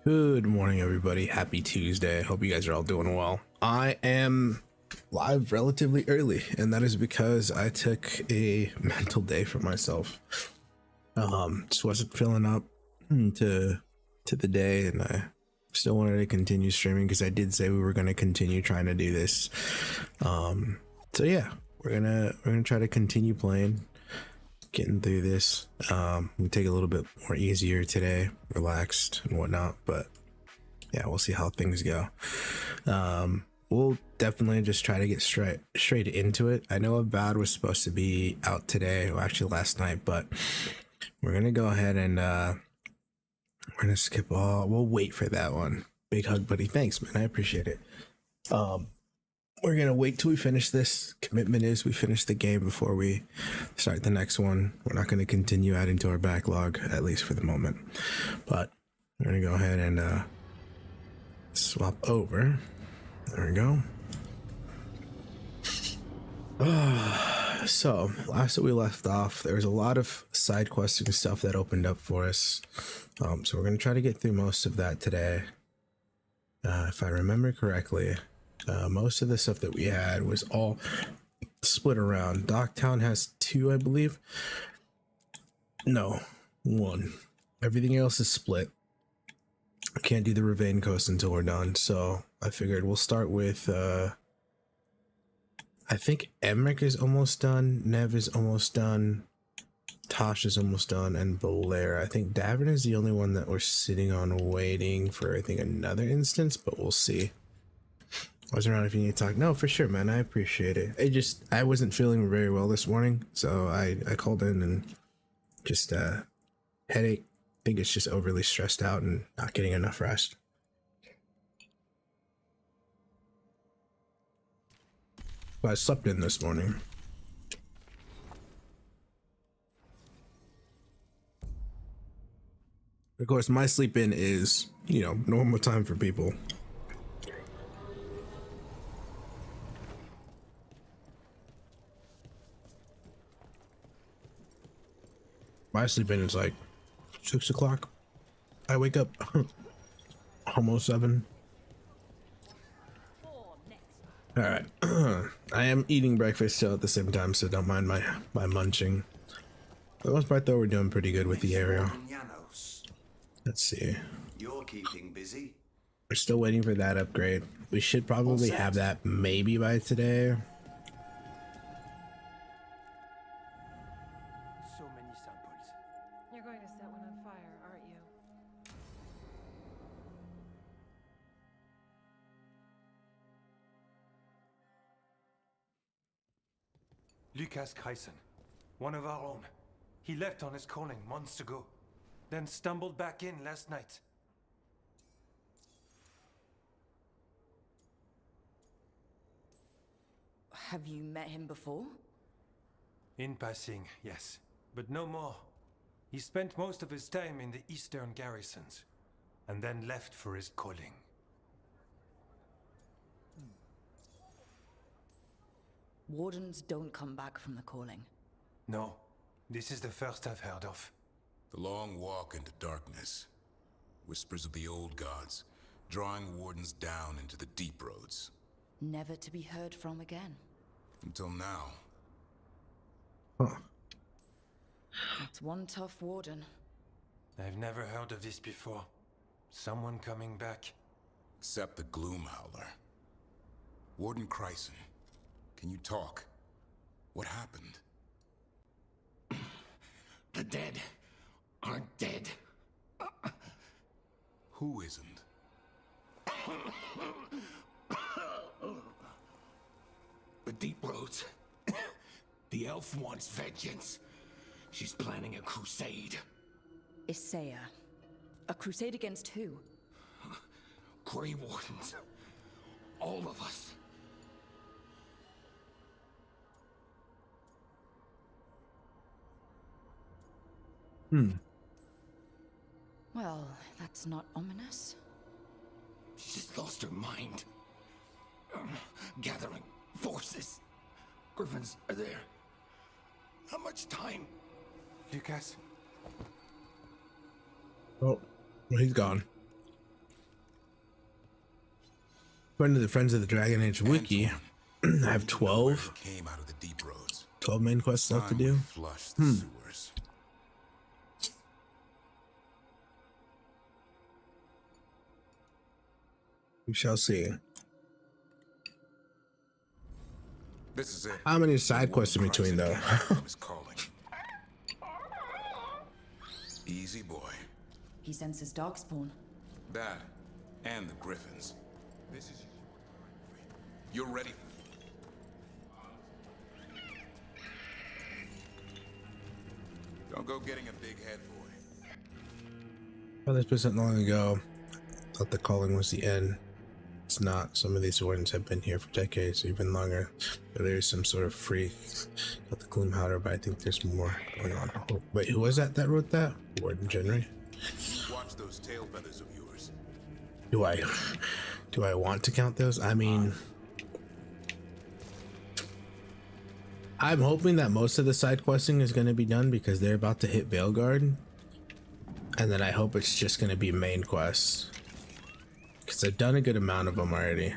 Good morning, everybody. Happy Tuesday. Hope you guys are all doing well. I am live relatively early, and that is because I took a mental day for myself. Just wasn't feeling up to the day, and I still wanted to continue streaming because I did say we were going to continue trying to do this. So yeah, we're gonna try to continue playing, getting through this. We take a little bit more easier today, relaxed and whatnot, but yeah, we'll see how things go. We'll definitely just try to get straight into it. I know Avowed was supposed to be out today, or actually last night, but we're gonna go ahead and we're gonna skip all. We'll wait for that one. Big hug, buddy. Thanks, man. I appreciate it. We're gonna wait till we finish this. Commitment is we finish the game before we start the next one. We're not gonna continue adding to our backlog, at least for the moment. But we're gonna go ahead and swap over. There we go. So last that we left off, there was a lot of side questing stuff that opened up for us. So we're gonna try to get through most of that today. If I remember correctly, most of the stuff that we had was all split around. Docktown has 2, I believe. No, 1. Everything else is split. I can't do the Ravane Coast until we're done, so I figured we'll start with I think Emmerich is almost done, Nev is almost done, Tosh is almost done, and Belair. I think Davin is the only one that we're sitting on waiting for, I think, another instance, but we'll see. I was around if you need to talk. No, for sure, man. I appreciate it. I wasn't feeling very well this morning, so I called in and just headache. I think it's just overly stressed out and not getting enough rest. But I slept in this morning. Of course, my sleep in is, normal time for people. My sleep in is like 6 o'clock. I wake up almost 7. All right. I am eating breakfast still at the same time, so don't mind my munching. For the most part, though, we're doing pretty good with the area. Let's see. You're keeping busy. We're still waiting for that upgrade. We should probably have that maybe by today. So many samples. You're going to set one on fire, aren't you? Lucas Kreisen, one of our own. He left on his calling months ago, then stumbled back in last night. Have you met him before? In passing, yes, but no more. He spent most of his time in the eastern garrisons, and then left for his calling. Wardens don't come back from the calling. No, this is the first I've heard of. The long walk into darkness. Whispers of the old gods, drawing wardens down into the deep roads. Never to be heard from again. Until now. Huh. That's one tough warden. I've never heard of this before. Someone coming back. Except the Gloomhowler. Warden Chryson, can you talk? What happened? The dead aren't dead. Who isn't? The Deep Roads. The elf wants vengeance. She's planning a crusade. Isaiah. A crusade against who? Grey Wardens. All of us. Well, that's not ominous. She's just lost her mind. Gathering forces. Griffins are there. How much time? Lucas, Oh, well, he's gone. According to the Friends of the Dragon Age wiki, I have 12 Came out of the deep roads. main quests left to Time we do. flush the sewers. We shall see. This is it. How many side quests in Warden between, Chryson though? came from his calling. Easy boy. He senses Darkspawn. That and the Griffins. This is you're ready. Don't go getting a big head, boy. Well, this wasn't long ago. Thought the calling was the end. It's not. Some of these wardens have been here for decades, even longer. But there's some sort of freak got the Gloomhowler, but I think there's more going on. Oh, wait, who was that wrote that? Warden Genry. Watch those tail feathers of yours. Do I want to count those? I mean, I'm hoping that most of the side questing is going to be done because they're about to hit Veilguard. And then I hope it's just going to be main quests. Because I've done a good amount of them already.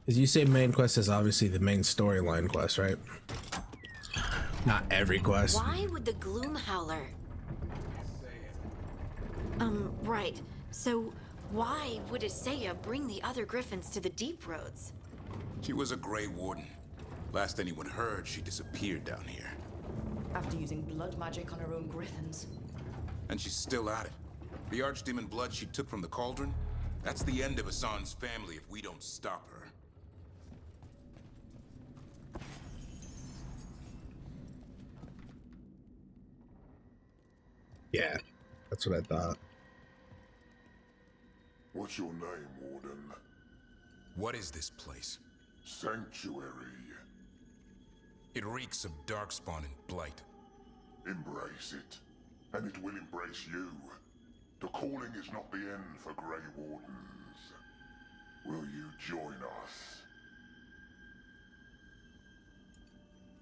As you say, main quest is obviously the main storyline quest, right? Not every quest. Why would the Gloomhowler? Right. So, why would Isaiah bring the other Griffins to the Deep Roads? She was a Grey Warden. Last anyone heard, she disappeared down here. After using blood magic on her own griffins. And she's still at it. The Archdemon blood she took from the cauldron? That's the end of Hassan's family if we don't stop her. Yeah, that's what I thought. What's your name, Warden? What is this place? Sanctuary. It reeks of Darkspawn and Blight. Embrace it, and it will embrace you. The calling is not the end for Grey Wardens. Will you join us?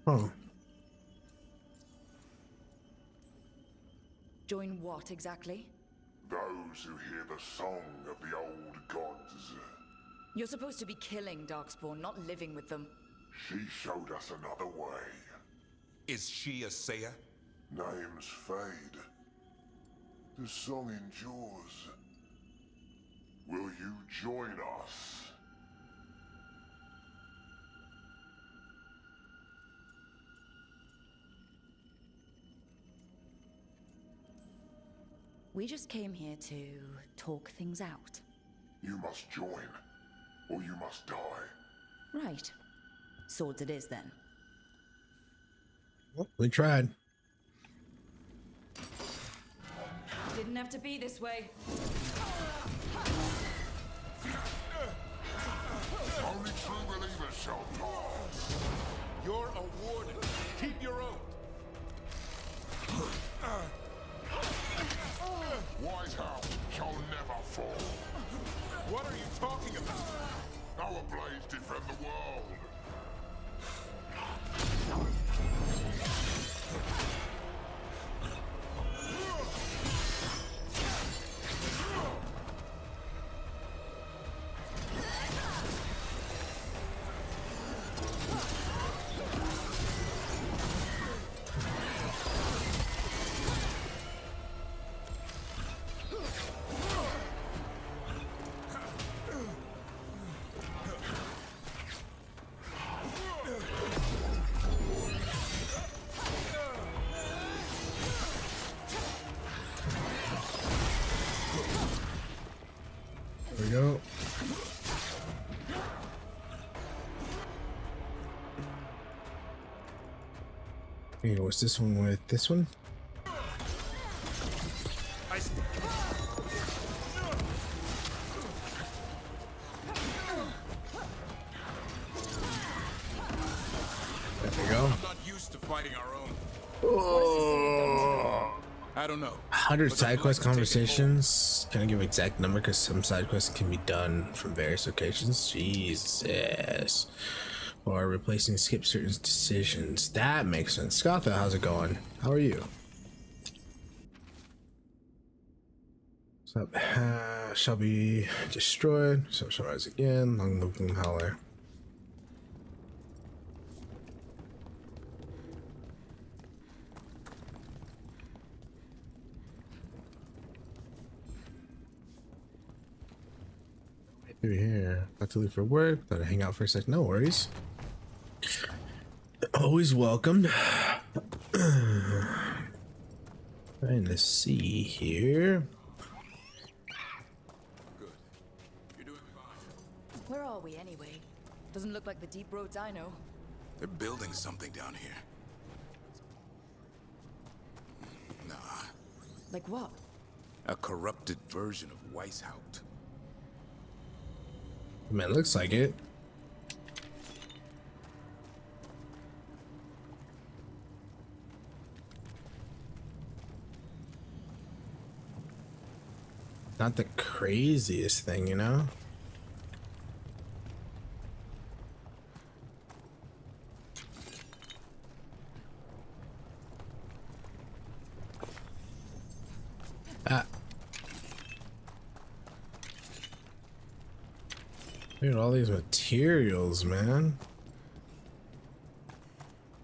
Oh, Join what exactly? Those who hear the song of the old gods. You're supposed to be killing Darkspawn, not living with them. She showed us another way. Is she a Saya? Names fade. The song endures. Will you join us? We just came here to talk things out. You must join, or you must die. Right. Swords it is then. well, we tried. Didn't have to be this way. Only true believers shall pass. You're a warden. Keep your oath. Wise house shall never fall. What are you talking about? Our blades defend the world. There we go. Hey, what's this one with this one? There we go. I'm not used to fighting our own. I don't know. 100 But side the quest Bloods take it conversations. Can I give exact number? Because some side quests can be done from various locations. Jesus. Or replacing skip certain decisions. That makes sense. Scotha, how's it going? How are you? What's up? Shall be destroyed. So shall rise again. Long live Boom Howler. Through here. About to leave for work. Thought I'd hang out for a sec. No worries. Always welcome. Trying to see here. Good. You're doing fine. Where are we anyway? Doesn't look like the deep roads I know. They're building something down here. Nah. Like what? A corrupted version of Weishaupt. I mean, it looks like it. Not the craziest thing, you know? Ah. Look at all these materials, man.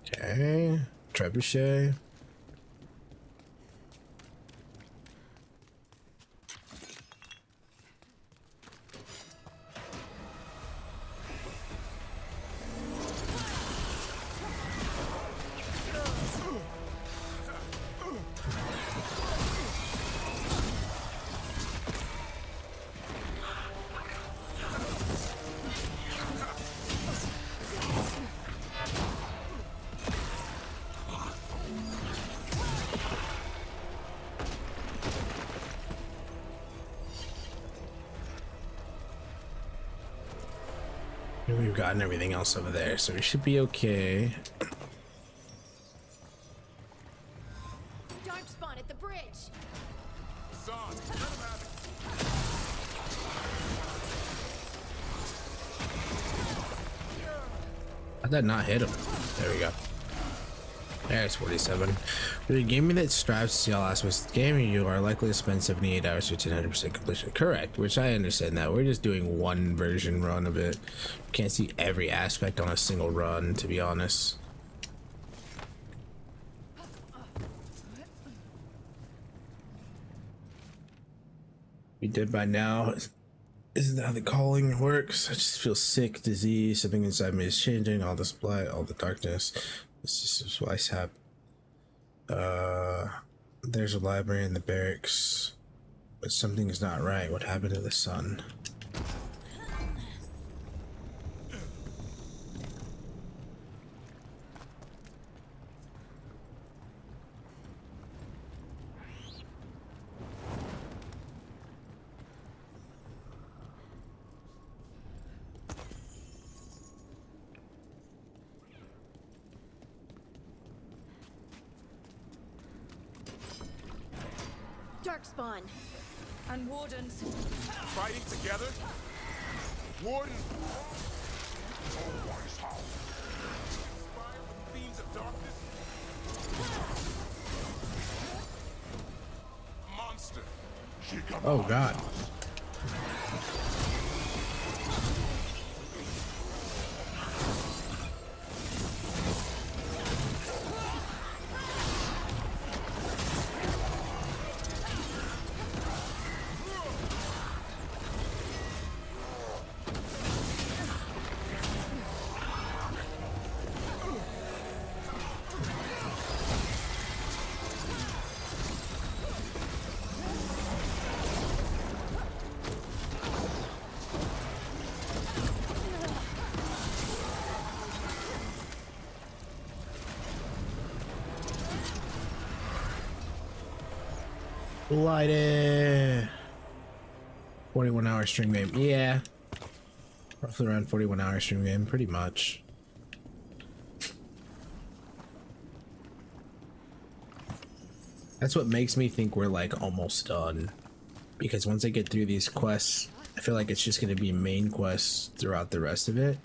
Okay. Trebuchet. We've gotten everything else over there, so we should be okay. Darkspawn at the bridge. Hassan, let him have it. How'd that not hit him? There we go. There's 47. The game that strives to see all aspects of the game, you are likely to spend 78 hours to 100% completion. Correct, which I understand that. We're just doing one version run of it. Can't see every aspect on a single run, to be honest. We did by now. Isn't that how the calling works? I just feel sick, disease, something inside me is changing, all this blight, all the darkness. This is Weishaupt. There's a library in the barracks, but something is not right. What happened to the sun? Darkspawn. And wardens. Fighting together? Warden! Always how. Fire with the themes of darkness? Monster! She Oh God. Light it. 41-hour stream game. Yeah. Roughly around 41-hour stream game, pretty much. That's what makes me think we're like almost done. Because once I get through these quests, I feel like it's just going to be main quests throughout the rest of it.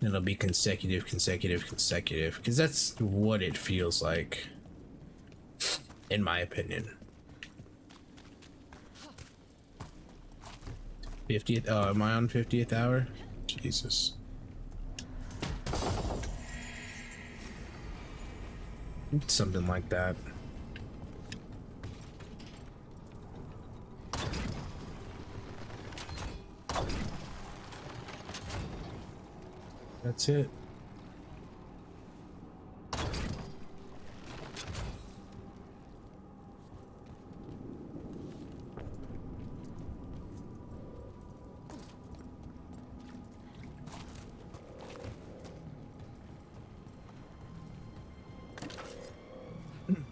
And it'll be consecutive. Because that's what it feels like. In my opinion. 50th, oh, am I on 50th hour? Jesus. Something like that. That's it.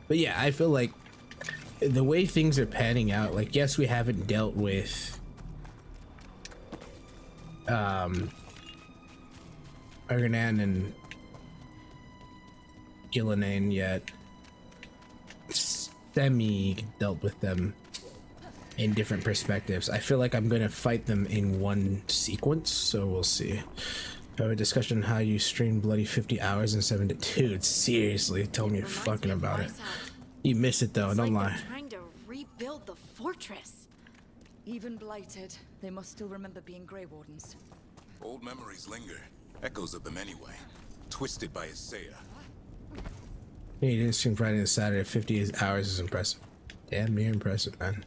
But yeah, I feel like the way things are panning out, like, yes, we haven't dealt with Erganan and Gillinan yet. Semi dealt with them in different perspectives. I feel like I'm gonna fight them in one sequence, so we'll see. Have a discussion on how you stream bloody 50 hours in 7 days. Dude, seriously, tell me fucking about it. You miss it though, don't lie. They're trying to rebuild the fortress. Even blighted, they must still remember being Grey Wardens. Old memories linger. Echoes of them anyway. Twisted by Isaiah. Yeah, you didn't stream Friday and Saturday. 50 hours is impressive. Damn near impressive, man.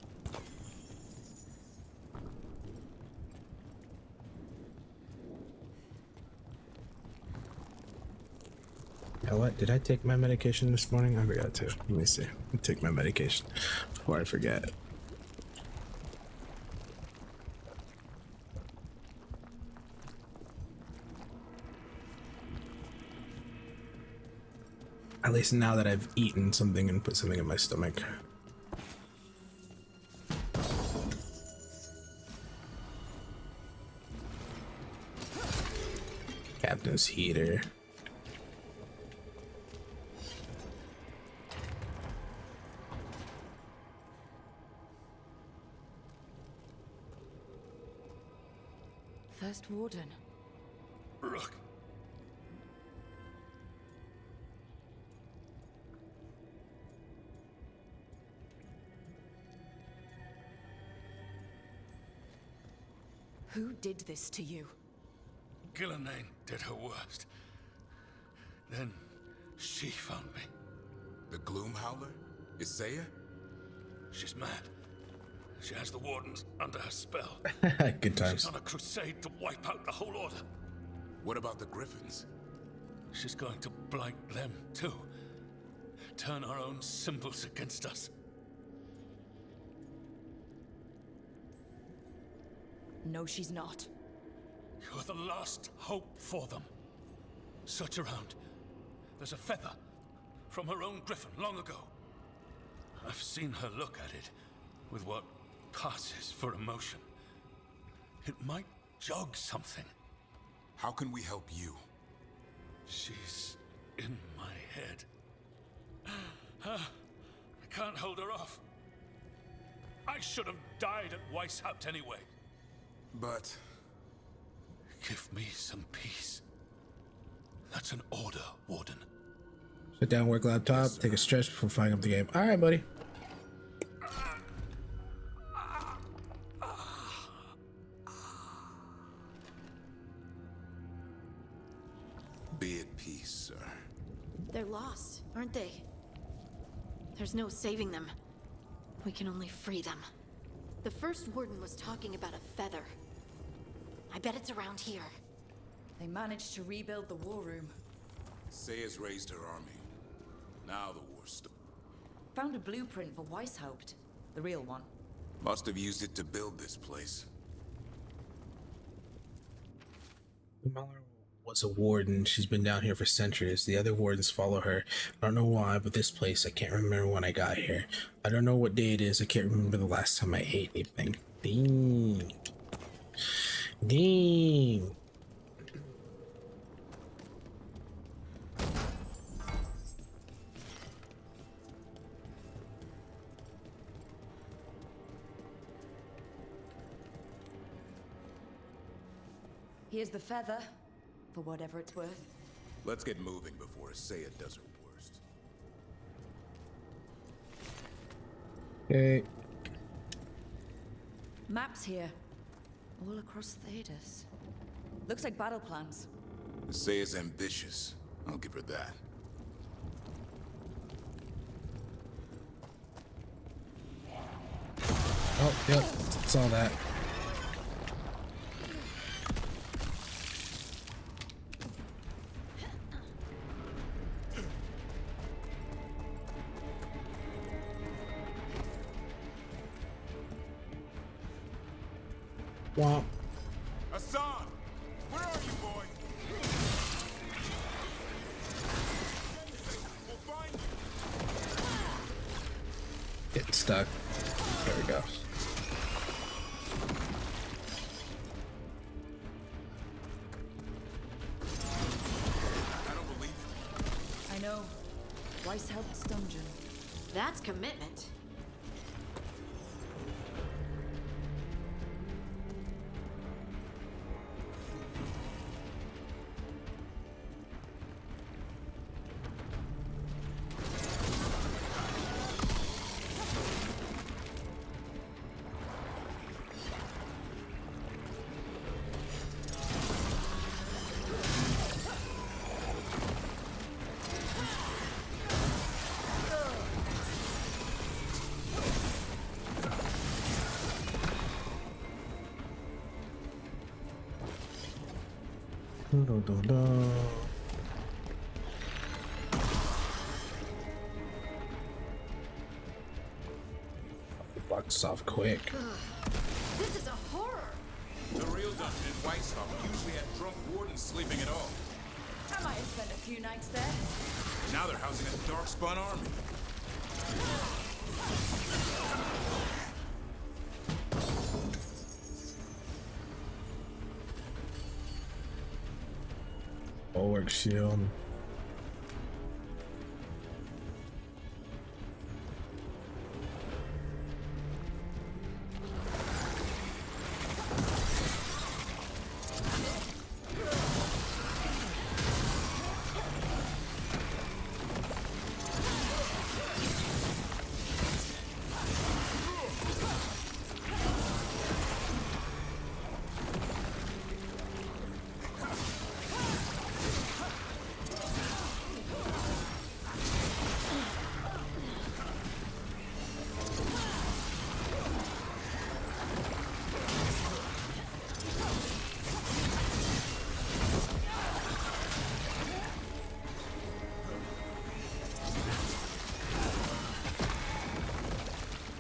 You know what? Did I take my medication this morning? I forgot to. Let me see. Let me take my medication before I forget. At least now that I've eaten something and put something in my stomach. Captain's heater. First Warden. Rook. Who did this to you? Gillinan did her worst. Then she found me. The Gloom Howler? Isaiah? She's mad. She has the Wardens under her spell. Good times. She's on a crusade to wipe out the whole order. What about the Griffins? She's going to blight them too. Turn our own symbols against us. No, she's not. You're the last hope for them. Search around. There's a feather from her own griffin long ago. I've seen her look at it with what passes for emotion. It might jog something. How can we help you? She's in my head. I can't hold her off. I should have died at Weishaupt anyway. But Give me some peace. That's an order, Warden. Sit down, work laptop, take a stretch before firing up the game. All right, buddy. be at peace, sir. They're lost, aren't they? There's no saving them. We can only free them. The first warden was talking about a feather. I bet it's around here. They managed to rebuild the war room. Saya's raised her army. Now the war's Found a blueprint for Weishaupt. The real one. must have used it to build this place. Muller was a warden. She's been down here for centuries. The other wardens follow her. I don't know why, but this place, I can't remember when I got here. I don't know what day it is. I can't remember the last time I ate anything. Dang. Dang. Here's the feather, for whatever it's worth. Let's get moving before Saya does her worst. Okay. Maps here. All across Thedas. Looks like battle plans. Saya's ambitious. I'll give her that. Oh, yep. Saw that. Womp. Hassan! Where are you, boy? We'll find you! Getting stuck. There we go. I don't believe it. I know. Weishaupt's dungeon. That's commitment. Bucks off quick. This is a horror. The real dungeon in Weishaupt usually had drunk wardens sleeping at all. I might have spent a few nights there. Now they're housing a darkspawn army. Bulwark shield.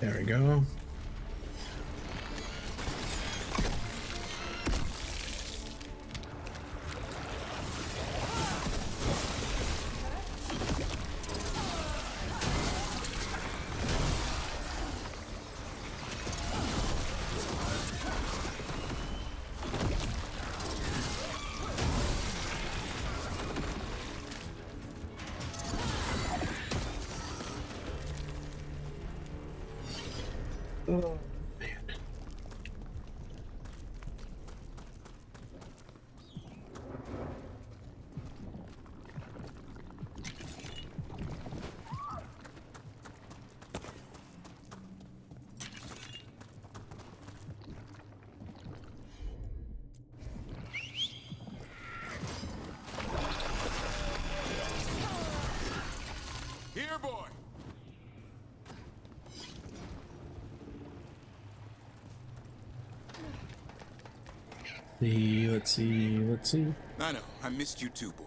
There we go. Oh, man. Here, boy. Let's see. I know. I missed you too, boy.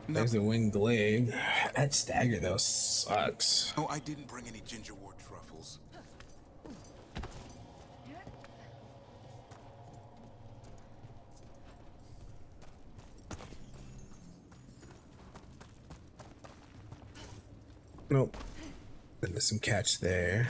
There's the winged glaive. That stagger though sucks. Oh, I didn't bring any gingerwort truffles. Nope. Then there's some catch there.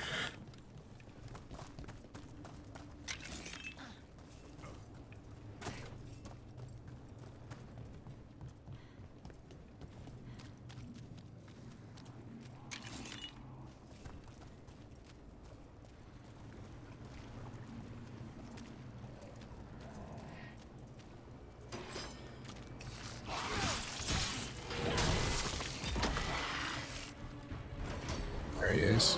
There he is.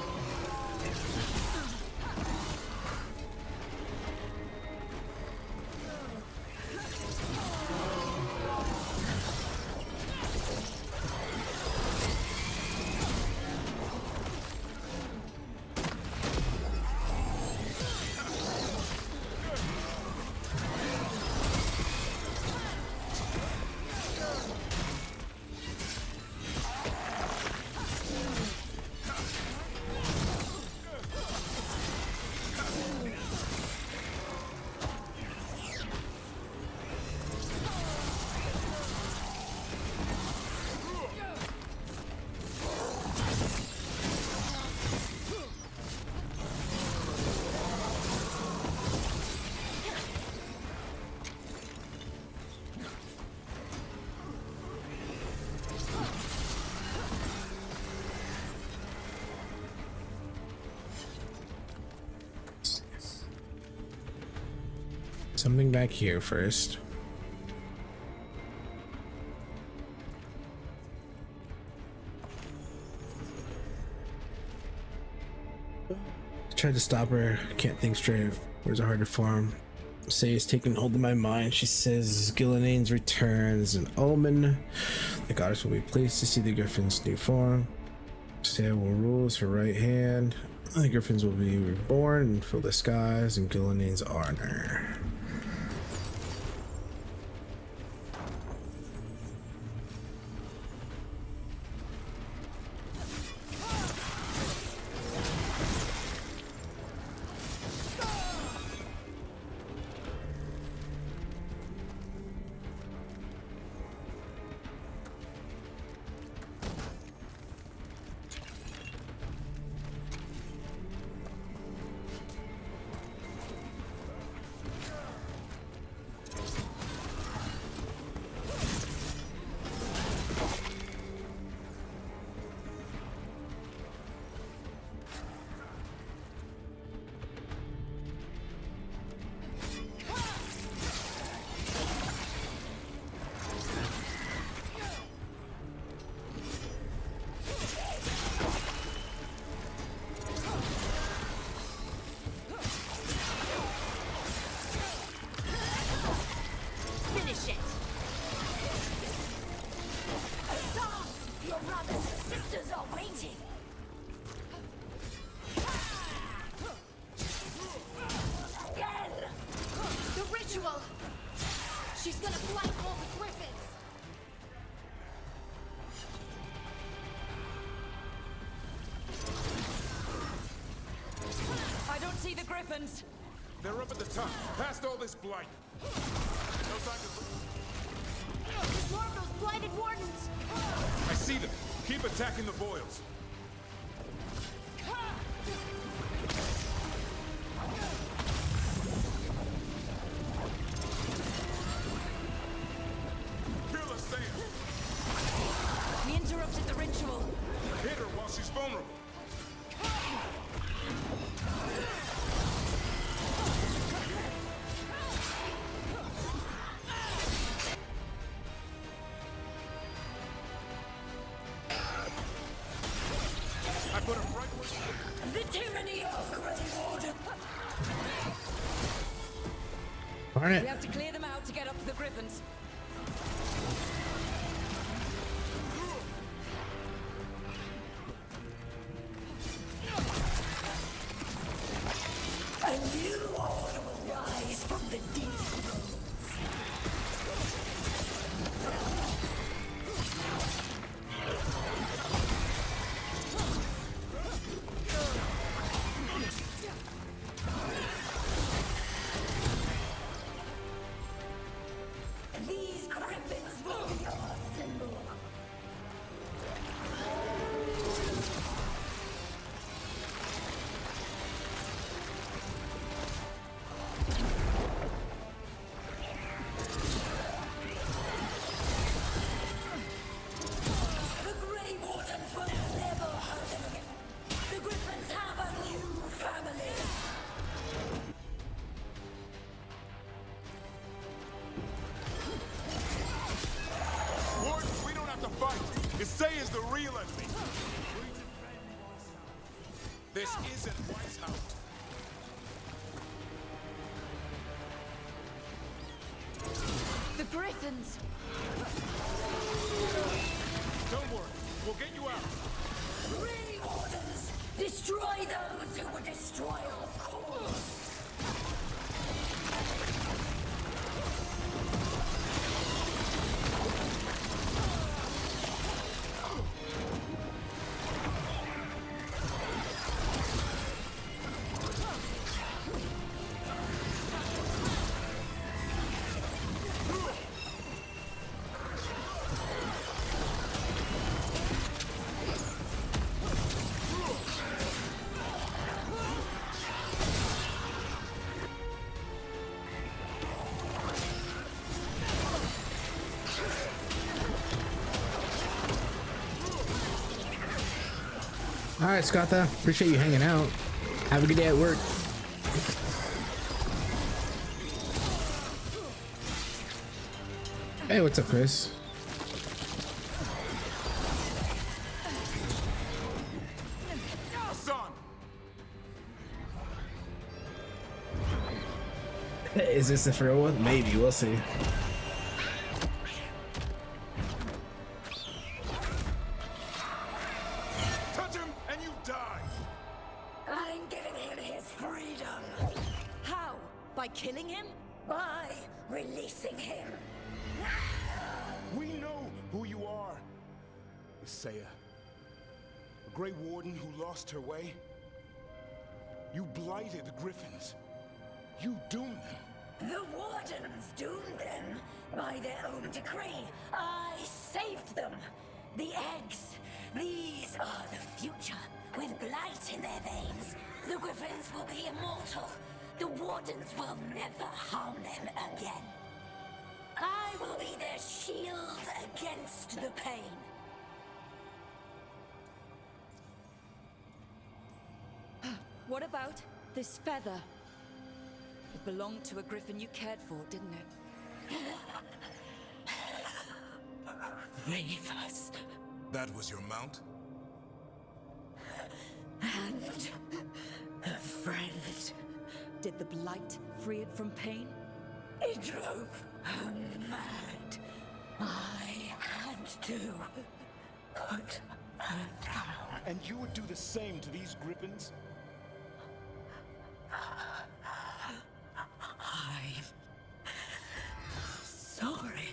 Something back here first. Tried to stop her, can't think straight. Words are hard to form. Say is taking hold of my mind. She says Gilnean's return is an omen. The goddess will be pleased to see the griffin's new form. Say will rule as her right hand. The griffins will be reborn and fill the skies in Gilnean's honor. Finish it! Your brothers and sisters are waiting! Again! The ritual! She's gonna flank all the griffins! I don't see the griffins. They're up at the top, past all this blight. No time to... There's more of those blighted wardens! I see them. Keep attacking the boils. Kill us, Sam. The interruption interrupted the ritual. Hit her while she's vulnerable. I put him right where... The tyranny of Grey Warden. Darn We it. have to clear them out to get up to the Griffins. A new order will rise from the deep. These Griffins will be our symbol. The Grey Wardens will never hurt them again. The Griffins have a new family. Wardens, we don't have to fight. Isaiah is the real enemy. This isn't White's house. The Griffins. Don't worry, we'll get you out. Grey Wardens, destroy those who would destroy our cause. All right, Scotta. Appreciate you hanging out. Have a good day at work. Hey, what's up, Chris? Hassan, Is this the real one? Maybe. We'll see. touch him and you die. I'm giving him his freedom. How? By killing him? By releasing him. We know who you are. Isaiah, a Grey Warden who lost her way. You blighted the Griffins. You doomed them. The Wardens doomed them by their own decree. I saved them. The eggs. These are the future. With blight in their veins, the Griffins will be immortal. The Wardens will never harm them again. I will be their shield against the pain. What about this feather? It belonged to a Griffin you cared for, didn't it? Reavers. That was your mount? And a friend. Did the blight free it from pain? It drove her mad. I had to put her down. And you would do the same to these Griffins? I'm sorry.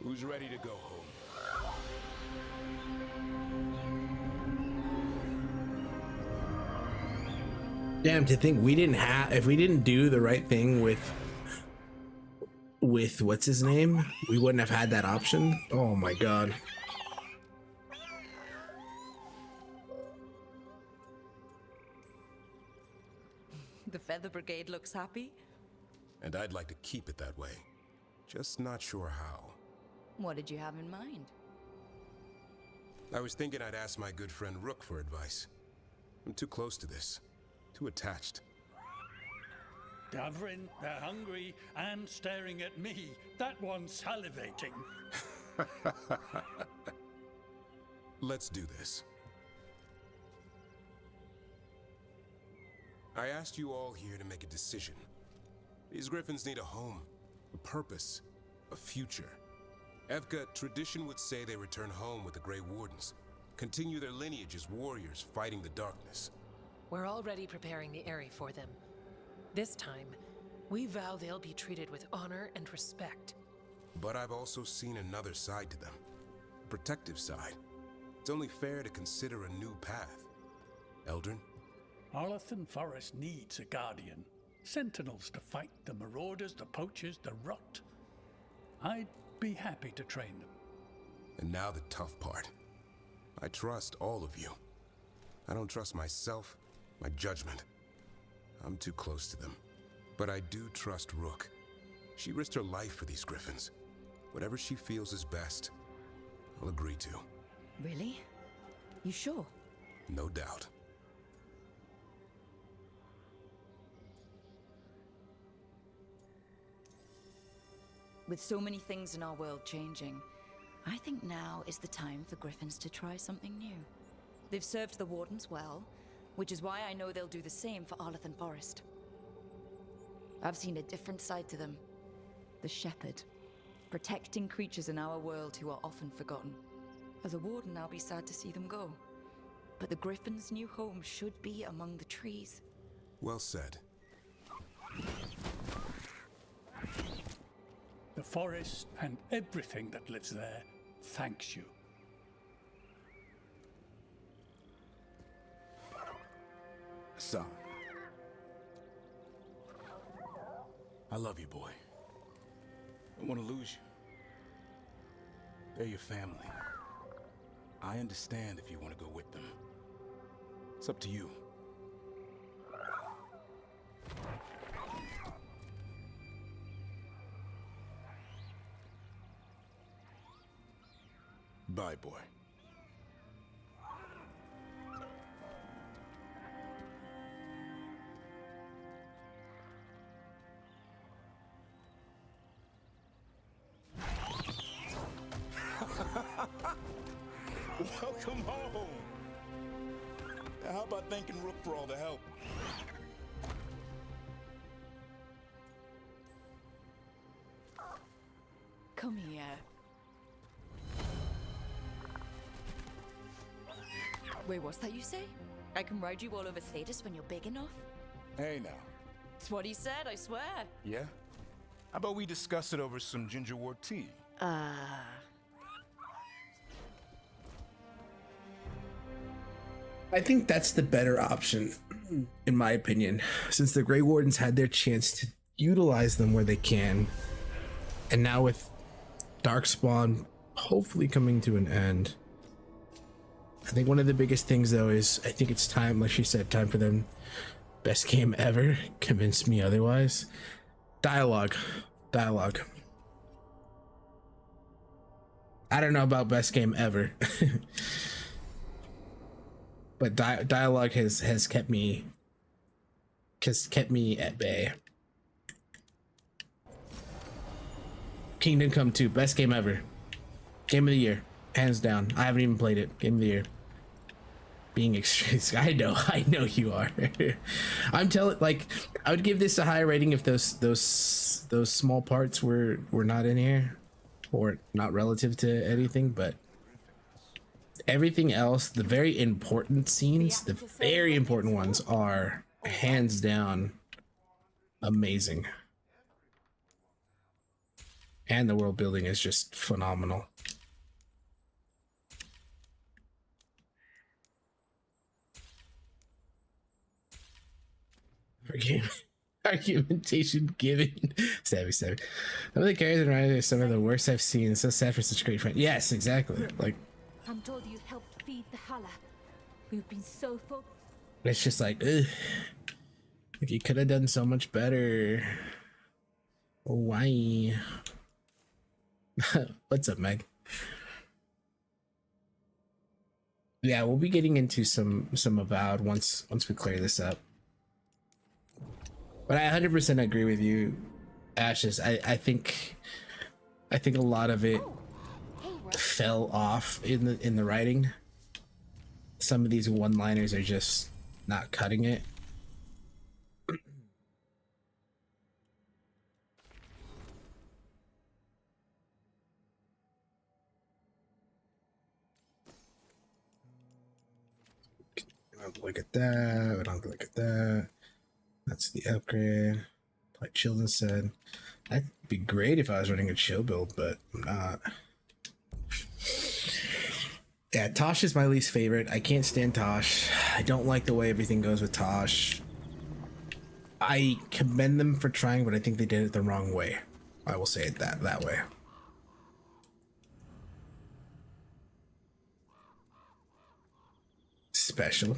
Who's ready to go home? Damn, to think we didn't have, if we didn't do the right thing with what's his name, we wouldn't have had that option. Oh my god. The Feather Brigade looks happy. And I'd like to keep it that way. Just not sure how. What did you have in mind? I was thinking I'd ask my good friend Rook for advice. I'm too close to this. Too attached. Davrin, they're hungry and staring at me. That one's salivating. Let's do this. I asked you all here to make a decision. These griffins need a home, a purpose, a future. Evka, tradition would say they return home with the Grey Wardens, continue their lineage as warriors fighting the darkness. We're already preparing the Eyrie for them. This time, we vow they'll be treated with honor and respect. But I've also seen another side to them. A protective side. It's only fair to consider a new path. Eldrin? Arlathan Forest needs a guardian. Sentinels to fight the marauders, the poachers, the rot. I'd be happy to train them. And now the tough part. I trust all of you. I don't trust myself, my judgment. I'm too close to them. But I do trust Rook. She risked her life for these griffins. Whatever she feels is best, I'll agree to. Really? You sure? No doubt. With so many things in our world changing, I think now is the time for Griffins to try something new. They've served the Wardens well, which is why I know they'll do the same for Arlathan Forest. I've seen a different side to them. The Shepherd. Protecting creatures in our world who are often forgotten. As a Warden, I'll be sad to see them go. But the Griffins' new home should be among the trees. Well said. The forest and everything that lives there thanks you. Son. I love you, boy. I don't want to lose you. They're your family. I understand if you want to go with them. It's up to you. Bye, boy. Welcome home. Now, how about thanking Rook for all the help? Come here. Wait, what's that you say? I can ride you all over Thedas when you're big enough? Hey, now. It's what he said, I swear. Yeah? How about we discuss it over some gingerwort tea? I think that's the better option, in my opinion, since the Grey Wardens had their chance to utilize them where they can. And now with Darkspawn hopefully coming to an end, I think one of the biggest things though is I think it's time, like she said, time for them. Best game ever. Convince me otherwise. Dialogue. I don't know about best game ever. But dialogue has kept me at bay. Kingdom Come 2, best game ever. Game of the year, hands down. I haven't even played it. Game of the year. Being extreme. I know you are. I'm telling, like, I would give this a higher rating if those small parts were not in here, or not relative to anything, but everything else, the very important scenes, the very important ones, are hands down amazing. And the world building is just phenomenal. Argumentation given. Savvy. Some of the characters are some of the worst I've seen. So sad for such great friends. Yes, exactly. Like, I'm told you helped feed the Hala. We've been so focused. it's just like, ugh. Like, you could have done so much better. Why? What's up, Meg? Yeah, we'll be getting into some Avowed once we clear this up. But I 100% agree with you, Ashes. I think a lot of it fell off in the writing. Some of these one-liners are just not cutting it. Look at that. We don't look at that. That's the upgrade. Like Children said, that'd be great if I was running a chill build, but I'm not. Yeah, Tosh is my least favorite. I can't stand Tosh. I don't like the way everything goes with Tosh. I commend them for trying, but I think they did it the wrong way. I will say it that way. Special.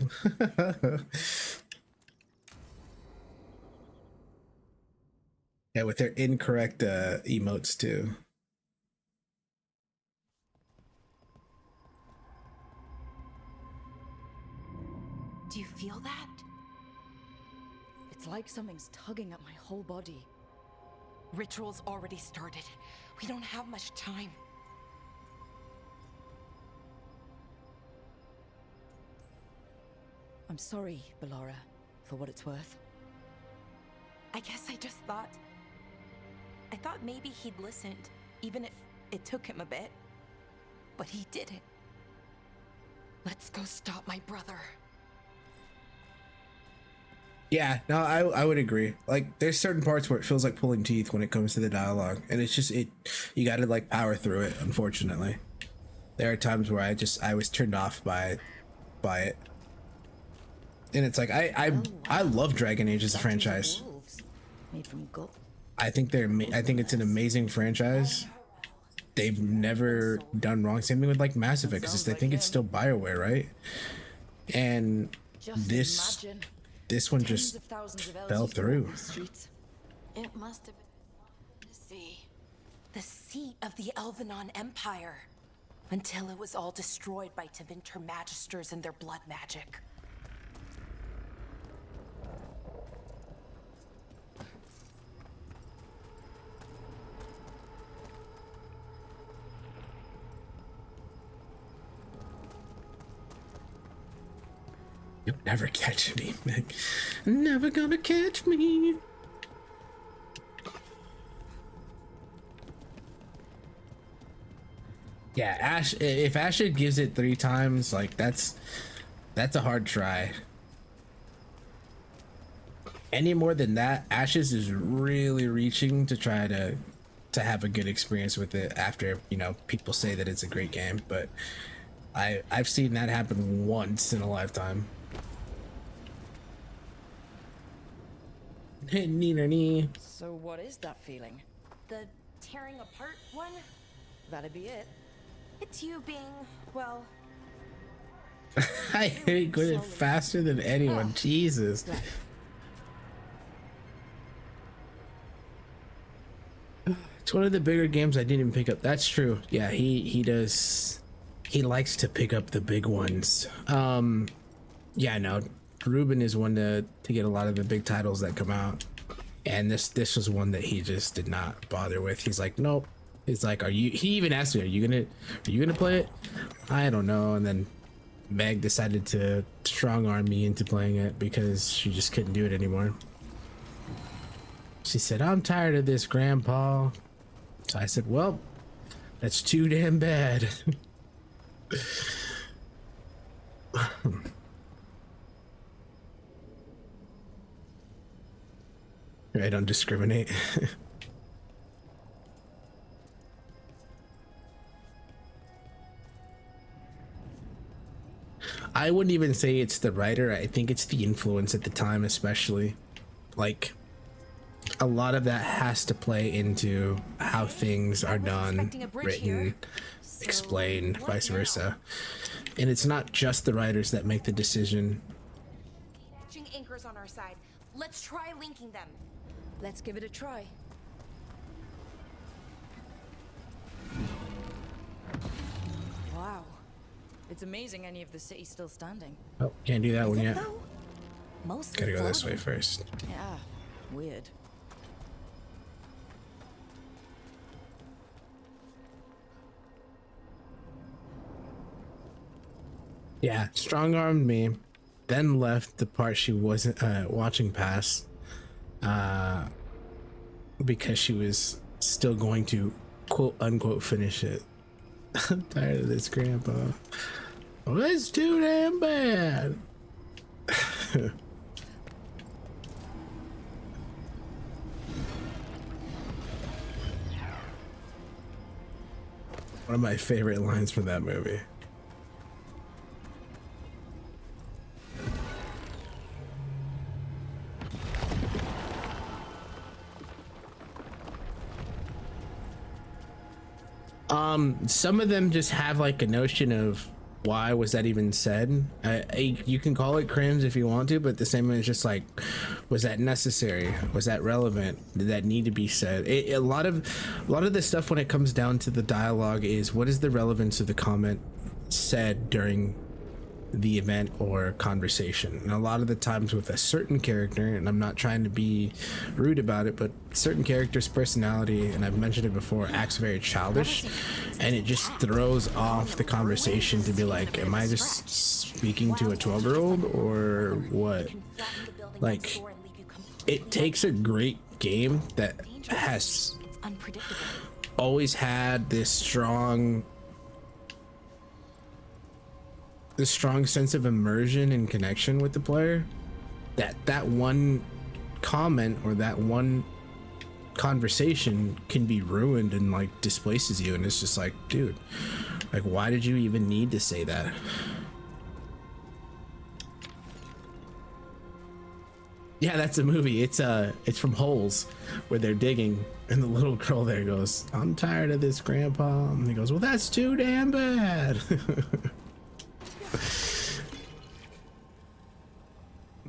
Yeah, with their incorrect emotes too. Do you feel that? It's like something's tugging at my whole body. Ritual's already started. We don't have much time. I'm sorry, Bellara, for what it's worth. I guess I just thought... I thought maybe he'd listened, even if it took him a bit. But he didn't. Let's go stop my brother. Yeah, no, I would agree. Like, there's certain parts where it feels like pulling teeth when it comes to the dialogue, and it's just you gotta like power through it, unfortunately. There are times where I was turned off by it. And it's like I love Dragon Age as a franchise. Made from gold. I think it's an amazing franchise. They've never done wrong. Same thing with like Mass Effect, because I think it's still BioWare, right? And this one just fell through. It must have been the sea. The seat of the Elvenon Empire. Until it was all destroyed by Tevinter Magisters and their blood magic. You'll never catch me, Meg. Never gonna catch me. Yeah, Ash. If Asher gives it 3 times, like that's a hard try. Any more than that, Ashes is really reaching to try to have a good experience with it after, you know, people say that it's a great game, but I've seen that happen once in a lifetime. So what is that feeling? The tearing apart one? That'd be it. It's you being, well... I hate Gwyneth faster than anyone. Jesus. It's one of the bigger games I didn't even pick up. That's true. Yeah, he does. He likes to pick up the big ones. Yeah, no. Ruben is one to get a lot of the big titles that come out, and this was one that he just did not bother with. He's like, nope. He's like, he even asked me, are you gonna play it? I don't know. And then Meg decided to strong arm me into playing it because she just couldn't do it anymore. She said, I'm tired of this, Grandpa. So I said, well, that's too damn bad. I don't discriminate. I wouldn't even say it's the writer. I think it's the influence at the time, especially. Like, a lot of that has to play into how things are done, written, explained, vice versa. And it's not just the writers that make the decision. Anchors on our side. Let's try linking them. Let's give it a try. Wow. It's amazing any of the city's still standing. Oh, can't do that one yet. Mostly Gotta go this way floating. first. Yeah, weird. Yeah, strong-armed me, then left the part she wasn't watching past because she was still going to quote unquote finish it. I'm tired of this, Grandpa. Oh, it's too damn bad. One of my favorite lines from that movie. Some of them just have like a notion of why was that even said. You can call it cringe if you want to, but the same way it's just like, was that necessary? Was that relevant? Did that need to be said? A lot of the stuff when it comes down to the dialogue is, what is the relevance of the comment said during the event or conversation? And a lot of the times with a certain character, and I'm not trying to be rude about it, but certain characters' personality, and I've mentioned it before, acts very childish, and it just throws off the conversation to be like, am I just speaking to a 12-year-old or what? Like, it takes a great game that has always had this strong sense of immersion and connection with the player, that one comment or that one conversation can be ruined and like displaces you, and it's just like, dude, like, why did you even need to say that? Yeah, that's a movie. It's from Holes, where they're digging, and the little girl there goes, I'm tired of this, Grandpa, and he goes, well, that's too damn bad.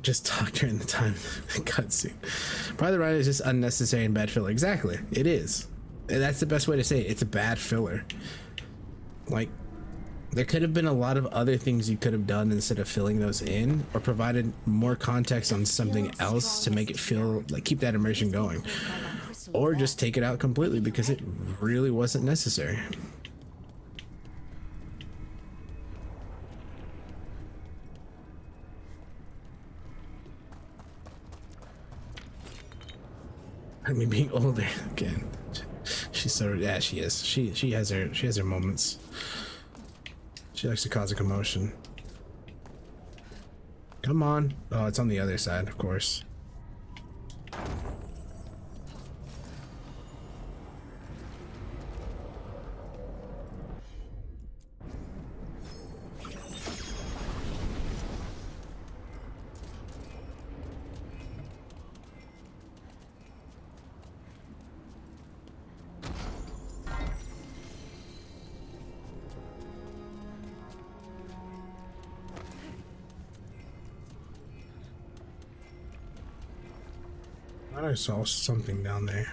Just talk during the time cutscene. Probably the writer is just unnecessary and bad filler. Exactly, it is. And that's the best way to say it. It's a bad filler. Like, there could have been a lot of other things you could have done instead of filling those in, or provided more context on something else to make it feel like, keep that immersion going, or just take it out completely because it really wasn't necessary. I mean, being older again. She's so, yeah, she is. She has her moments. She likes to cause a commotion. Come on. Oh, it's on the other side, of course. I saw something down there.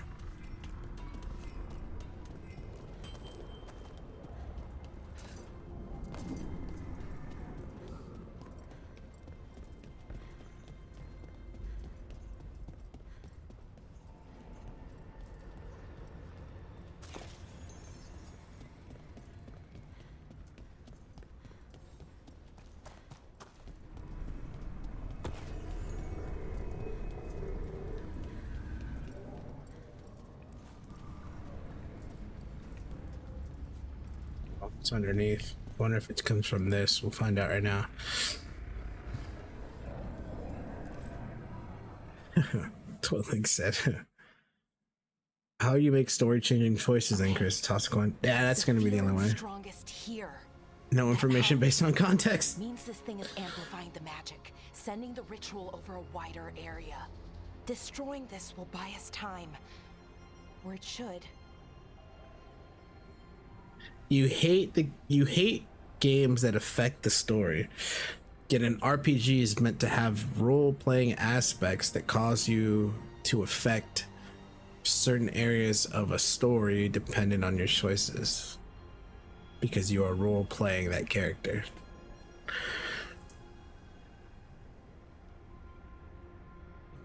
It's underneath. Wonder if it comes from this. We'll find out right now. That's what Link said. How you make story changing choices then, Chris? Toss a coin. Yeah, that's gonna be the only way. Strongest here. No information based on context. Means this thing is amplifying the magic, sending the ritual over a wider area. Destroying this will buy us time. Or it should. You hate games that affect the story. Yet an RPG is meant to have role-playing aspects that cause you to affect certain areas of a story depending on your choices, because you are role-playing that character.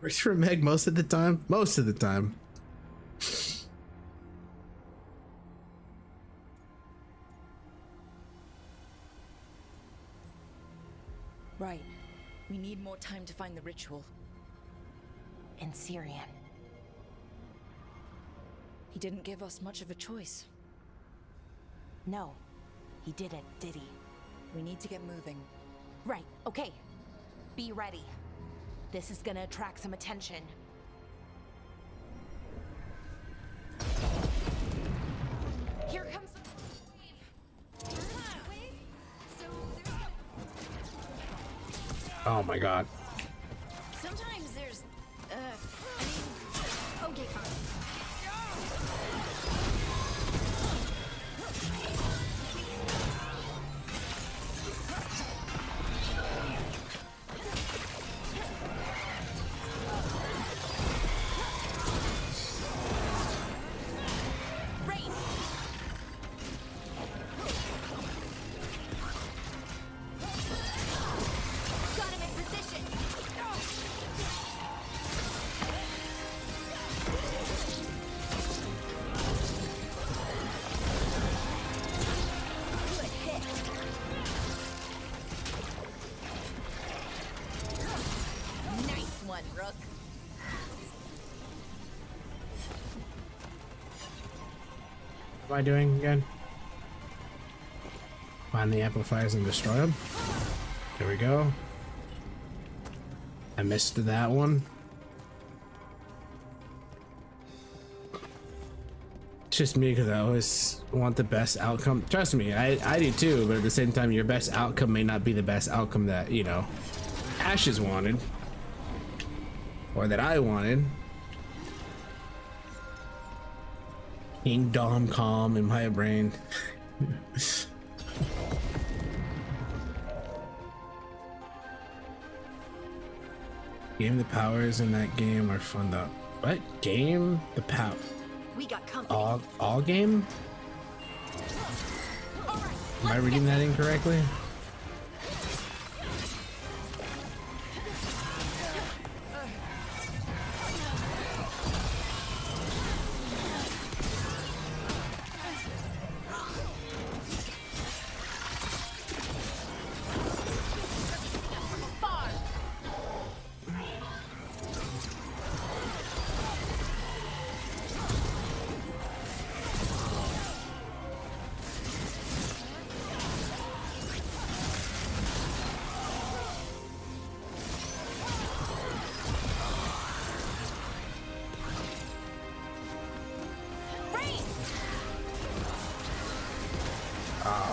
Works for Meg most of the time. Most of the time. Right. We need more time to find the ritual. In Syrian. He didn't give us much of a choice. No, he didn't, did he? We need to get moving. Right, okay. Be ready. This is gonna attract some attention. Here comes the wave. Oh my god. Sometimes there's, okay, fine. Rook. What am I doing again? Find the amplifiers and destroy them. There we go. I missed that one. It's just me because I always want the best outcome. Trust me, I do too, but at the same time, your best outcome may not be the best outcome that, you know, Ashes wanted. Or that I wanted. Kingdom calm in my brain. Game the powers in that game are fun though. What game? The power. We got company. All game? Am I reading that incorrectly?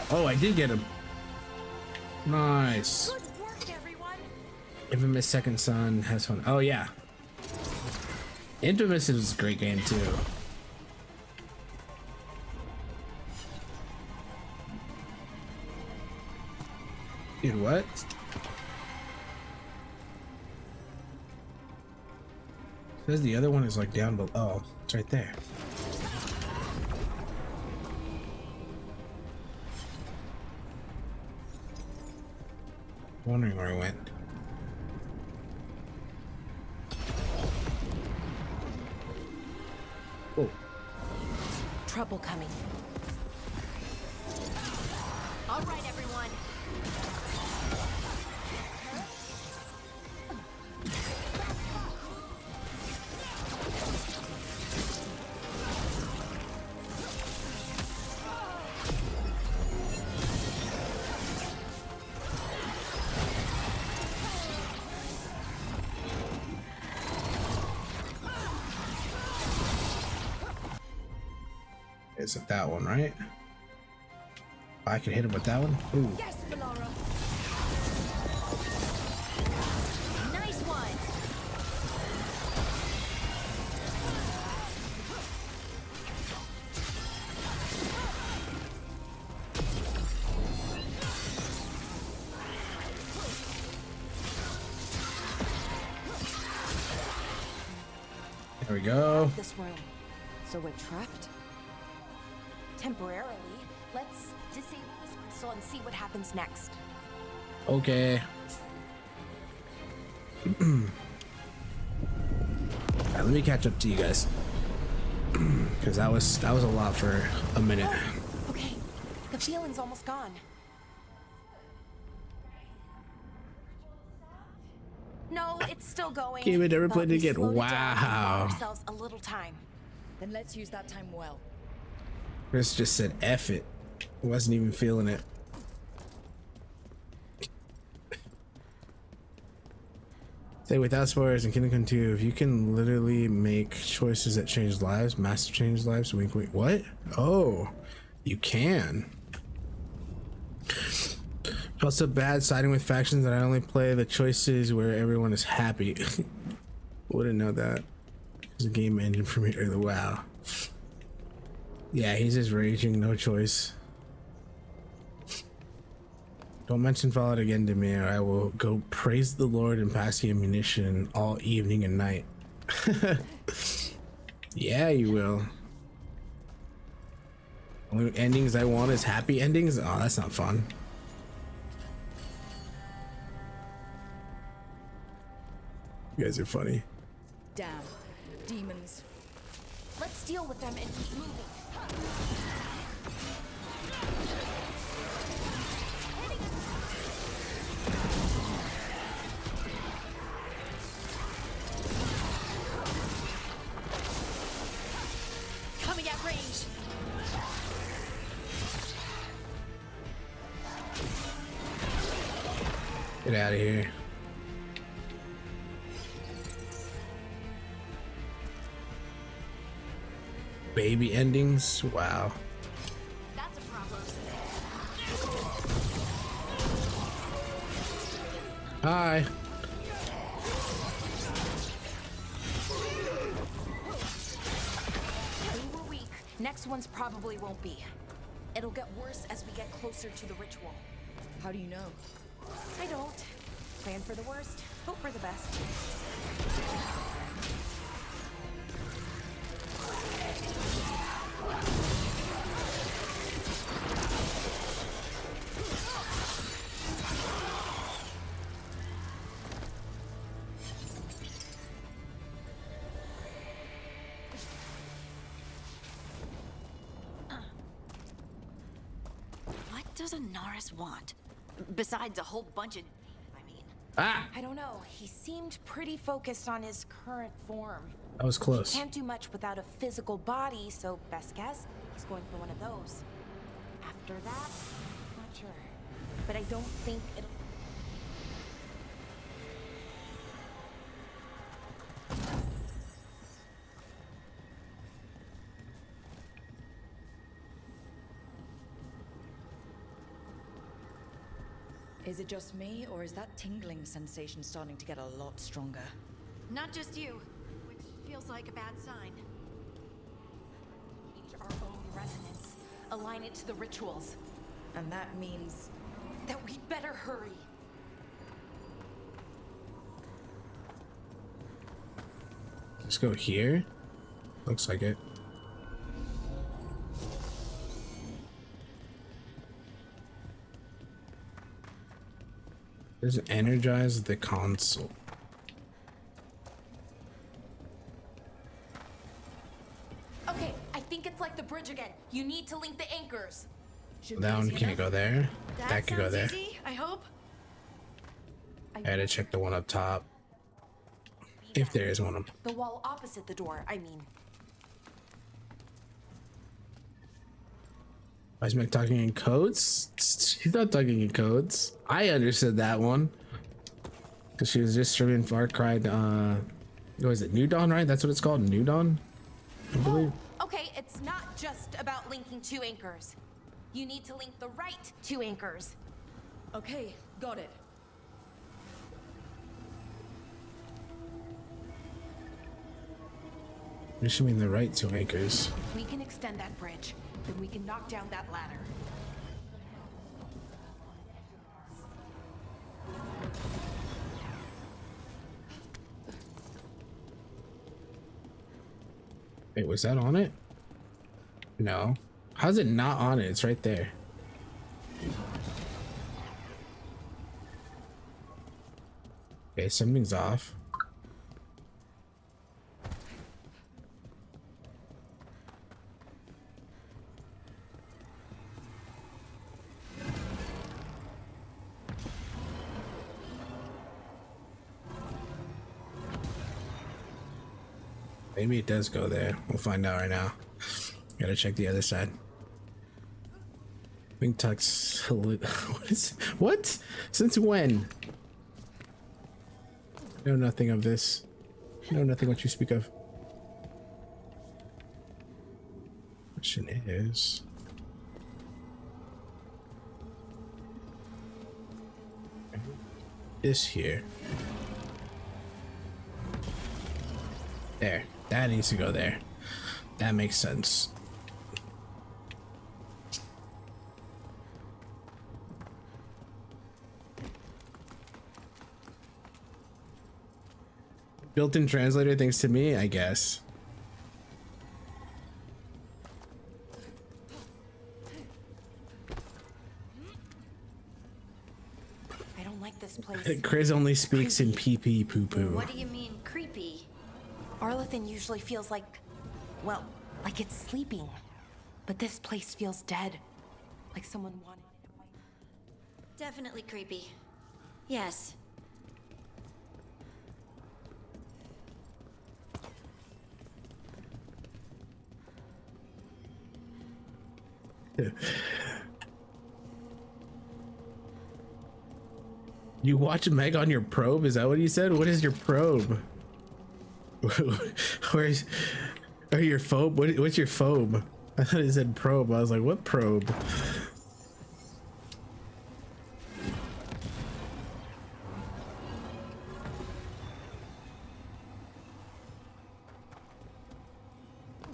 Oh, I did get him. Nice. Good work, everyone. Infamous Second Son has fun. Oh yeah. Infamous is a great game too. Dude, what? Says the other one is like down below. Oh, it's right there. Wondering where I went. Oh. Trouble coming. All right, everyone. Isn't that one, right? I can hit him with that one? Ooh. Yes, Bellara. Nice one. There we go. This room. So we're trapped? Temporarily. Let's disable this crystal and see what happens next. Okay. Alright, let me catch up to you guys. Because that was a lot for a minute. Oh, okay. The feeling's almost gone. No, it's still going. Game it, never but played it we again. slowed it down and gave Wow. ourselves a little time. Then let's use that time well. Chris just said F it. Wasn't even feeling it. Say without spoilers in Kingdom Come 2, if you can literally make choices that change lives, massive change lives, wink wink. What? Oh, you can. Felt so bad siding with factions that I only play the choices where everyone is happy. Wouldn't know that. It's a game engine for me earlier. Wow. Yeah, he's just raging, no choice. Don't mention Fallout again to me, or I will go praise the Lord and pass the ammunition all evening and night. Yeah, you will. Only endings I want is happy endings? Oh, that's not fun. You guys are funny. Damn. Demons. Let's deal with them and keep moving. Coming at range. Get out of here. Baby endings? Wow. That's a problem. Hi. We were weak. Next one's probably won't be. It'll get worse as we get closer to the ritual. How do you know? I don't. Plan for the worst, hope for the best. What does Anaris want? Besides a whole bunch of... I don't know. He seemed pretty focused on his current form. That was close. He can't do much without a physical body, so best guess, he's going for one of those. After that, not sure. But I don't think it'll... Is it just me, or is that tingling sensation starting to get a lot stronger? Not just you, which feels like a bad sign. Change our own resonance. Align it to the rituals. And that means... that we'd better hurry. Let's go here. Looks like it. There's energize the console. Okay, I think it's like the bridge again. You need to link the anchors. That one can't go there. That could go there. Easy, I hope. I gotta check the one up top. If there is one. The wall opposite the door, I mean. Why is Mac talking in codes? She's not talking in codes. I understood that one. Because she was just streaming Far Cry, what is it, New Dawn, right? That's what it's called, New Dawn? I believe. Okay, it's not just about linking two anchors. You need to link the right two anchors. Okay, got it. You're assuming the right two anchors. We can extend that bridge, then we can knock down that ladder. Wait, was that on it? No. How's it not on it? It's right there. Okay, something's off. Maybe it does go there. We'll find out right now. Gotta check the other side. Wing Tuck's what? Since when? I know nothing of this. I know nothing what you speak of. Question is, this here. There. That needs to go there. That makes sense. Built-in translator thanks to me, I guess. I don't like this place. Chris only speaks in pee-pee poo-poo. What do you mean, creepy? Arlathan usually feels like, well, like it's sleeping. But this place feels dead. Like someone wanted it. Definitely creepy. Yes. You watch Meg on your probe? Is that what you said? What is your probe? Where's your phobe? What's your phobe? I thought it said probe. I was like, what probe?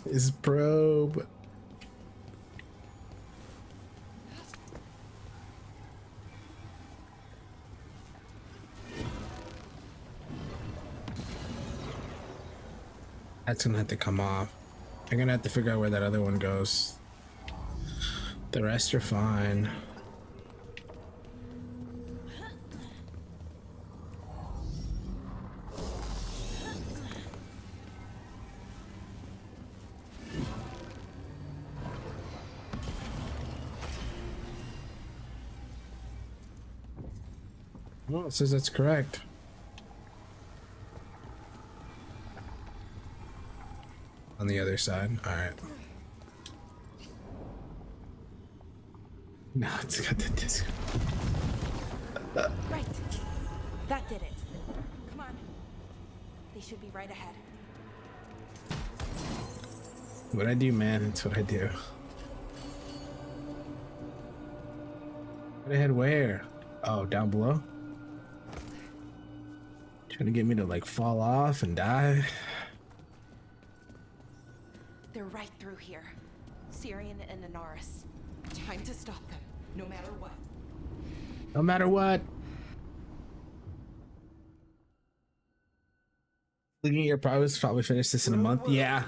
Is probe. That's gonna have to come off. I'm gonna have to figure out where that other one goes. The rest are fine. Well, it says that's correct. On the other side. All right. No, it's got the disc. Right. That did it. Come on. They should be right ahead. What I do, man, it's what I do. Right ahead where? Oh, down below? Trying to get me to like fall off and die? They're right through here. Syrian and Anaris. Time to stop them, no matter what. No matter what. Looking at your progress, probably finish this in a month. Yeah.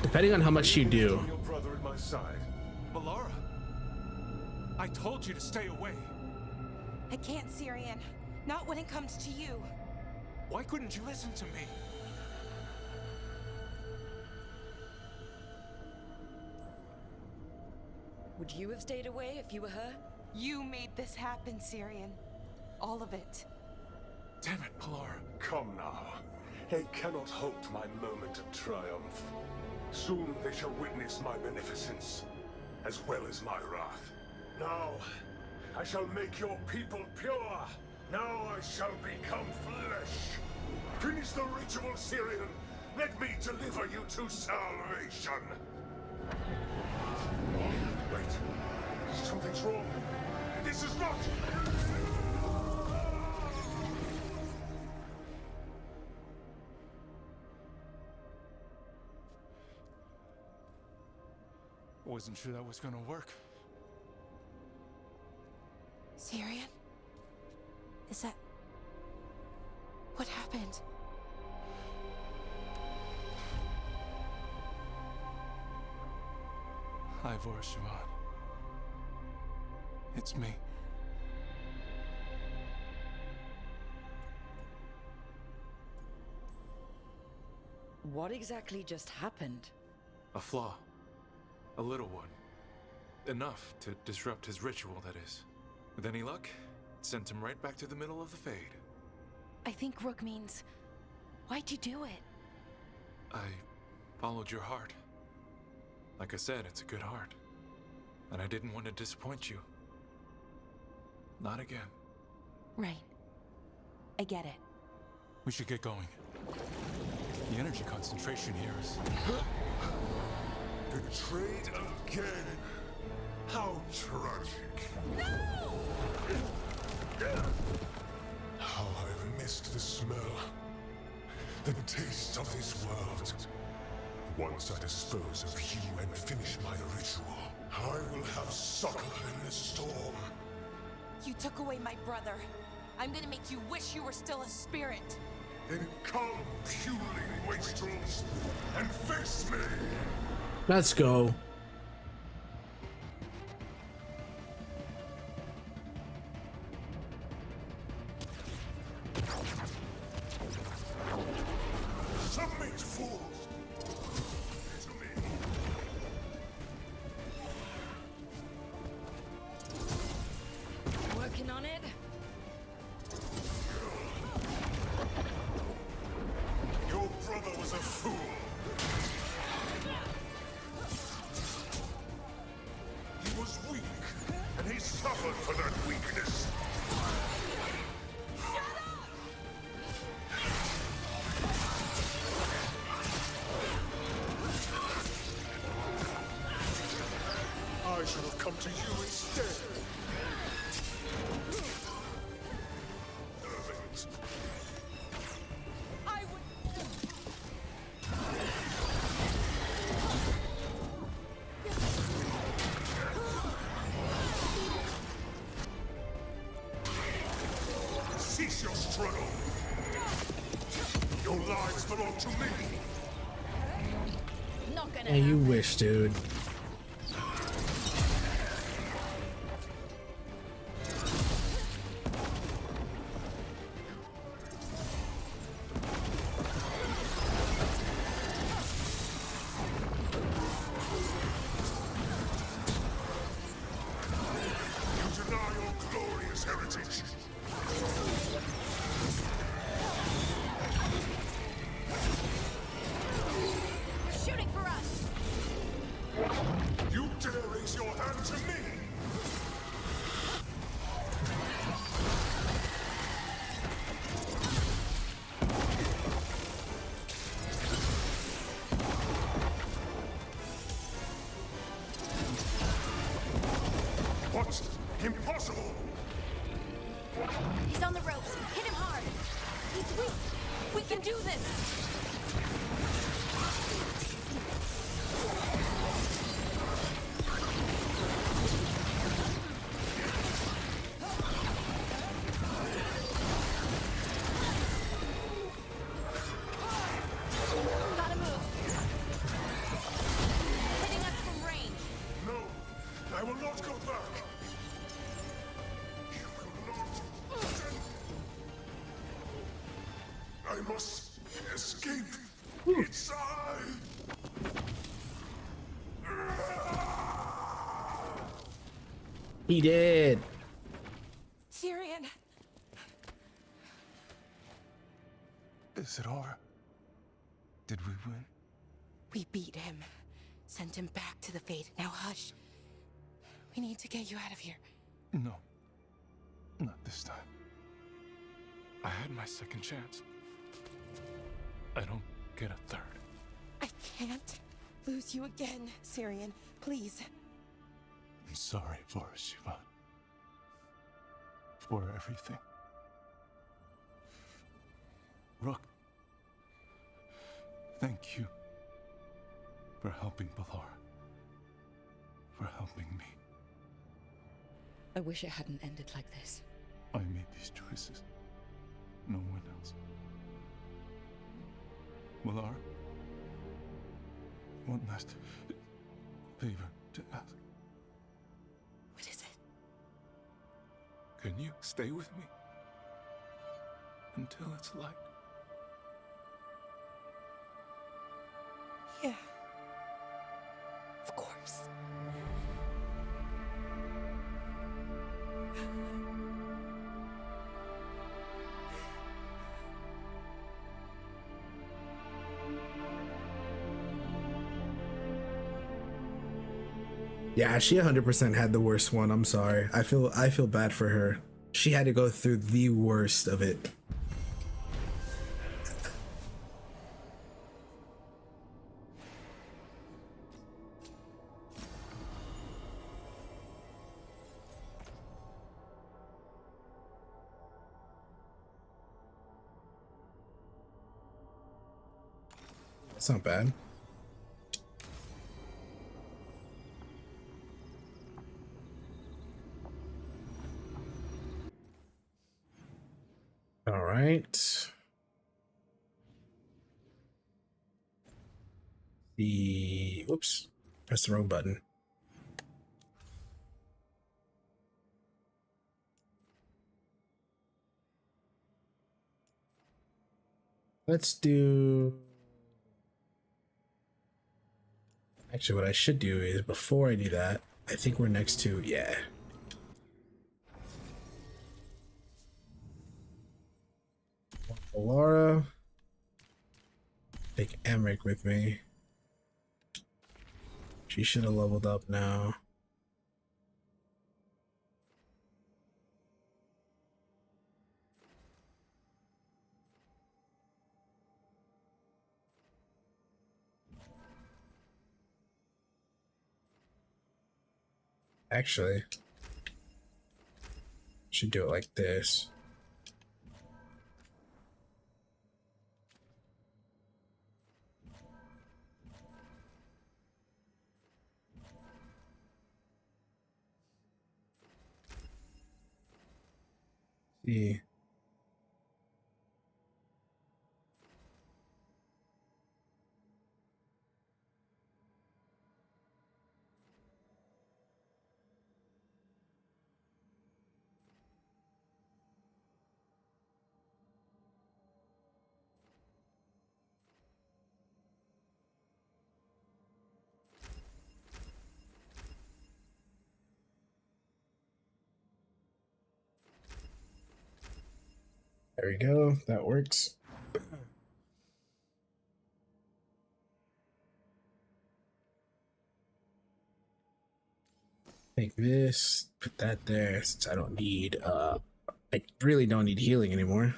Depending on how much you do. Your brother at my side. Balara, I told you to stay away. I can't, Syrian. Not when it comes to you. Why couldn't you listen to me? Would you have stayed away if you were her? You made this happen, Syrian. All of it. Damn it, Balara. Come now. They cannot halt my moment of triumph. Soon they shall witness my beneficence, as well as my wrath. Now, I shall make your people pure. Now I shall become flesh. Finish the ritual, Syrian. Let me deliver you to salvation. Wait. Something's wrong. This is not... Wasn't sure that was gonna work. Syrian? Is that... What happened? Ivor Sivan. It's me. What exactly just happened? A flaw. A little one. Enough to disrupt his ritual, that is. With any luck, it sent him right back to the middle of the Fade. I think Rook means... Why'd you do it? I followed your heart. Like I said, it's a good heart. And I didn't want to disappoint you. Not again. Right. I get it. We should get going. The energy concentration here is... Betrayed again! How tragic. No! How I've missed the smell. The taste of this world. Once I dispose of you and finish my ritual, I will have succor in the storm. You took away my brother. I'm gonna make you wish you were still a spirit. Then come, puling wastrels, and face me! Let's go. Submit, fools! To me. Working on it? Your brother was a fool. He was weak, and he suffered for that weakness. I should have come to you instead. I would... Cease your struggle. Your lives belong to me. Not gonna Hey, you wish, dude. You deny your glorious heritage. shooting for us! You dare raise your hand to me? What? Impossible! He's on the ropes. Hit him hard. He's weak. We can do this. Gotta move. Hitting us from range. No, I will not go back. You will not. I must escape. It's I. He did. Syrian. Is it over? Did we win? We beat him. Sent him back to the Fade. Now hush. We need to get you out of here. No. Not this time. I had my second chance. I don't get a third. I can't lose you again, Syrian. Please. I'm sorry, Forrest Sivan. For everything. Rook. Thank you. For helping Balar. For helping me. I wish it hadn't ended like this. I made these choices. No one else. Balar. One last favor to ask. What is it? Can you stay with me until it's light? Yeah. Of course. Yeah, she 100% had the worst one. I'm sorry. I feel bad for her. She had to go through the worst of it. That's not bad. All right. Whoops, press the wrong button. Let's do. Actually, what I should do is before I do that, I think we're next to, yeah. Laura. Take Emmerich with me. She should have leveled up now. Actually, should do it like this. See. There we go. That works. Take this, put that there, since I don't need, I really don't need healing anymore.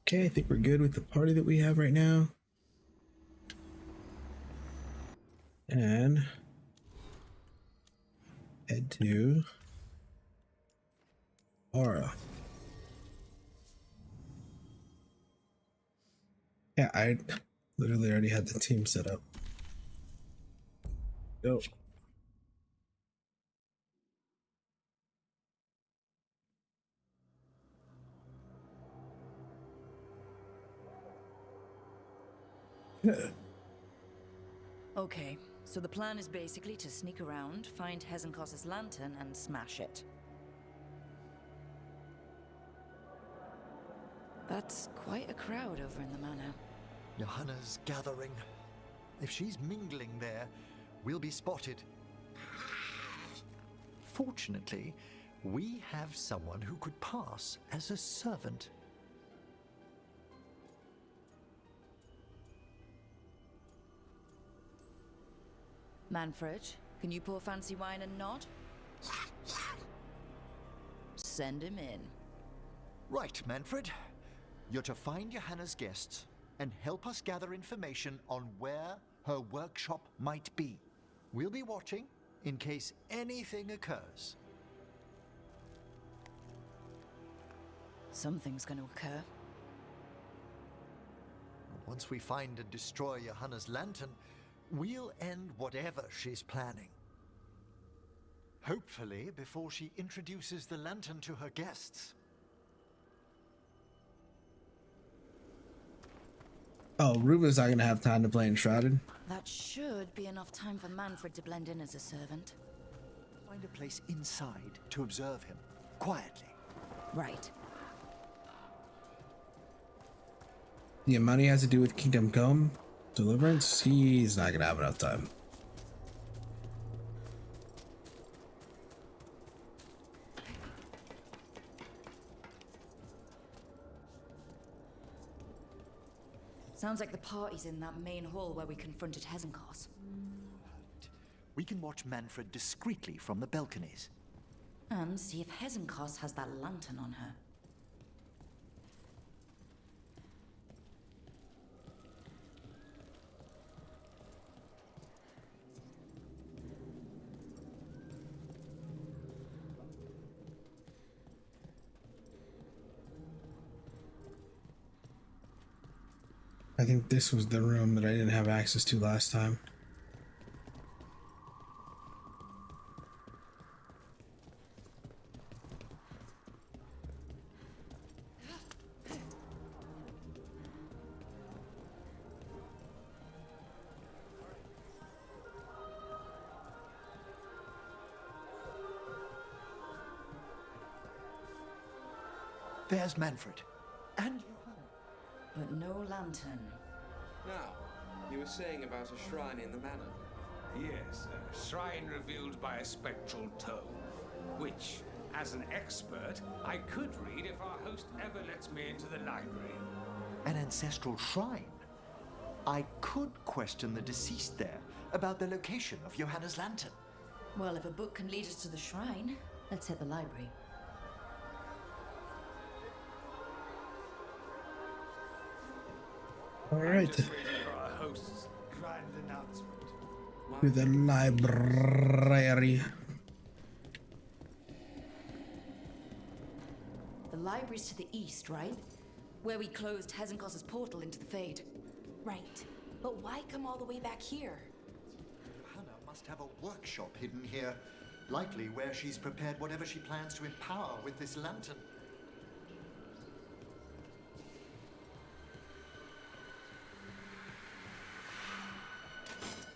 Okay, I think we're good with the party that we have right now. And head to Aura. Yeah, I literally already had the team set up. Go. Okay, so the plan is basically to sneak around, find Hezenkos's lantern, and smash it. That's quite a crowd over in the manor. Johanna's gathering. If she's mingling there, we'll be spotted. Fortunately, we have someone who could pass as a servant. Manfred, Can you pour fancy wine and nod? Send him in. Right, Manfred. You're to find Johanna's guests and help us gather information on where her workshop might be. We'll be watching in case anything occurs. Something's gonna occur. Once we find and destroy Johanna's lantern, we'll end whatever she's planning. Hopefully before she introduces the lantern to her guests. Oh, Ruben's not gonna have time to play Enshrouded. That should be enough time for Manfred to blend in as a servant. Find a place inside to observe him, quietly. Right. The amount he has to do with Kingdom Come, Deliverance, he's not gonna have enough time. Sounds like the party's in that main hall where we confronted Hezenkos. We can watch Manfred discreetly from the balconies. And see if Hezenkos has that lantern on her. I think this was the room that I didn't have access to last time. There's Manfred. And but no lantern. Now, you were saying about a shrine in the manor. Yes, a shrine revealed by a spectral tome, which, as an expert, I could read if our host ever lets me into the library. An ancestral shrine? I could question the deceased there about the location of Johanna's lantern. Well, if a book can lead us to the shrine, let's hit the library. All right. Just waiting for our host's grand announcement. To the library. The library's to the east, right? Where we closed Hezenkos' portal into the Fade. Right. But why come all the way back here? Johanna must have a workshop hidden here. Likely where she's prepared whatever she plans to empower with this lantern.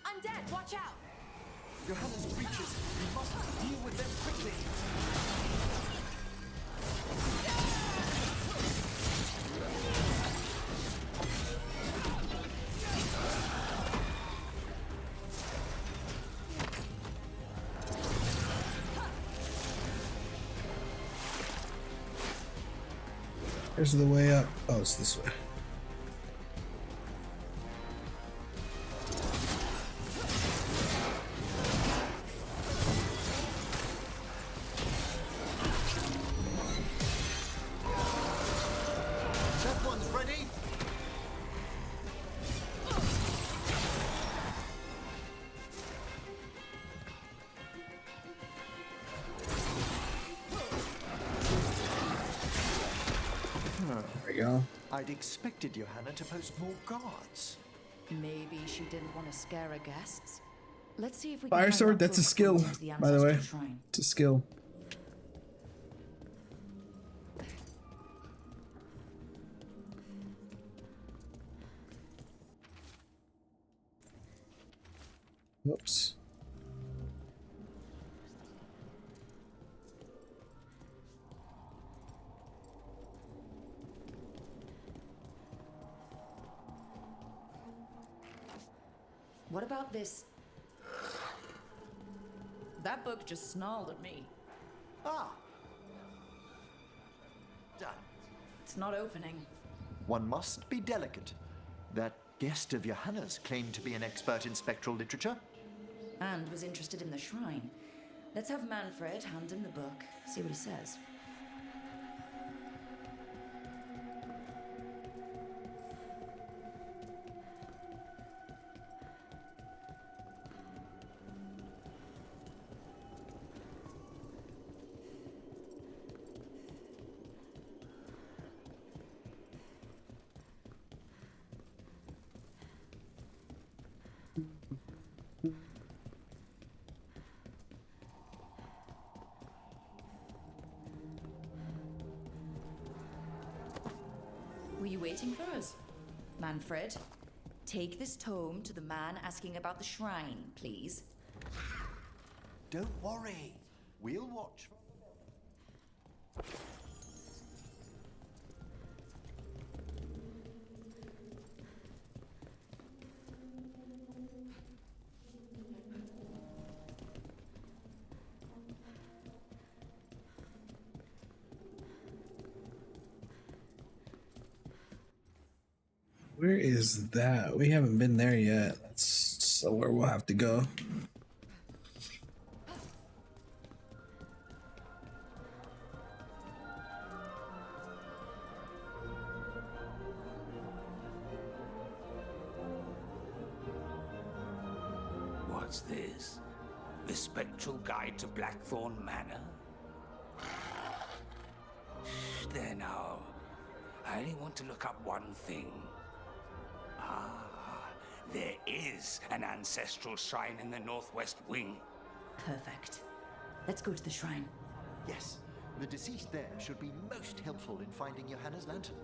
Undead, watch out! Johanna's breaches. We must deal with them quickly. Here's the way up. Oh, it's this way. That one's ready. There we go. I'd expected Johanna to post more guards. Maybe she didn't want to scare her guests. Let's see if we Fire can sword, that's a skill, by the way. Shrine. It's a skill. Whoops. What about this? That book just snarled at me. Ah. Done. It's not opening. One must be delicate. That guest of Johanna's claimed to be an expert in spectral literature. and was interested in the shrine. Let's have Manfred hand him the book, see what he says. Were you waiting for us? Manfred, take this tome to the man asking about the shrine, please. Don't worry. We'll watch. Where is that? We haven't been there yet. That's somewhere we'll have to go. What's this? The Spectral Guide to Blackthorn Manor? There now. I only want to look up one thing. Ah, there is an ancestral shrine in the northwest wing. Perfect. Let's go to the shrine. Yes, the deceased there should be most helpful in finding Johanna's lantern.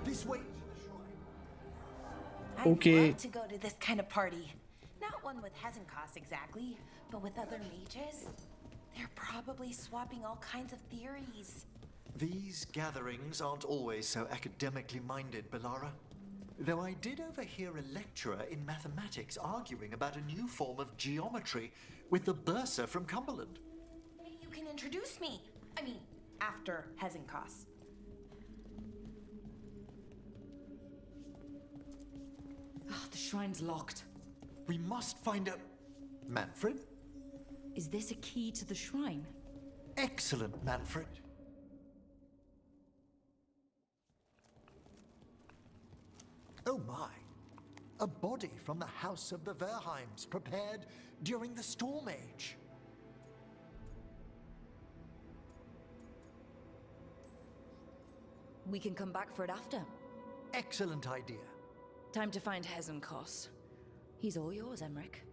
This way. Okay. I'd love to go to this kind of party. Not one with Hezenkos exactly, but with other mages. They're probably swapping all kinds of theories. These gatherings aren't always so academically minded, Bellara. Though I did overhear a lecturer in mathematics arguing about a new form of geometry with the Bursa from Cumberland. Maybe you can introduce me. I mean, after Hezenkos. Oh, the shrine's locked. We must find a... Manfred? Is this a key to the shrine? Excellent, Manfred. Oh my. A body from the House of the Verheims, prepared during the Storm Age. We can come back for it after. Excellent idea. Time to find Hezenkos. He's all yours, Emmerich.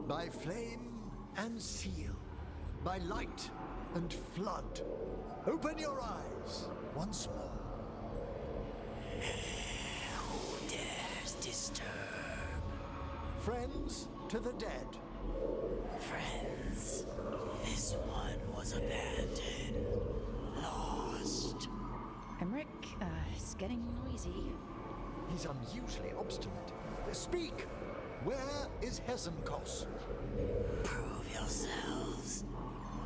By flame and seal, by light and flood, open your eyes once more. Who dares disturb? Friends to the dead. Friends, this one was abandoned, lost. Emmerich, it's getting noisy. He's unusually obstinate. Speak! Where is Hezenkos? Prove yourselves.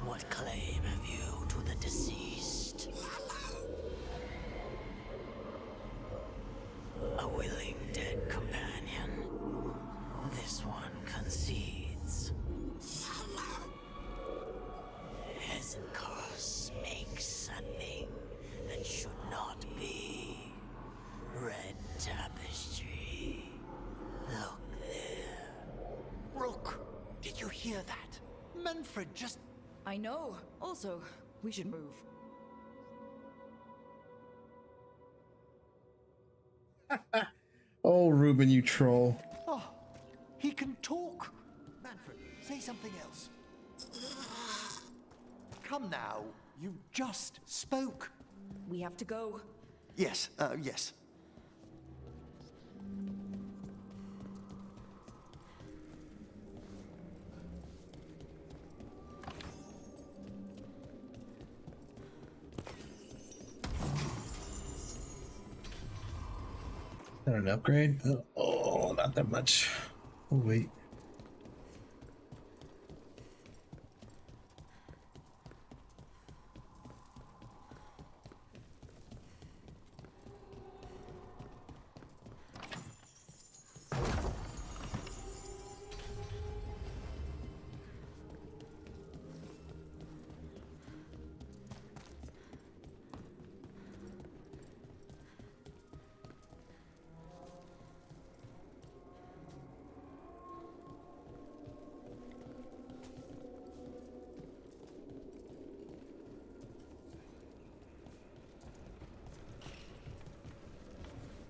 What claim have you to the deceased? A willing dead companion. This one concedes. Hezenkos makes a thing that should not be. Red tapestry. Look there. Rook, did you hear that? Manfred just... I know. Also, we should move. Oh, Ruben, you troll. Oh, he can talk. Manfred, say something else. Come now, you just spoke. We have to go. Yes, yes. Is that an upgrade? Oh, not that much. Oh, wait.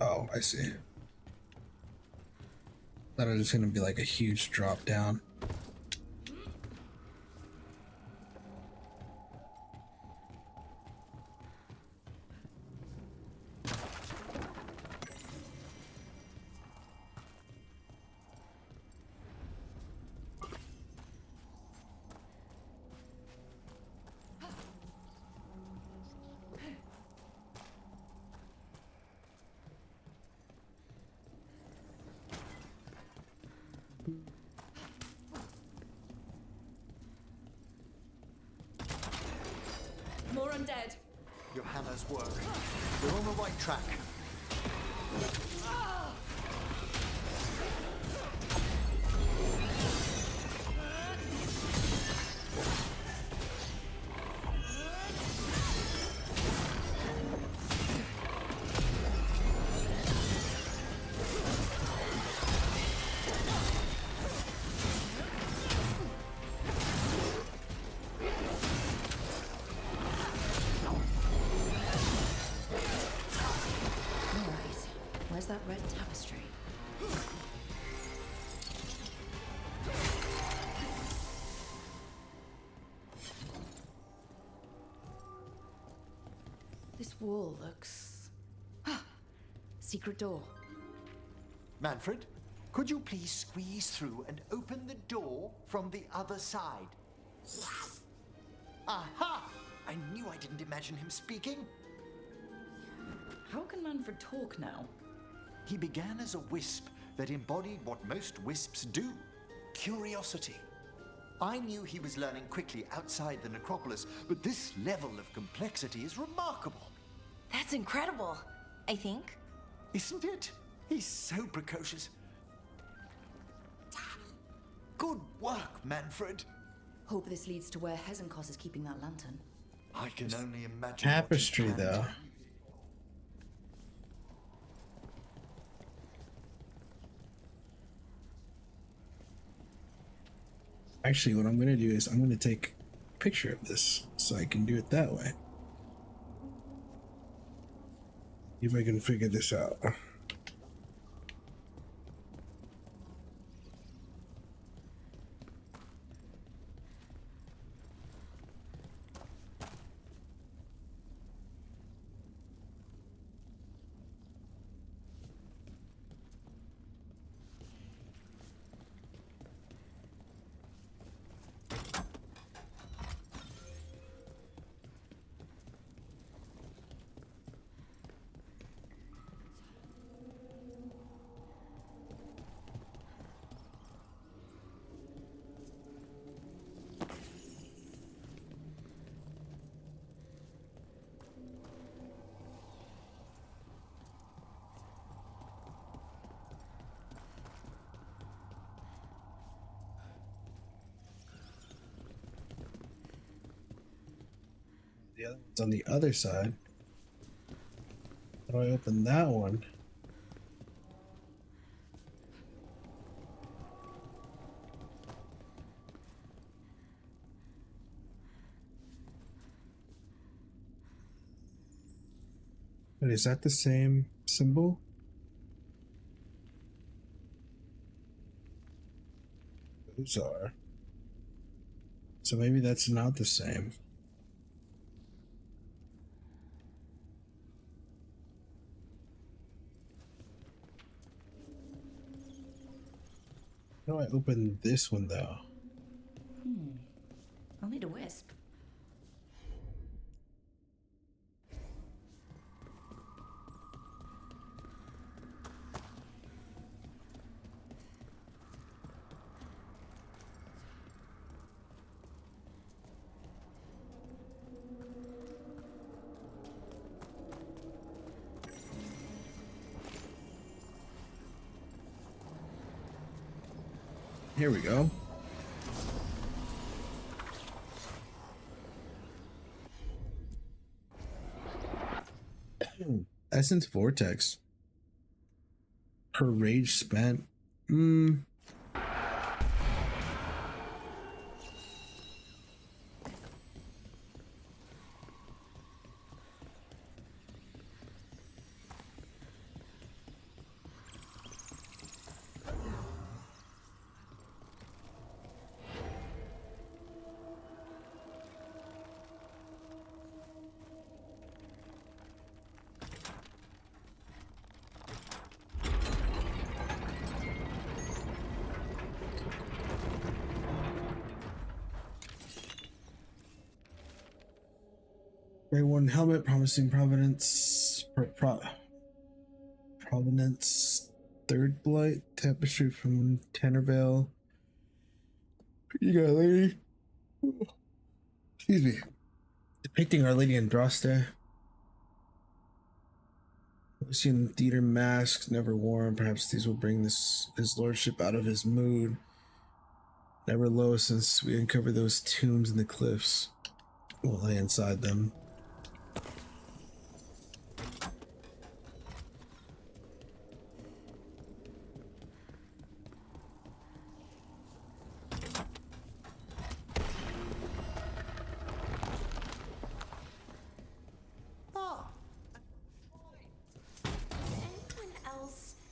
Oh, I see. Thought it was gonna be like a huge drop down. More undead. Johanna's work. We're on the right track. Where's that red tapestry? This wall looks... Secret door. Manfred, could you please squeeze through and open the door from the other side? Yes! Aha! I knew I didn't imagine him speaking. How can Manfred talk now? He began as a wisp that embodied what most wisps do, curiosity. I knew he was learning quickly outside the necropolis, but this level of complexity is remarkable. That's incredible, I think. Isn't it? He's so precocious. Good work, Manfred. Hope this leads to where Hezenkos is keeping that lantern. I can only imagine. Tapestry, though. Actually, what I'm going to do is I'm going to take a picture of this so I can do it that way. See if I can figure this out. The other one's on the other side. How do I open that one? But is that the same symbol? Those are. So maybe that's not the same. How do I open this one though? I'll need a wisp. Here we go. Essence Vortex. Her rage spent. Grey Warden helmet promising Provenance, Third Blight, Tapestry from Tannervale. You got lady. Excuse me. Depicting Our Lady Andraste. Lucian theater masks never worn. Perhaps these will bring his lordship out of his mood. Never low since we uncovered those tombs in the cliffs. We'll lay inside them.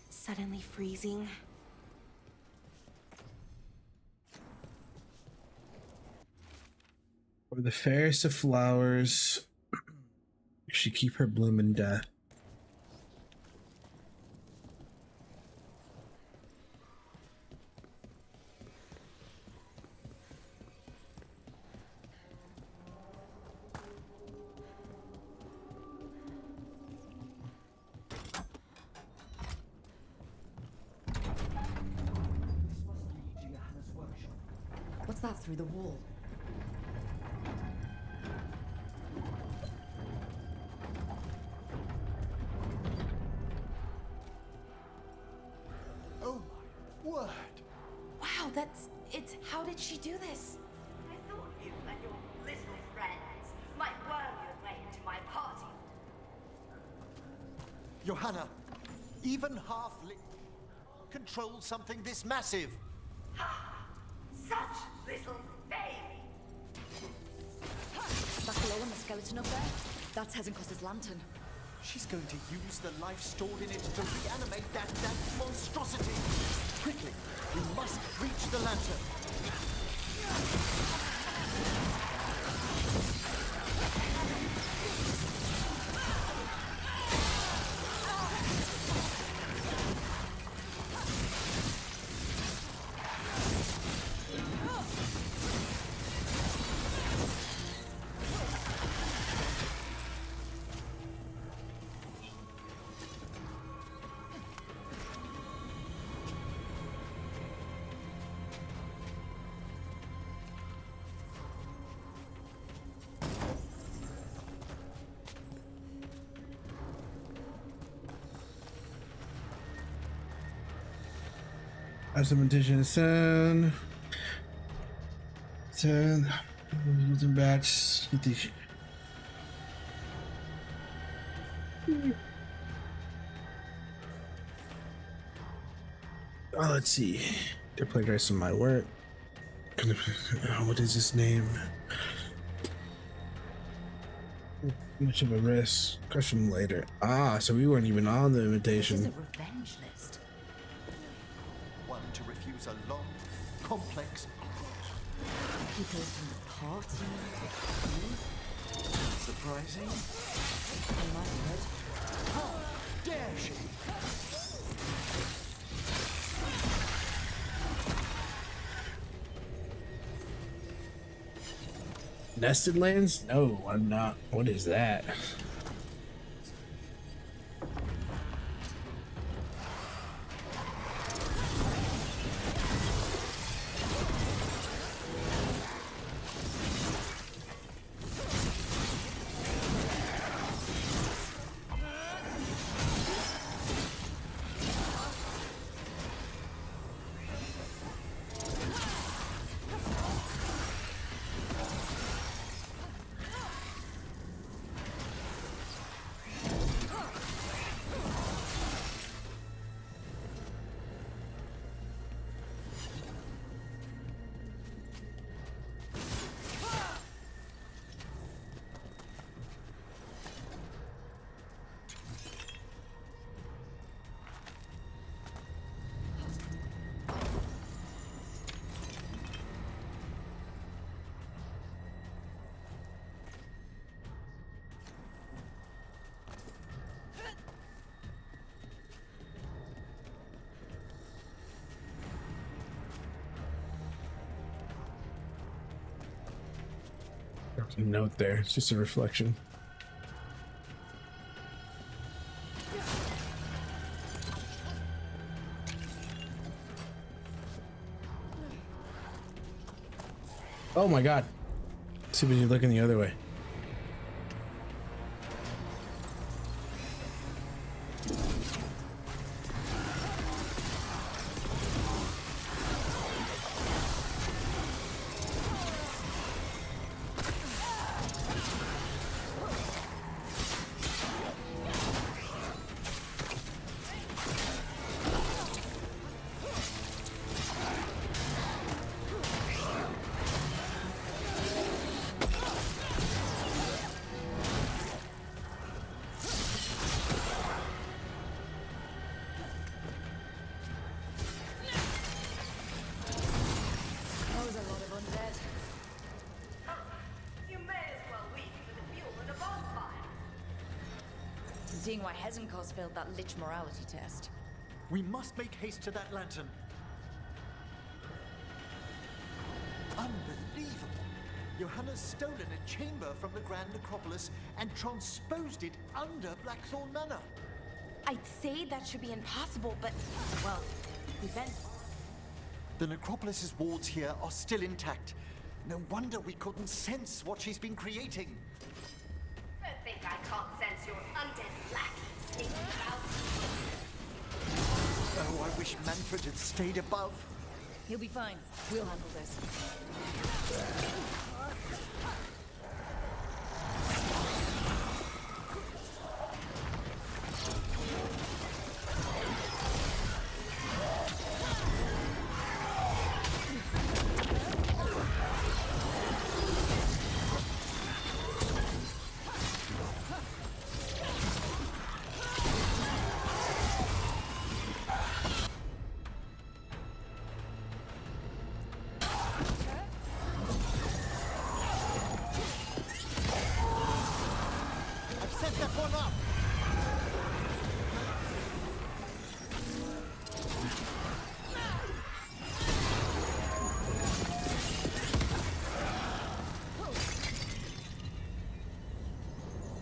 Suddenly freezing. For the fairest of flowers, she keep her bloom in death. What's that through the wall? Oh my word! Wow, it's. How did she do this? I thought you and your little friends might worm your way into my party. Johanna, even control something this massive. Such little baby. That glow on the skeleton up there? That's Hezenkos's lantern. She's going to use the life stored in it to reanimate that monstrosity. Quickly, we must reach the lantern. Supplementation Sun. 10. Using batch. Get these. Oh, let's see. They're plagiarizing my work. What is his name? Much of a risk. Question later. Ah, so we weren't even on the invitation. This is a revenge list. One to refuse a long, complex. People from the party. Surprising. In my head. How dare she? Nested lands? No, I'm not. What is that? Note there. It's just a reflection. Oh my god. Too busy looking the other way. That was a lot of undead. You may as well leave for the fuel and a bonfire. Seeing why Hezenkos failed that lich morality test. We must make haste to that lantern. Unbelievable! Johanna's stolen a chamber from the Grand Necropolis and transposed it under Blackthorn Manor. I'd say that should be impossible, but, well, event. The Necropolis's wards here are still intact. No wonder we couldn't sense what she's been creating. Don't think I can't sense your undead lackey sneaking about. Oh, I wish Manfred had stayed above. He'll be fine. We'll handle this. I've set that one up!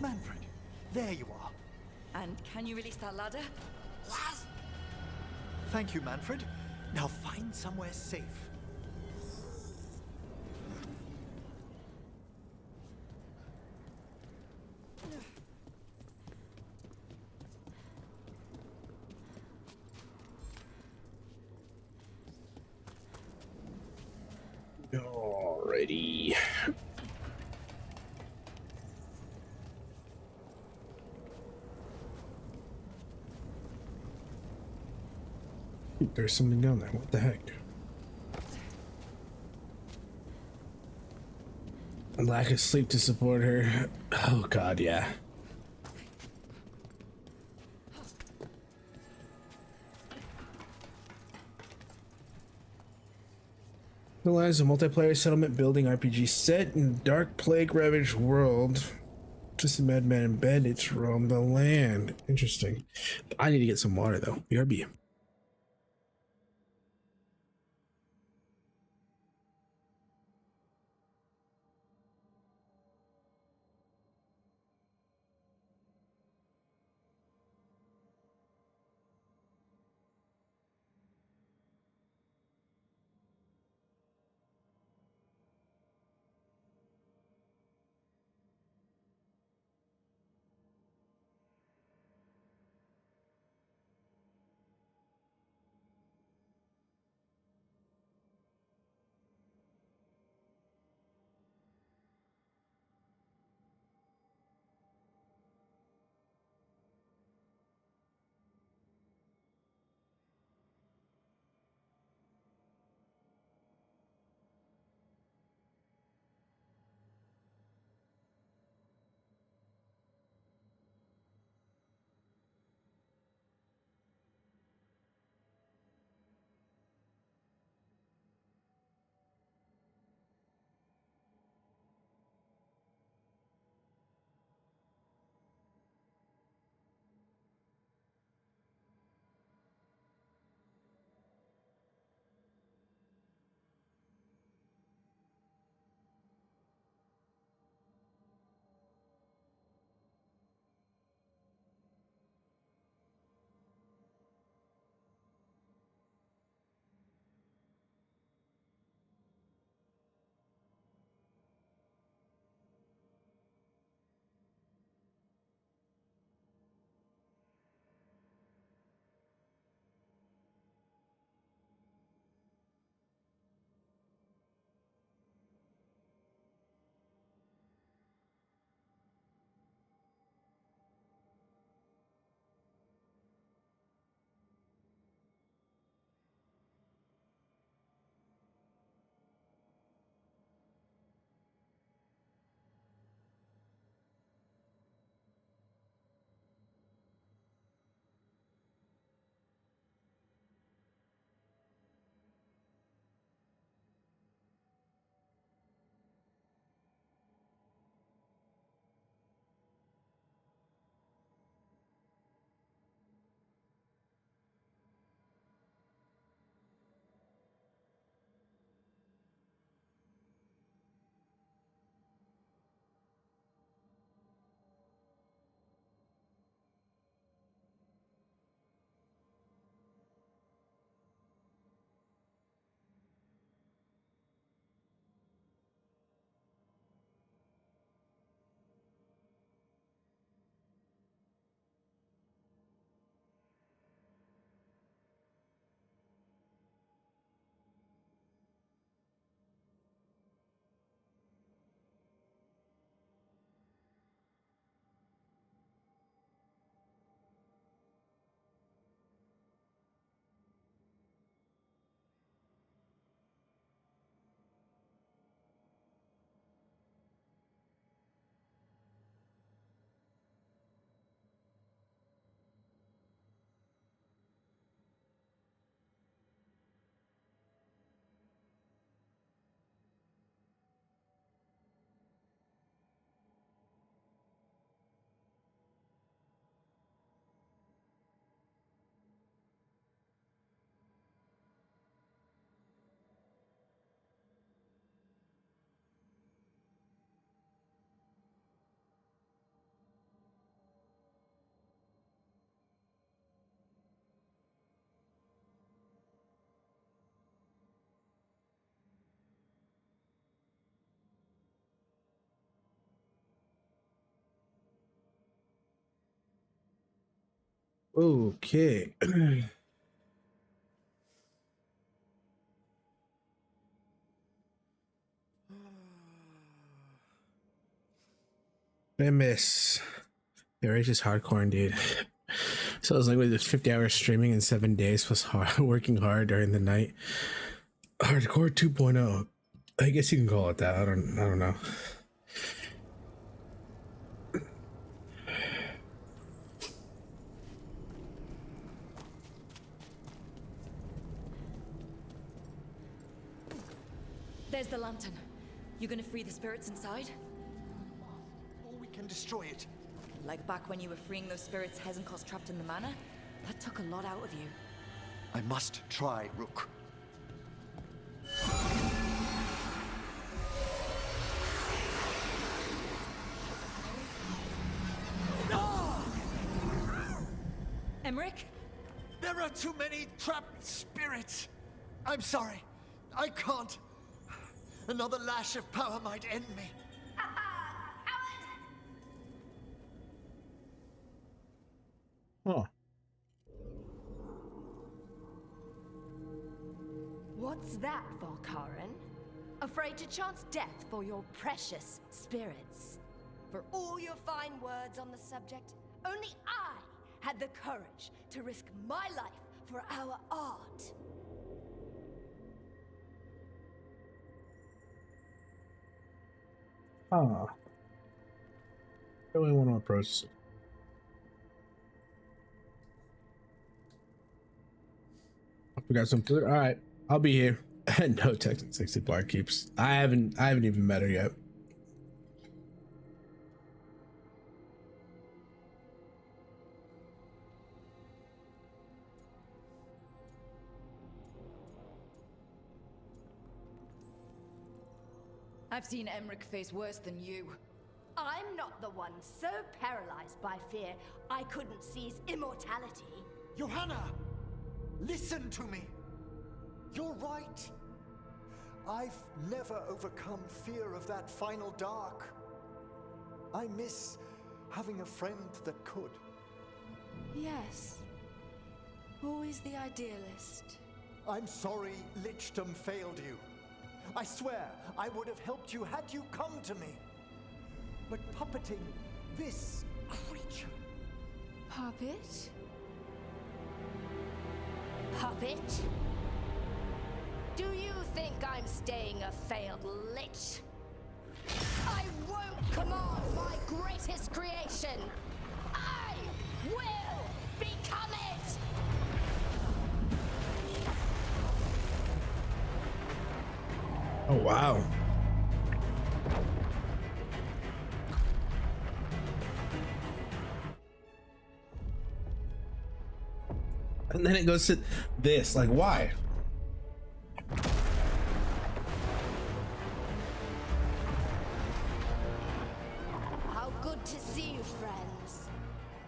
Manfred, there you are. And can you release that ladder? Thank you, Manfred. Now find somewhere safe. Alrighty. There's something down there. What the heck? A lack of sleep to support her. Oh god, yeah. Realize a multiplayer settlement building RPG set in a dark plague ravaged world. Just a madman and bandits roam the land. Interesting. I need to get some water though. BRB. Okay. I miss. Yeah, it's just hardcore indeed. So I was like with this 50 hours streaming in 7 days plus working hard during the night. Hardcore 2.0. I guess you can call it that. I don't know. There's the lantern. You gonna free the spirits inside? Or we can destroy it. Like back when you were freeing those spirits Hezenkos trapped in the manor? That took a lot out of you. I must try, Rook. Emmerich? There are too many trapped spirits. I'm sorry. I can't. Another lash of power might end me. Huh. What's that, Volkaren? Afraid to chance death for your precious spirits? For all your fine words on the subject, only I had the courage to risk my life for our art. Ah. Really want to approach it. We got some food. All right, I'll be here. No Texan 60 bar keeps. I haven't even met her yet. I've seen Emmerich face worse than you. I'm not the one so paralyzed by fear I couldn't seize immortality. Johanna! Listen to me. You're right. I've never overcome fear of that final dark. I miss having a friend that could. Yes. Always the idealist. I'm sorry Lichdom failed you. I swear I would have helped you had you come to me. But puppeting this creature... Puppet? Puppet? Do you think I'm staying a failed lich? I won't command my greatest creation! I will become it! Oh, wow. And then it goes to this. Like, why? How good to see you, friends.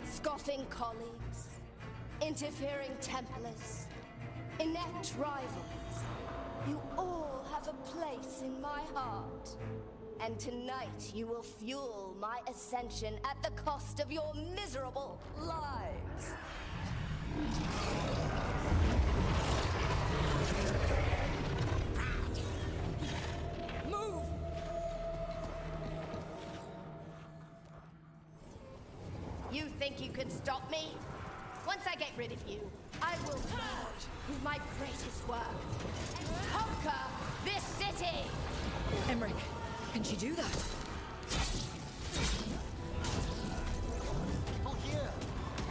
Scoffing colleagues, interfering Templars, inept rivals. You all have a place in my heart. And tonight you will fuel my ascension at the cost of your miserable lives. Move! You think you can stop me? Once I get rid of you, I will merge with my greatest work and conquer this city! Emmerich, can she do that? Oh, here!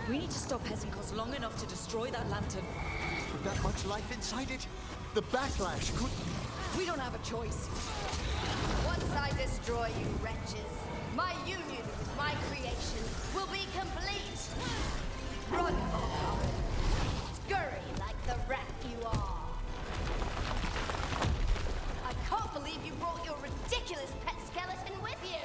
We need to stop Hezenkos long enough to destroy that lantern. With that much life inside it, the backlash could... We don't have a choice. Once I destroy you wretches, my union with my creation will be complete! Run, Volkaren! Scurry like the rat you are! I can't believe you brought your ridiculous pet skeleton with you!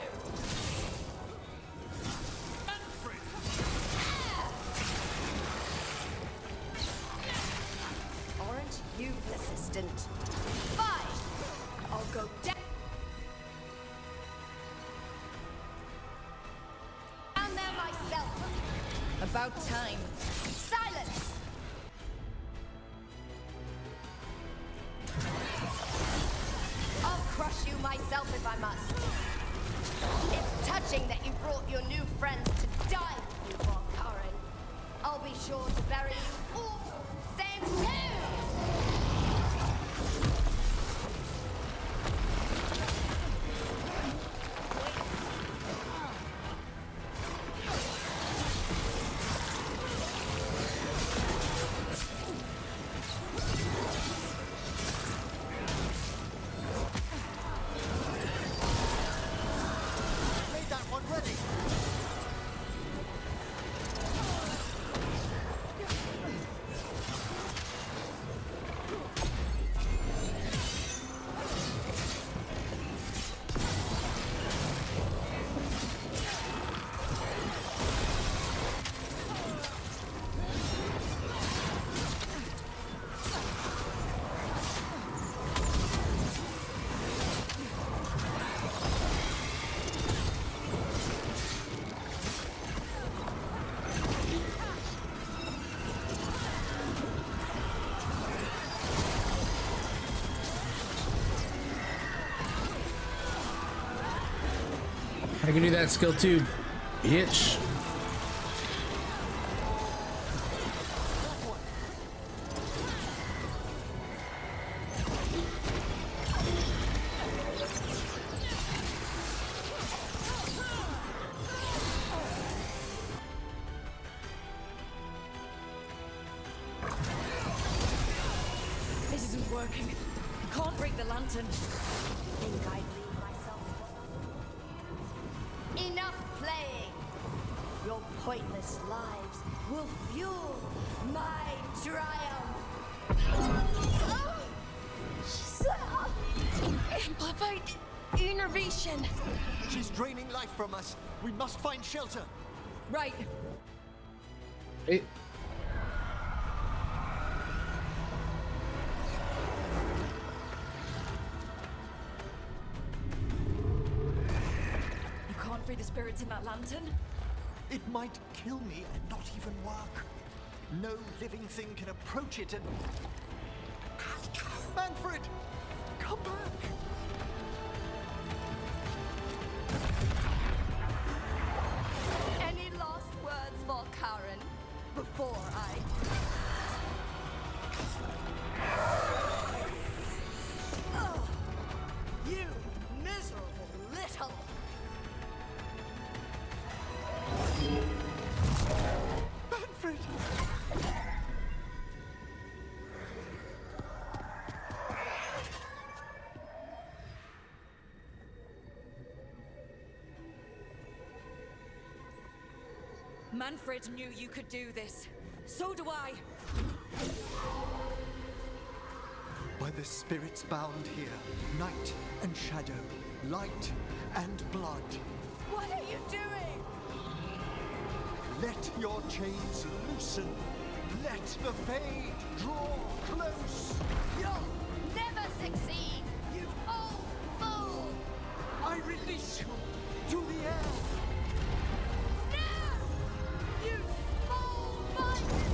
Aren't you persistent? Fine! I'll go down there myself! About time. Silence! I'll crush you myself if I must. It's touching that you brought your new friends to die with you, Von Karen. I'll be sure to bury you all. Same too! Made that one ready. I can do that skill too, bitch. This isn't working. I can't break the lantern. Think I'd leave myself. Enough playing! Your pointless lives will fuel my triumph! Amplified innervation. She's draining life from us. We must find shelter. Right. Hey. You can't free the spirits in that lantern? It might kill me and not even work. No living thing can approach it and... Manfred! Come back! Any last words, Volkaren, before I... Oh, you miserable little... Manfred! Manfred knew you could do this. So do I. By the spirits bound here, night and shadow, light and blood. What are you doing? Let your chains loosen. Let the Fade draw close. You'll never succeed, you old fool! I release you to the air. No! You small-minded!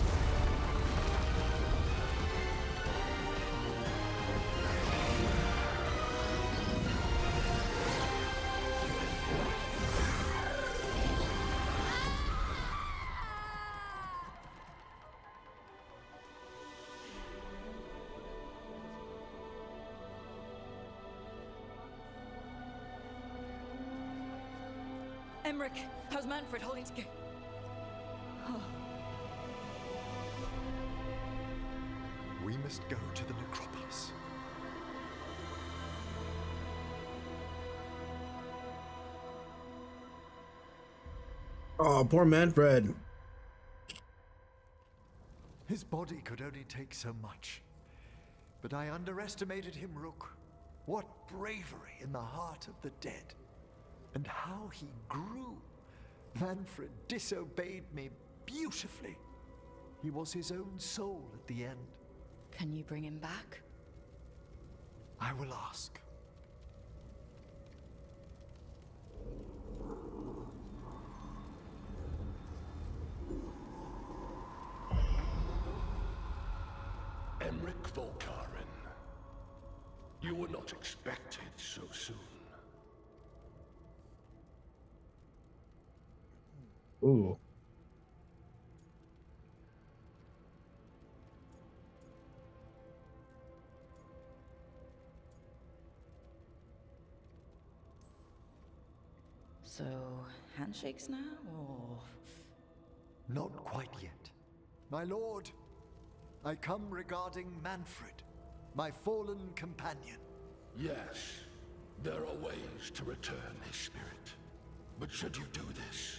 Emmerich, how's Manfred holding together? Oh. We must go to the necropolis. Oh, poor Manfred. His body could only take so much. But I underestimated him, Rook. What bravery in the heart of the dead. And how he grew. Manfred disobeyed me beautifully. He was his own soul at the end. Can you bring him back? I will ask. You were not expected so soon. Ooh. So, handshakes now, or...? Not quite yet. My lord, I come regarding Manfred, my fallen companion. Yes, there are ways to return his spirit. But should you do this,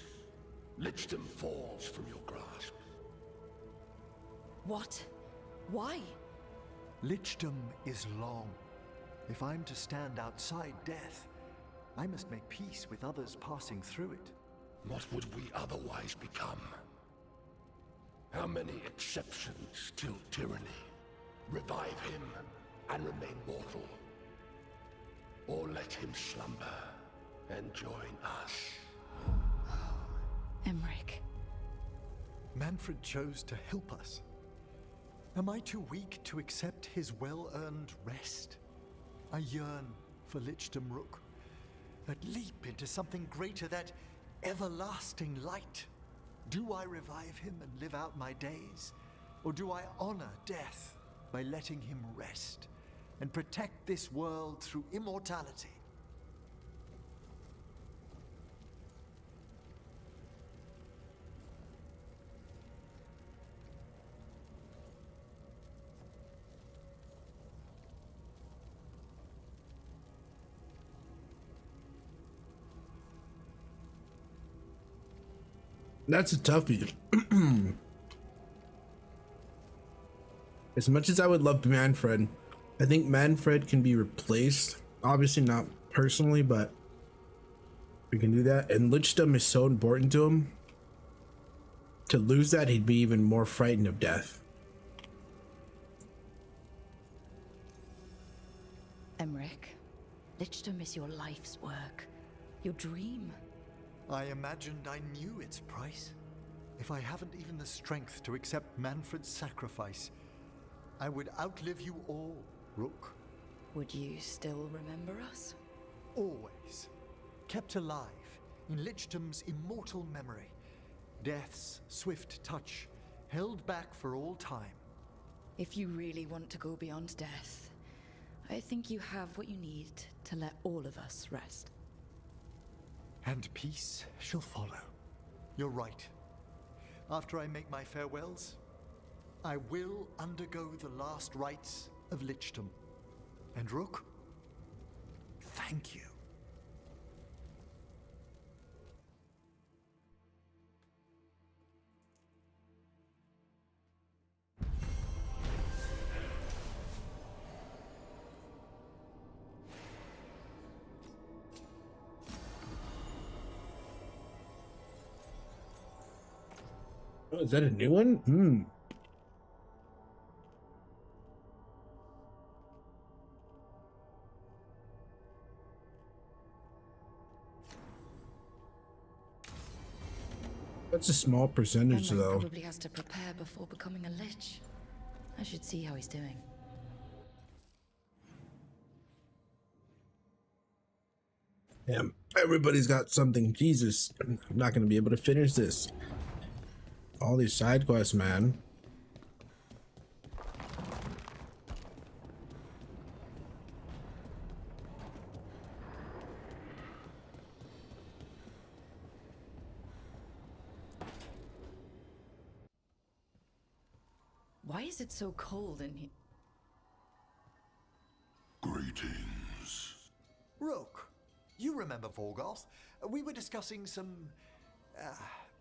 Lichdom falls from your grasp. What? Why? Lichdom is long. If I'm to stand outside death, I must make peace with others passing through it. What would we otherwise become? How many exceptions till tyranny? Revive him and remain mortal. Or let him slumber and join us. Emmerich. Manfred chose to help us. Am I too weak to accept his well-earned rest? I yearn for Lichdom Rook, that leap into something greater, that everlasting light. Do I revive him and live out my days? Or do I honor death by letting him rest and protect this world through immortality? That's a toughie. As much as I would love Manfred, I think Manfred can be replaced. Obviously not personally, but we can do that. And Lichdom is so important to him. To lose that, he'd be even more frightened of death. Emmerich, Lichdom is your life's work. Your dream. I imagined I knew its price. If I haven't even the strength to accept Manfred's sacrifice, I would outlive you all, Rook. Would you still remember us? Always. Kept alive in Lichdom's immortal memory. Death's swift touch, held back for all time. If you really want to go beyond death, I think you have what you need to let all of us rest. And peace shall follow. You're right. After I make my farewells, I will undergo the last rites of Lichdom. And Rook, thank you. Oh, is that a new one? Hmm. That's a small percentage, Emmerich though. probably has to prepare before becoming a lich. I should see how he's doing. Damn, everybody's got something. Jesus, I'm not gonna be able to finish this. All these side quests, man. Why is it so cold in here? Greetings. Rook, you remember Vorgoth? We were discussing some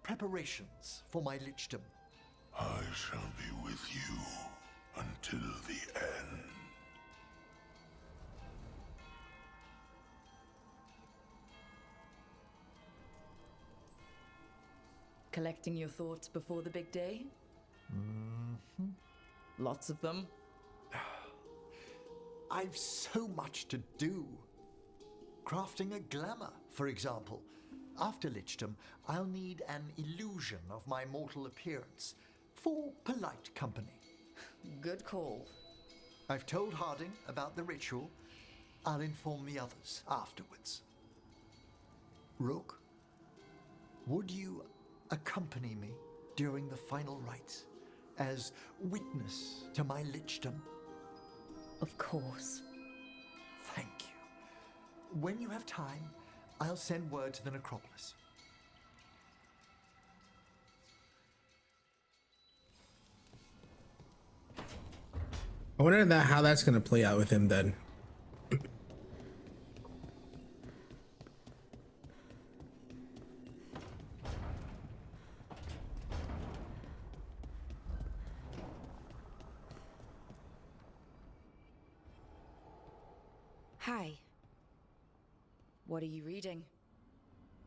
preparations for my Lichdom. I shall be with you until the end. Collecting your thoughts before the big day? Lots of them. I've so much to do. Crafting a glamour, for example. After Lichdom, I'll need an illusion of my mortal appearance for polite company. Good call. I've told Harding about the ritual. I'll inform the others afterwards. Rook, would you accompany me during the final rites as witness to my lichdom? Of course. Thank you. When you have time, I'll send word to the necropolis. I wonder how that's gonna play out with him then. Hi. What are you reading?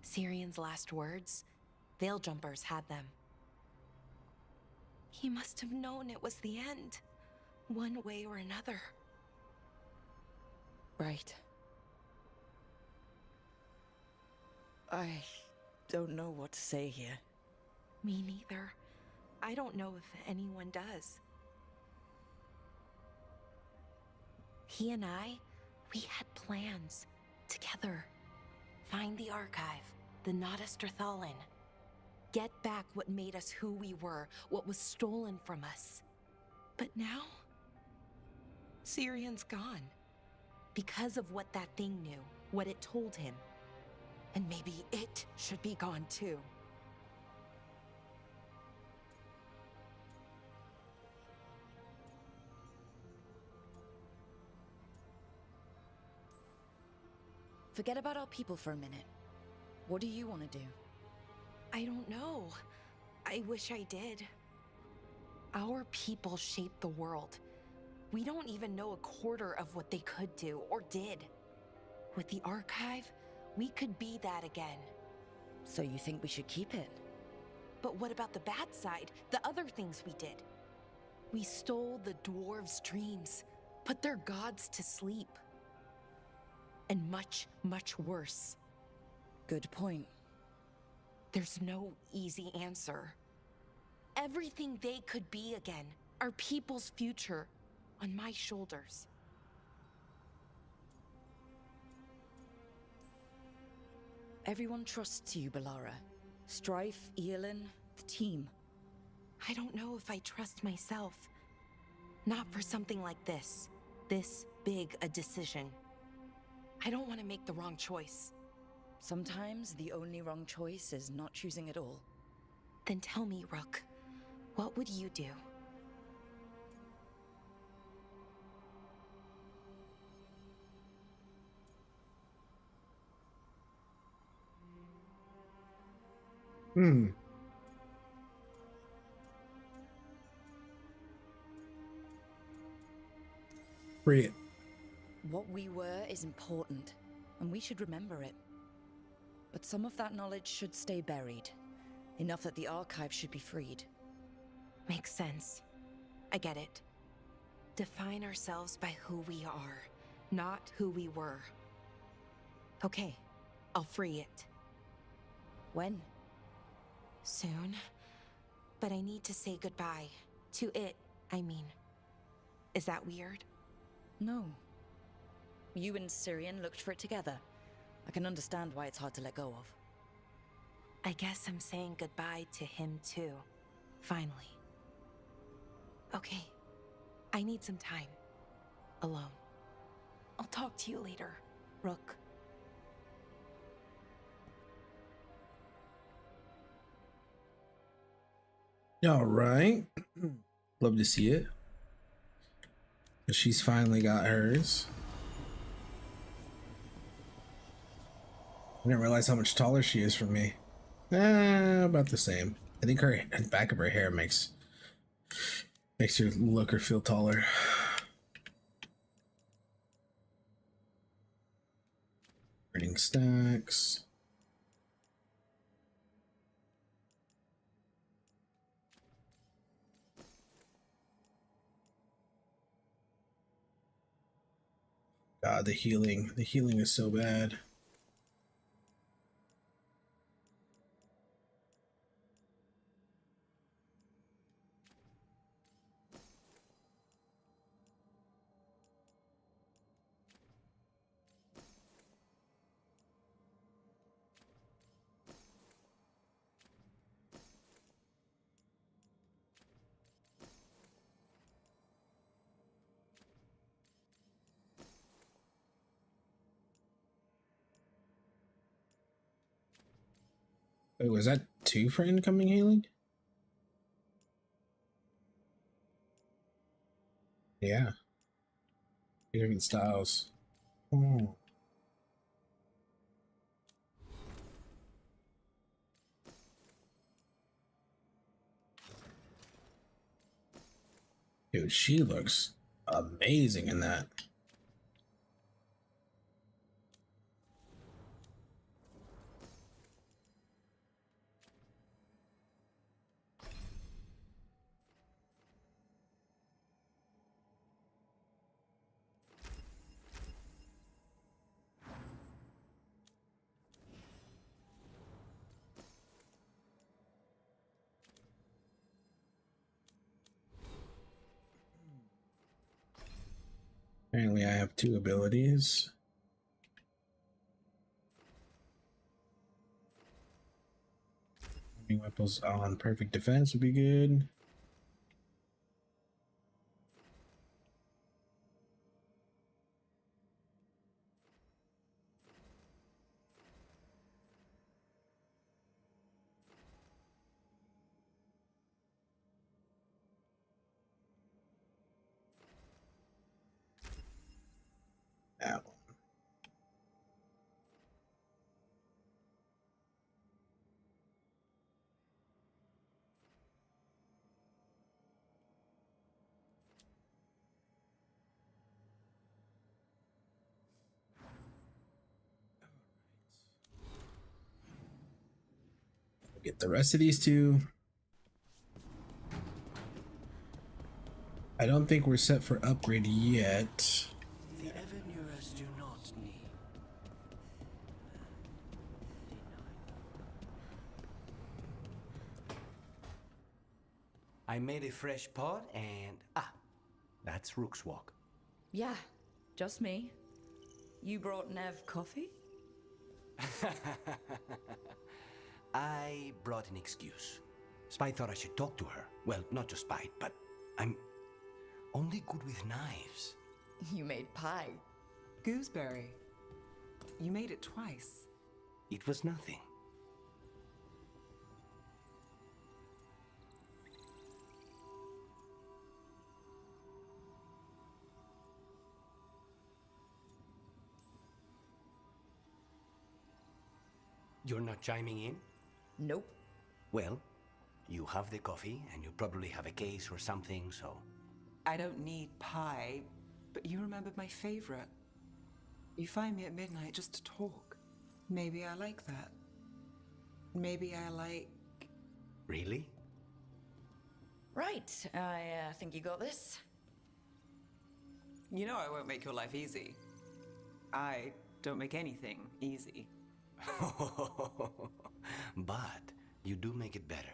Sirian's last words. Veil Jumpers had them. He must have known it was the end, one way or another. Right. I don't know what to say here. Me neither. I don't know if anyone does. He and I, we had plans together. Find the archive, the Nada Strathallan. Get back what made us who we were, what was stolen from us. But now, Sirian's gone. Because of what that thing knew, what it told him. And maybe it should be gone too. Forget about our people for a minute. What do you want to do? I don't know. I wish I did. Our people shaped the world. We don't even know a quarter of what they could do, or did. With the archive, we could be that again. So you think we should keep it? But what about the bad side? The other things we did? We stole the dwarves' dreams, put their gods to sleep. And much, much worse. Good point. There's no easy answer. Everything they could be again, our people's future, on my shoulders. Everyone trusts you, Balara. Strife, Eilin, the team. I don't know if I trust myself. Not for something like this. This big a decision. I don't want to make the wrong choice. Sometimes the only wrong choice is not choosing at all. Then tell me, Rook, what would you do? Free it. What we were is important, and we should remember it. But some of that knowledge should stay buried. Enough that the archive should be freed. Makes sense. I get it. Define ourselves by who we are, not who we were. Okay, I'll free it. When? Soon. But I need to say goodbye. To it, I mean. Is that weird? No. You and Sirian looked for it together. I can understand why it's hard to let go of. I guess I'm saying goodbye to him too. Finally. Okay. I need some time. Alone. I'll talk to you later, Rook. All right. Love to see it. She's finally got hers. I didn't realize how much taller she is from me. About the same. I think her back of her hair makes her look or feel taller. Burning stacks. God, the healing is so bad. Wait, was that 2 for incoming hailing? Yeah. Different styles. Oh. Dude, she looks amazing in that. Apparently I have 2 abilities. Weapons on perfect defense would be good. Ow. Get the rest of these 2. I don't think we're set for upgrade yet. The Evanurers do not need. I made a fresh pot and that's Rook's Walk. Yeah, just me. You brought Nev coffee? I brought an excuse. Spite thought I should talk to her. Well, not just Spite, but I'm only good with knives. You made pie. Gooseberry. You made it twice. It was nothing. You're not chiming in? Nope. Well, you have the coffee, and you probably have a case or something, so... I don't need pie, but you remembered my favorite. You find me at midnight just to talk. Maybe I like that. Maybe I like... Really? Right, I think you got this. You know I won't make your life easy. I don't make anything easy. But you do make it better.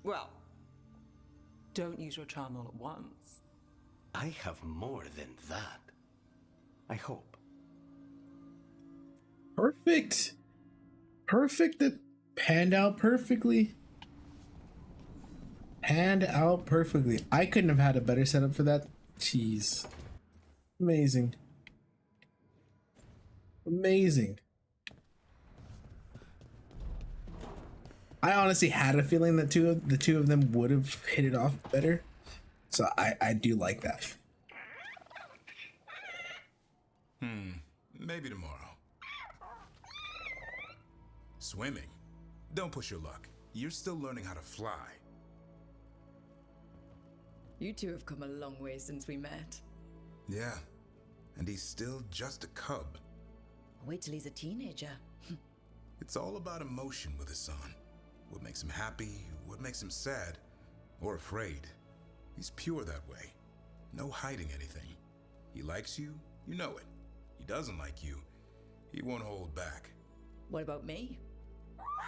Well, don't use your charm all at once. I have more than that. I hope. Perfect. Perfect. That panned out perfectly. Panned out perfectly. I couldn't have had a better setup for that. Jeez. Amazing. Amazing. I honestly had a feeling that the two of them would have hit it off better. So I do like that. Maybe tomorrow. Swimming? Don't push your luck. You're still learning how to fly. You two have come a long way since we met. Yeah, and he's still just a cub. Wait till he's a teenager. It's all about emotion with his son. What makes him happy, what makes him sad, or afraid. He's pure that way. No hiding anything. He likes you, you know it. He doesn't like you, he won't hold back. What about me?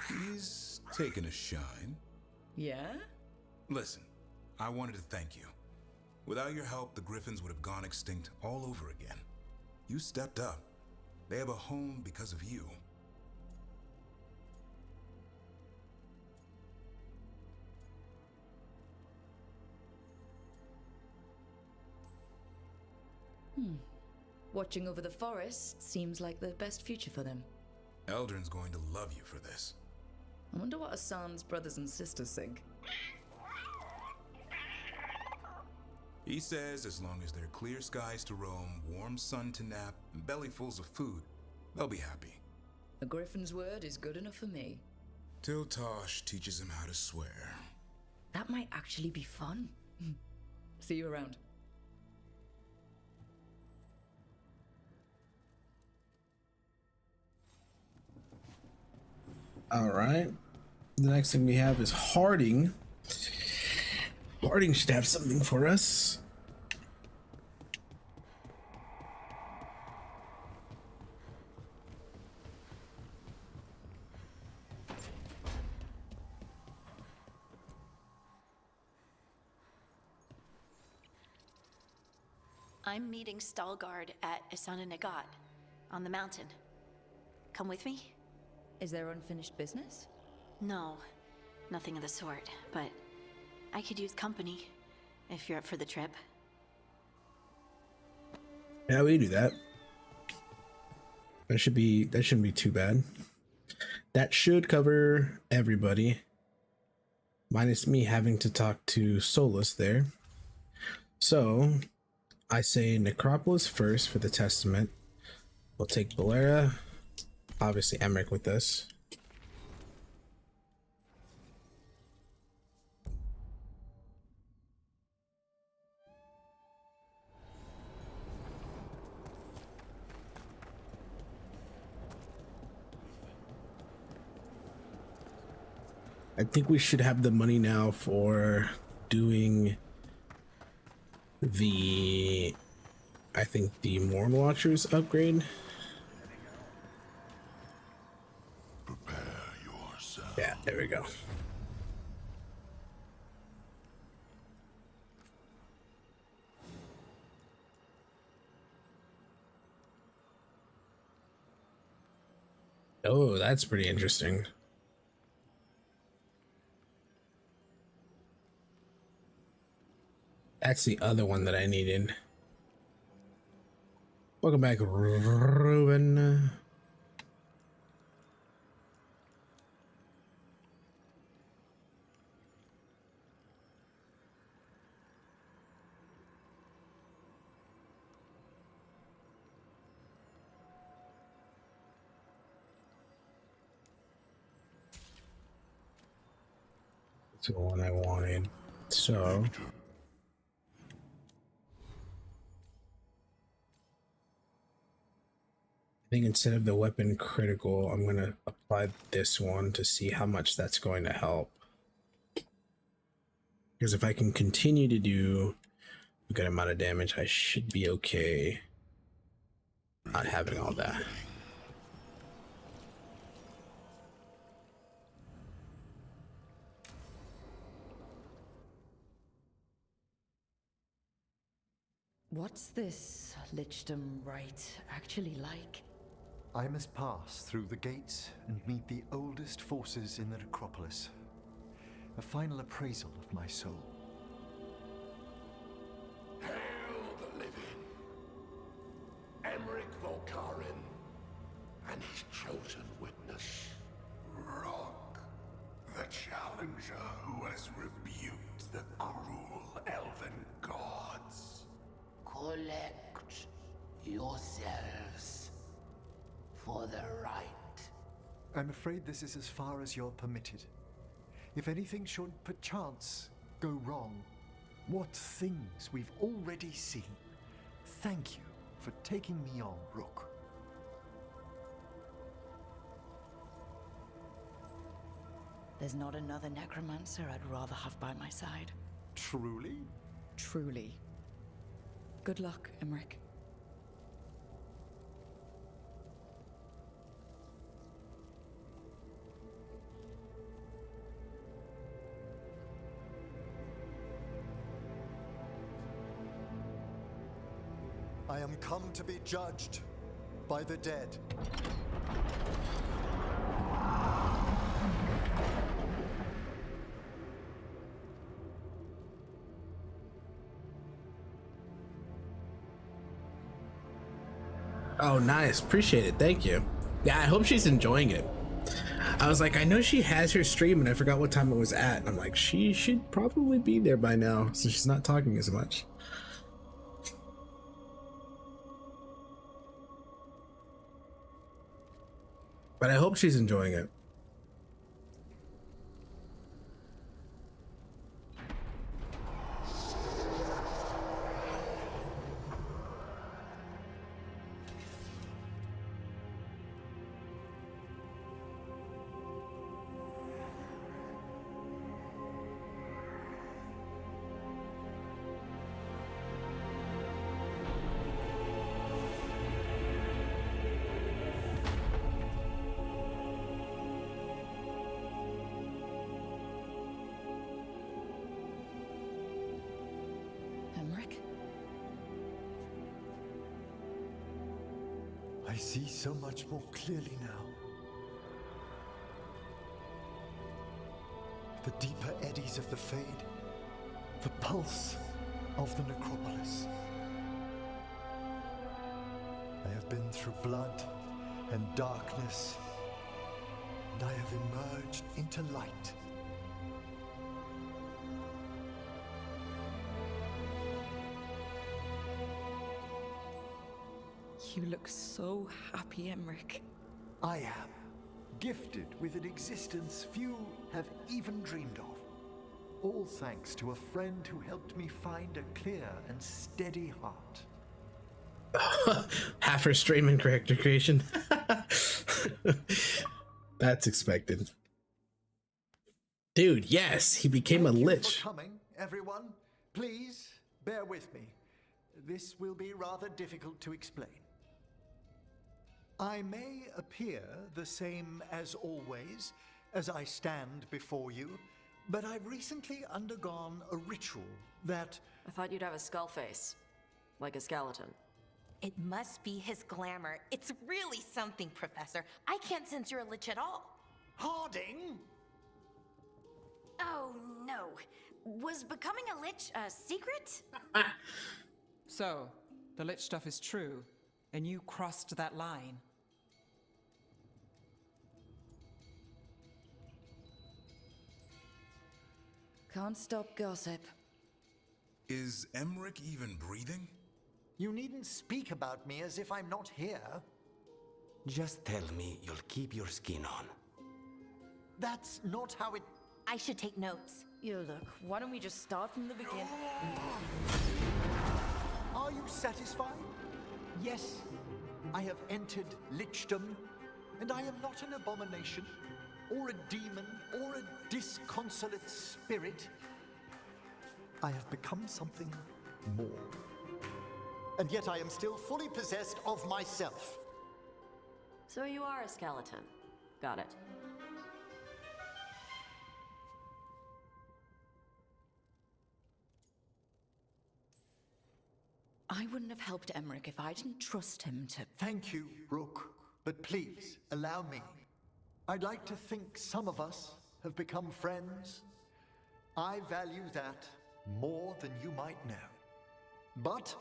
He's taken a shine. Yeah? Listen, I wanted to thank you. Without your help, the Griffins would have gone extinct all over again. You stepped up. They have a home because of you. Watching over the forest seems like the best future for them. Eldrin's going to love you for this. I wonder what Hassan's brothers and sisters think. He says as long as there are clear skies to roam, warm sun to nap, and bellyfuls of food, they'll be happy. A griffin's word is good enough for me. Till Tosh teaches him how to swear. That might actually be fun. See you around. All right. The next thing we have is Harding. Harding should have something for us. I'm meeting Stalgard at Isana Nagat on the mountain. Come with me? Is there unfinished business? No, nothing of the sort, but I could use company if you're up for the trip. Yeah, we do that. That shouldn't be too bad. That should cover everybody. Minus me having to talk to Solus there. So I say Necropolis first for the Testament. We'll take Bolera. Obviously Emmerich with us. I think we should have the money now for doing the, I think the Morn Watchers upgrade. Prepare yourself. Yeah, there we go. Oh, that's pretty interesting. That's the other one that I needed. Welcome back, Ruben. That's the one I wanted. So I think instead of the weapon critical, I'm going to apply this one to see how much that's going to help. Because if I can continue to do a good amount of damage, I should be okay not having all that. What's this Lichdom Rite actually like? I must pass through the gates and meet the oldest forces in the necropolis. A final appraisal of my soul. Hail the living! Emmerich Volkaren and his chosen witness, Rock, the challenger who has rebuked the cruel elven gods. Collect yourselves for the right. I'm afraid this is as far as you're permitted. If anything should perchance go wrong, what things we've already seen. Thank you for taking me on, Rook. There's not another necromancer I'd rather have by my side. Truly? Truly. Good luck, Emmerich. I am come to be judged by the dead. Oh, nice. Appreciate it. Thank you. Yeah, I hope she's enjoying it. I was like, I know she has her stream, and I forgot what time it was at. And I'm like, she should probably be there by now, so she's not talking as much. But I hope she's enjoying it. I see so much more clearly now. The deeper eddies of the Fade, the pulse of the necropolis. I have been through blood and darkness, and I have emerged into light. You look so happy, Emmerich. I am gifted with an existence few have even dreamed of. All thanks to a friend who helped me find a clear and steady heart. Half her stream and character creation. That's expected. Dude, yes, he became a lich. Thank you for coming, everyone. Please bear with me. This will be rather difficult to explain. I may appear the same as always, as I stand before you, but I've recently undergone a ritual that... I thought you'd have a skull face, like a skeleton. It must be his glamour. It's really something, Professor. I can't sense you're a lich at all. Harding? Oh, no. Was becoming a lich a secret? So, the lich stuff is true, and you crossed that line. Can't stop gossip. Is Emmerich even breathing? You needn't speak about me as if I'm not here. Just tell me you'll keep your skin on. That's not how it... I should take notes. You look, why don't we just start from the beginning? Are you satisfied? Yes, I have entered lichdom, and I am not an abomination, or a demon, or a disconsolate spirit. I have become something more. And yet I am still fully possessed of myself. So you are a skeleton. Got it. I wouldn't have helped Emmerich if I didn't trust him to... Thank you, Rook. But please, allow me. I'd like to think some of us have become friends. I value that more than you might know. But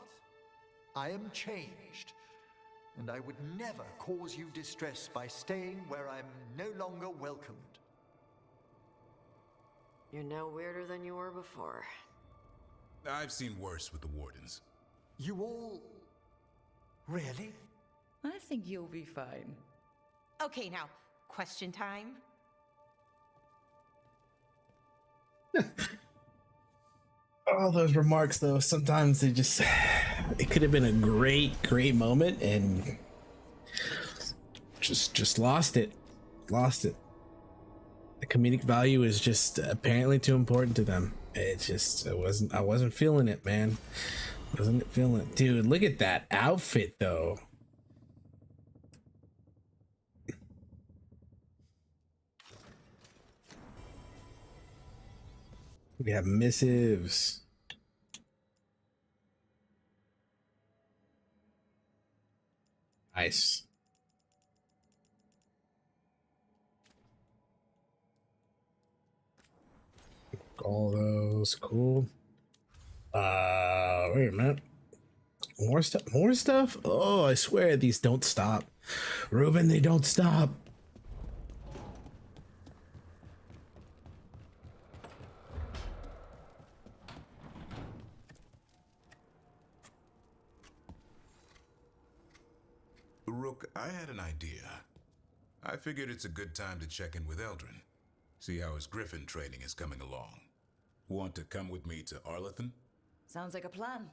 I am changed, and I would never cause you distress by staying where I'm no longer welcomed. You're no weirder than you were before. I've seen worse with the Wardens. You all... really? I think you'll be fine. Okay, now, question time. All those remarks, though, sometimes they just... It could have been a great moment, and just lost it. Lost it. The comedic value is just apparently too important to them. I wasn't feeling it, man. Wasn't feeling it. Dude, look at that outfit, though. We have missives. Nice. All those cool. Wait a minute. More stuff. More stuff. Oh, I swear these don't stop, Ruben. They don't stop. Rook, I had an idea. I figured it's a good time to check in with Eldrin. See how his Griffin training is coming along. Want to come with me to Arlathan? Sounds like a plan.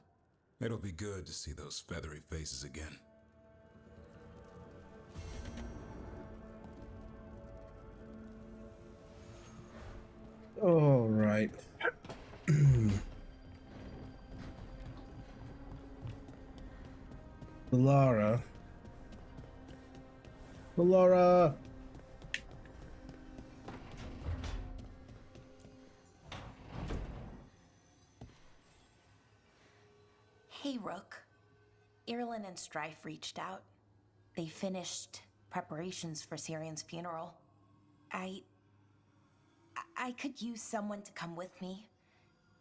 It'll be good to see those feathery faces again. All right. Laura. Laura. Hey, Rook. Irlin and Strife reached out. They finished preparations for Syrion's funeral. I could use someone to come with me,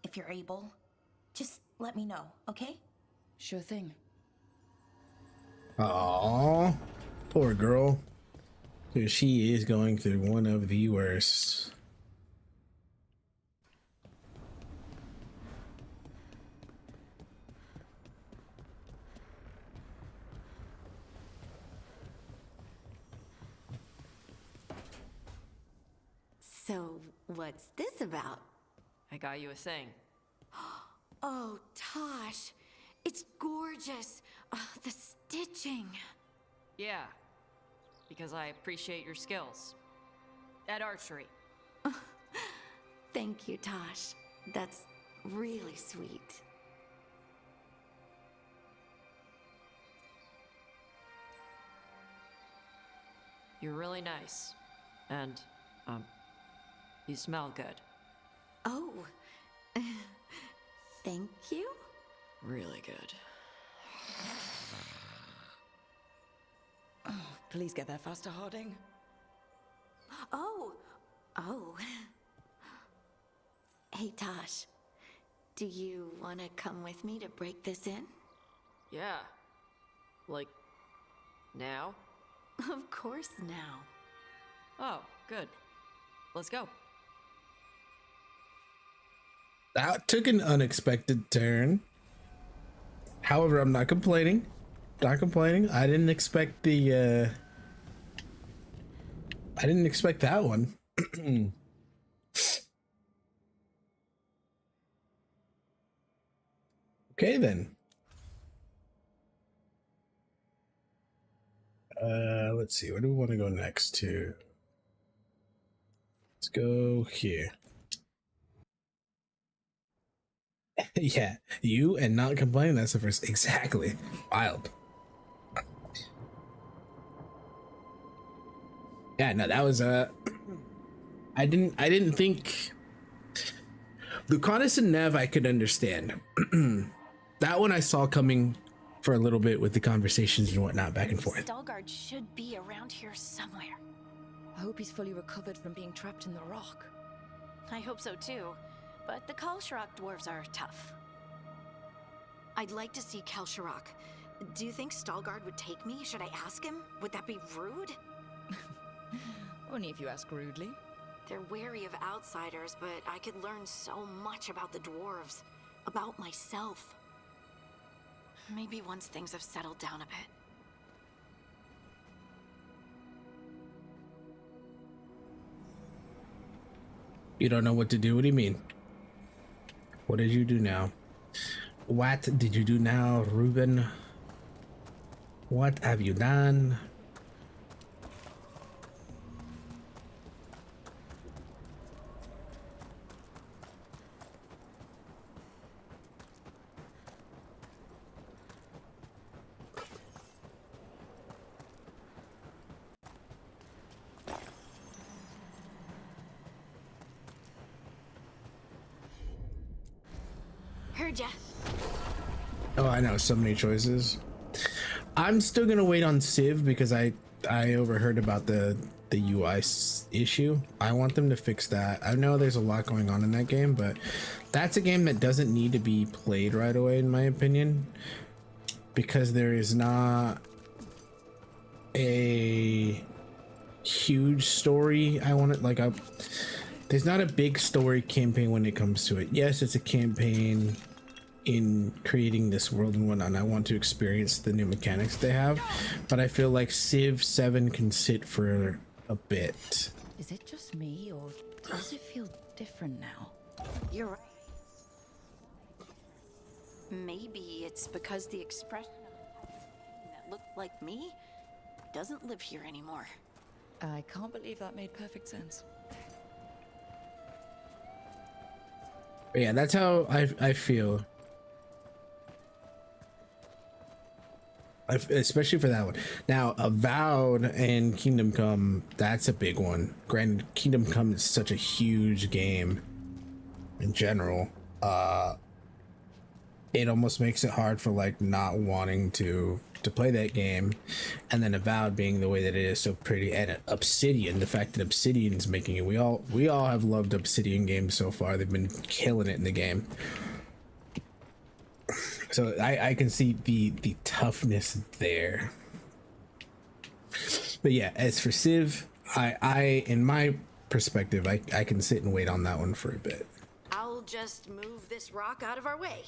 if you're able. Just let me know, okay? Sure thing. Aww, poor girl. Dude, she is going through one of the worst. So, what's this about? I got you a thing. Oh, Tosh, it's gorgeous. The stitching. Yeah, because I appreciate your skills. At archery. Thank you, Tosh. That's really sweet. You're really nice. And, you smell good. Oh, thank you. Really good. Oh, please get there faster, Harding. Oh. Hey, Tosh, do you want to come with me to break this in? Yeah. Like, now? Of course now. Oh, good. Let's go. That took an unexpected turn. However, I'm not complaining. Not complaining. I didn't expect the I didn't expect that one. Okay then. Let's see. Where do we want to go next to? Let's go here. Yeah, you and not complaining. That's the first. Exactly. Wild. Yeah, no, that was I didn't think Lucanus and Nev I could understand. That one I saw coming for a little bit with the conversations and whatnot back and forth. Stalgard should be around here somewhere. I hope he's fully recovered from being trapped in the rock. I hope so too, but the Kalsharak dwarves are tough. I'd like to see Kalsharak. Do you think Stalgard would take me? Should I ask him? Would that be rude? Only if you ask rudely. They're wary of outsiders, but I could learn so much about the dwarves, about myself. Maybe once things have settled down a bit. You don't know what to do? What do you mean? What did you do now? What did you do now, Ruben? What have you done? Heard ya. Oh, I know, so many choices. I'm still gonna wait on Civ because I overheard about the UI issue. I want them to fix that. I know there's a lot going on in that game, but that's a game that doesn't need to be played right away, in my opinion. because there is not a huge story. There's not a big story campaign when it comes to it. Yes, it's a campaign in creating this world and whatnot, and I want to experience the new mechanics they have, but I feel like Civ 7 can sit for a bit. Is it just me, or does it feel different now? You're right. Maybe it's because the expression that looked like me doesn't live here anymore. I can't believe that made perfect sense. But yeah, that's how I feel. Especially for that one. Now, Avowed and Kingdom Come, that's a big one. Granted, Kingdom Come is such a huge game in general. It almost makes it hard for like not wanting to play that game. And then Avowed being the way that it is so pretty, and Obsidian, the fact that Obsidian's making it. We all have loved Obsidian games so far. They've been killing it in the game. So I can see the toughness there. But yeah, as for Civ, I in my perspective, I can sit and wait on that one for a bit. I'll just move this rock out of our way.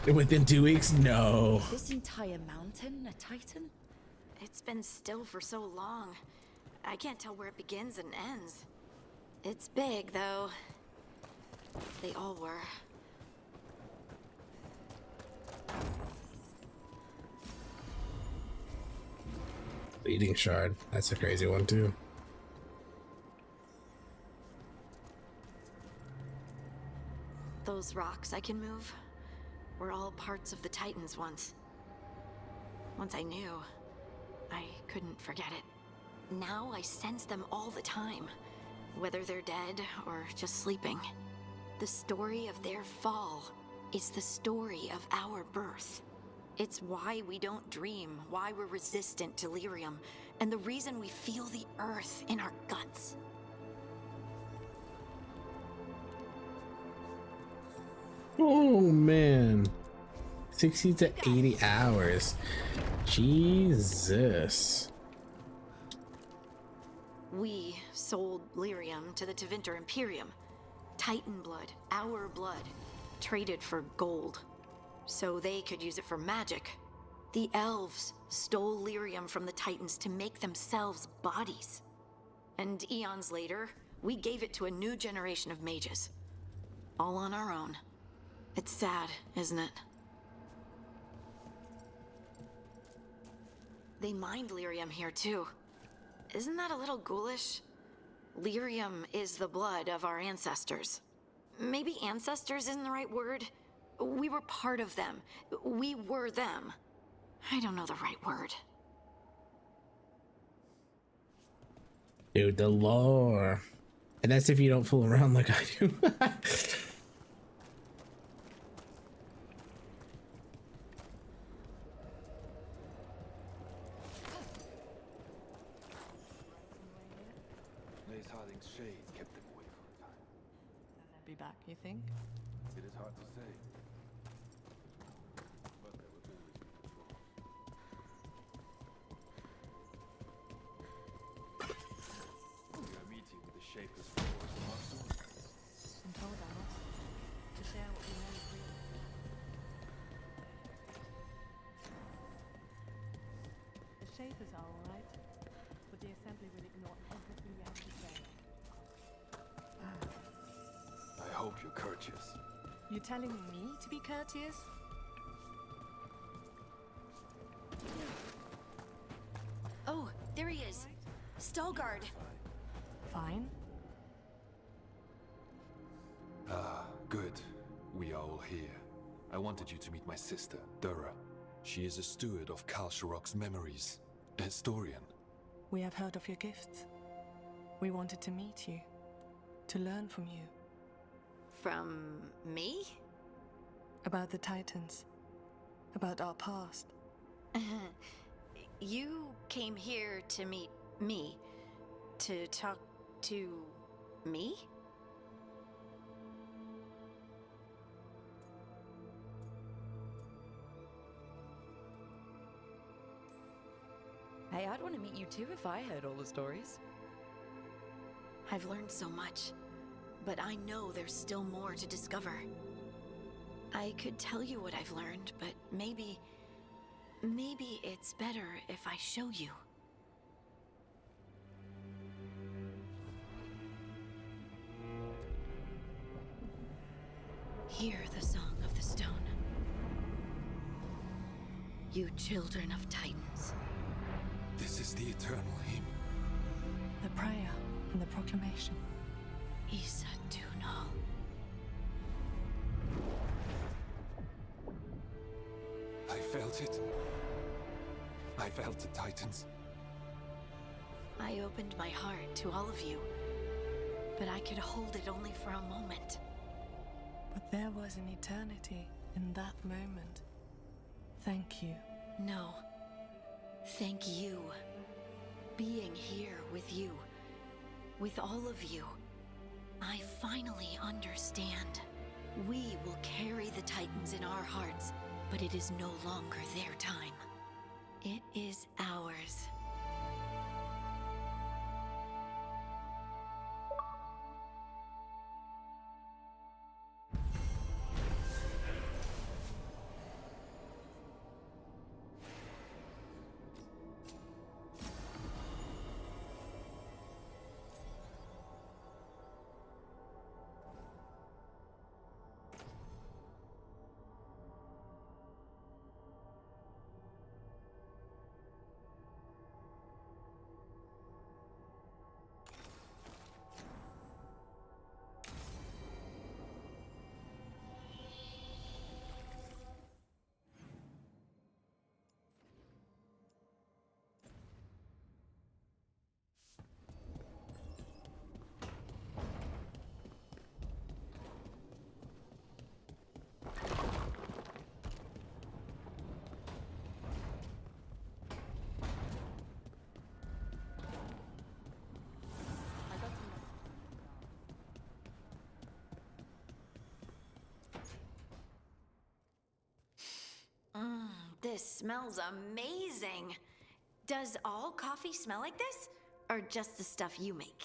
Within 2 weeks? No. This entire mountain a Titan? It's been still for so long. I can't tell where it begins and ends. It's big, though. They all were. Bleeding Shard. That's a crazy one, too. Those rocks I can move were all parts of the Titans once. Once I knew, I couldn't forget it. Now I sense them all the time, whether they're dead or just sleeping. The story of their fall is the story of our birth. It's why we don't dream, why we're resistant to lyrium, and the reason we feel the earth in our guts. Oh man, 60 to 80 hours. Jesus. We sold lyrium to the Tevinter Imperium. Titan blood, our blood, traded for gold, so they could use it for magic. The elves stole lyrium from the Titans to make themselves bodies. And eons later, we gave it to a new generation of mages. All on our own. It's sad, isn't it? They mined lyrium here too. Isn't that a little ghoulish? Lyrium is the blood of our ancestors. Maybe ancestors isn't the right word. We were part of them. We were them. I don't know the right word. Dude, the lore. And that's if you don't fool around like I do. Lace Harding's shade kept them away for a time. Be back, you think? It is hard to say. But there will always be patrols. We are meeting with the Shapers Force soon. I'm told Amos to share what we know freely. The Shapers are alright, but the Assembly will ignore everything we have to say. I hope you're courteous. You're telling me to be courteous? Oh, there he is. Stalgard. Fine. Ah, good. We are all here. I wanted you to meet my sister, Dura. She is a steward of Kal Sharok's memories, a historian. We have heard of your gifts. We wanted to meet you, to learn from you. From me? About the Titans. About our past. You came here to meet me. To talk to me? Hey, I'd want to meet you too if I heard all the stories. I've learned so much, but I know there's still more to discover. I could tell you what I've learned, but maybe it's better if I show you. Hear the song of the stone. You children of Titans. This is the eternal hymn. The prayer and the proclamation. Isa Tunal. I felt it. I felt the Titans. I opened my heart to all of you, but I could hold it only for a moment. But there was an eternity in that moment. Thank you. No. Thank you. Being here with you, with all of you, I finally understand. We will carry the Titans in our hearts, but it is no longer their time. It is ours. This smells amazing. Does all coffee smell like this? Or just the stuff you make?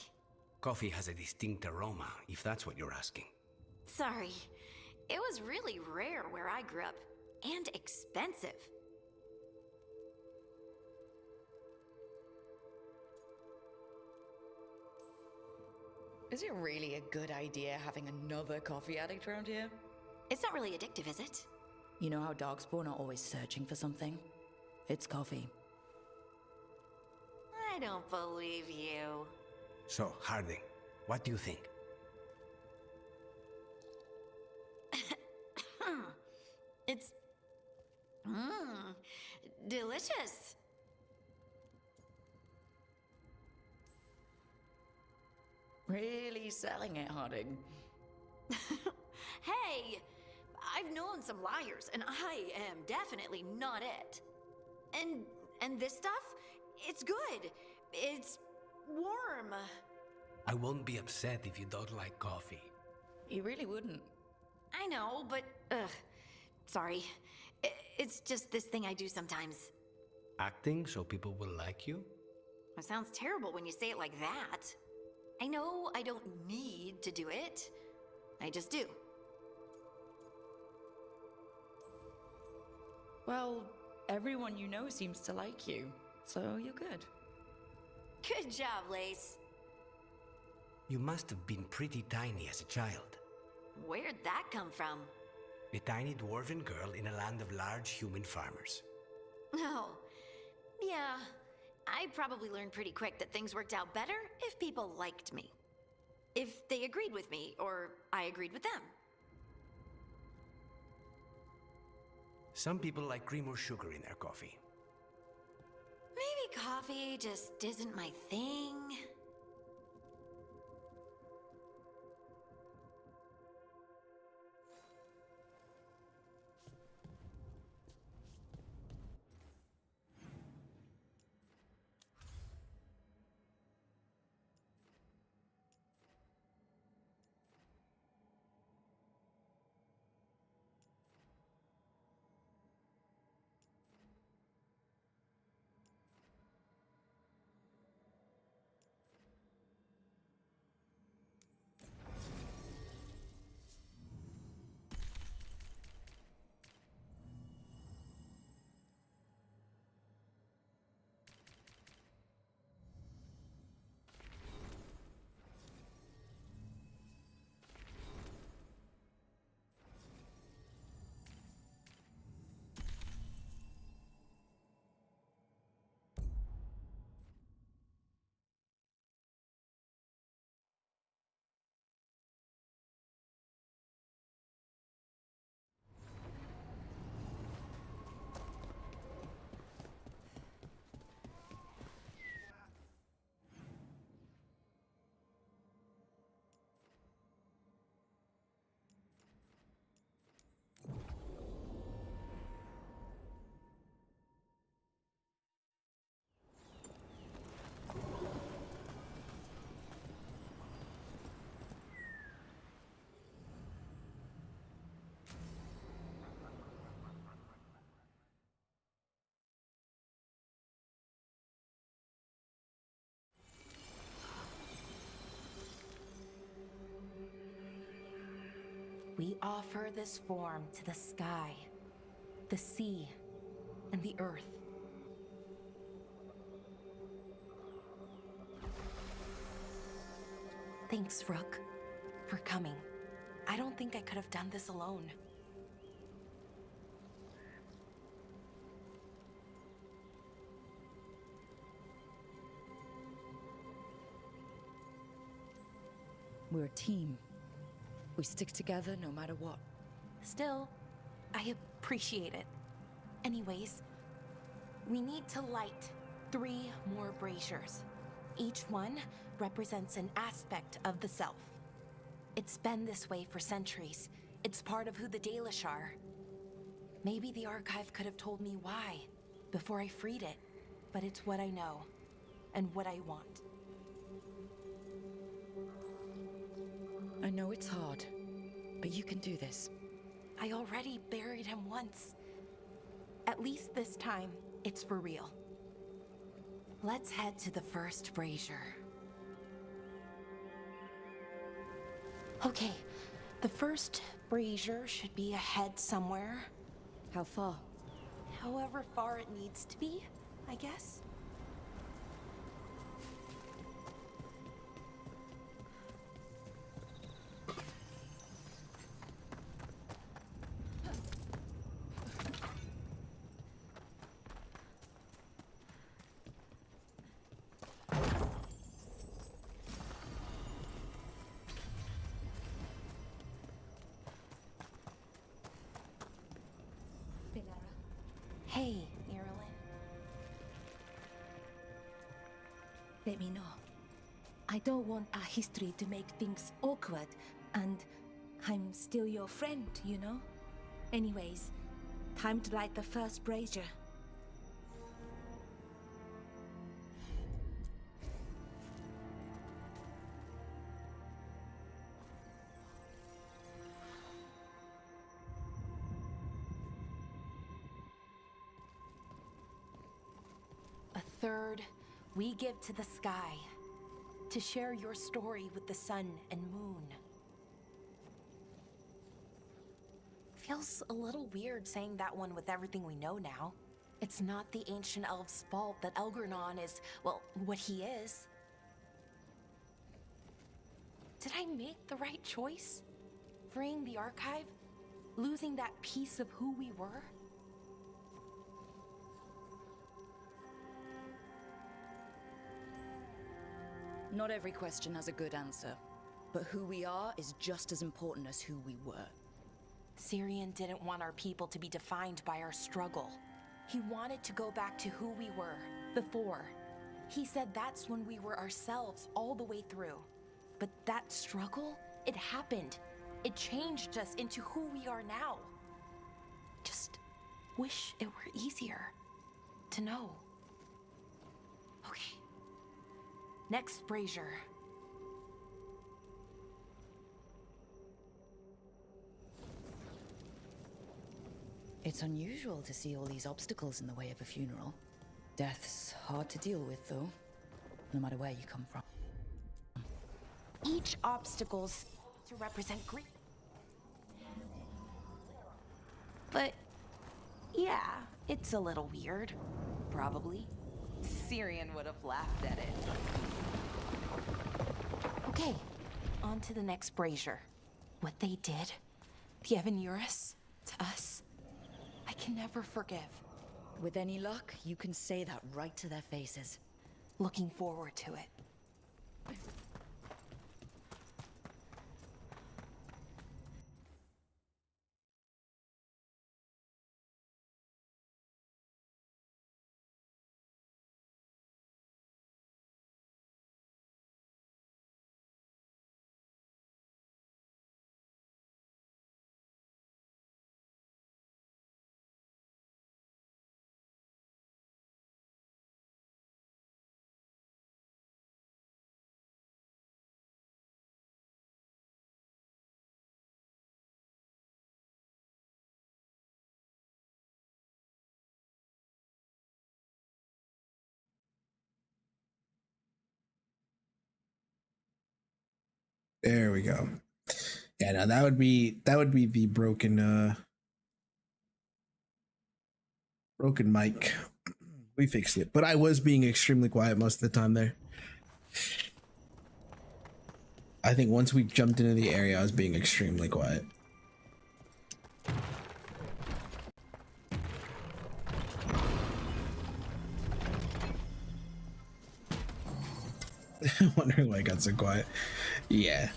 Coffee has a distinct aroma, if that's what you're asking. Sorry. It was really rare where I grew up. And expensive. Is it really a good idea having another coffee addict around here? It's not really addictive, is it? You know how Darkspawn are always searching for something? It's coffee. I don't believe you. So, Harding, what do you think? It's... delicious. Really selling it, Harding. Hey! I've known some liars, and I am definitely not it. And this stuff? It's good. It's warm. I won't be upset if you don't like coffee. You really wouldn't. I know, but sorry. It's just this thing I do sometimes. Acting so people will like you? It sounds terrible when you say it like that. I know I don't need to do it. I just do. Well, everyone you know seems to like you, so you're good. Good job, Lace. You must have been pretty tiny as a child. Where'd that come from? A tiny dwarven girl in a land of large human farmers. Oh, yeah. I probably learned pretty quick that things worked out better if people liked me. If they agreed with me, or I agreed with them. Some people like cream or sugar in their coffee. Maybe coffee just isn't my thing. We offer this form to the sky, the sea, and the earth. Thanks, Rook, for coming. I don't think I could have done this alone. We're a team. We stick together no matter what. Still, I appreciate it. Anyways, we need to light 3 more braziers. Each one represents an aspect of the self. It's been this way for centuries. It's part of who the Dalish are. Maybe the Archive could have told me why before I freed it, but it's what I know and what I want. I know it's hard, but you can do this. I already buried him once. At least this time, it's for real. Let's head to the first brazier. Okay, the first brazier should be ahead somewhere. How far? However far it needs to be, I guess. Hey, Irulan. Let me know. I don't want our history to make things awkward, and I'm still your friend, you know? Anyways, time to light the first brazier. A third, we give to the sky, to share your story with the sun and moon. Feels a little weird saying that one with everything we know now. It's not the ancient elves' fault that Elgornon is, well, what he is. Did I make the right choice? Freeing the Archive? Losing that piece of who we were? Not every question has a good answer, but who we are is just as important as who we were. Syrian didn't want our people to be defined by our struggle. He wanted to go back to who we were before. He said that's when we were ourselves all the way through. But that struggle, it happened. It changed us into who we are now. Just wish it were easier to know. Okay. Next brazier. It's unusual to see all these obstacles in the way of a funeral. Death's hard to deal with, though, no matter where you come from. Each obstacle's to represent grief. But yeah, it's a little weird. Probably. Syrian would have laughed at it. Okay, on to the next brazier. What they did, the Evanuris, to us, I can never forgive. With any luck, you can say that right to their faces. Looking forward to it. There we go. Yeah, no, that would be the broken broken mic. We fixed it, but I was being extremely quiet most of the time there. I think once we jumped into the area, I was being extremely quiet. Wondering why I got so quiet. Yeah,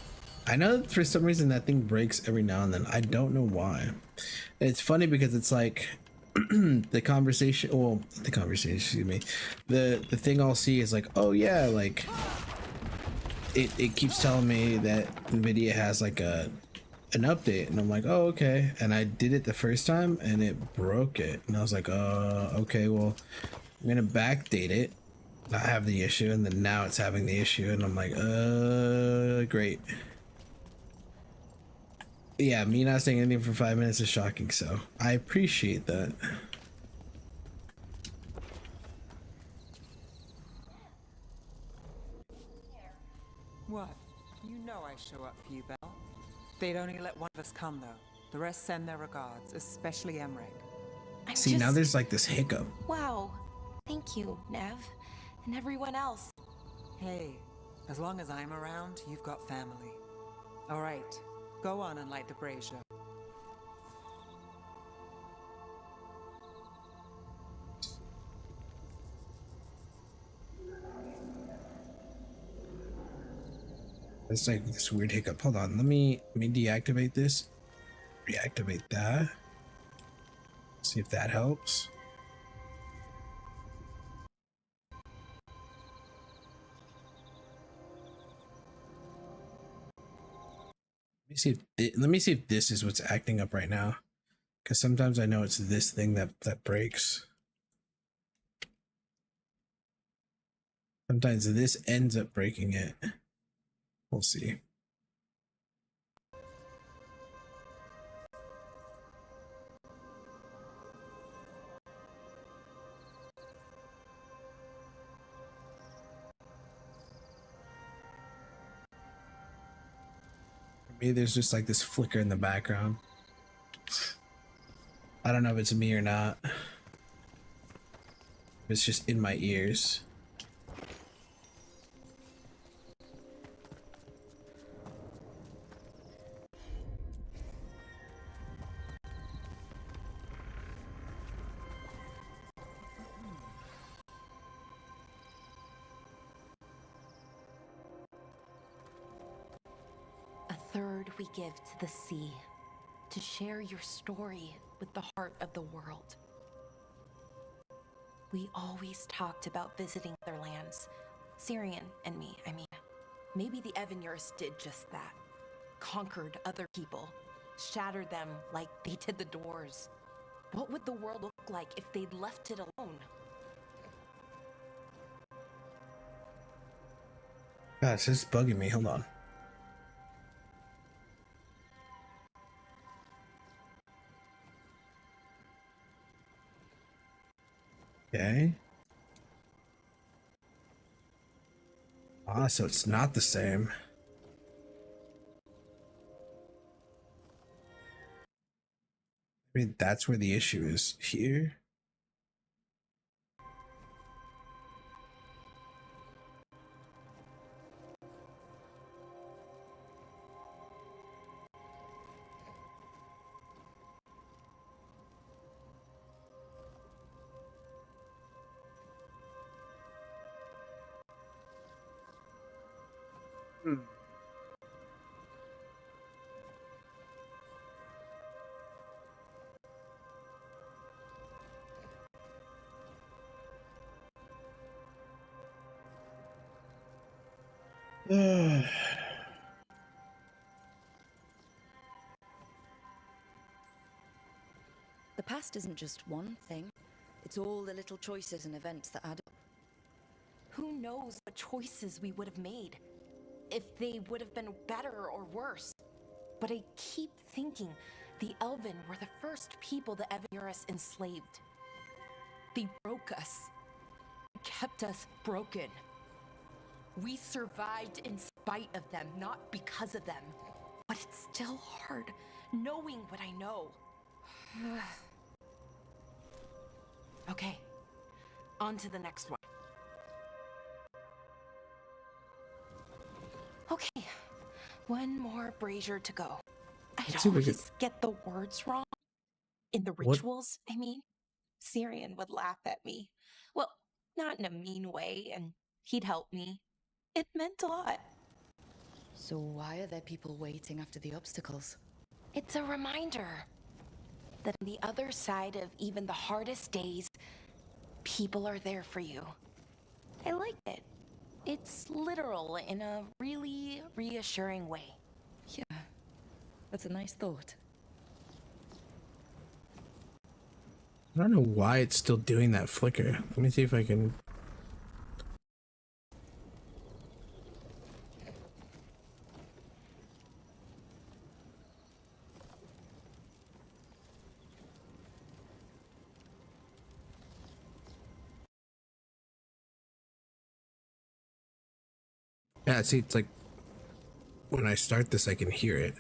I know that for some reason that thing breaks every now and then. I don't know why. It's funny because it's like the conversation, excuse me, the thing I'll see is like, oh yeah, like it keeps telling me that Nvidia has like an update, and I'm like, oh okay, and I did it the first time and it broke it, and I was like, okay, well I'm gonna backdate it, not have the issue, and then now it's having the issue, and I'm like, great. Yeah, me not saying anything for 5 minutes is shocking, so I appreciate that. What? You know I show up for you, Belle. They'd only let one of us come, though. The rest send their regards, especially Emmerich. See, now there's like this hiccup. Wow. Thank you, Nev. And everyone else. Hey, as long as I'm around, you've got family. All right, go on and light the brazier. It's like this weird hiccup. Hold on, let me deactivate this. Reactivate that. See if that helps. Let me see if this is what's acting up right now, because sometimes I know it's this thing that breaks. Sometimes this ends up breaking it. We'll see. Maybe there's just like this flicker in the background. I don't know if it's me or not. It's just in my ears. We give to the sea to share your story with the heart of the world. We always talked about visiting other lands. Syrian and me, I mean. Maybe the Evanurus did just that. Conquered other people. Shattered them like they did the Doors. What would the world look like if they'd left it alone? Gosh, this is bugging me. Hold on. Okay. Ah, so it's not the same. Maybe that's where the issue is. Here. The past isn't just one thing. It's all the little choices and events that add up. Who knows what choices we would have made? If they would have been better or worse. But I keep thinking the Elven were the first people the Evanurus enslaved. They broke us. Kept us broken. We survived in spite of them, not because of them. but it's still hard, knowing what I know. Okay, on to the next one. Okay, one more brazier to go. I Let's see if we always get the words wrong. In the What? rituals, I mean. Syrian would laugh at me. Well, not in a mean way, and he'd help me. It meant a lot. So why are there people waiting after the obstacles? It's a reminder that on the other side of even the hardest days, people are there for you. I like it. It's literal in a really reassuring way. Yeah, that's a nice thought. I don't know why it's still doing that flicker. Let me see if I can. Yeah, see, it's like when I start this, I can hear it.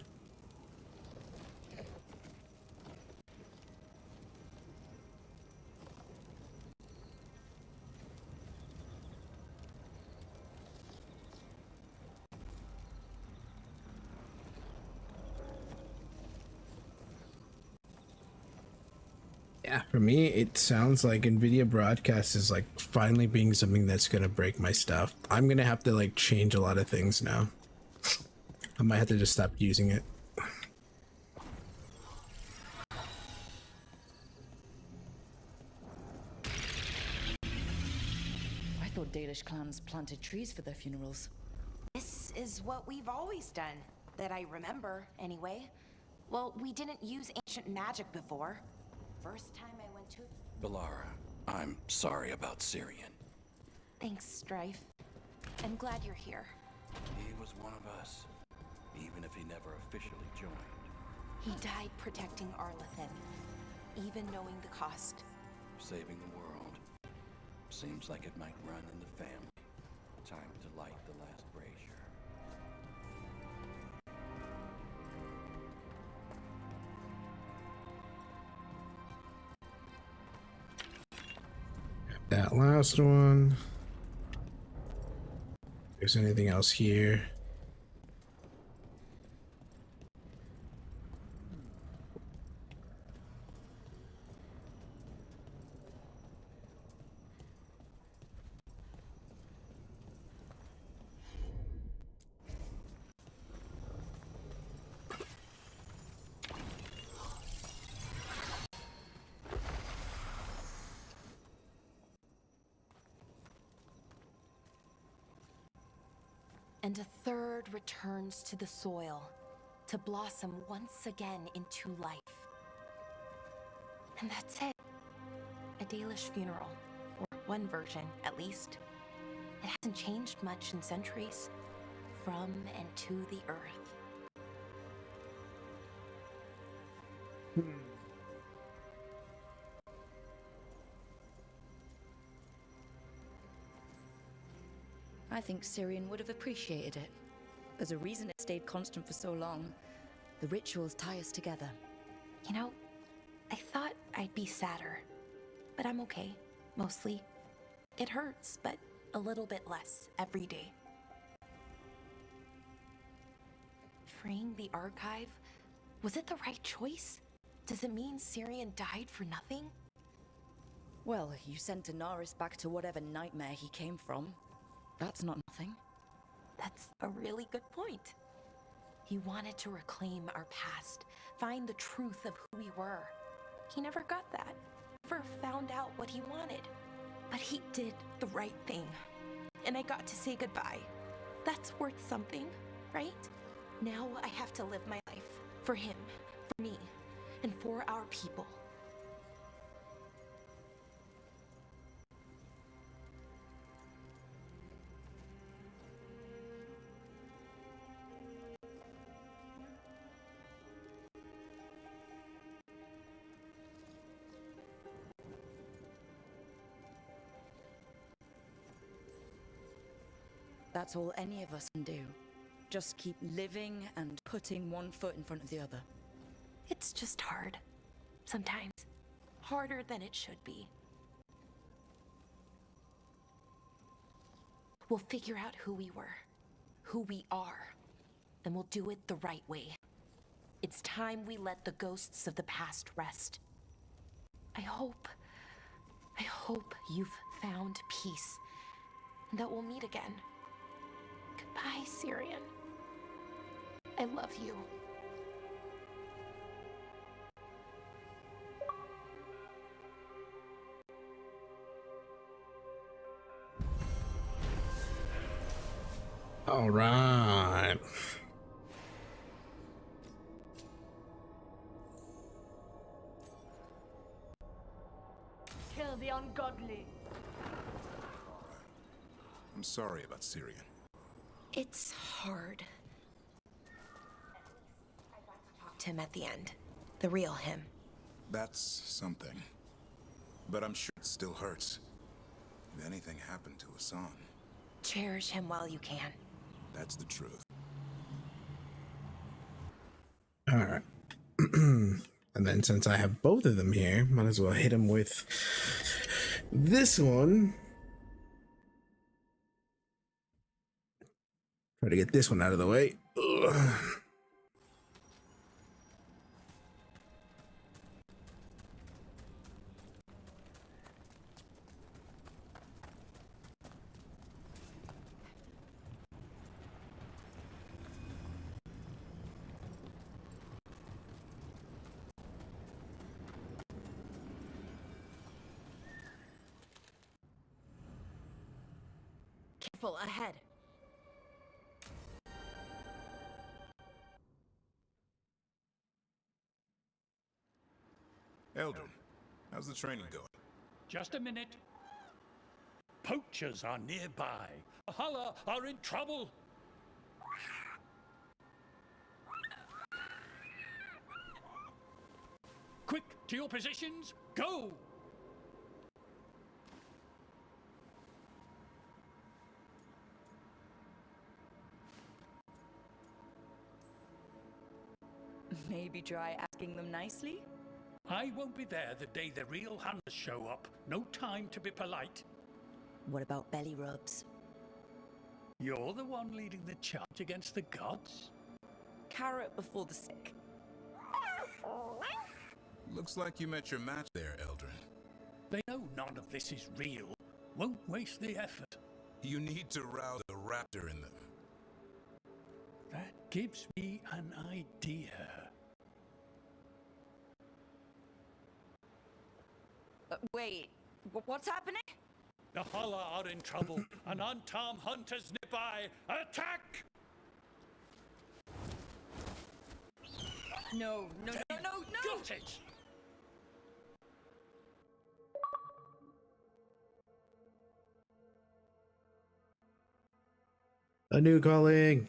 Yeah, for me, it sounds like NVIDIA Broadcast is like finally being something that's gonna break my stuff. I'm gonna have to like change a lot of things now. I might have to just stop using it. I thought Dalish clans planted trees for their funerals. This is what we've always done, that I remember, anyway. Well, we didn't use ancient magic before. First time I went to... Balara, I'm sorry about Syrian. Thanks, Strife. I'm glad you're here. He was one of us, even if he never officially joined. He died protecting Arlathan, even knowing the cost. Saving the world. Seems like it might run in the family. Time to light the last brazier. That last one. If there's anything else here? And a third returns to the soil, to blossom once again into life. And that's it. A Dalish funeral, or one version, at least. It hasn't changed much in centuries. From and to the earth. I think Syrian would have appreciated it. There's a reason it stayed constant for so long. The rituals tie us together. You know, I thought I'd be sadder, but I'm okay, mostly. It hurts, but a little bit less every day. Freeing the archive, was it the right choice? Does it mean Syrian died for nothing? Well, you sent Daenerys back to whatever nightmare he came from. That's not nothing. That's a really good point. He wanted to reclaim our past, find the truth of who we were. He never got that, never found out what he wanted. But he did the right thing, and I got to say goodbye. That's worth something, right? Now I have to live my life for him, for me, and for our people. That's all any of us can do. just keep living and putting one foot in front of the other. It's just hard. Sometimes. Harder than it should be. We'll figure out who we were, who we are, and we'll do it the right way. It's time we let the ghosts of the past rest. I hope you've found peace, and that we'll meet again. Goodbye, Syrian. I love you. All right. Kill the ungodly. I'm sorry about Syrian. It's hard. Talk to him at the end. The real him. That's something. But I'm sure it still hurts. If anything happened to Hassan. Cherish him while you can. That's the truth. All right. And then since I have both of them here, might as well hit him with this one. Try to get this one out of the way. Ugh. Careful ahead. Eldrin, how's the training going? Just a minute. Poachers are nearby. Valhalla are in trouble. Quick, to your positions. Go! Maybe try asking them nicely? I won't be there the day the real hunters show up. No time to be polite. What about belly rubs? You're the one leading the charge against the gods? Carrot before the stick. Looks like you met your match there, Eldrin. They know none of this is real. Won't waste the effort. You need to rouse the raptor in them. That gives me an idea. Wait, what's happening? The Hala are in trouble. An unarmed hunters nearby. Attack! No. Got it! A new calling.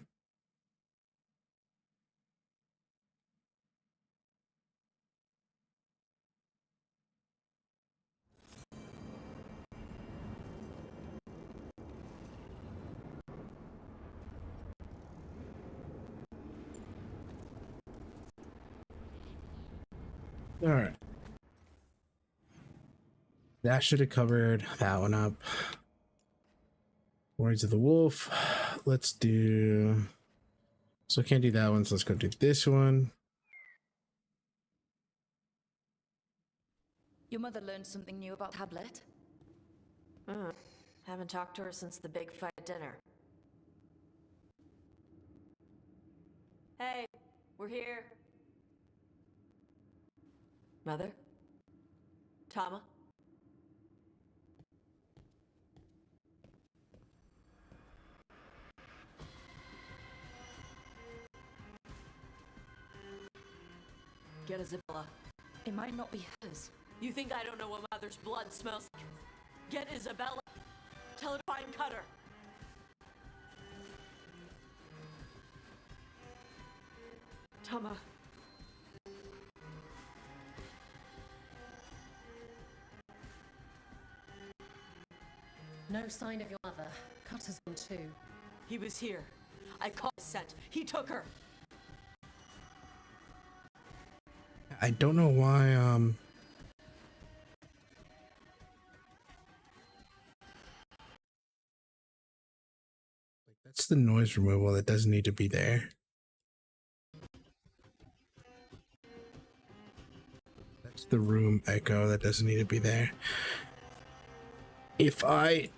All right. That should have covered that one up. Words of the Wolf. Let's do... So can't do that one, so let's go do this one. Your mother learned something new about Tablet? Haven't talked to her since the big fight at dinner. Hey, we're here. Mother? Tama? Get Isabella. It might not be hers. You think I don't know what Mother's blood smells like? Get Isabella. Tell her to find Cutter. Tama. No sign of your mother. Cutter's on too. He was here. I caught a scent. He took her. I don't know why, that's the noise removal that doesn't need to be there. That's the room echo that doesn't need to be there. If I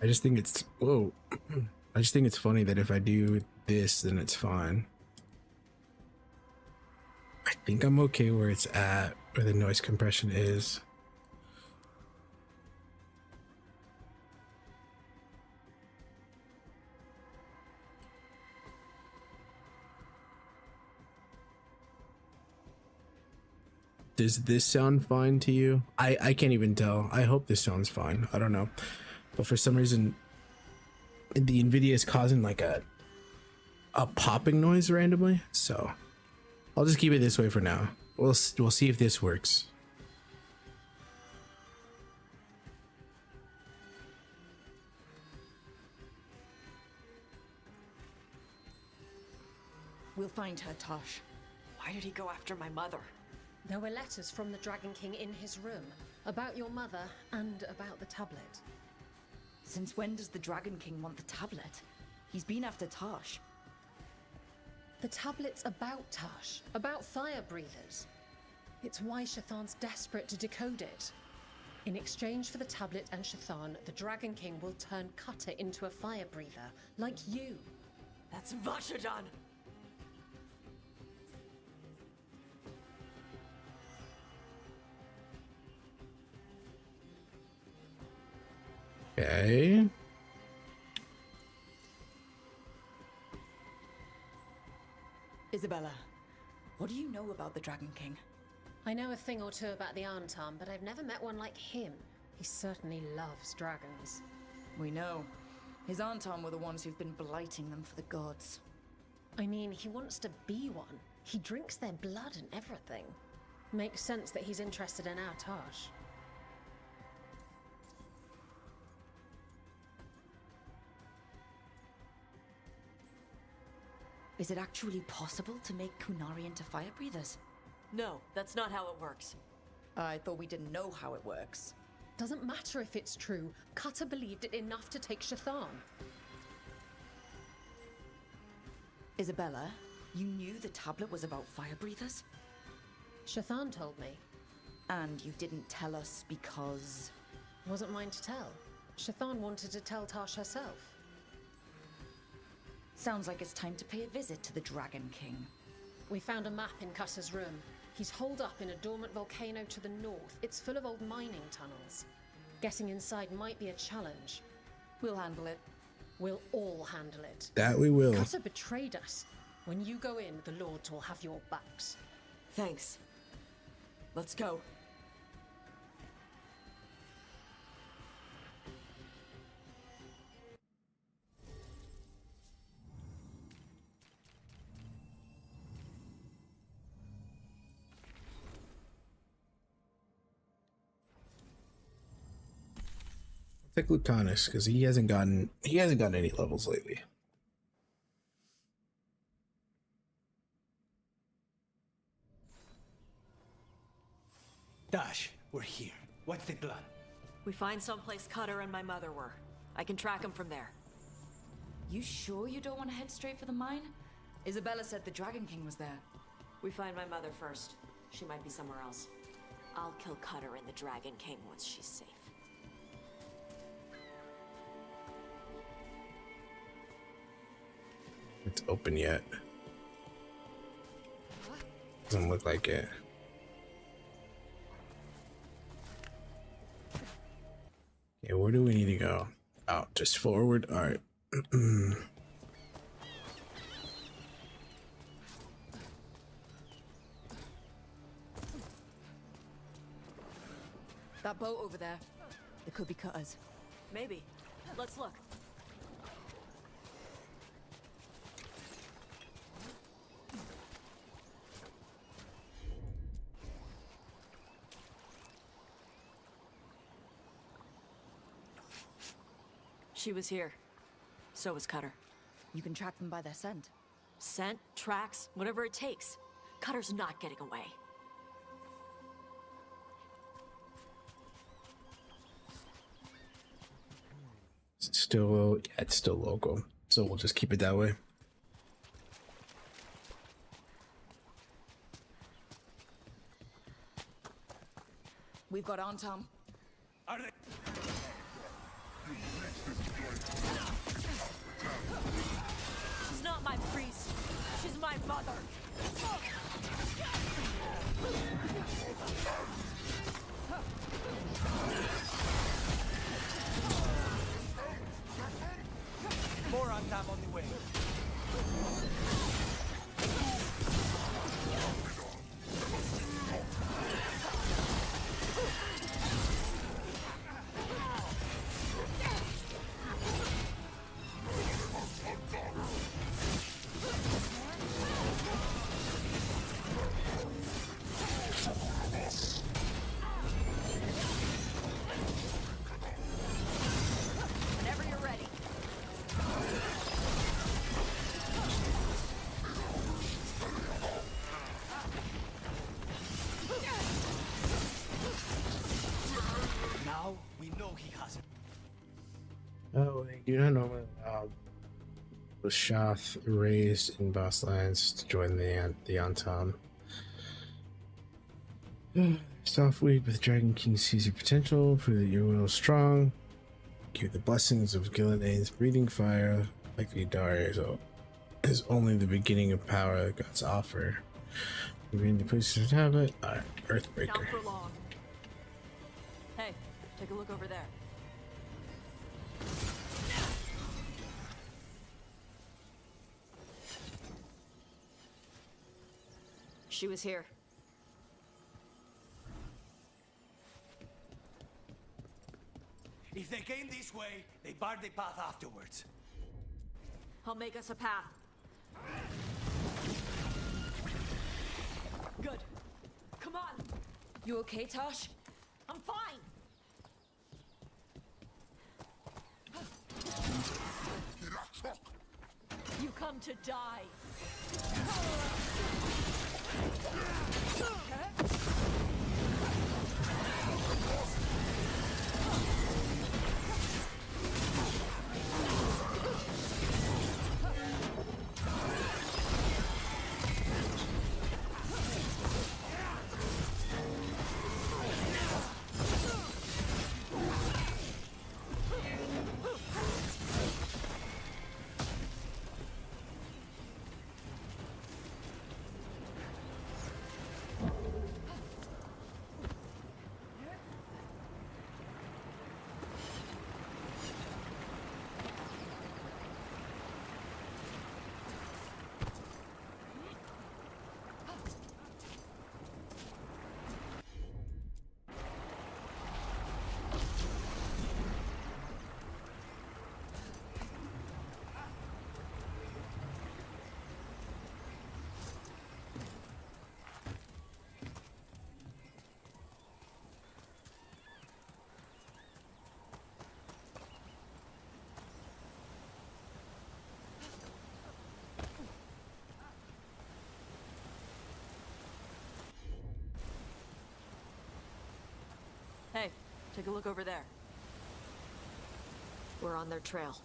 just think it's whoa. I just think it's funny that if I do this, then it's fine. I think I'm okay where it's at, where the noise compression is. Does this sound fine to you? I can't even tell. I hope this sounds fine. I don't know. But for some reason, the NVIDIA is causing like a popping noise randomly. So I'll just keep it this way for now. We'll see if this works. We'll find her, Tosh. Why did he go after my mother? There were letters from the Dragon King in his room about your mother and about the tablet. Since when does the Dragon King want the tablet? He's been after Tosh. The tablet's about Tosh, about fire breathers. It's why Shathan's desperate to decode it. In exchange for the tablet and Shathan, the Dragon King will turn Cutter into a fire breather, like you. That's Vashadan! Okay. Isabella, what do you know about the Dragon King? I know a thing or two about the Arntam, but I've never met one like him. He certainly loves dragons. We know. His Arntam were the ones who've been blighting them for the gods. I mean, he wants to be one. He drinks their blood and everything. Makes sense that he's interested in our Tosh. Is it actually possible to make Kunari into fire breathers? No, that's not how it works. I thought we didn't know how it works. Doesn't matter if it's true. Cutter believed it enough to take Shathan. Isabella, you knew the tablet was about fire breathers? Shathan told me. And you didn't tell us because... Wasn't mine to tell. Shathan wanted to tell Tosh herself. Sounds like it's time to pay a visit to the Dragon King. We found a map in Cutter's room. He's holed up in a dormant volcano to the north. It's full of old mining tunnels. Getting inside might be a challenge. We'll handle it. We'll all handle it. That we will. Cutter betrayed us. When you go in, the Lords will have your backs. Thanks. Let's go. Take Lucanus because he hasn't gotten any levels lately. Dash, we're here. What's the plan? We find someplace Cutter and my mother were. I can track them from there. You sure you don't want to head straight for the mine? Isabella said the Dragon King was there. We find my mother first. She might be somewhere else. I'll kill Cutter and the Dragon King once she's safe. It's open yet. Doesn't look like it. Okay, where do we need to go? Oh, just forward? Alright. That boat over there. It could be cutters. Maybe. Let's look. She was here. So was Cutter. You can track them by their scent. Scent, tracks, whatever it takes. Cutter's not getting away. Still, yeah, it's still local, so we'll just keep it that way. We've got on, Tom. Are they? She's not my priest. She's my mother. More on them on the way. Whenever you're ready. Now we know he has it. Oh, I do not normally allow the Shoth raised in boss lines to join the Antom. Soft weed with Dragon King sees your potential, prove that your will is strong. Give the blessings of Gilnea's breathing fire, like Vidar is only the beginning of power that gods offer. You mean the places to have it? Earthbreaker. Not for long. Hey, take a look over there. She was here. If they came this way, they barred the path afterwards. I'll make us a path. Good. Come on. You okay, Tosh? I'm fine. You come to die. Hey, take a look over there. We're on their trail.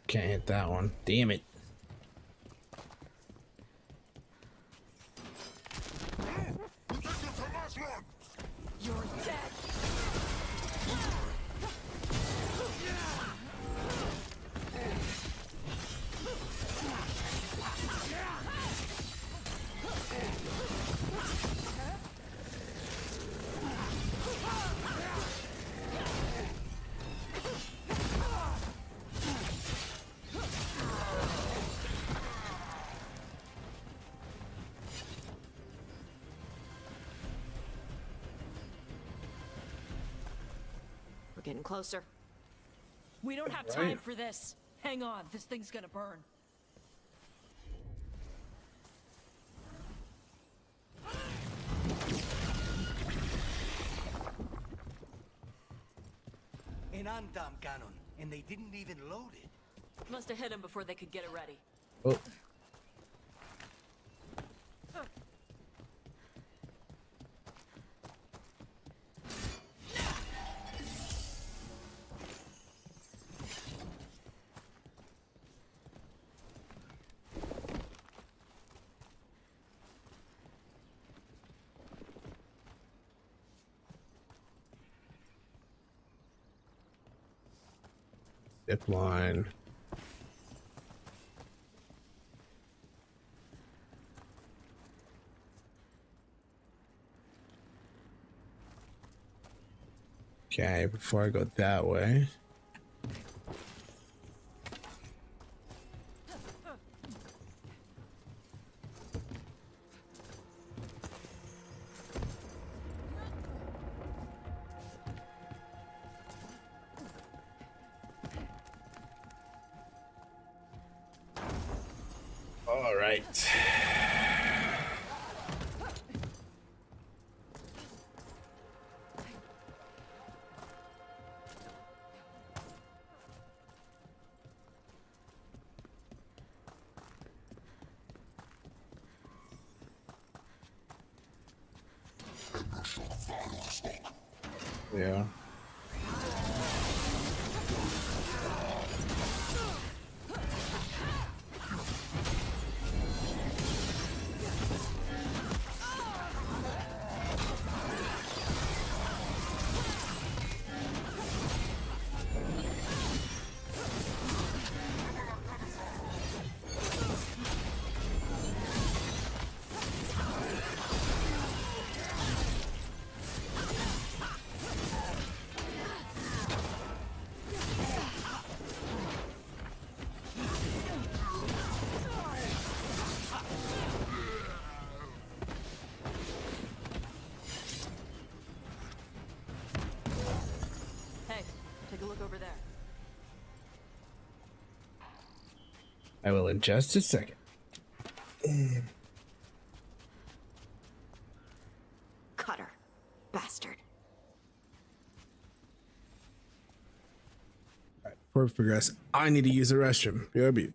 Can't hit that one. Damn it. Getting closer. We don't have Right. time for this. Hang on, this thing's gonna burn. An Andam cannon, and they didn't even load it. Must have hit him before they could get it ready. Oh. Zip line. Okay, before I go that way. All right. Yeah. Hey, take a look over there. I will in just a second. Cutter. Bastard. Before we progress, I need to use the restroom. BRB.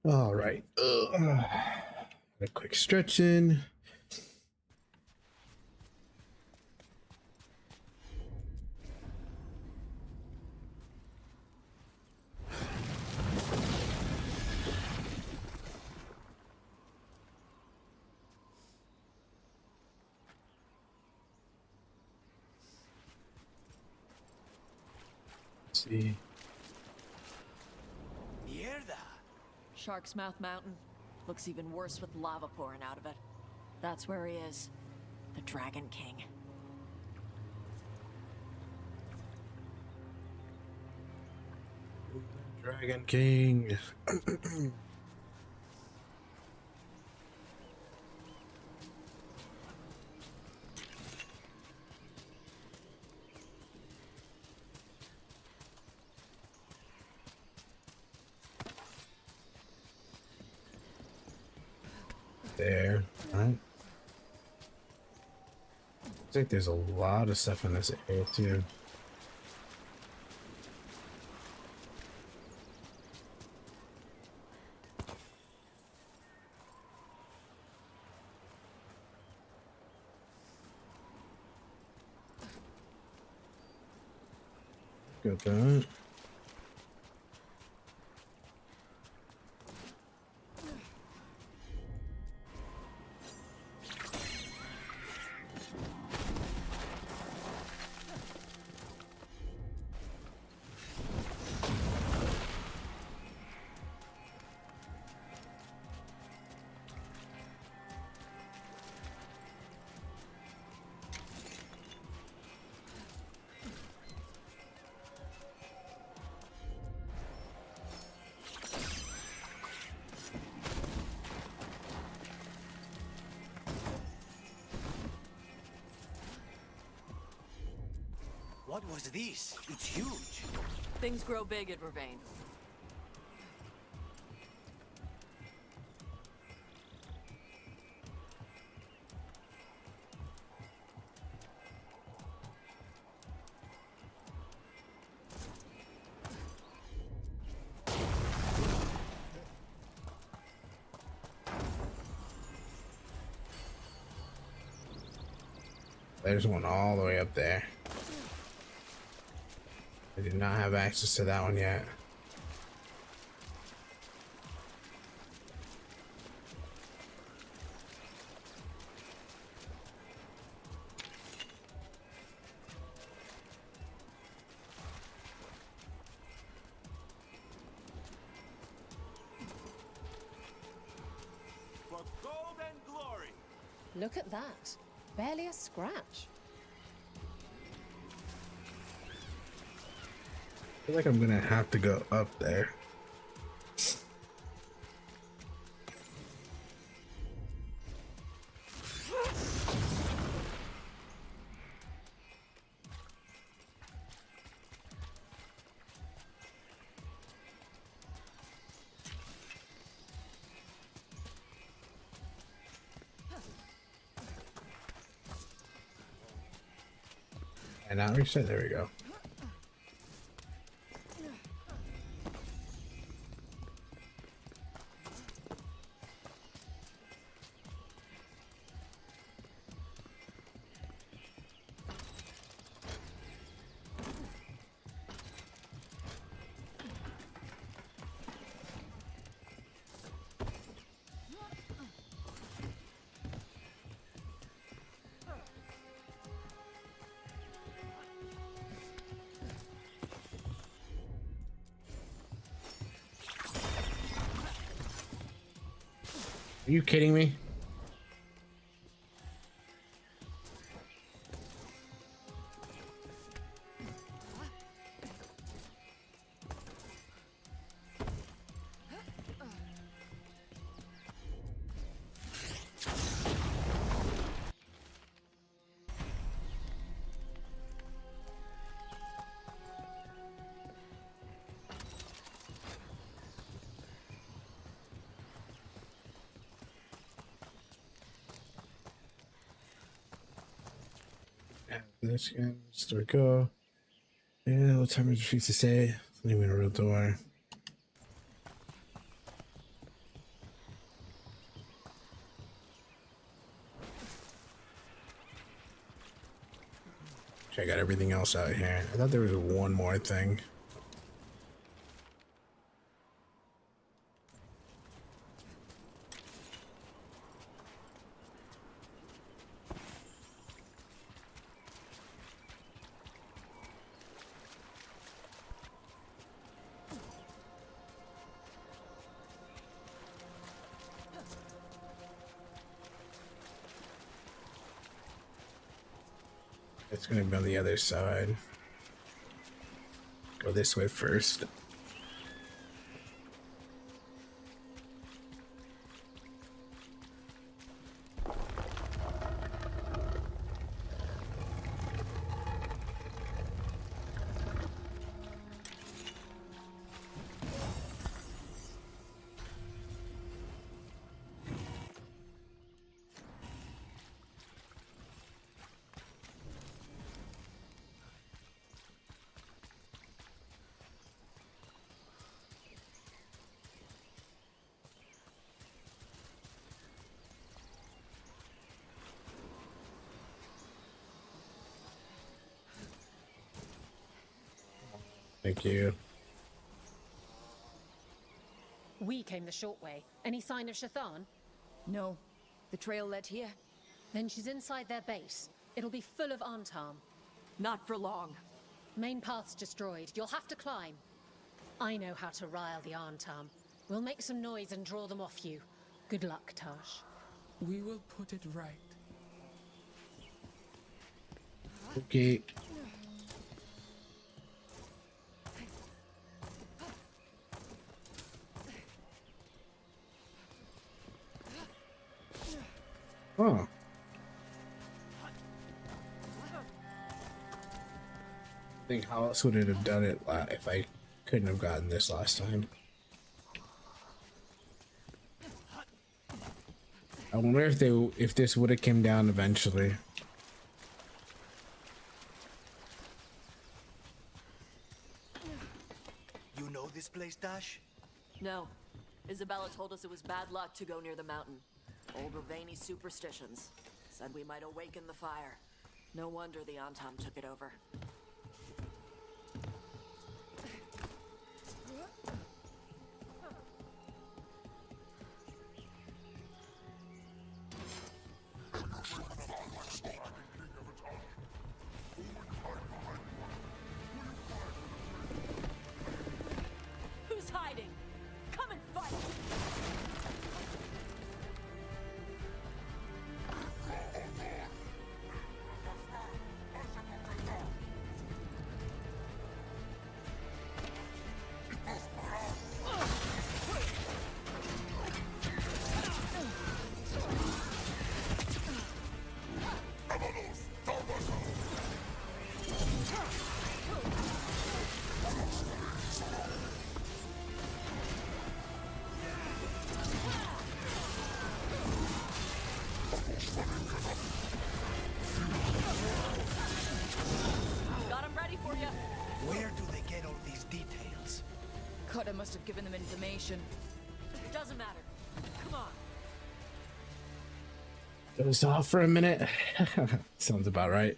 All right. A quick stretching. Let's see. Mierda! Shark's Mouth Mountain. Looks even worse with lava pouring out of it. That's where he is. The Dragon King. Dragon King. There, right? I think there's a lot of stuff in this area too. Got that. What was this? It's huge. Things grow big at Vervain. There's one all the way up there. I did not have access to that one yet. For gold and glory. Look at that. Barely a scratch. I feel like I'm gonna have to go up there. And now reset, there we go. Are you kidding me? This again, there we go. Yeah, what time is it to say? Leaving a real door. Okay, I got everything else out here. I thought there was one more thing. It's gonna be on the other side. Go this way first. Thank you. We came the short way. Any sign of Shathan? No. The trail led here. Then she's inside their base. It'll be full of Antam. Not for long. Main path's destroyed. You'll have to climb. I know how to rile the Antam. We'll make some noise and draw them off you. Good luck, Tash. We will put it right. Okay. Oh. I think how else would it have done it if I couldn't have gotten this last time? I wonder if this would have came down eventually. You know this place, Dash? No. Isabella told us it was bad luck to go near the mountain. Old Ravani superstitions. Said we might awaken the fire. No wonder the Antam took it over. Who's hiding? Come and fight! Got him ready for you. Where do they get all these details? Cutter must have given them information. It doesn't matter. Come on. Goes off for a minute. Sounds about right.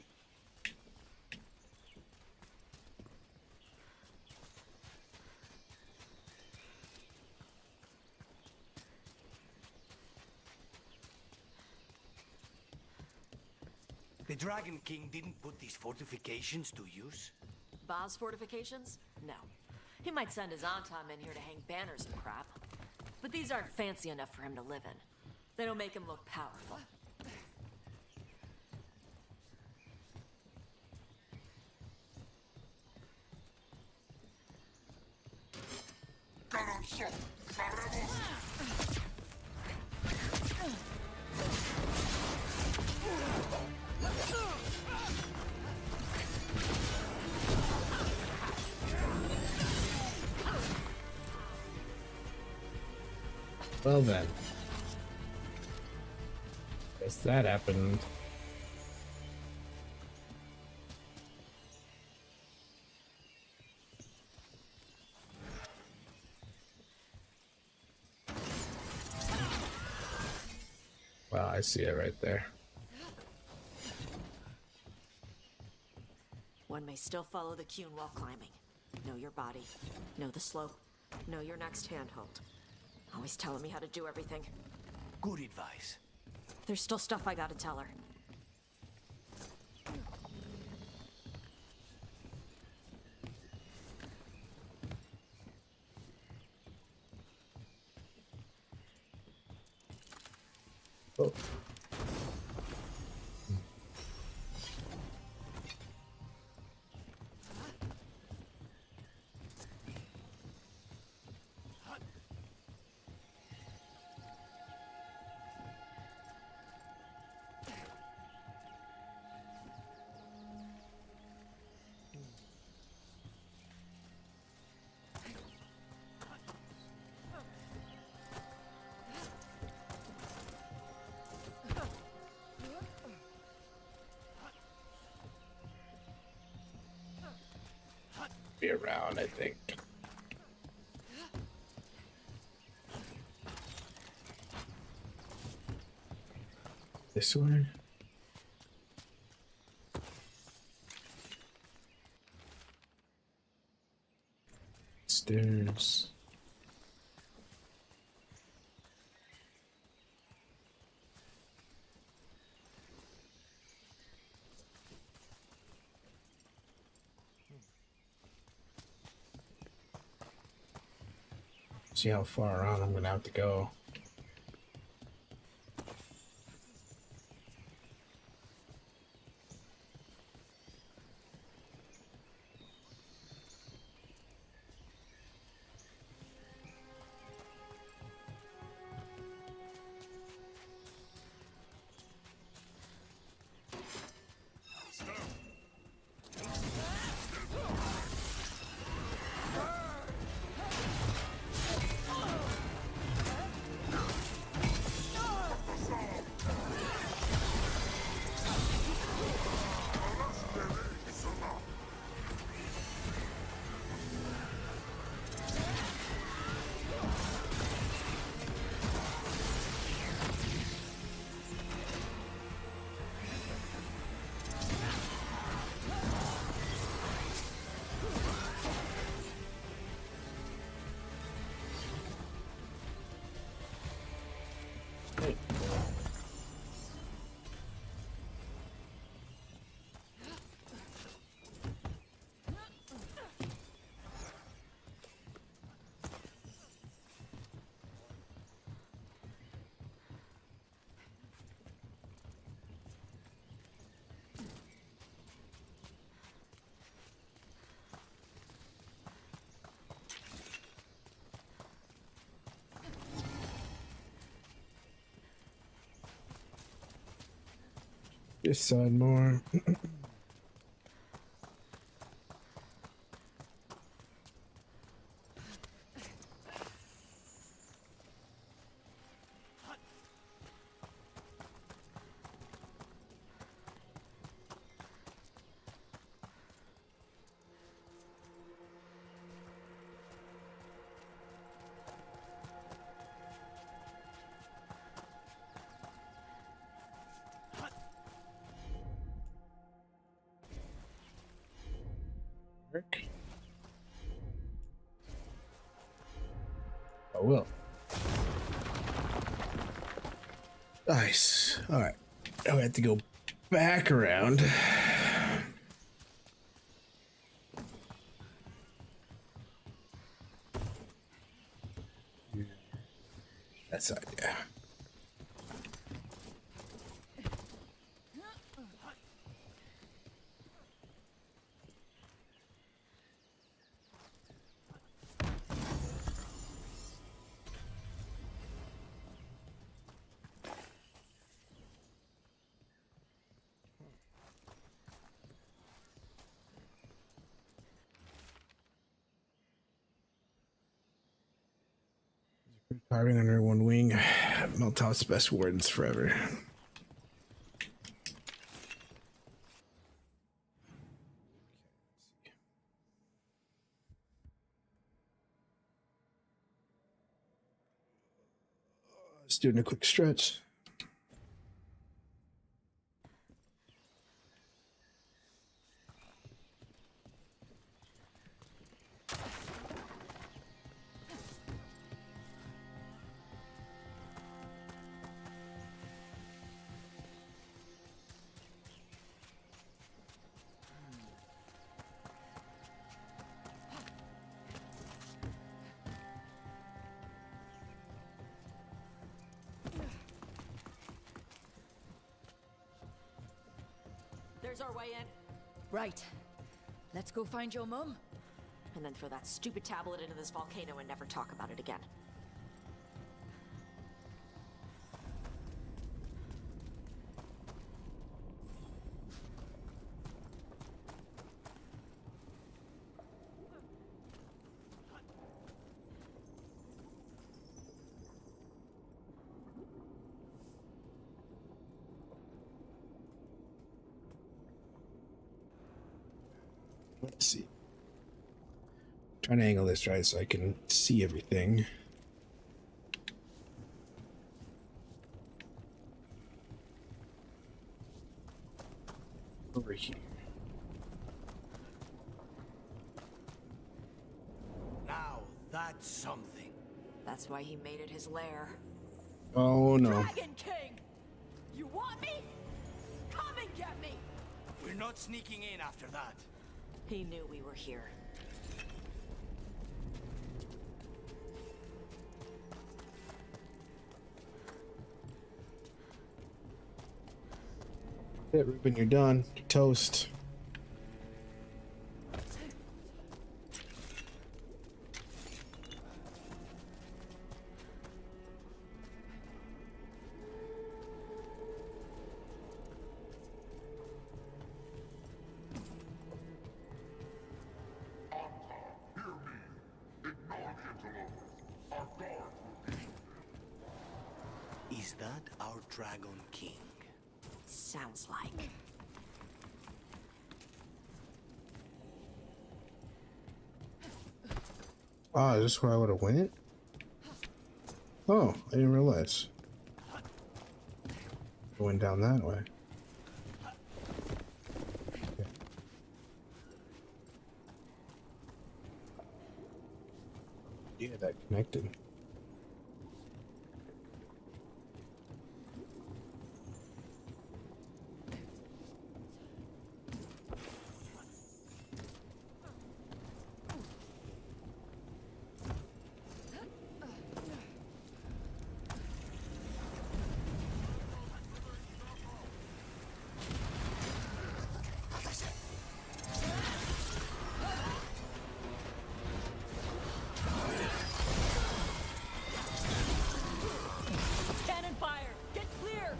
The Dragon King didn't put these fortifications to use? Baz fortifications? No. He might send his Antam in here to hang banners and crap. But these aren't fancy enough for him to live in. They don't make him look powerful. Well then. Guess that happened. Wow, I see it right there. One may still follow the Qun while climbing. Know your body. Know the slope. Know your next handhold. Always telling me how to do everything. Good advice. There's still stuff I gotta tell her. Oh. Be around, I think. This one. Stairs. See how far around I'm gonna have to go. This side more. I will. Nice. All right. Now we have to go back around. That side, yeah. Carving under one wing. Meltop's best wardens forever. Just doing a quick stretch. There's our way in. Right. Let's go find your mum. And then throw that stupid tablet into this volcano and never talk about it again. Let's see. Trying to angle this right so I can see everything. Over here. Now that's something. That's why he made it his lair. Oh no. Dragon King! You want me? Come and get me! We're not sneaking in after that. He knew we were here. Yeah, Ruben, you're done. You're toast. Is that our Dragon King? Sounds like. Ah, is this where I would have went? Oh, I didn't realize. I went down that way. Okay. Yeah, that connected. Cannon fire! Get clear!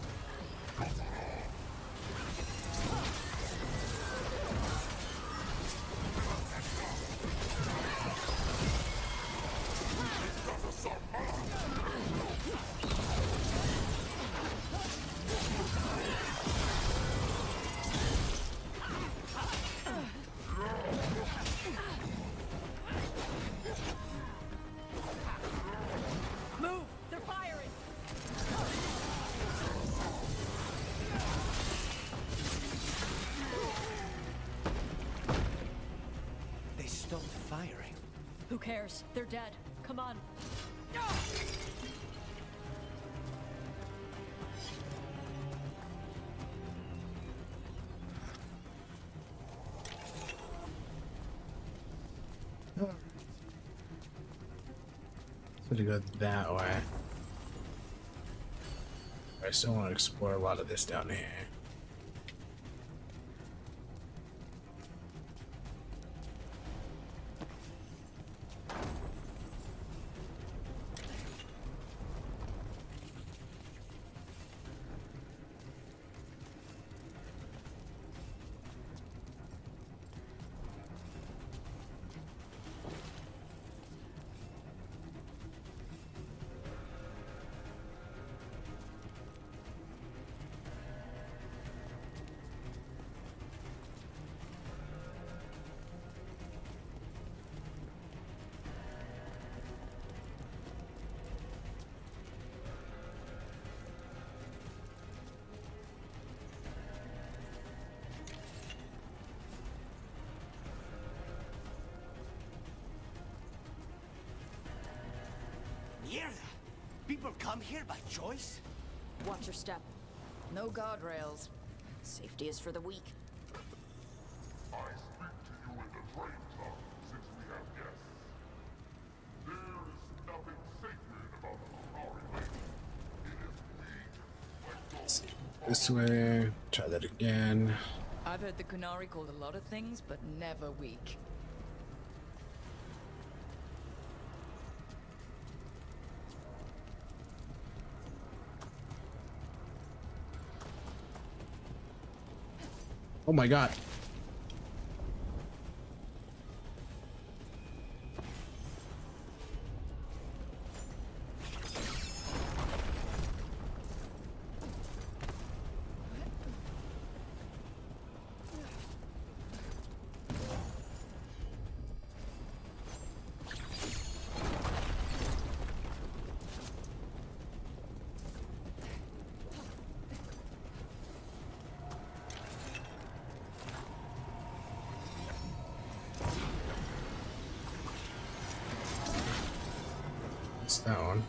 Move! They're firing! They stopped firing. Who cares? They're dead. Come on. So to go that way. I still want to explore a lot of this down here. Mierda! People come here by choice? Watch your step. No guardrails. Safety is for the weak. I speak to you in the train tongue, since we have guests. There is nothing sacred about the Qunari lady. It is weak, like This way. Try that again. I've heard the Qunari called a lot of things, but never weak. Oh my god. That one.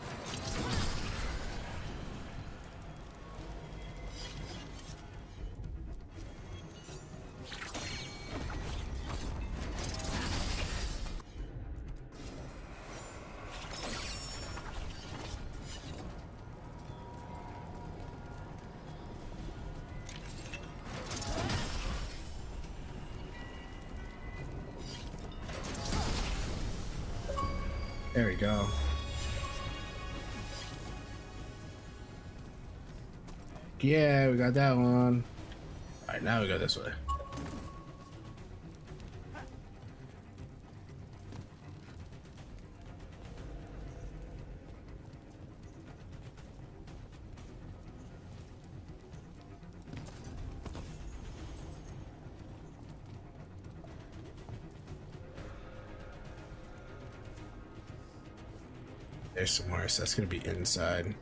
There we go. Yeah, we got that one. All right, now we go this way. There's some more, so that's gonna be inside.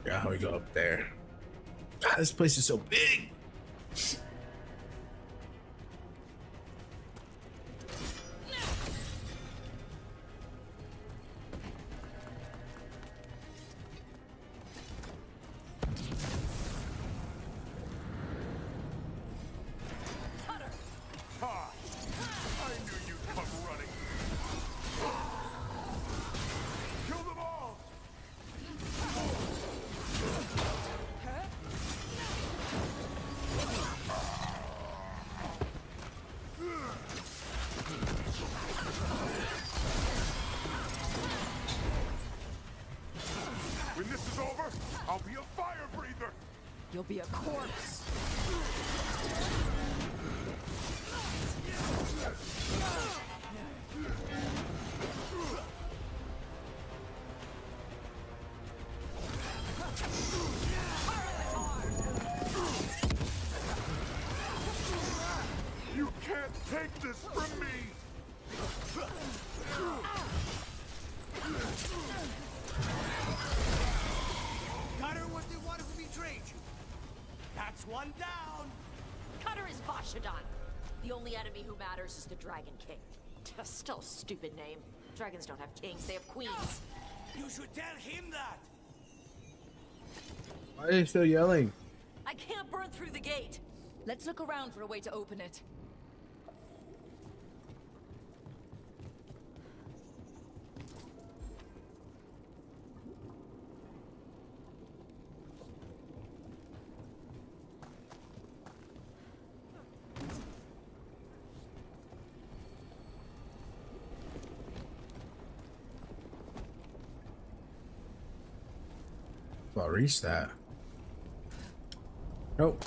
Yeah, how we go up there? God, this place is so big. When this is over, I'll be a fire breather. You'll be a corpse. You can't take this from me. Cutter was the one who betrayed you. That's one down. Cutter is Vashadon. The only enemy who matters is the Dragon King. Still a stupid name. Dragons don't have kings, they have queens. You should tell him that. Why are you still yelling? I can't burn through the gate. Let's look around for a way to open it. If I reach that. Nope.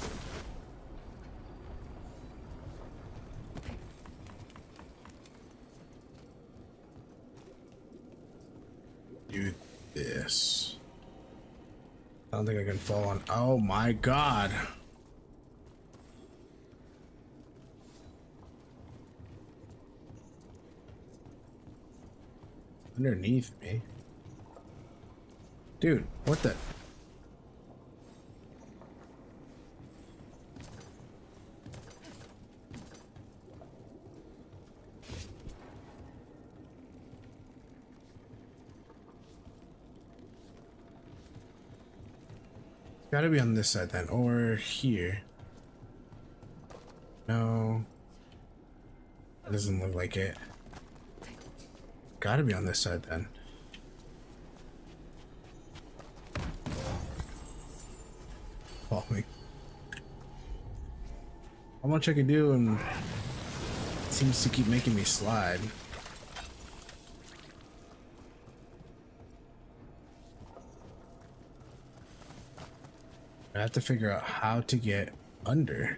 Do this. I don't think I can fall on. Oh my god. Underneath me. Dude, what the? Gotta be on this side then, or here. No. That doesn't look like it. Gotta be on this side then. Falling. How much I can do, and it seems to keep making me slide. I have to figure out how to get under.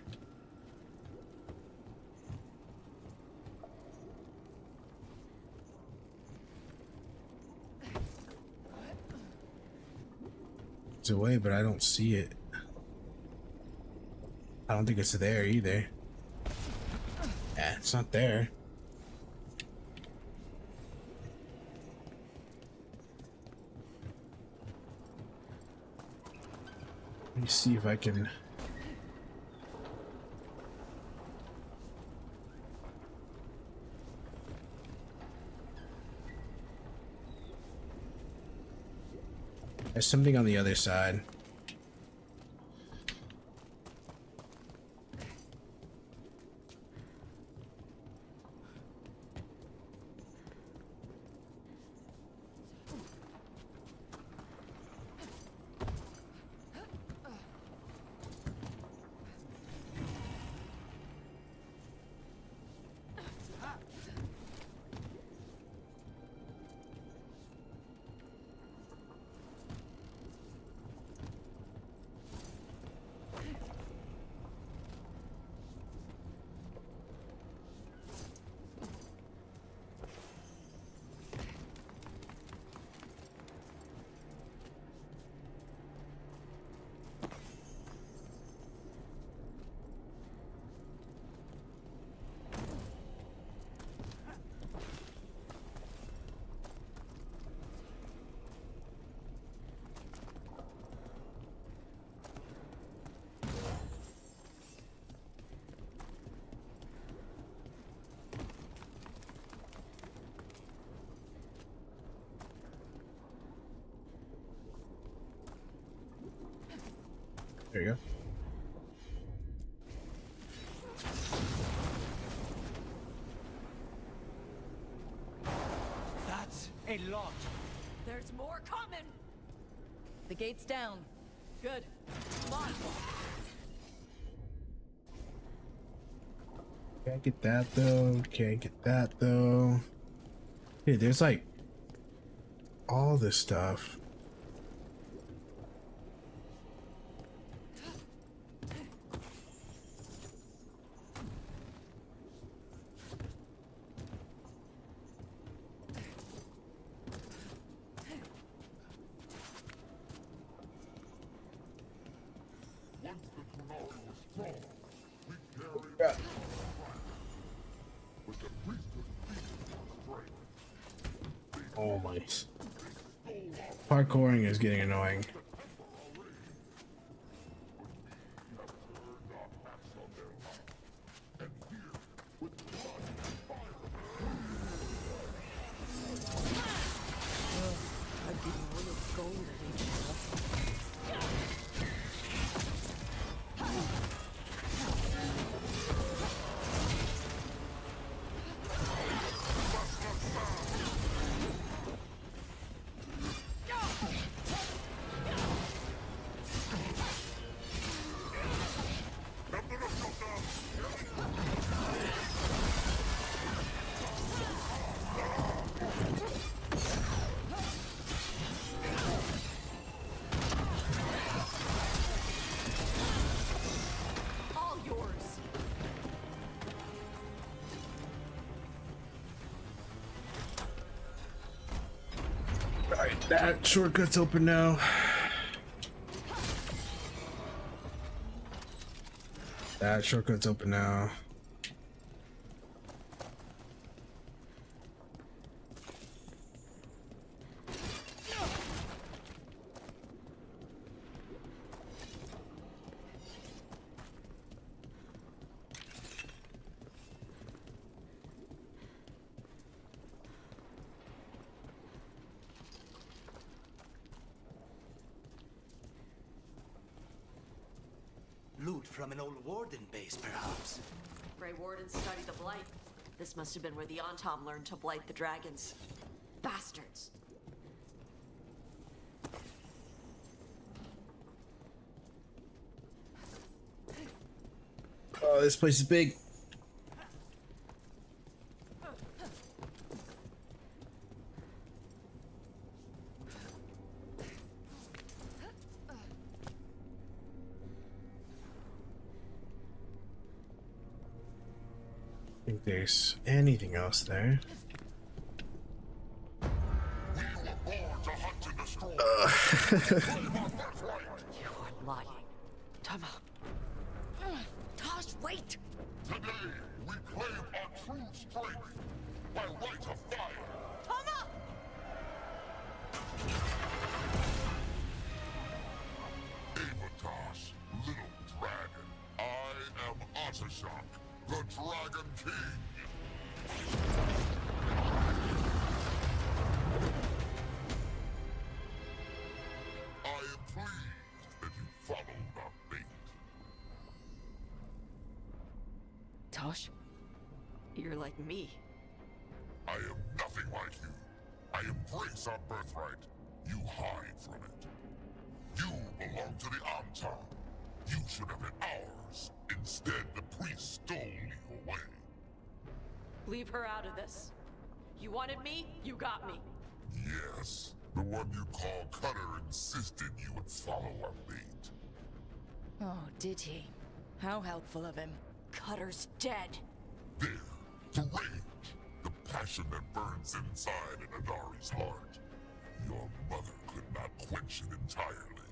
It's away, but I don't see it. I don't think it's there either. Yeah, it's not there. Let me see if I can. There's something on the other side. There you go. That's a lot. There's more coming. The gate's down. Good. Come on. Can't get that though. Can't get that though. Dude, there's like all this stuff. Oh my. Parkouring is getting annoying. That shortcut's open now. That shortcut's open now. Loot from an old Warden base, perhaps. Grey Warden studied the Blight. This must have been where the Antom learned to blight the dragons. Bastards. this place is big. I think there's anything else there. You are lying. Tama. Tosh, wait! Today, we claim our true strength by right of fire. Tama! Avatosh, little dragon. I am Atashok, the Dragon King. I am pleased that you followed our bait. Tosh, you're like me. I am nothing like you. I embrace our birthright. You hide from it. You belong to the Amtar. You should have been ours. Instead, the priest stole you away. Leave her out of this. You wanted me, you got me. Yes, the one you call Cutter insisted you would follow our bait. Oh, did he? How helpful of him. Cutter's dead. There, the rage, the passion that burns inside an Adari's heart. Your mother could not quench it entirely.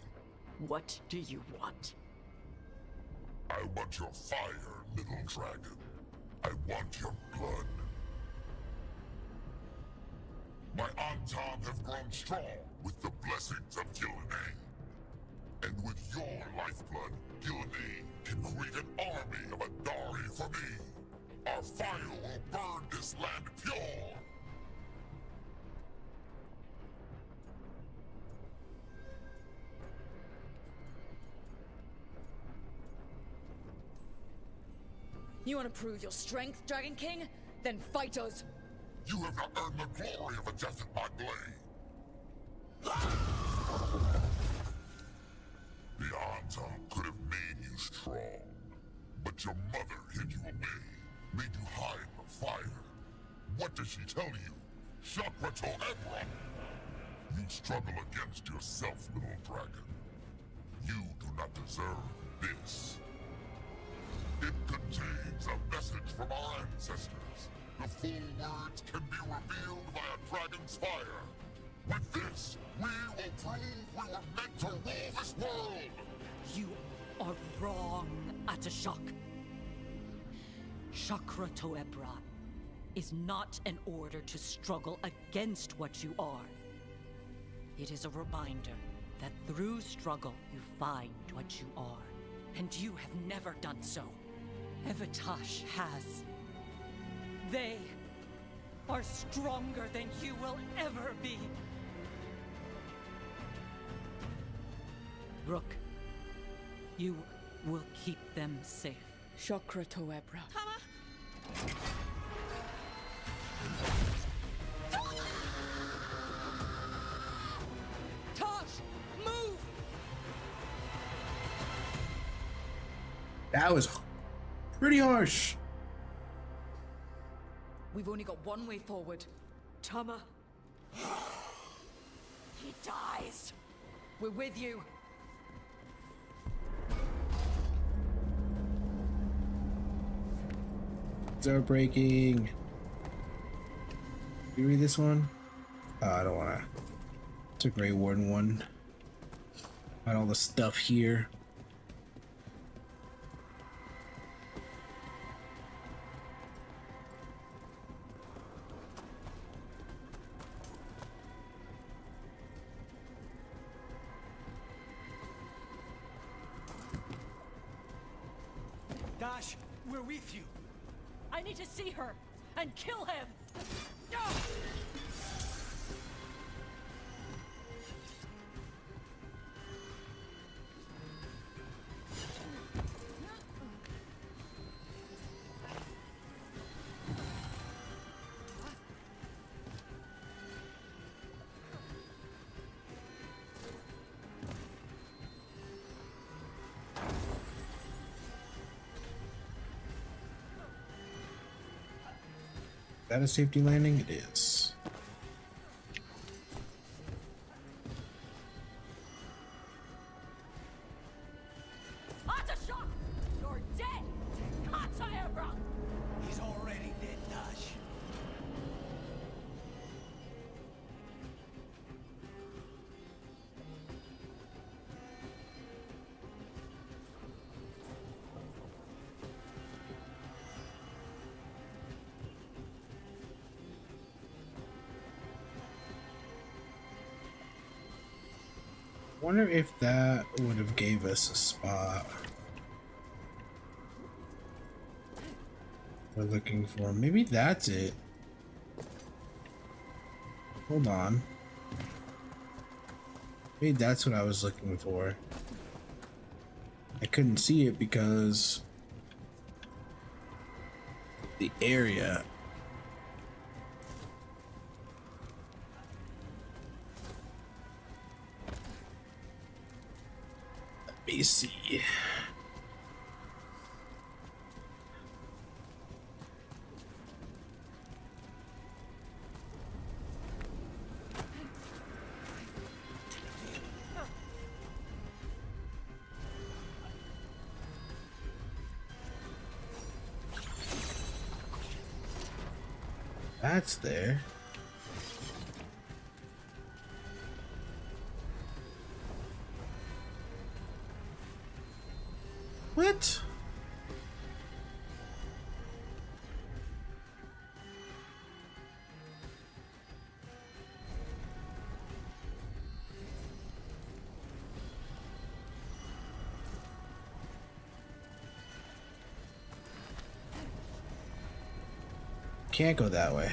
What do you want? I want your fire, little dragon. I want your blood. My Antam have grown strong with the blessings of Gillenay. And with your lifeblood, Gillenay can create an army of Adari for me. Our fire will burn this land pure. You want to prove your strength, Dragon King? Then fight us! You have not earned the glory of a death at my blade. The Antam could have made you strong, but your mother hid you away, made you hide her fire. What does she tell you? Chakra to Ebra! You struggle against yourself, little dragon. You do not deserve this. It contains a message from our ancestors. The full words can be revealed by a dragon's fire. With this, we will prove we were meant to rule this world! You are wrong, Atashok. Chakra Toebra is not an order to struggle against what you are. It is a reminder that through struggle you find what you are. And you have never done so. Evatosh has. They are stronger than you will ever be. Rook, you will keep them safe. Chakra Toebra. Tosh! Move! That was pretty harsh. We've only got one way forward. Tama. He dies. We're with you. They're breaking. You read this one? I don't wanna. It's a Grey Warden one. Got all the stuff here. Dash, we're with you. I need to see her and kill him. that a safety landing? It is. Shock! You're dead! Katayabra! He's already dead, Tash. Wonder if that would have gave us a spot we're looking for. Maybe that's it. Hold on. Maybe that's what I was looking for. I couldn't see it because the area. Let me see. That's there. What? Can't go that way.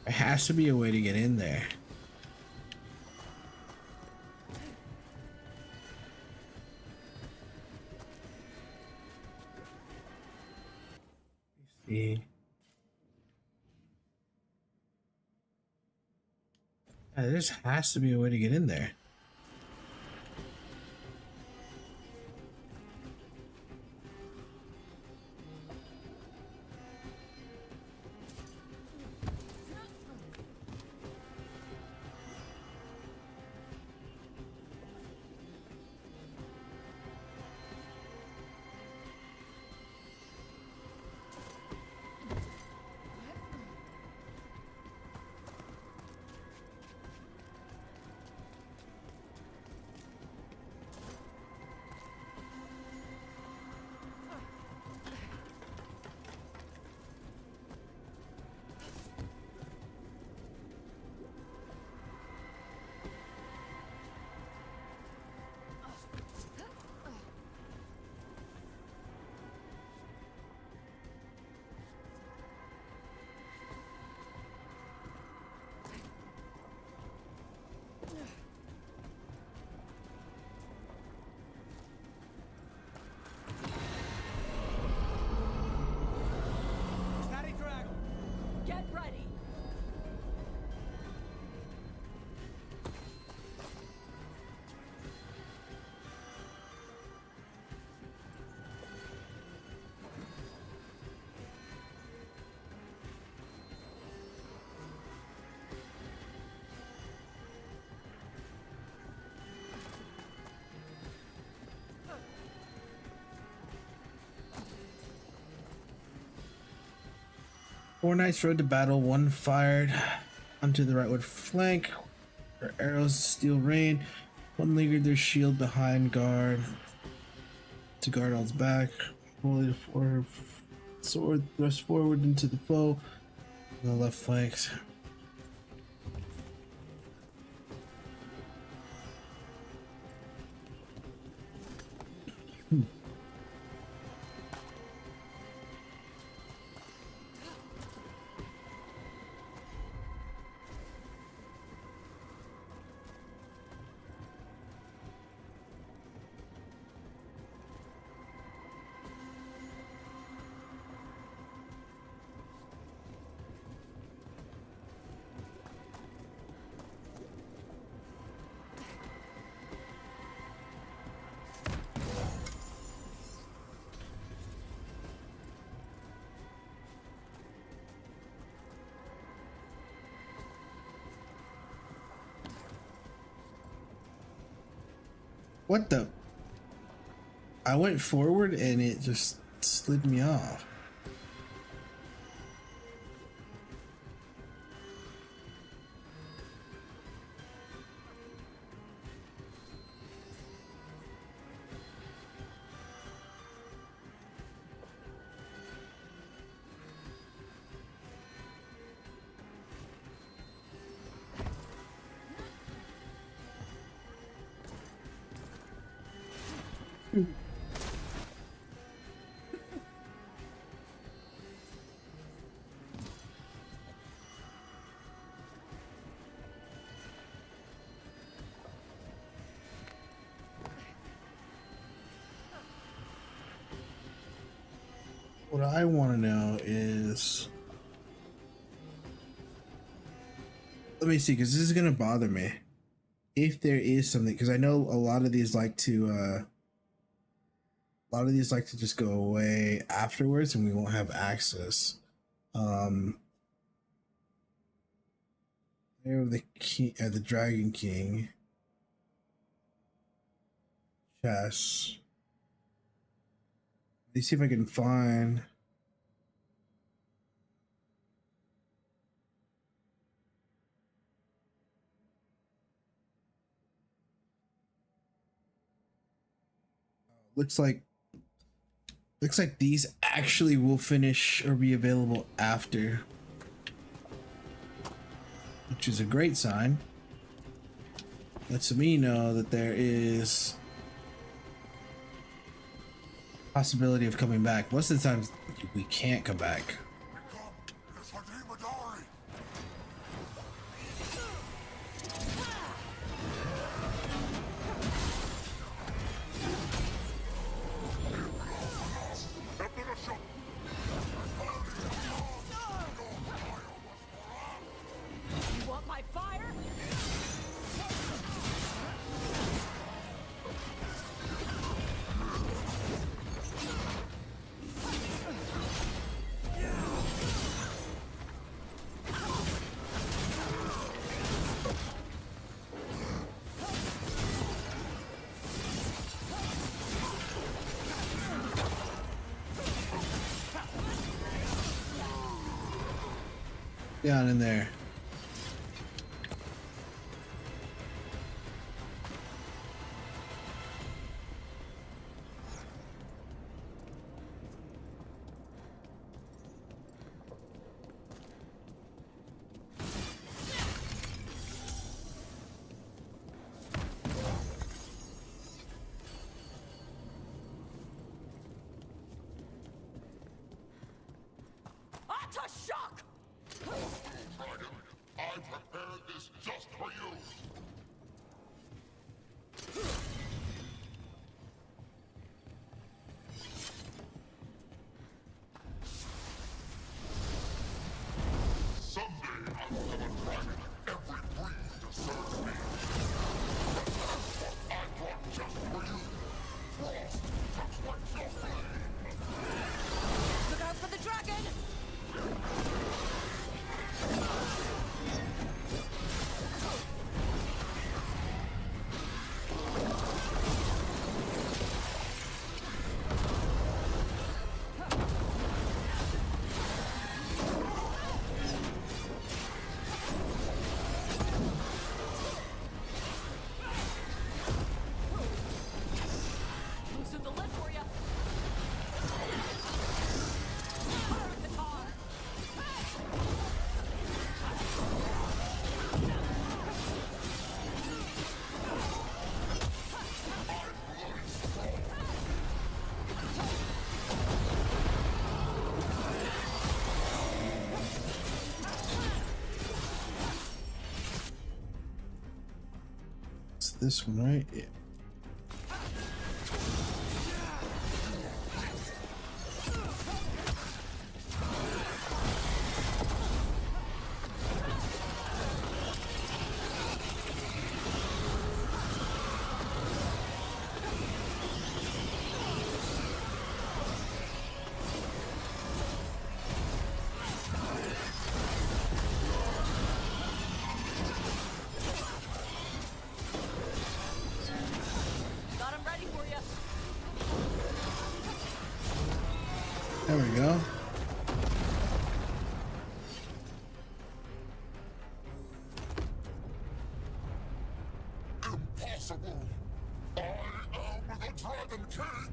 There has to be a way to get in there. See. Yeah, there just has to be a way to get in there. 4 knights rode to battle, 1 fired onto the rightward flank. Their arrows steel rain. 1 lingered their shield behind guard to guard all's back. Holy for sword thrust forward into the foe on the left flanks. What the? I went forward and it just slid me off. What I want to know is, let me see, because this is going to bother me. If there is something, because I know a lot of these like to just go away afterwards and we won't have access. There the king, the Dragon King. Chess. Let me see if I can find. Looks like these actually will finish or be available after, which is a great sign. Lets me know that there is possibility of coming back. Most of the times we can't come back. You want my fire? Down in there. Ata shock! this one, right? Yeah. Got him ready for you. There we go. Impossible! I am the Dragon King!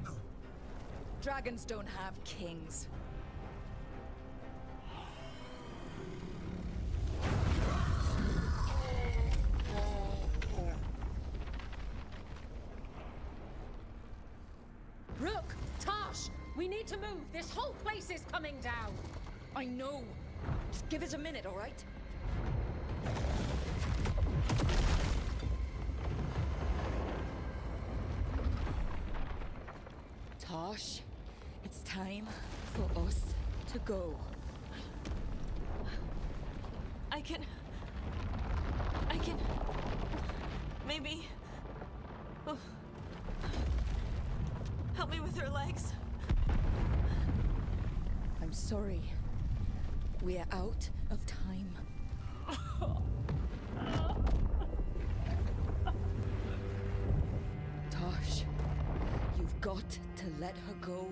Dragons don't have kings. Rook! Tosh! We need to move! This whole place is coming down! I know. Just give us a minute, all right? Tosh, it's time for us to go. I can... Maybe... Oh. Help me with her legs. I'm sorry. We're out of time. Tosh, you've got to let her go.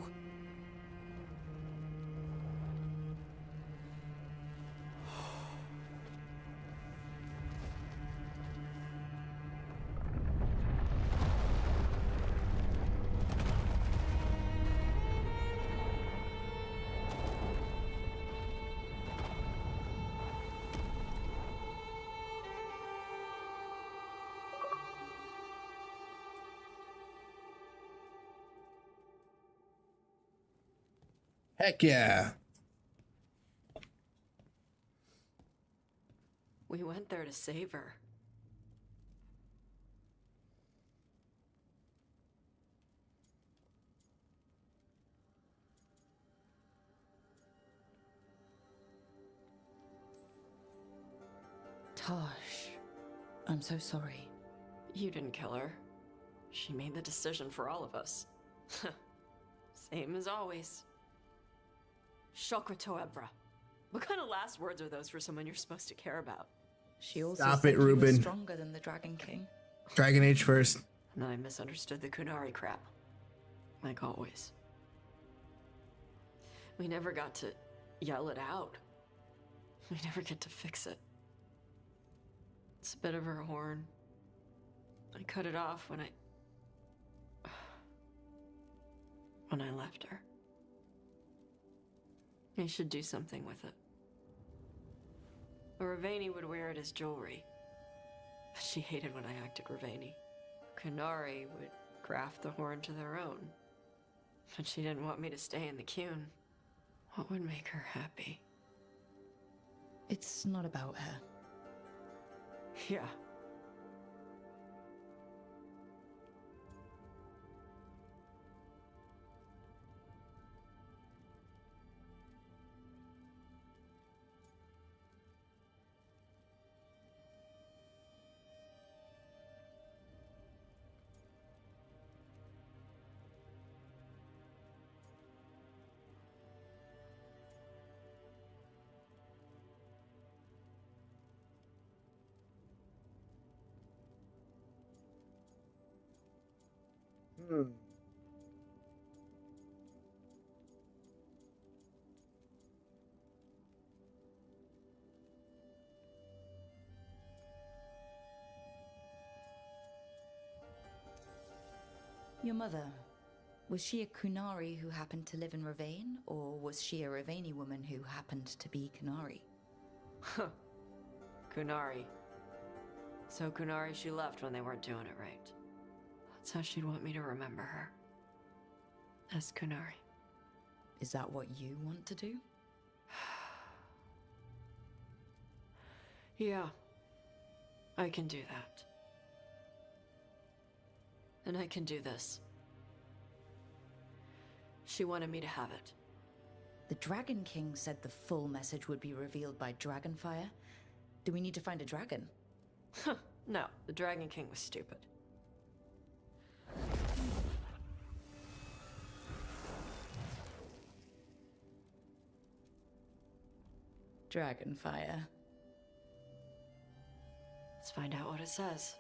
Heck yeah. We went there to save her. Tosh, I'm so sorry. You didn't kill her. She made the decision for all of us. Same as always. Shokra Toebra. What kind of last words are those for someone you're supposed to care about? She also Stop said it, you were Ruben. stronger than the Dragon King. Dragon Age first. And then I misunderstood the Kunari crap. Like always. We never got to yell it out. We never get to fix it. It's a bit of her horn. I cut it off when I left her. I should do something with it. Ravani would wear it as jewelry. But she hated when I acted Ravani. Kunari would graft the horn to their own. But she didn't want me to stay in the Qun. What would make her happy? It's not about her. Yeah. Your mother, was she a Kunari who happened to live in Ravane, or was she a Ravani woman who happened to be Kunari? Kunari. So Kunari she left when they weren't doing it right. That's how she'd want me to remember her. As Kunari. Is that what you want to do? Yeah. I can do that. And I can do this. She wanted me to have it. The Dragon King said the full message would be revealed by Dragonfire. Do we need to find a dragon? No, the Dragon King was stupid. Dragonfire. Let's find out what it says.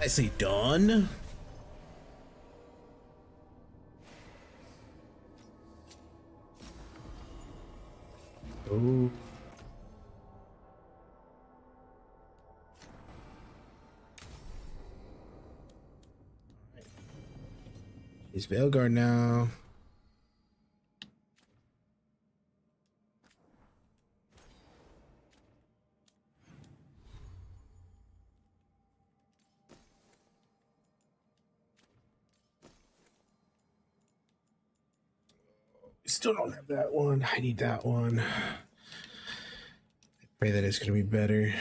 I say done. Oh. He's Veilguard now. Still don't have that one. I need that one. I pray that it's going to be better.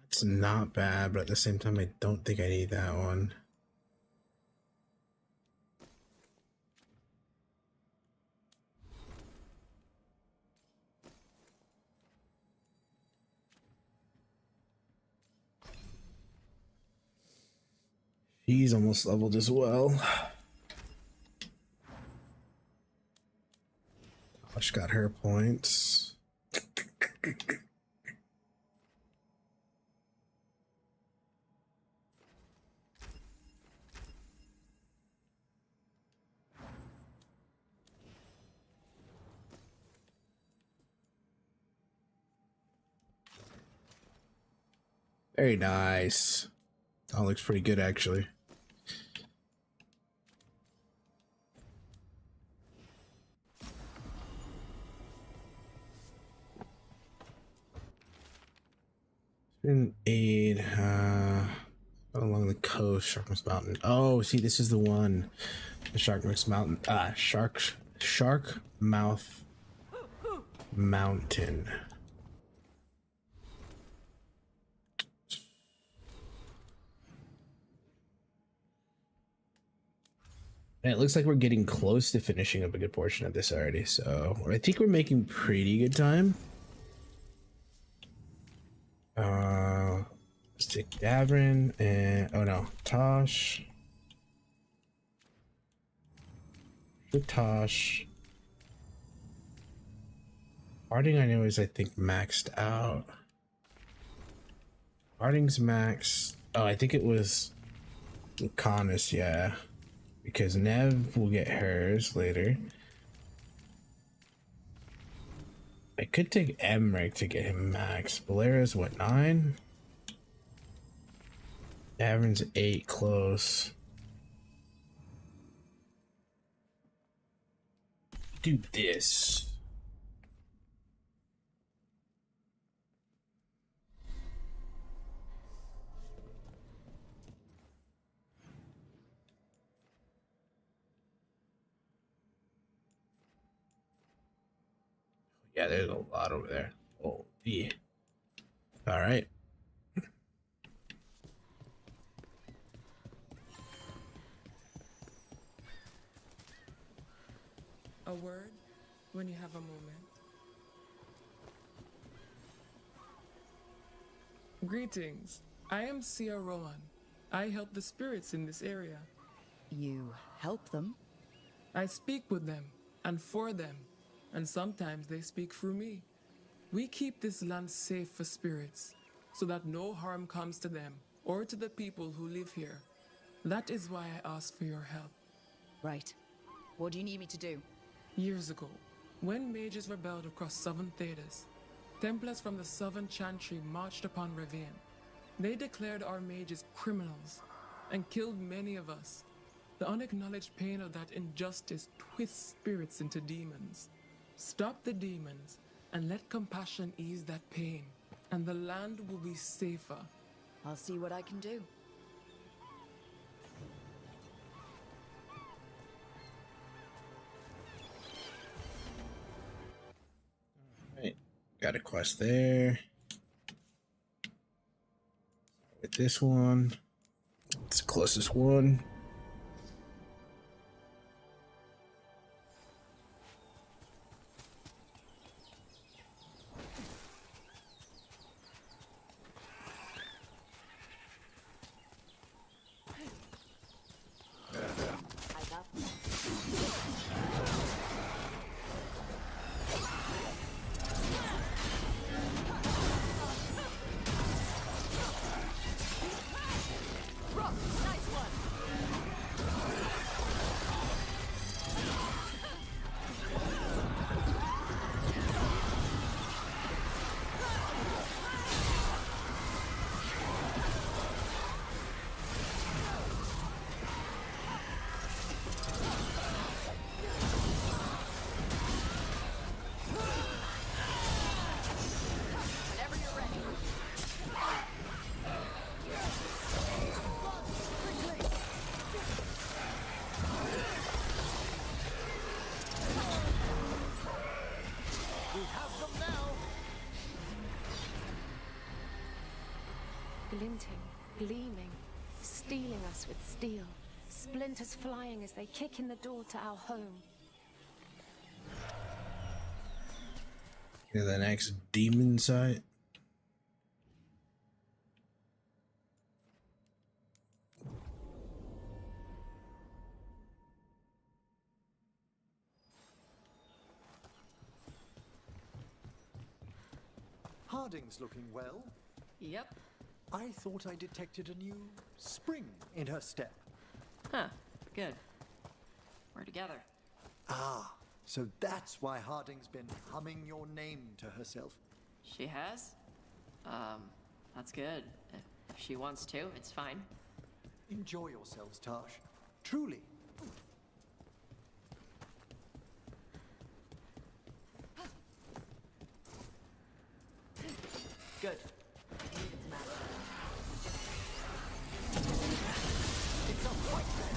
It's not bad, but at the same time, I don't think I need that one. She's almost leveled as well. Tosh got her points. Very nice. That looks pretty good, actually. Been aid along the coast, Sharkmouth Mountain. Oh, see, this is the one. The Sharkmouth Mountain. Sharkmouth Mountain. And it looks like we're getting close to finishing up a good portion of this already, so I think we're making pretty good time. Let's take Davrin and Tosh. With Tosh. Harding I know is I think maxed out. Harding's maxed. Oh, I think it was Lucanus, yeah. Because Nev will get hers later. I could take Emmerich to get him max. Valera's what, 9? Davrin's 8 close. Do this. Yeah, there's a lot over there. Oh, yeah. All right. A word when you have a moment. Greetings. I am Sia Rowan. I help the spirits in this area. You help them? I speak with them and for them, and sometimes they speak through me. We keep this land safe for spirits, so that no harm comes to them or to the people who live here. That is why I asked for your help. Right. What do you need me to do? Years ago, when mages rebelled across southern Thedas, Templars from the southern Chantry marched upon Ravine. They declared our mages criminals and killed many of us. The unacknowledged pain of that injustice twists spirits into demons. Stop the demons and let compassion ease that pain, and the land will be safer. I'll see what I can do. Right, got a quest there. With this one, it's the closest one. Glinting, gleaming, stealing us with steel. Splinters flying as they kick in the door to our home. Yeah, the next demon site. Harding's looking well. Yep. I thought I detected a new spring in her step. Huh. Good. We're together. Ah, so that's why Harding's been humming your name to herself. She has? That's good. If she wants to, it's fine. Enjoy yourselves, Tash. Truly. Good. It's a fight then.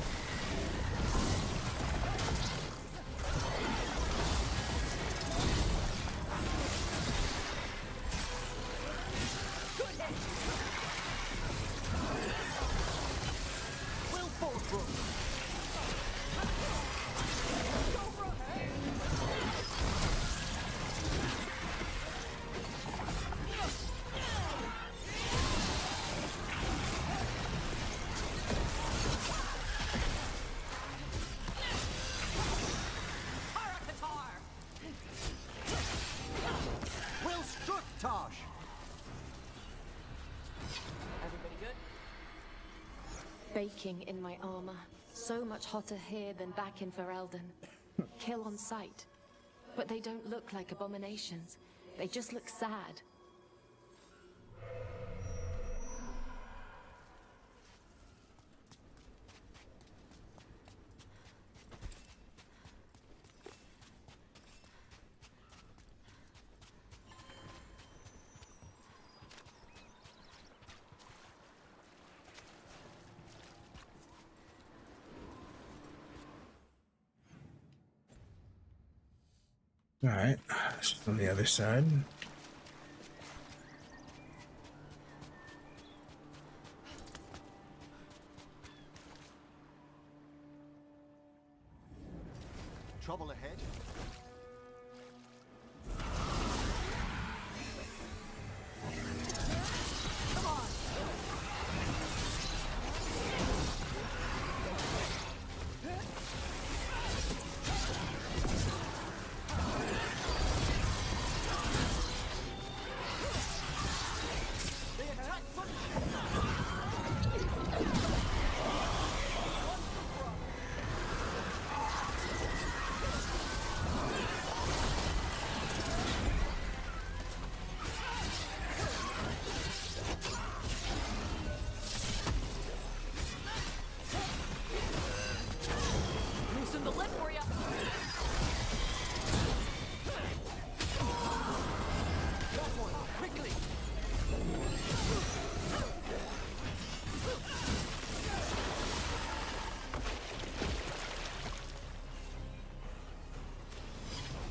Good hit. Will Fallbrook. Go for a Will struck Tosh. Everybody good? Baking in my armor. So much hotter here than back in Ferelden. Kill on sight. But they don't look like abominations. They just look sad. All right, just on the other side. Trouble ahead. Come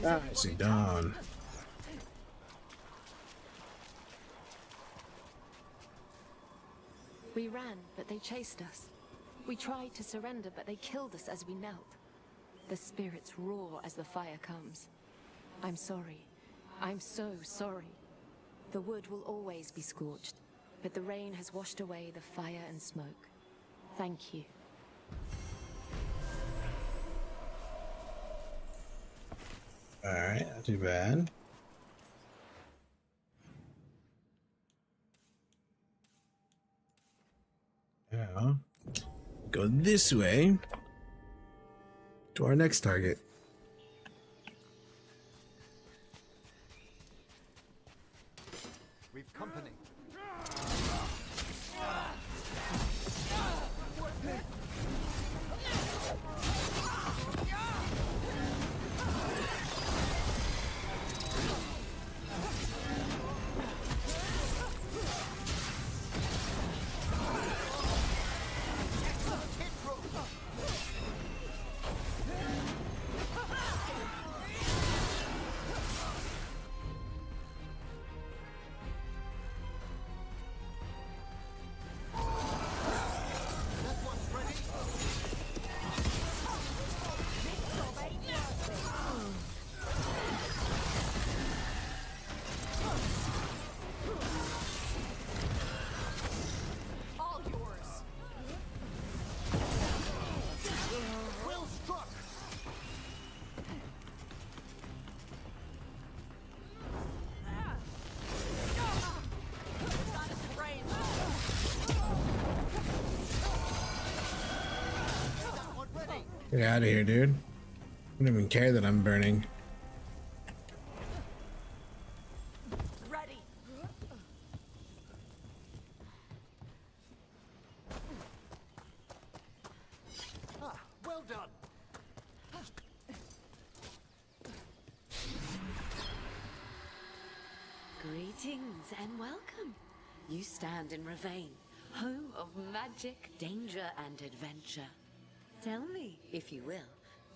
Nicely done. We ran, but they chased us. We tried to surrender, but they killed us as we knelt. The spirits roar as the fire comes. I'm sorry. I'm so sorry. The wood will always be scorched, but the rain has washed away the fire and smoke. Thank you. Alright, not too bad. Now, go this way to our next target. We've company. Get out of here, dude. I don't even care that I'm burning. Ready. Ah, well done. Greetings and welcome. You stand in Ravain, home of magic, danger, and adventure. Tell me, if you will,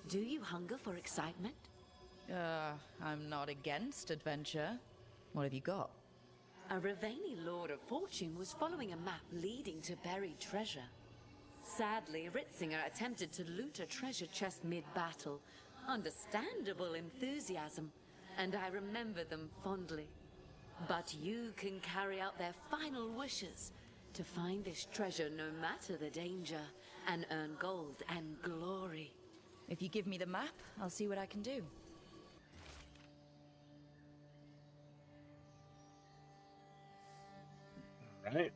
do you hunger for excitement? I'm not against adventure. What have you got? A Ravani Lord of Fortune was following a map leading to buried treasure. Sadly, Ritzinger attempted to loot a treasure chest mid-battle. Understandable enthusiasm, and I remember them fondly. But you can carry out their final wishes to find this treasure no matter the danger, and earn gold and glory. If you give me the map, I'll see what I can do. Alright.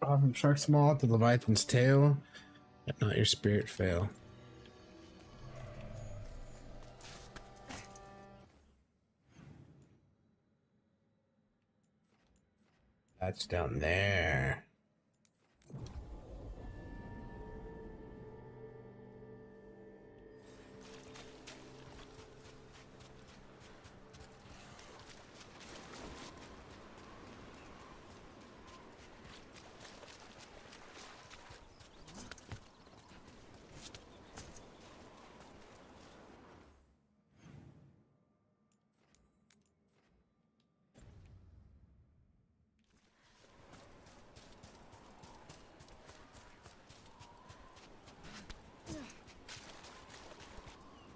From Shark's Maw to Leviathan's Tail, let not your spirit fail. That's down there.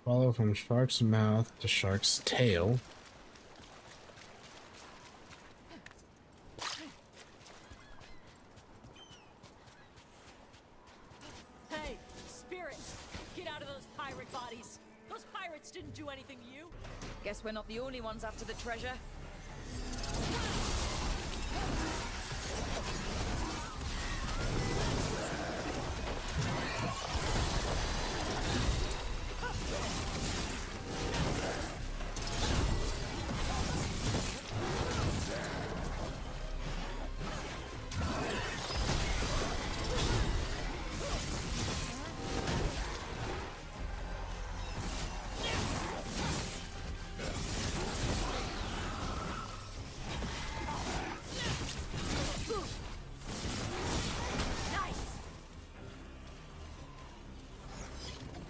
Follow from Shark's Mouth to Shark's Tail. Hey, Spirit! Get out of those pirate bodies! Those pirates didn't do anything to you! Guess we're not the only ones after the treasure.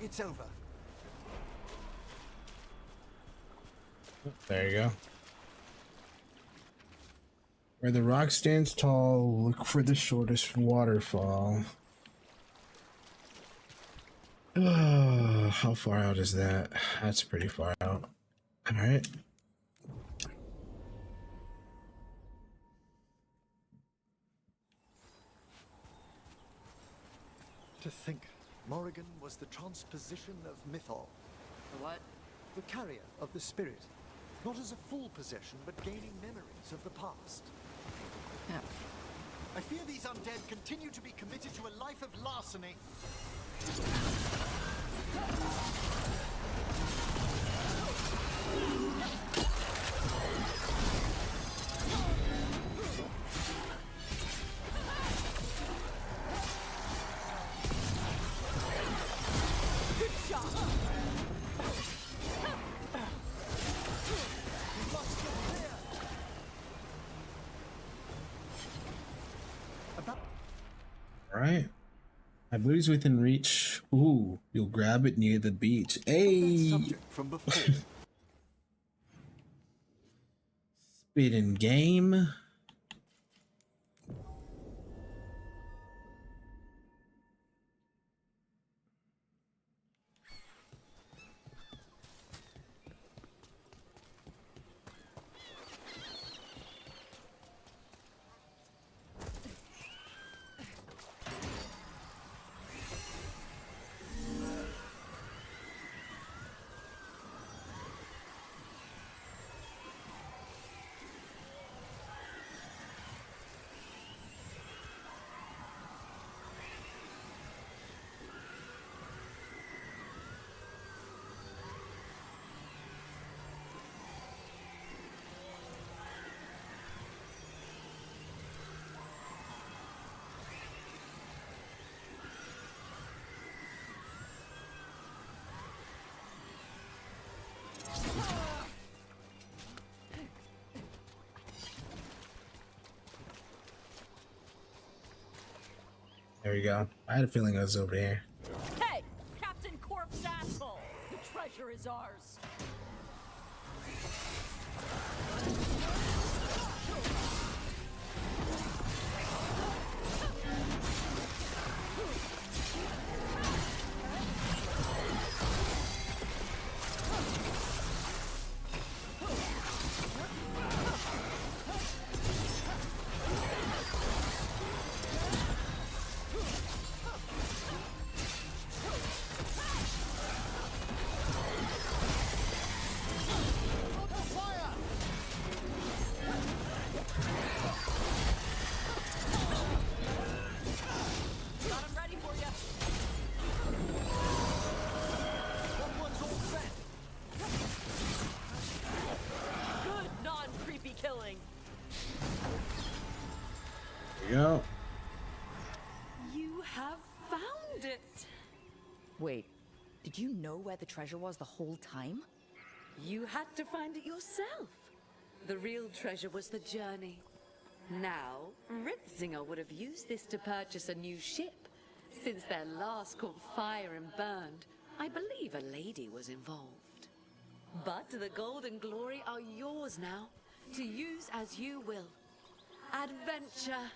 It's over. There you go. Where the rock stands tall, look for the shortest waterfall. How far out is that? That's pretty far out. Alright. To think, Morrigan was the transposition of Mythol. The what? The carrier of the spirit. Not as a full possession, but gaining memories of the past. Yeah. I fear these undead continue to be committed to a life of larceny. Good shot! Alright. I believe he's within reach. Ooh, you'll grab it near the beach. Hey! From before. Spit in game. There we go. I had a feeling I was over here. Hey, Captain Corpse asshole! The treasure is ours. Go. You have found it. Wait, did you know where the treasure was the whole time? You had to find it yourself. The real treasure was the journey. Now, Ritzinger would have used this to purchase a new ship. Since their last caught fire and burned, I believe a lady was involved. But the gold and glory are yours now, to use as you will. Adventure!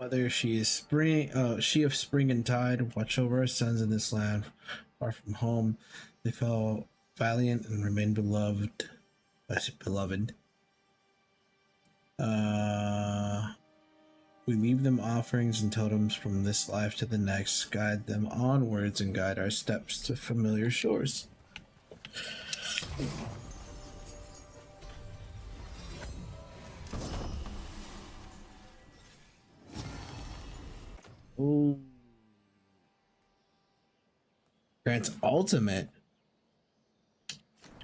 Mother, she of spring and tide, watch over our sons in this land, far from home. They fell valiant and remain beloved. We leave them offerings and totems from this life to the next, guide them onwards and guide our steps to familiar shores. Ooh. Grants ultimate.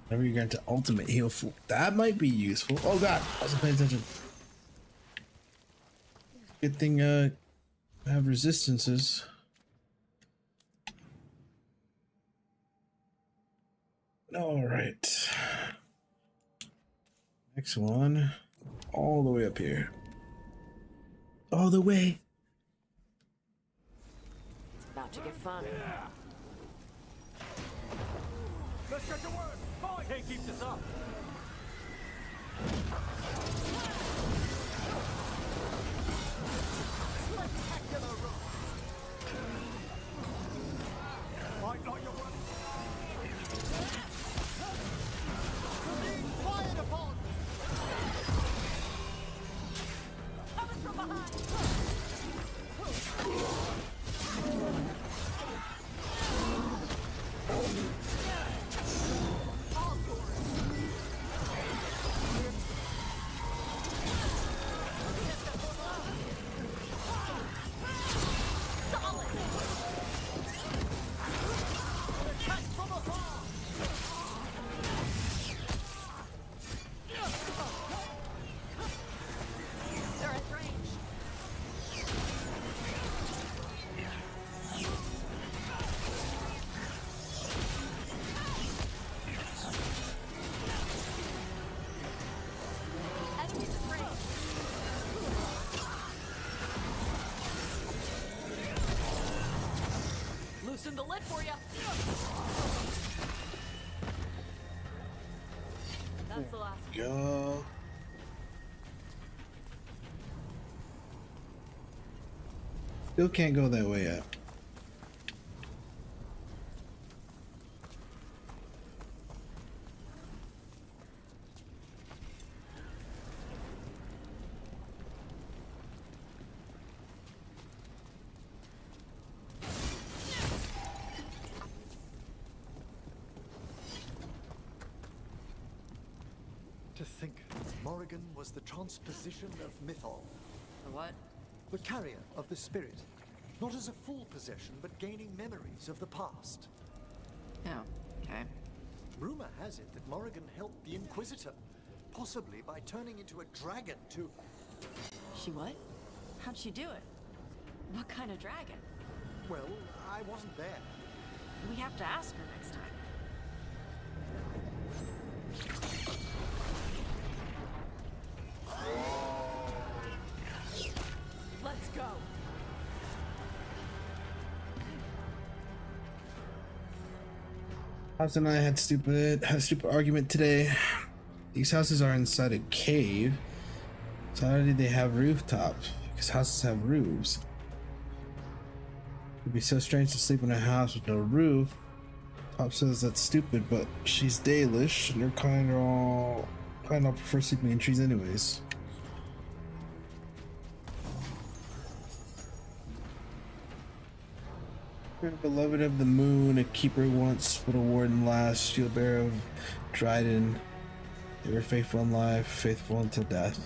Whenever you grant an ultimate heal, that might be useful. Oh god, I wasn't paying attention. Good thing have resistances. All right. Next one, all the way up here. All the way. It's about to get fun. Let's get to work. Boy, can't keep this up. Spectacular run. Might not your run. Being fired upon. Coming from behind. Loosen the lid for you. That's the last. Go. Still can't go that way yet. To think Morrigan was the transposition of Mythol. The what? The carrier of the spirit. Not as a full possession, but gaining memories of the past. Oh, okay. Rumor has it that Morrigan helped the Inquisitor, possibly by turning into a dragon to... She what? How'd she do it? What kind of dragon? Well, I wasn't there. We have to ask her next time. Let's go. House and I had a stupid argument today. These houses are inside a cave. So how do they have rooftops? Because houses have roofs. It'd be so strange to sleep in a house with no roof. Pop says that's stupid, but she's Dalish, and they're kind of all prefer sleeping in trees anyways. Beloved of the moon, a keeper once, but a warden last, shield bearer of Dryden. They were faithful in life, faithful until death.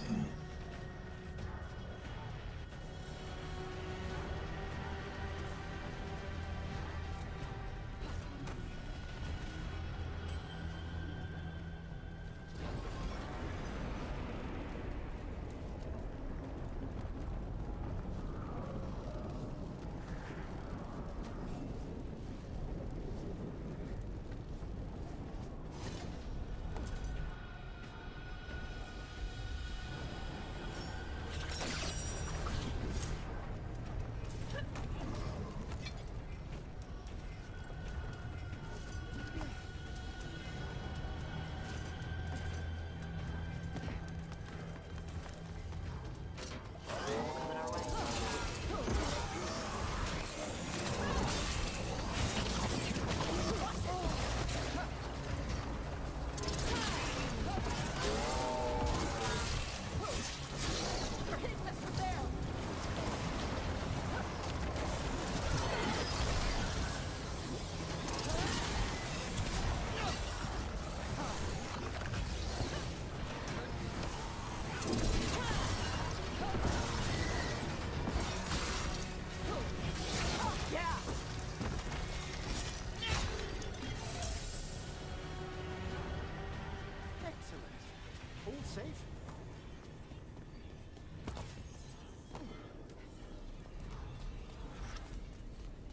Safe?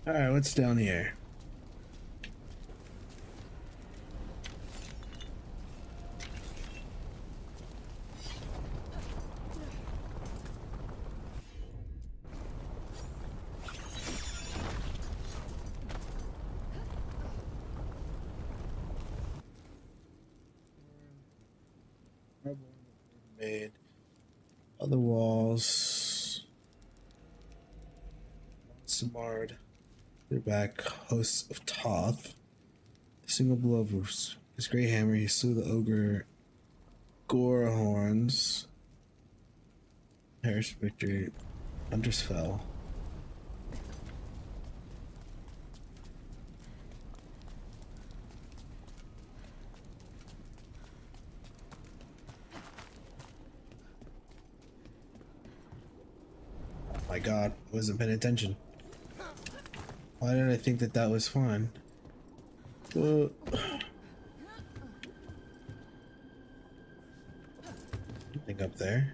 All right, what's down here? Made other walls. Samard. They're back. Hosts of Toth. A single blow of his great hammer, he slew the ogre Gorehorns. Harris victory. Hunters fell. My god, I wasn't paying attention. Why did I think that that was fun? Something up there.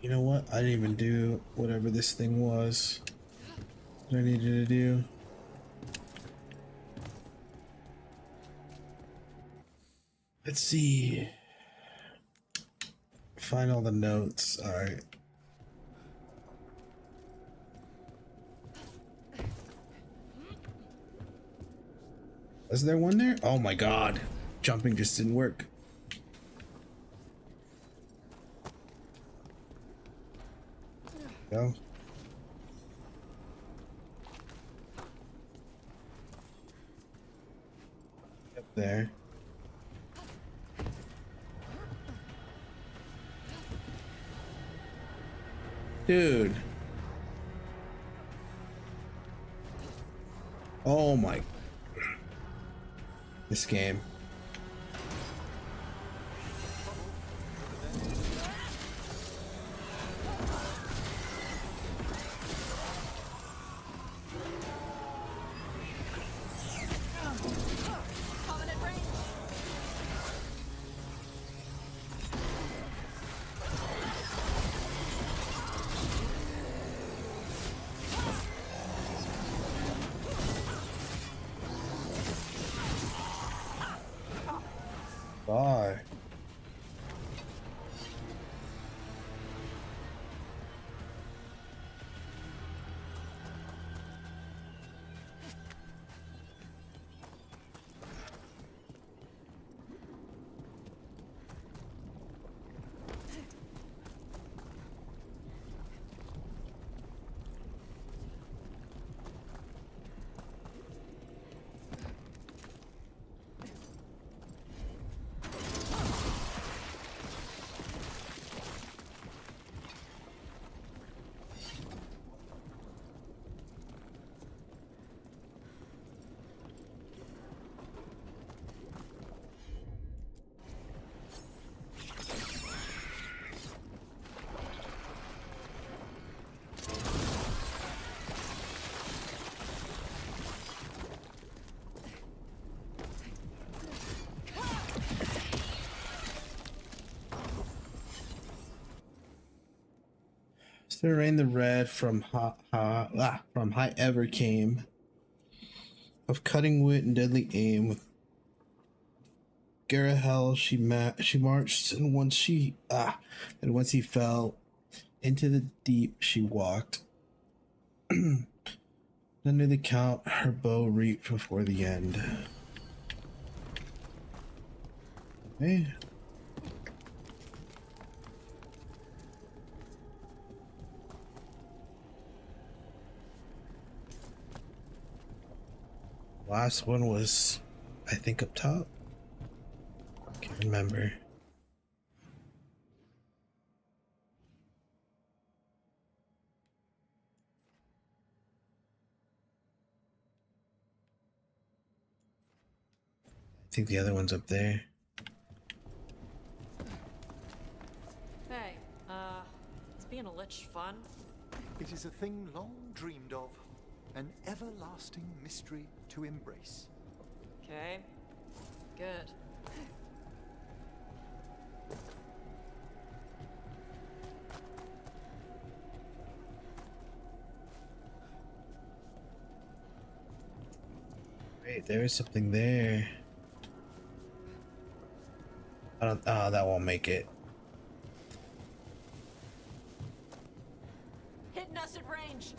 You know what? I didn't even do whatever this thing was that I needed to do. Let's see. Find all the notes. All right. Was there one there? Oh my god. Jumping just didn't work. Go. Up there. Dude. Oh my. This game. Bye. There rain the red from high ever came, of cutting wit and deadly aim. With Garahel she marched, and once he fell into the deep she walked. Under the count her bow reaped before the end. Okay. Last one was, I think, up top. Can't remember. I think the other one's up there. Hey, is being a lich fun? It is a thing long dreamed of, an everlasting mystery to embrace. Okay, good. Wait, there is something there. I don't. Oh, that won't make it. Hitting us at range.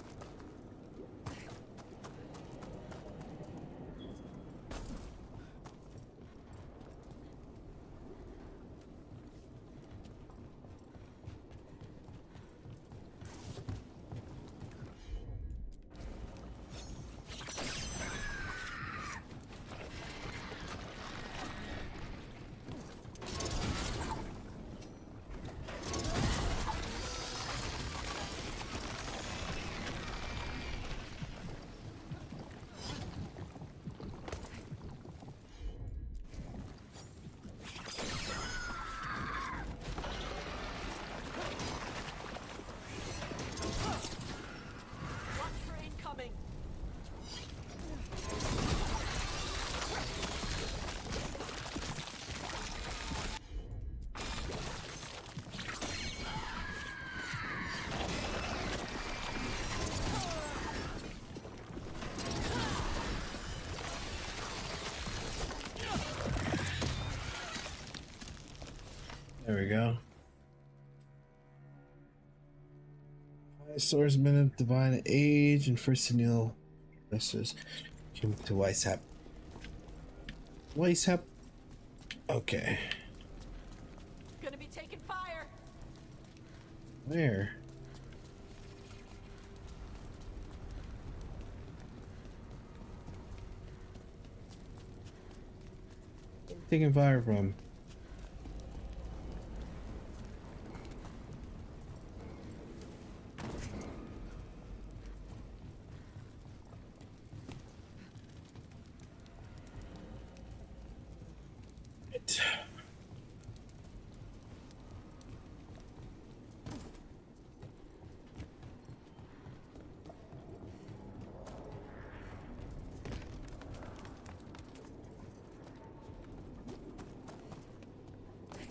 There we go. Swordsman of Divine Age and First Anil Professors came to Weishaupt. Weishaupt? Okay. Gonna be taking fire. Where? Where are you taking fire from?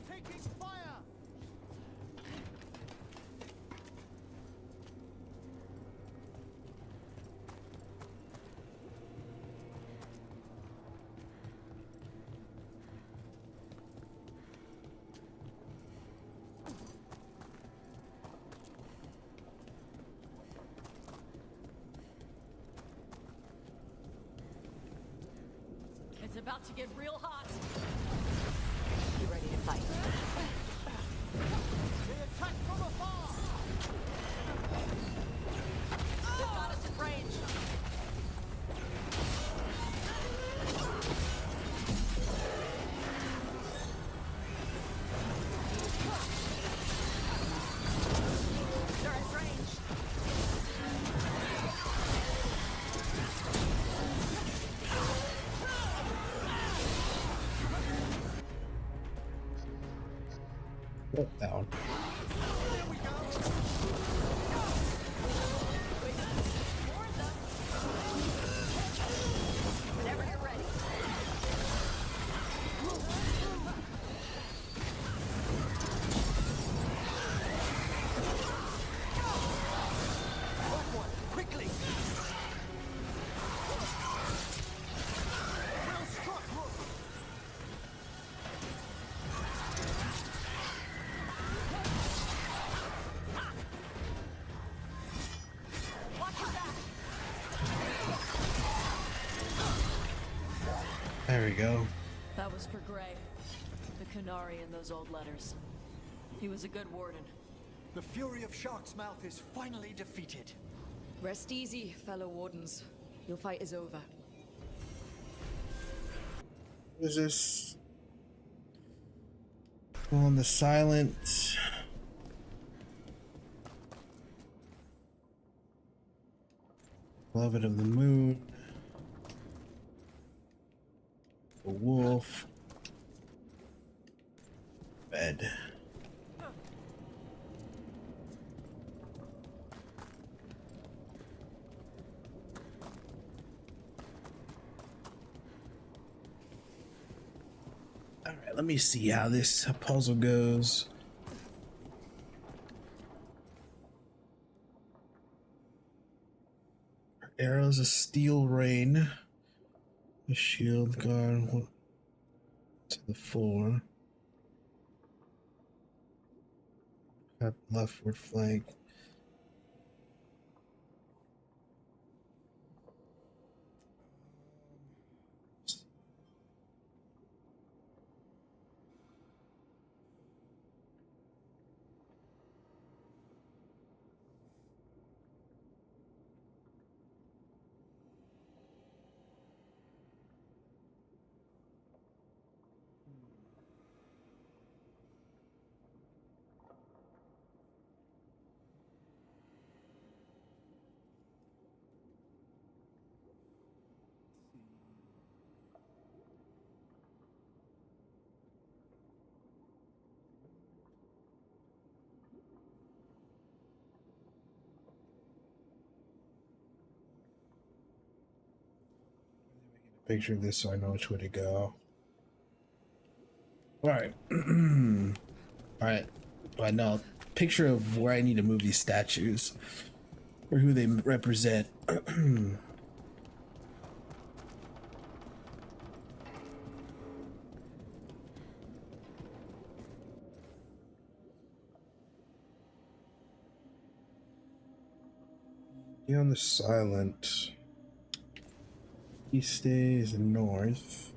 Taking fire! It's about to get real hot. You ready to fight? They attack from afar! They've got us at range. They're at range. Down. Whenever you're ready. Quickly! Well struck, Rook! Watch your back. There we go. That was for Gray. The Canary in those old letters. He was a good warden. The fury of Shark's Mouth is finally defeated. Rest easy, fellow wardens. Your fight is over. What is this? On the silent. Beloved of the Moon. A wolf. Bed. Alright, let me see how this puzzle goes. Arrows of Steel Rain. The shield guard to the 4. Got leftward flank. Picture of this so I know which way to go. Alright. Alright. I know. Picture of where I need to move these statues. Or who they represent. Be on the silent. He stays north.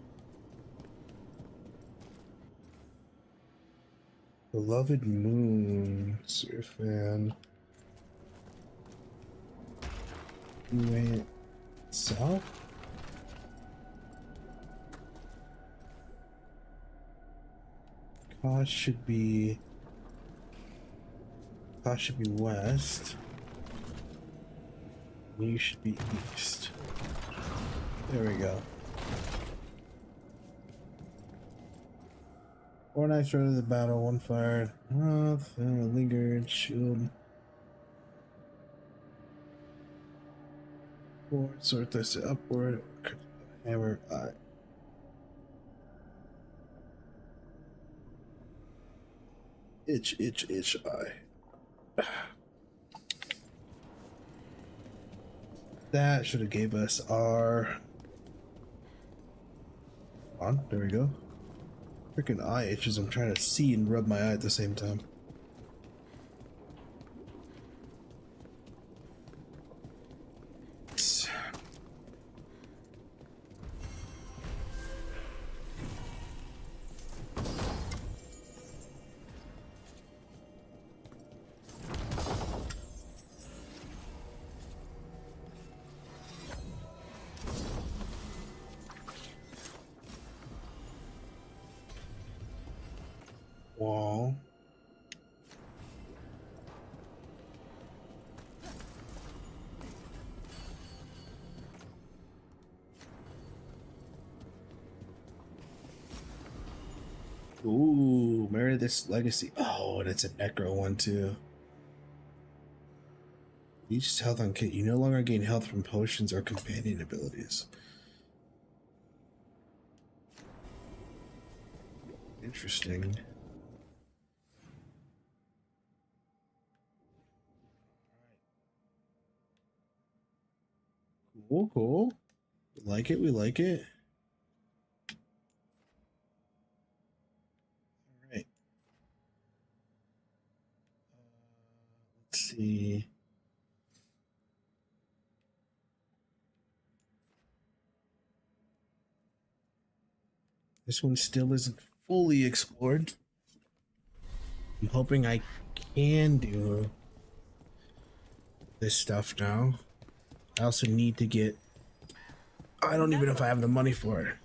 Beloved Moon, Surfan. Went south? Cost should be west. You should be east. There we go. 4 knights rode to the battle, 1 fired. Lingered, shield. 4 sword thrust upward. Hammer, eye. Itch, eye. That should have gave us our... there we go. Freaking eye itches. I'm trying to see and rub my eye at the same time. Wall. Ooh, Meredith's Legacy. Oh, and it's a Necro one too. Each health on kit. You no longer gain health from potions or companion abilities. Interesting. Cool, cool. We like it, we like it. Alright. Let's see. This one still isn't fully explored. I'm hoping I can do this stuff now. I also need to get... I don't even know if I have the money for it.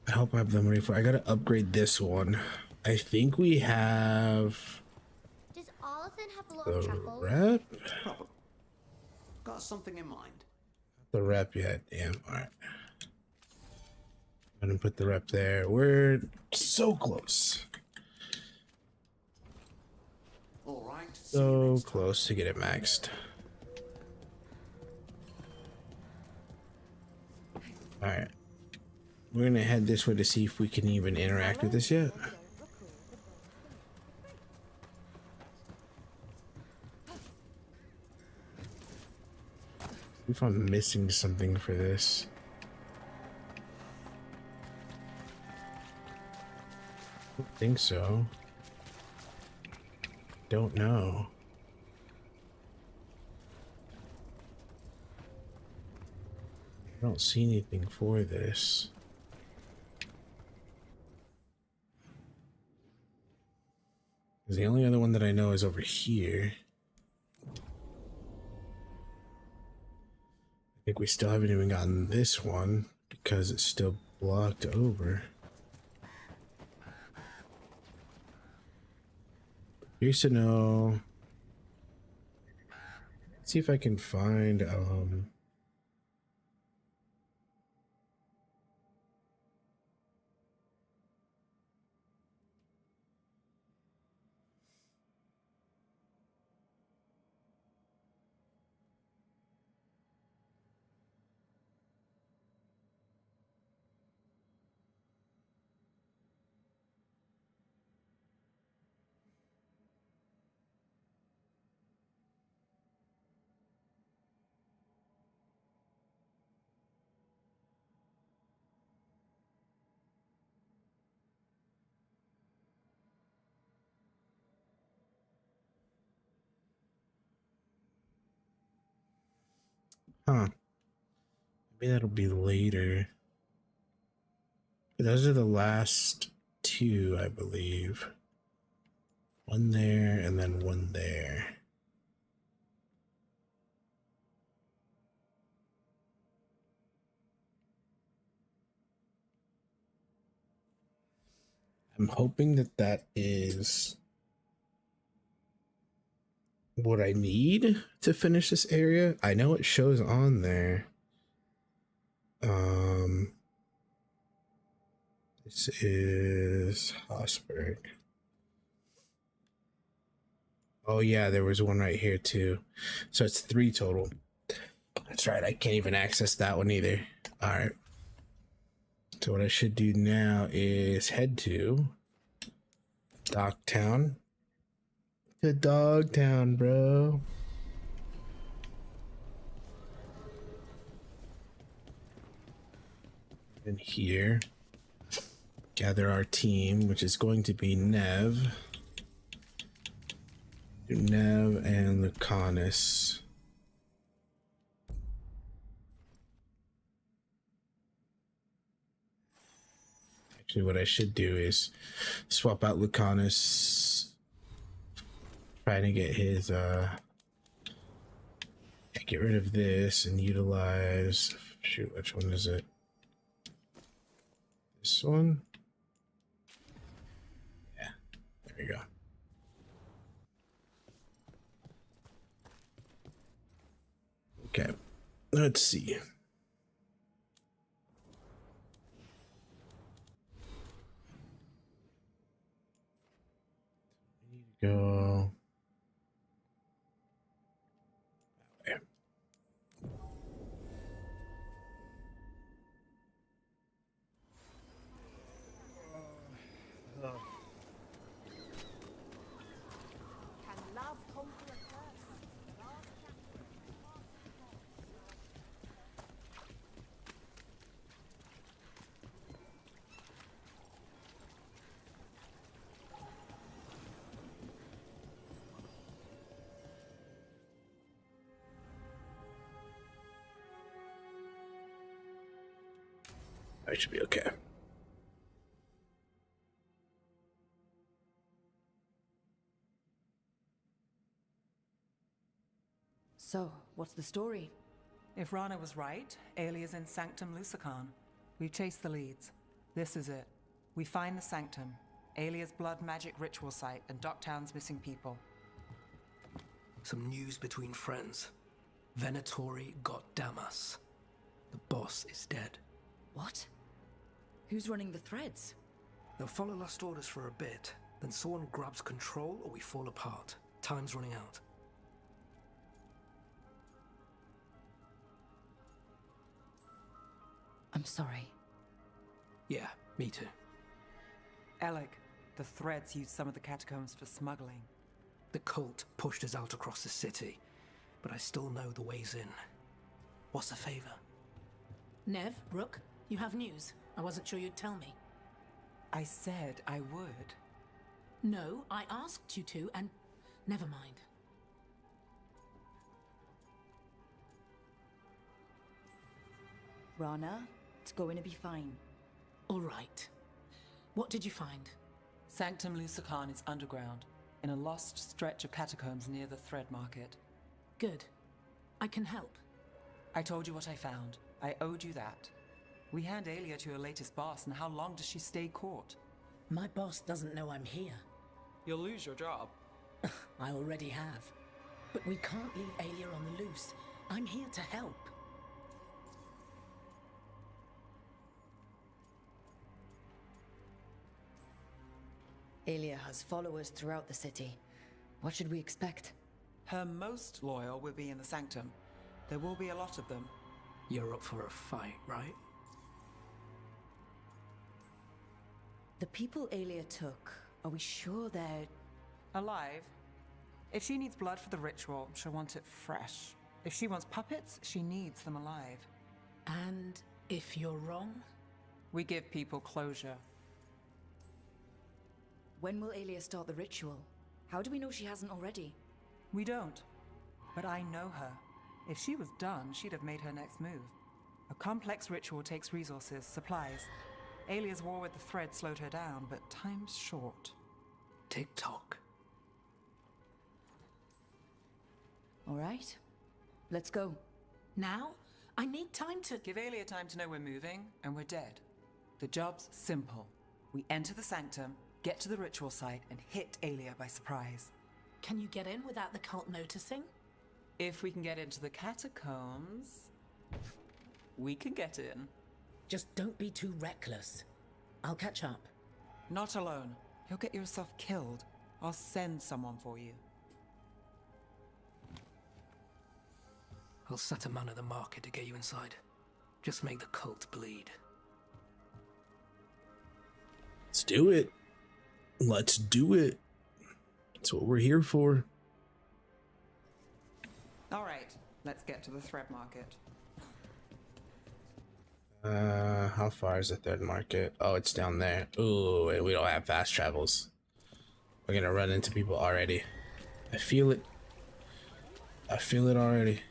I hope I have the money for it. I gotta upgrade this one. I think we have... Does Oliphant have a lot of the truffles? rep? Probably. Got something in mind. The rep yet. Damn, alright. I'm gonna put the rep there. We're so close. All right. So close to get it maxed. Alright. We're gonna head this way to see if we can even interact with this yet. If I'm missing something for this. don't think so. Don't know. I don't see anything for this. The only other one that I know is over here. I think we still haven't even gotten this one because it's still blocked over. Curious to know. Let's see if I can find huh. Maybe that'll be later. Those are the last two, I believe. One there and then one there. I'm hoping that that is what I need to finish this area. I know it shows on there. This is Hosberg. Oh yeah, there was one right here too. So it's 3 total. That's right, I can't even access that one either. All right. So what I should do now is head to Dogtown. To Dogtown, bro. And here, gather our team, which is going to be Nev. Nev and Lucanus. Actually, what I should do is swap out Lucanus. Trying to get his, get rid of this and utilize, shoot, which one is it? This one? Yeah, there we go. Okay, let's see. We need to go. There. I should be okay. So, what's the story? If Rana was right, Aelia is in Sanctum Lucican. We've chased the leads. This is it. We find the Sanctum, Aelia's blood magic ritual site, and Dogtown's missing people. Some news between friends. Venatori got Damas. The boss is dead. What? Who's running the threads? They'll follow last orders for a bit, then someone grabs control or we fall apart. Time's running out. I'm sorry. Yeah, me too. Alec, the threads used some of the catacombs for smuggling. The cult pushed us out across the city, but I still know the ways in. What's the favor? Nev, Rook, you have news. I wasn't sure you'd tell me. I said I would. No, I asked you to, and never mind. Rana, it's going to be fine. All right. What did you find? Sanctum Lusican is underground, in a lost stretch of catacombs near the Thread Market. Good. I can help. I told you what I found. I owed you that. We hand Aelia to your latest boss, and how long does she stay caught? My boss doesn't know I'm here. You'll lose your job. I already have. But we can't leave Aelia on the loose. I'm here to help. Aelia has followers throughout the city. What should we expect? Her most loyal will be in the Sanctum. There will be a lot of them. You're up for a fight, right? The people Aelia took, are we sure they're... alive? If she needs blood for the ritual, she'll want it fresh. If she wants puppets, she needs them alive. And if you're wrong? We give people closure. When will Aelia start the ritual? How do we know she hasn't already? We don't. But I know her. If she was done, she'd have made her next move. A complex ritual takes resources, supplies. Aelia's war with the Thread slowed her down, but time's short. Tick-tock. All right. Let's go. Now? I need time to... Give Aelia time to know we're moving, and we're dead. The job's simple. We enter the Sanctum, get to the ritual site, and hit Aelia by surprise. Can you get in without the cult noticing? If we can get into the catacombs, we can get in. Just don't be too reckless. I'll catch up. Not alone. You'll get yourself killed. I'll send someone for you. I'll set a man at the market to get you inside. Just make the cult bleed. Let's do it. Let's do it. That's what we're here for. All right, let's get to the Thread Market. How far is the Thread Market? Oh, it's down there. Ooh, wait, we don't have fast travels. We're gonna run into people already. I feel it. I feel it already.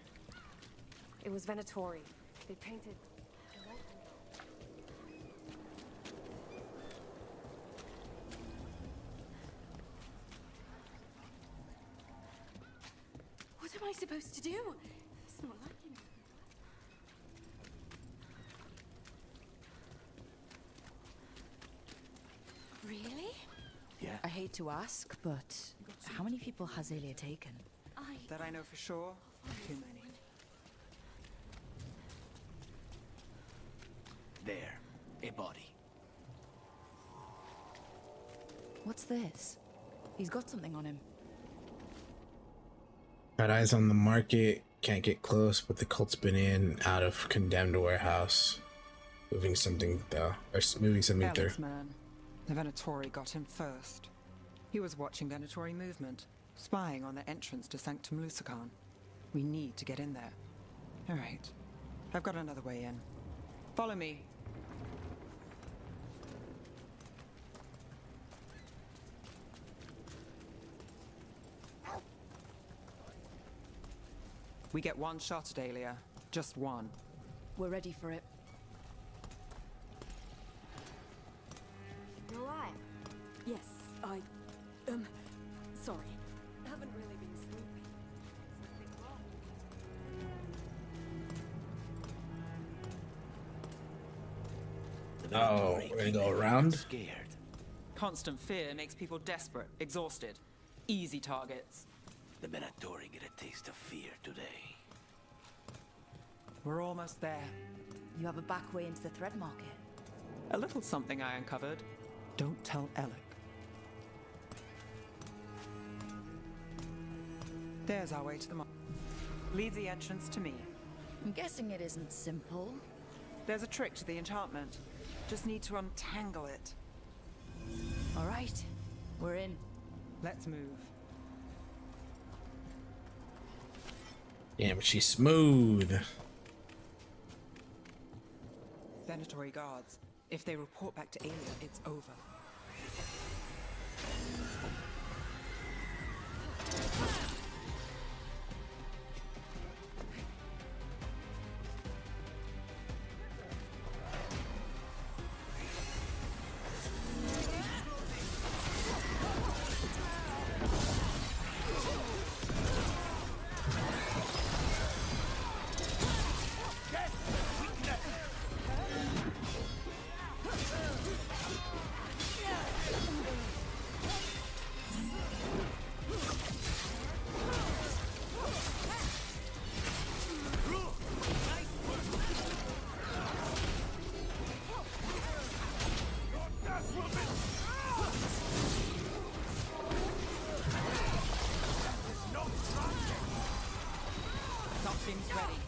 It was Venatori. They painted... What am I supposed to do? It's not liking it. Really? Yeah. I hate to ask, but how many people has Aelia taken? That I know for sure, too many. There, a body. What's this? He's got something on him. Got eyes on the market. Can't get close, but the cult's been in, out of condemned warehouse. Moving something though, or moving something through. Alex, man. The Venatori got him first. He was watching Venatori movement, spying on the entrance to Sanctum Lusican. We need to get in there. All right, I've got another way in. Follow me. We get one shot at Aelia. Just one. We're ready for it. You're alive. Yes, sorry. Haven't really been sleeping. Oh, we're gonna go around? Scared. Constant fear makes people desperate, exhausted. Easy targets. The Venatori get a taste of fear today. We're almost there. You have a back way into the Thread Market. A little something I uncovered. Don't tell Alec. There's our way to the market. Leave the entrance to me. I'm guessing it isn't simple. There's a trick to the enchantment. Just need to untangle it. All right, we're in. Let's move. Damn, she's smooth. Venatori guards. If they report back to Aelia, it's over. Something's ready.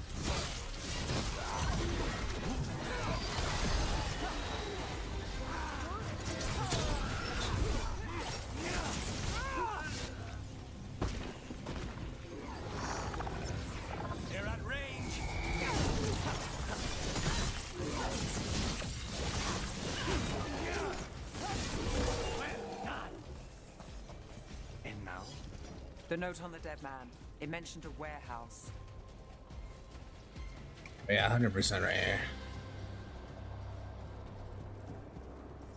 They're at range. Well done. And now? The note on the dead man. It mentioned a warehouse. Yeah, 100% right here.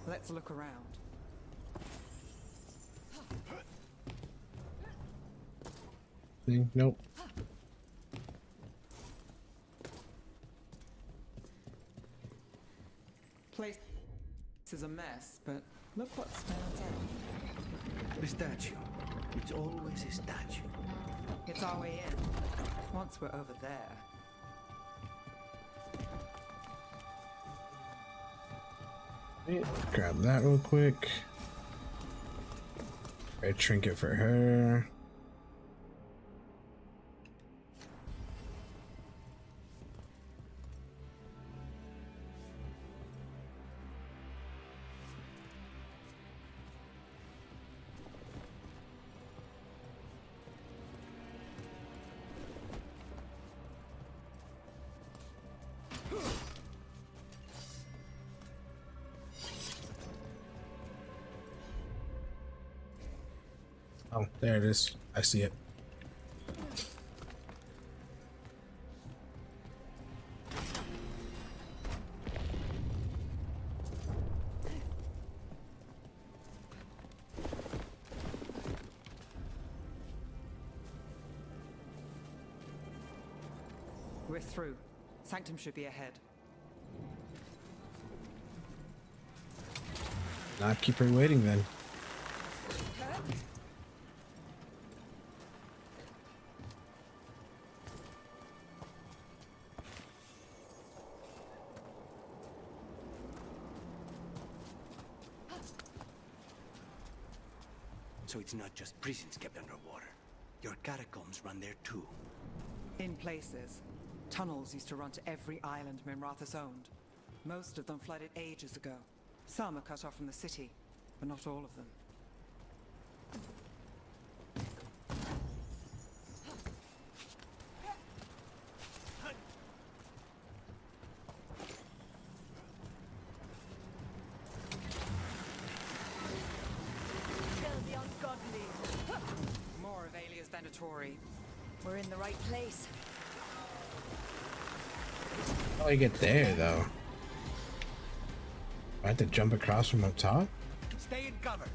Let's look around. Nope. Place is a mess, but look what stands out. The statue. It's always a statue. It's our way in. Once we're over there. Grab that real quick. A trinket for her. Oh, there it is. I see it. We're through. Sanctum should be ahead. Not keep her waiting then. So it's not just prisons kept underwater. Your catacombs run there too. In places. Tunnels used to run to every island Minrathous owned. Most of them flooded ages ago. Some are cut off from the city, but not all of them. More of Aelia's Venatori. We're in the right place. How do I get there though? I have to jump across from up top? Stay in cover.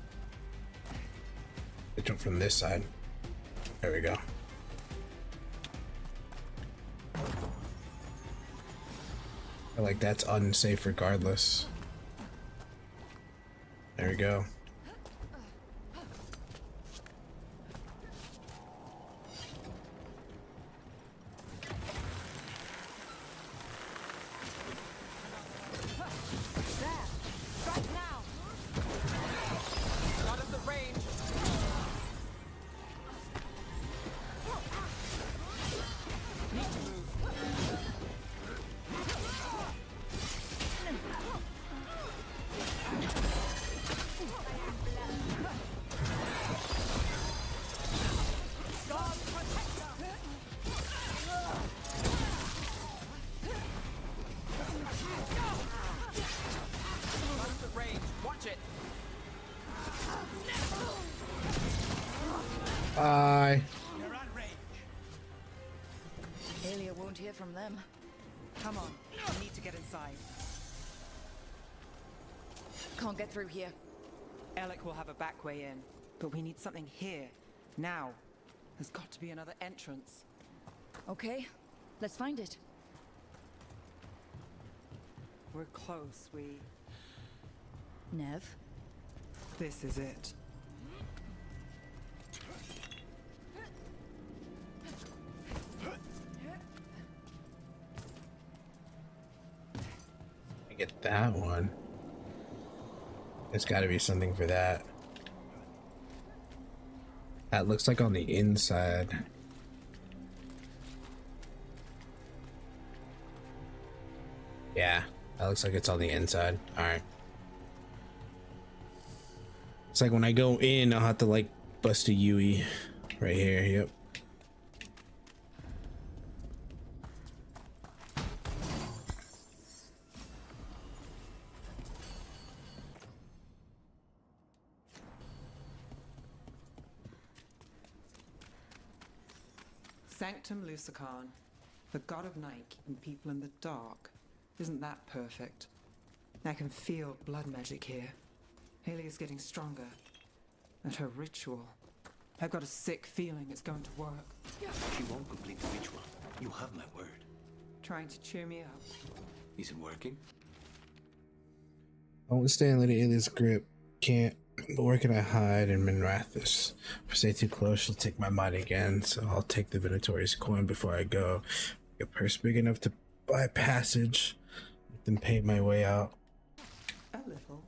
I jump from this side. There we go. I feel like that's unsafe regardless. There we go. Bye. Aelia won't hear from them. Come on, we need to get inside. Can't get through here. Alec will have a back way in, but we need something here, now. There's got to be another entrance. Okay, let's find it. We're close, Nev? This is it. I get that one. There's got to be something for that. That looks like on the inside. Yeah, that looks like it's on the inside. Alright. It's like when I go in, I'll have to like bust a Yui right here. Yep. Sanctum Lucican, the god of night keeping people in the dark. Isn't that perfect? I can feel blood magic here. Haley's getting stronger. And her ritual. I've got a sick feeling it's going to work. She won't complete the ritual. You have my word. Trying to cheer me up. Is it working? I won't stay in Lady Alia's grip. Can't. But where can I hide in Minrathis? If I stay too close, she'll take my mind again. So I'll take the Venatori's coin before I go. Make a purse big enough to buy passage. Then pay my way out. A little.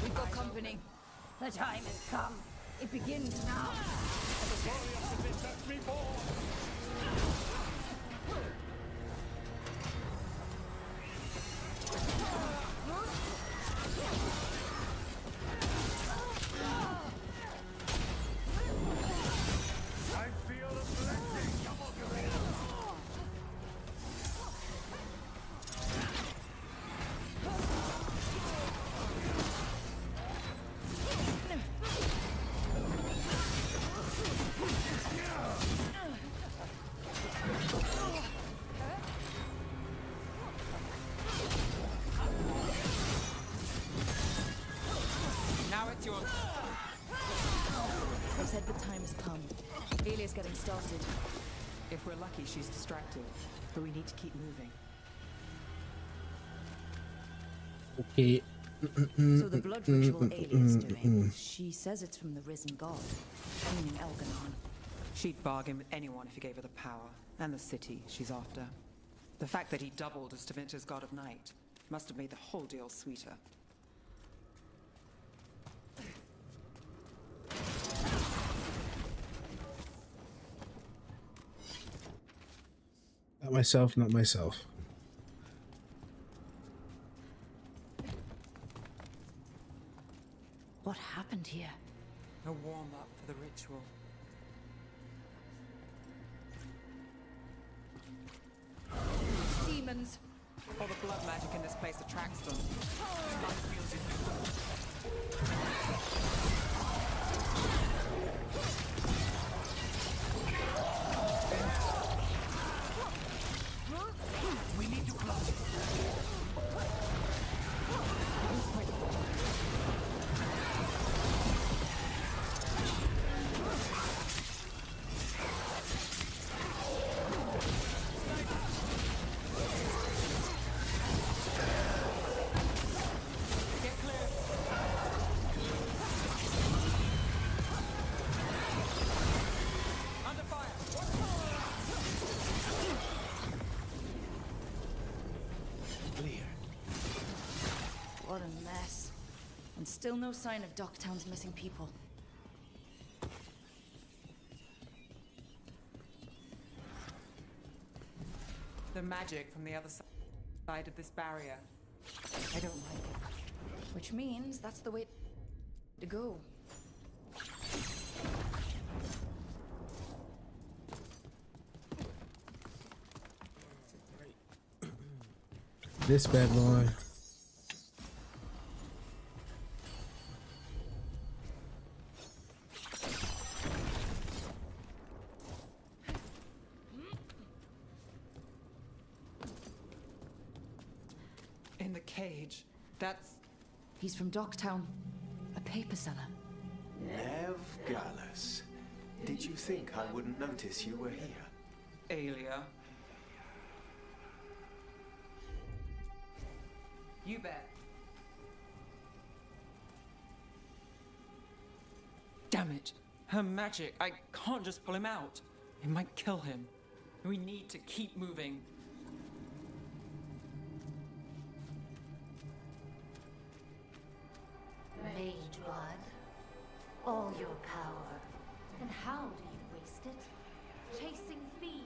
We've got company. The time has come. It begins now. They said the time has come. Alia's getting started. If we're lucky, she's distracted. But we need to keep moving. Okay. So the blood ritual Alia's doing, she says it's from the risen god, meaning Elganon. She'd bargain with anyone if he gave her the power, and the city she's after. The fact that he doubled as Tevinter's god of night must have made the whole deal sweeter. Not myself, not myself. What happened here? A warm-up for the ritual. Demons! All the blood magic in this place attracts them. We need to close it. What a mess. And still no sign of Docktown's missing people. The magic from the other side of this barrier. I don't like it. Which means that's the way to go. this bad boy. In the cage. That's... He's from Docktown. A paper seller. Nev Gallus. Did you think I wouldn't notice you were here? Aelia. You bet. Damn it. Her magic. I can't just pull him out. It might kill him. We need to keep moving. Mage blood. All your power. And how do you waste it? Chasing thieves.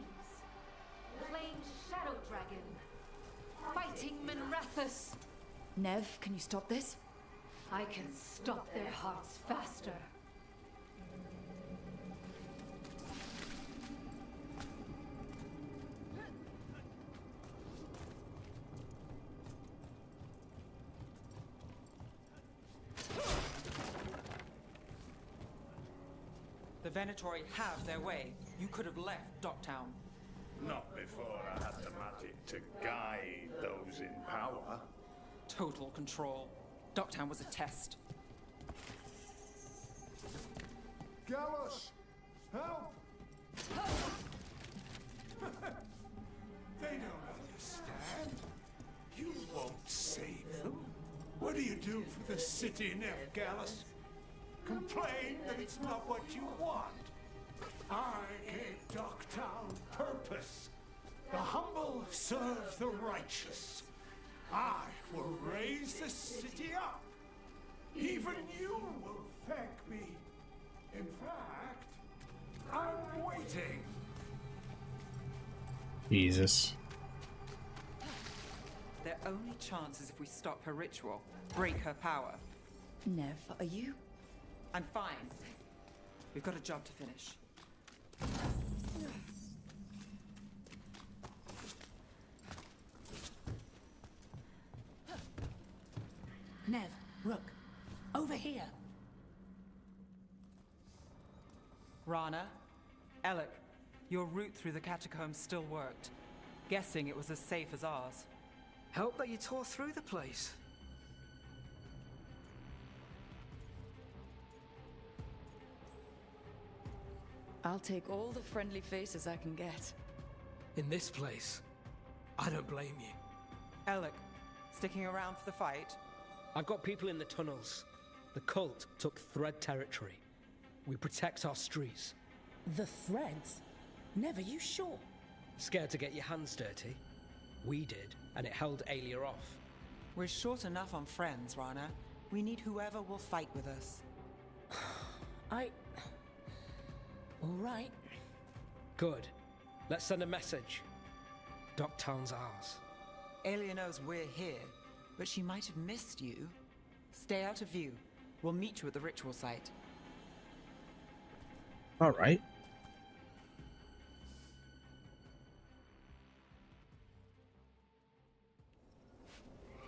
Playing Shadow Dragon. Fighting Minrathus. Nev, can you stop this? I can stop their hearts faster. The Venatori have their way. You could have left Docktown. Not before I had the magic to guide those in power. Total control. Docktown was a test. Gallus! Help! They don't understand. You won't save them. What do you do for the city, Nev Gallus? Complain that it's not what you want. I gave Docktown purpose. The humble serve the righteous. I will raise the city up. Even you will thank me. In fact, I'm waiting. Jesus. Their only chance is if we stop her ritual, break her power. Nev, are you? I'm fine. We've got a job to finish. Nev, Rook, over here. Rana, Alec, your route through the catacombs still worked. Guessing it was as safe as ours. Help that you tore through the place. I'll take all the friendly faces I can get. In this place, I don't blame you. Alec, sticking around for the fight? I've got people in the tunnels. The cult took Thread territory. We protect our streets. The Threads? Never you sure? Scared to get your hands dirty? We did, and it held Aelia off. We're short enough on friends, Rana. We need whoever will fight with us. All right. Good. Let's send a message. Docktown's ours. Aelia knows we're here, but she might have missed you. Stay out of view. We'll meet you at the ritual site. All right.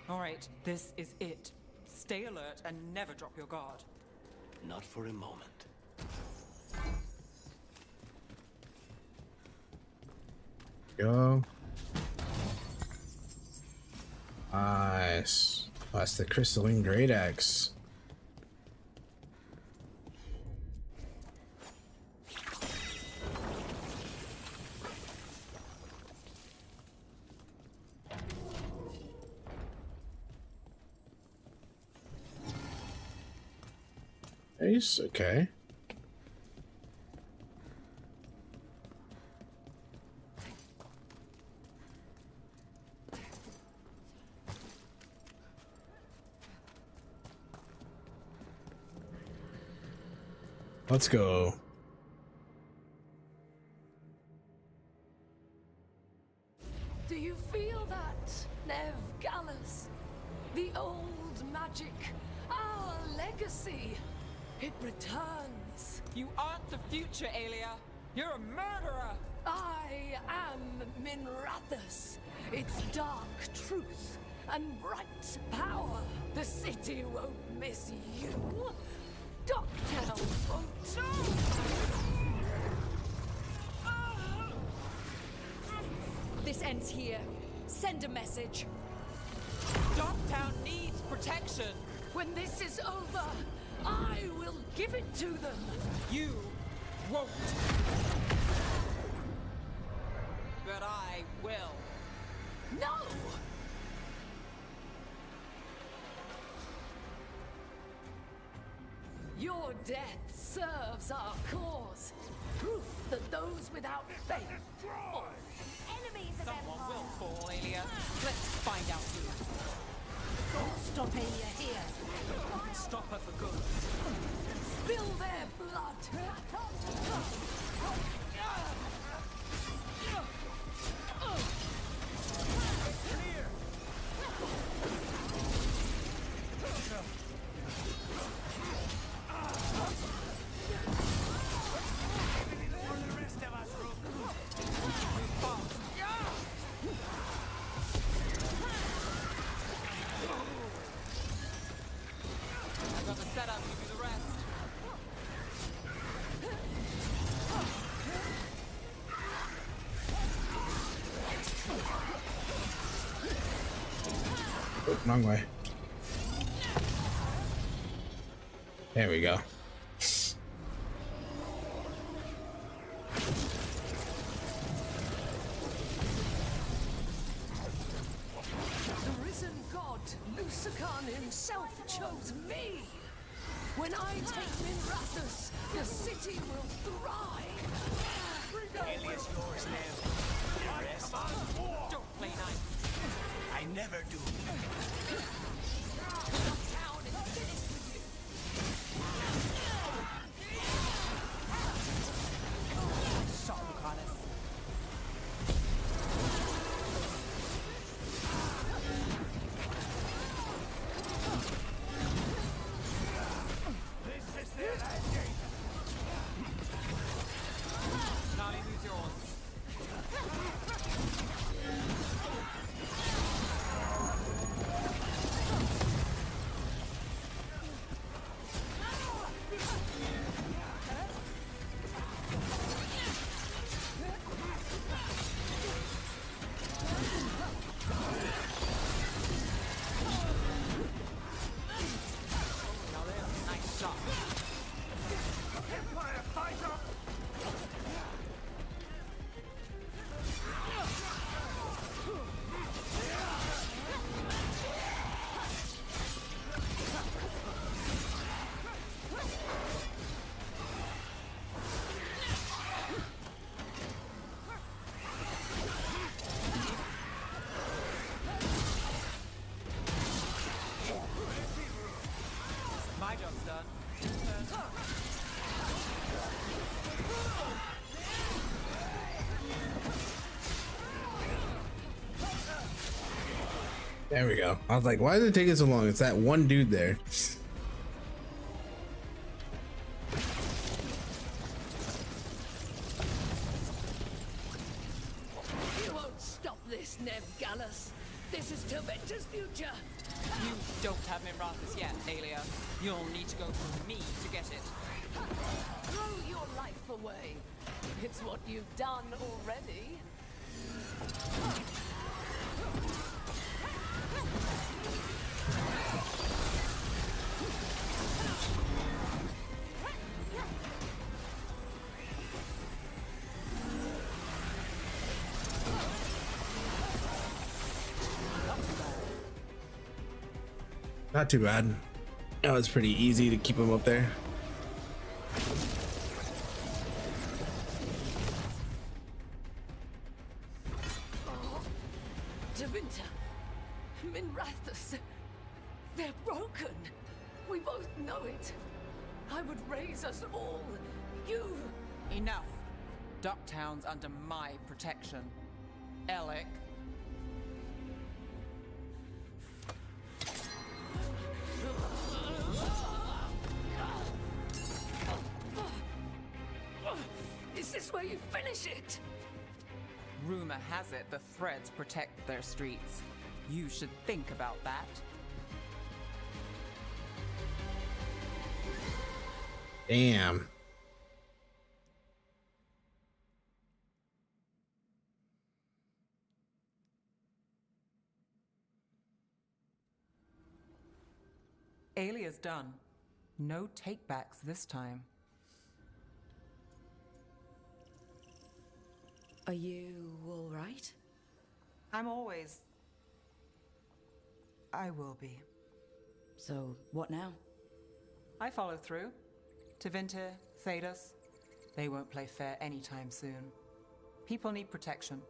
All right, this is it. Stay alert and never drop your guard. Not for a moment. Go. Nice. Oh, that's the crystalline great axe. Nice, okay. Let's go. Do you feel that, Nev Gallus? The old magic, our legacy. It returns. You aren't the future, Aelia. You're a murderer. I am Minrathus. Its dark truth and Bright's power. The city won't miss you. Docktown won't too. This ends here. Send a message. Docktown needs protection. When this is over, I will give it to them. You won't. But I will. No! Your death serves our cause. Proof that those without faith fall. Enemies of Someone Empire. will fall, Aelia. Let's find out who. Don't stop Aelia here. Stop her for good. Spill their blood. I got the setup, you do the rest. Oh, wrong way. There we go. The risen god, Lucican himself, chose me. When I take Minrathous, the city will thrive. Alias yours now. The rest. Don't play nice. I never do. Town is finished with you. Shot Lucanus. This is their landing. Nani, who's yours? Now there's a nice shot. Empire fighter. My job's done. There we go. I was like, why is it taking so long? It's that one dude there. You won't stop this, Nev Gallus. This is Tormentor's future. You don't have Minrathous yet, Aelia. You'll need to go through me to get it. Throw your life away. It's what you've done already. Not too bad. That was pretty easy to keep him up there. Tevinter, Minrathous, they're broken. We both know it. I would raise us all. You. Enough. Docktown's under my protection. Alec. Is this where you finish it? Rumor has it the Threads protect their streets. You should think about that. Damn. Alia's done. No takebacks this time. Are you all right? I'm always... I will be. So, what now? I follow through. Tevinter, Thedas, they won't play fair anytime soon. People need protection.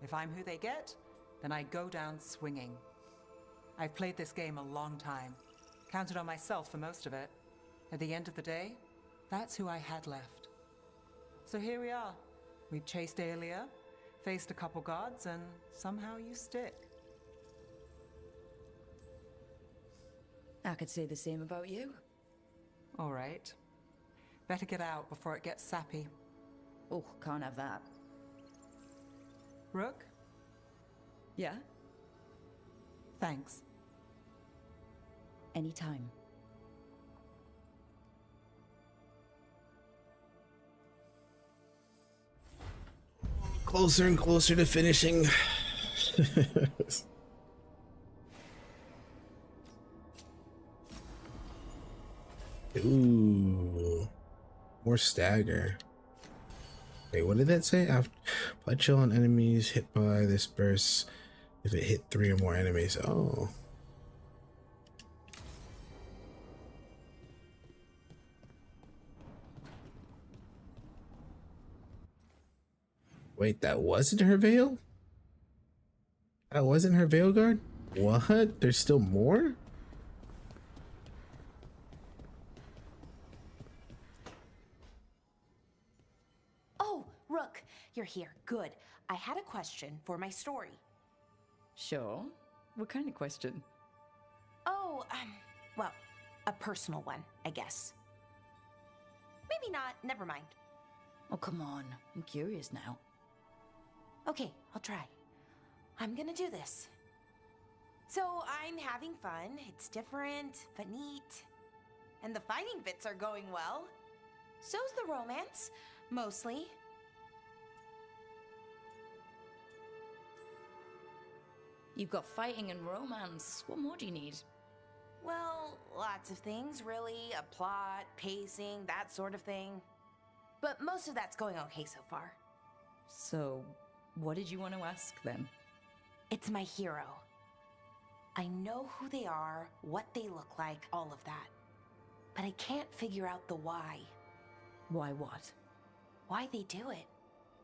If I'm who they get, then I go down swinging. I've played this game a long time. Counted on myself for most of it. At the end of the day, that's who I had left. So here we are. We've chased Aelia, faced a couple gods, and somehow you stick. I could say the same about you. All right. Better get out before it gets sappy. Oh, can't have that. Rook? Yeah? Thanks. Anytime. Closer and closer to finishing. Ooh, more stagger. Wait, what did that say? After apply chill on enemies hit by this burst if it hit 3 or more enemies. Oh. Wait, that wasn't her veil? That wasn't her veil guard? What? There's still more? Oh, Rook, you're here. Good. I had a question for my story. Sure. What kind of question? Oh, well, a personal one, I guess. Maybe not. Never mind. Oh, come on. I'm curious now. Okay, I'll try. I'm gonna do this. So I'm having fun. It's different, but neat. And the fighting bits are going well. So's the romance, mostly. You've got fighting and romance. What more do you need? Well, lots of things, really. A plot, pacing, that sort of thing. But most of that's going okay so far. So, what did you want to ask then? It's my hero. I know who they are, what they look like, all of that. But I can't figure out the why. Why what? Why they do it.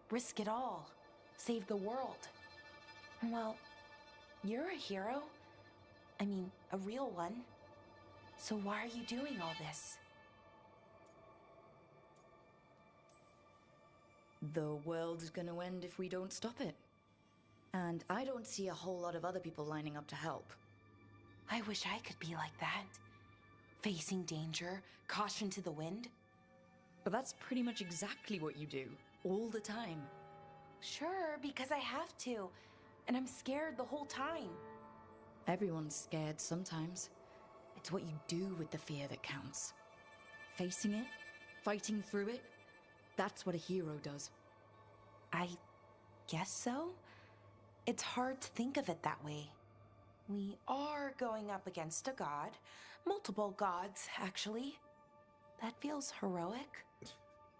Risk it all. Save the world. Well, you're a hero. I mean, a real one. So why are you doing all this? The world's gonna end if we don't stop it. And I don't see a whole lot of other people lining up to help. I wish I could be like that. Facing danger, caution to the wind. But that's pretty much exactly what you do, all the time. Sure, because I have to. And I'm scared the whole time. Everyone's scared sometimes. It's what you do with the fear that counts. Facing it, fighting through it, that's what a hero does. I guess so. It's hard to think of it that way. We are going up against a god. Multiple gods, actually. That feels heroic.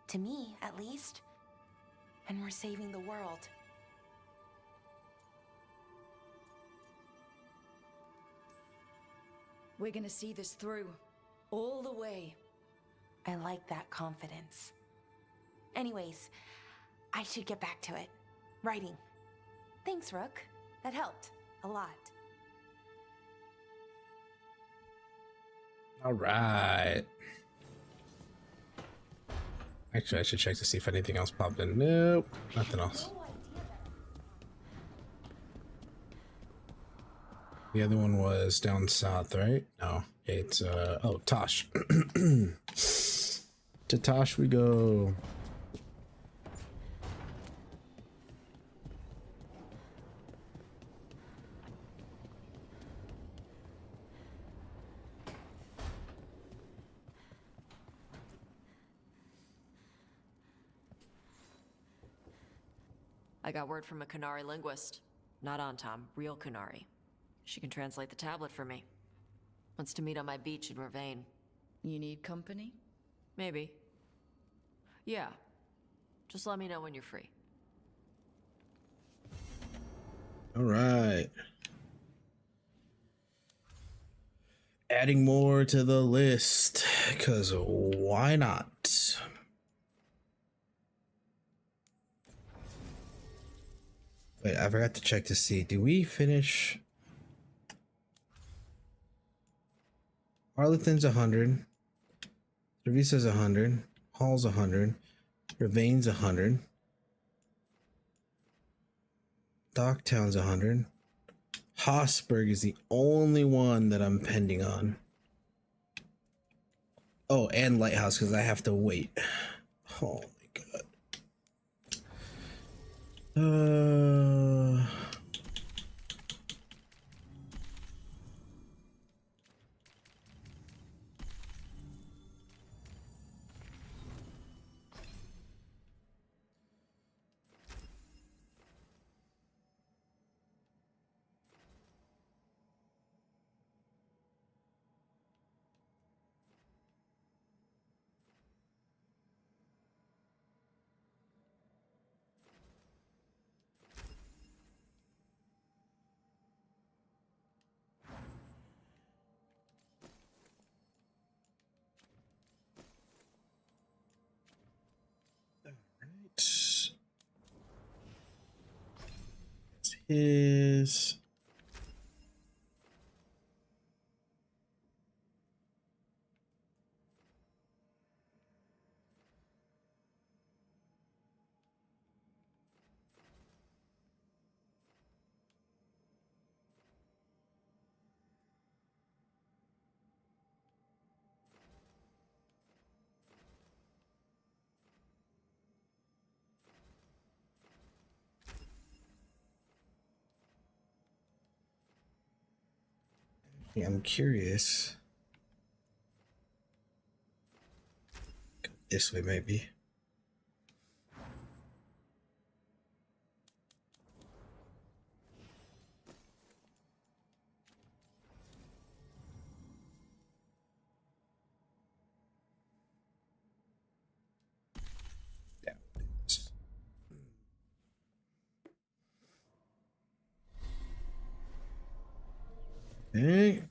To me, at least. And we're saving the world. We're gonna see this through. All the way. I like that confidence. Anyways, I should get back to it. Writing. Thanks, Rook. That helped. A lot. All right. Actually, I should check to see if anything else popped in. Nope, nothing else. The other one was down south, right? No, it's oh, Tosh. To Tosh we go. I got word from a Qunari linguist. Not Antam, real Qunari. She can translate the tablet for me. Wants to meet on my beach in Ravane. You need company? Maybe. Yeah. Just let me know when you're free. All right. Adding more to the list, because why not? Wait, I forgot to check to see. Do we finish? Arlington's 100. Trevisa's 100. Hall's 100. Ravane's 100. Docktown's 100. Hosburg is the only one that I'm pending on. Oh, and Lighthouse, because I have to wait. Oh my god. Is I'm curious. Go this way, maybe. Hey.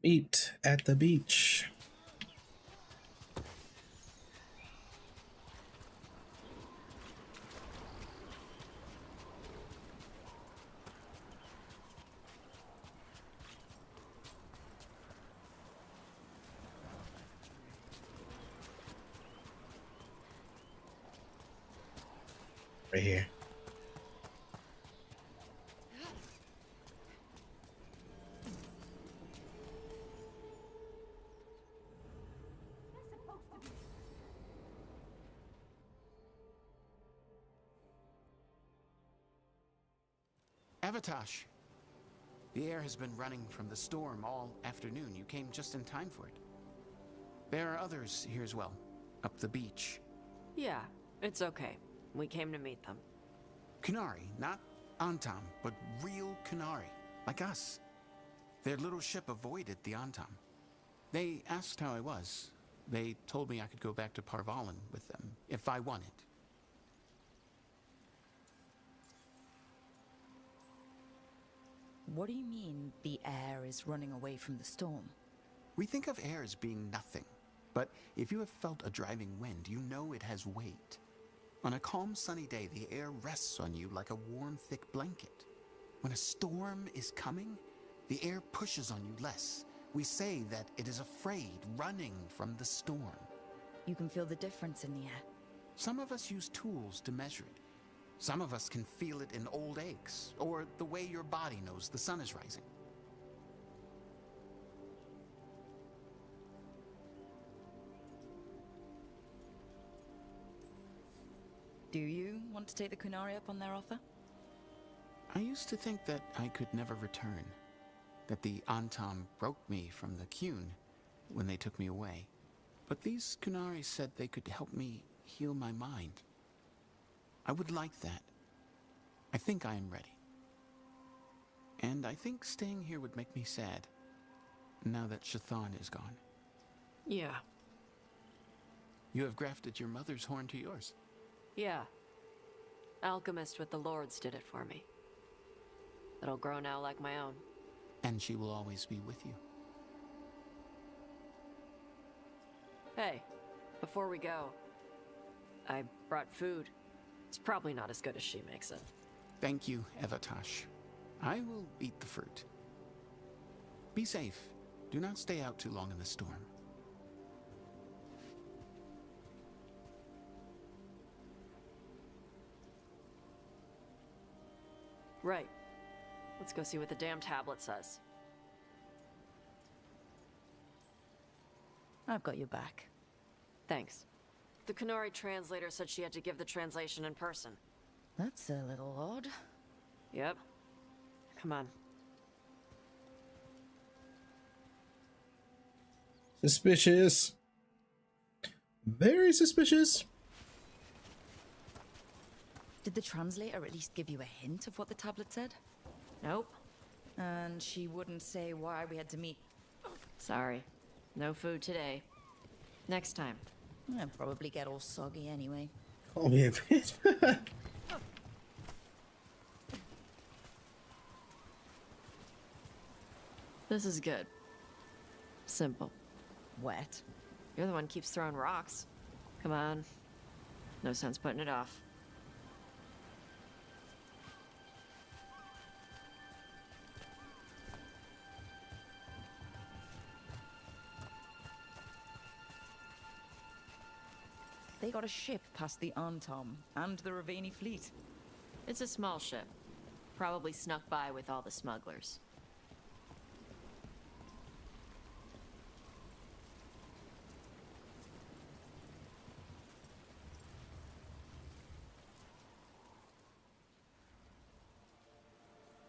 Meet at the beach. Right here. Avatosh! The air has been running from the storm all afternoon. You came just in time for it. There are others here as well, up the beach. Yeah, it's okay. We came to meet them. Qunari, not Antam, but real Qunari, like us. Their little ship avoided the Antam. They asked how I was. They told me I could go back to Parvalan with them, if I wanted. What do you mean, the air is running away from the storm? We think of air as being nothing, but if you have felt a driving wind, you know it has weight. On a calm, sunny day, the air rests on you like a warm, thick blanket. When a storm is coming, the air pushes on you less. We say that it is afraid, running from the storm. You can feel the difference in the air. Some of us use tools to measure it. Some of us can feel it in old aches, or the way your body knows the sun is rising. Do you want to take the Qunari up on their offer? I used to think that I could never return. that the Antam broke me from the Qun when they took me away. But these Kunari said they could help me heal my mind. I would like that. I think I am ready. And I think staying here would make me sad, now that Shathan is gone. Yeah. You have grafted your mother's horn to yours. Yeah. Alchemist with the Lords did it for me. It'll grow now like my own. And she will always be with you. Hey, before we go, I brought food. It's probably not as good as she makes it. Thank you, Evatash. I will eat the fruit. Be safe. Do not stay out too long in the storm. Right. Let's go see what the damn tablet says. I've got your back. Thanks. The Kunari translator said she had to give the translation in person. That's a little odd. Yep. Come on. Suspicious. Very suspicious. Did the translator at least give you a hint of what the tablet said? Nope. And she wouldn't say why we had to meet? Sorry. No food today. Next time. I'll probably get all soggy anyway. Call me a bitch. This is good. Simple. Wet. You're the one who keeps throwing rocks. Come on. No sense putting it off. They got a ship past the Antom and the Ravani fleet. It's a small ship. Probably snuck by with all the smugglers.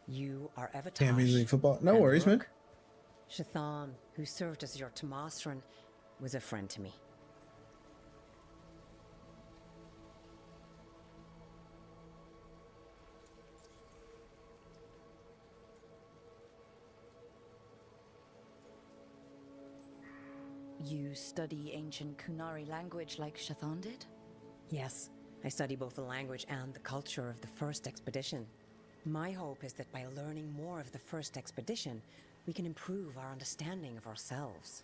You are Evatash. Can't be doing football. No worries, man. Shathan, who served as your Tamastran, was a friend to me. You study ancient Kunari language like Shathan did? Yes, I study both the language and the culture of the first expedition. My hope is that by learning more of the first expedition, we can improve our understanding of ourselves.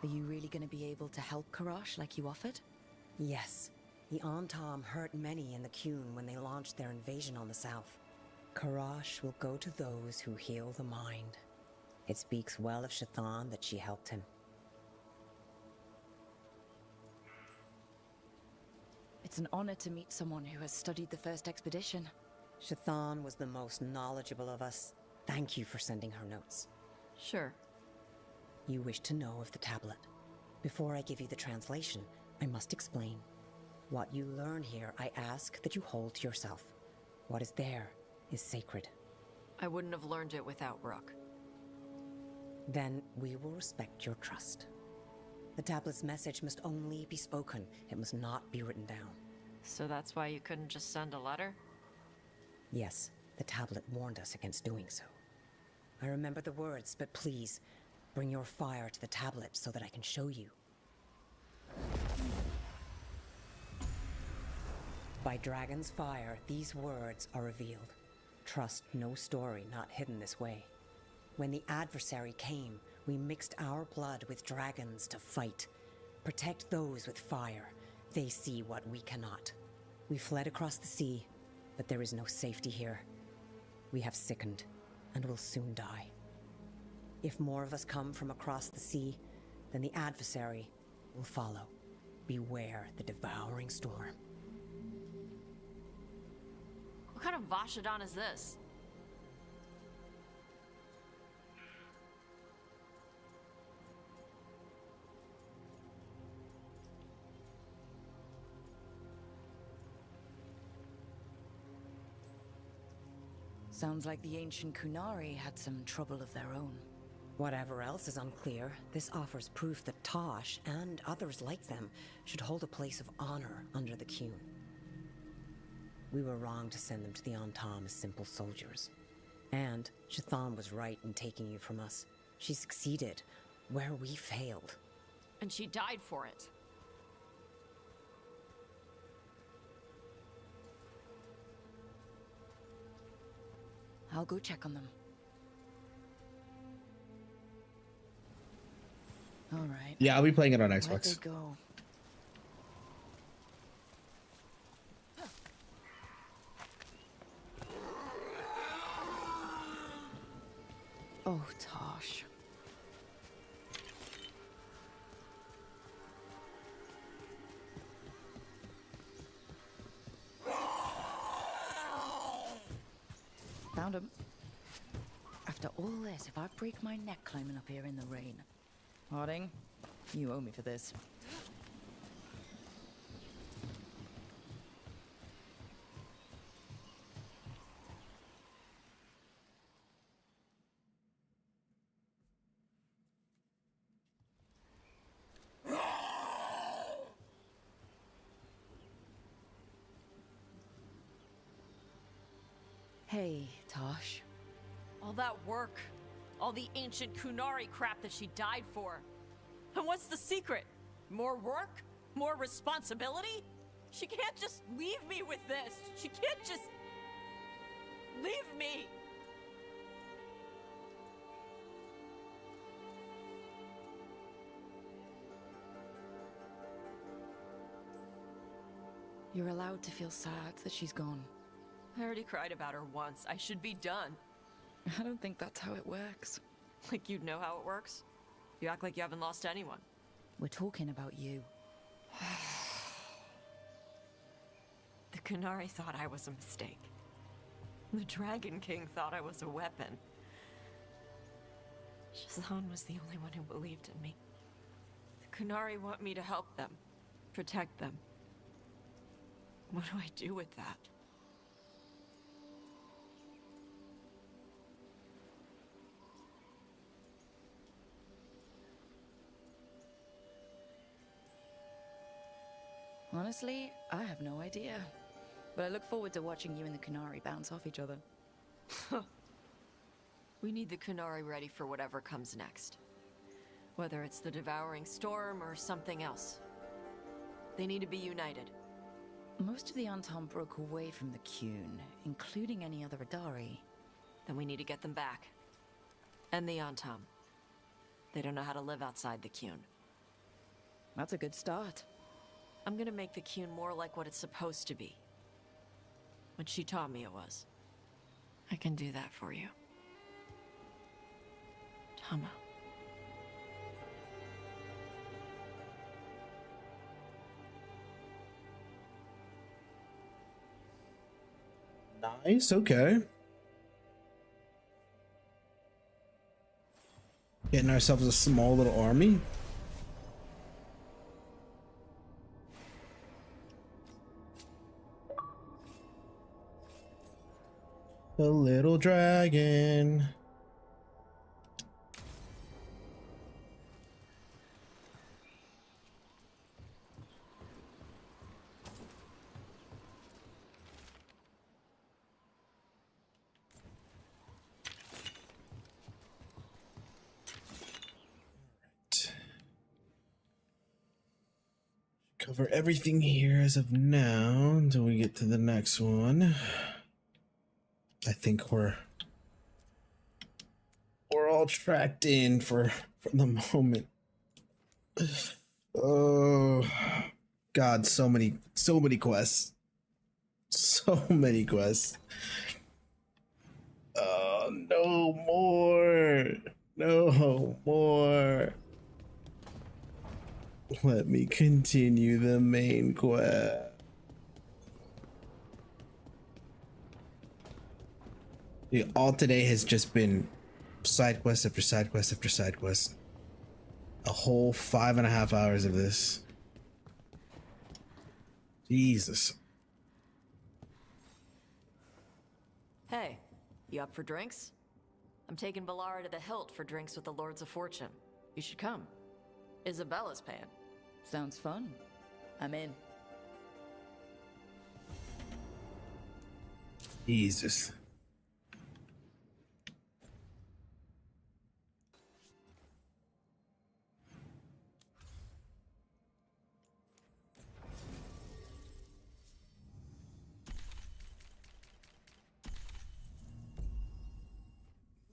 Are you really going to be able to help Karash like you offered? Yes. The Antam hurt many in the Qun when they launched their invasion on the south. Karash will go to those who heal the mind. It speaks well of Shathan that she helped him. It's an honor to meet someone who has studied the first expedition. Shathan was the most knowledgeable of us. Thank you for sending her notes. Sure. You wish to know of the tablet. Before I give you the translation, I must explain. What you learn here, I ask that you hold to yourself. What is there is sacred. I wouldn't have learned it without Rook. Then we will respect your trust. The tablet's message must only be spoken. It must not be written down. So that's why you couldn't just send a letter? Yes, the tablet warned us against doing so. I remember the words, but please, bring your fire to the tablet so that I can show you. By Dragon's fire, these words are revealed. Trust no story not hidden this way. When the adversary came, we mixed our blood with dragons to fight. Protect those with fire. They see what we cannot. We fled across the sea, but there is no safety here. We have sickened, and will soon die. If more of us come from across the sea, then the adversary will follow. Beware the devouring storm. What kind of Vashadan is this? Sounds like the ancient Kunari had some trouble of their own. Whatever else is unclear, this offers proof that Tosh, and others like them, should hold a place of honor under the Qun. We were wrong to send them to the Antam as simple soldiers. And Chthon was right in taking you from us. She succeeded where we failed. And she died for it. I'll go check on them. All right. Yeah, I'll be playing it on Where'd Xbox. they go? Oh, Tosh. Found him. After all this, if I break my neck climbing up here in the rain. Harding, you owe me for this. Hey, Tosh. All that work, all the ancient Kunari crap that she died for. And what's the secret? More work? More responsibility? She can't just leave me with this. She can't just leave me. You're allowed to feel sad that she's gone. I already cried about her once. I should be done. I don't think that's how it works. Like you'd know how it works? You act like you haven't lost anyone. We're talking about you. The Kunari thought I was a mistake. The Dragon King thought I was a weapon. Shazan was the only one who believed in me. The Kunari want me to help them, protect them. What do I do with that? Honestly, I have no idea. But I look forward to watching you and the Kunari bounce off each other. We need the Kunari ready for whatever comes next. Whether it's the Devouring Storm or something else. They need to be united. Most of the Antam broke away from the Qun, including any other Adari. Then we need to get them back. And the Antam. They don't know how to live outside the Qun. That's a good start. I'm gonna make the Qun more like what it's supposed to be. What she taught me it was. I can do that for you. Tama. Nice, okay. Getting ourselves a small little army. The little dragon. Cover everything here as of now until we get to the next one. I think we're all tracked in for the moment. Oh God, so many quests. So many quests. Oh, no more. No more. Let me continue the main quest. Dude, all today has just been side quest after side quest after side quest. A whole 5.5 hours of this. Jesus. Hey, You up for drinks? I'm taking Valara to the Hilt for drinks with the Lords of Fortune. You should come. Isabella's paying. Sounds fun. I'm in. Jesus.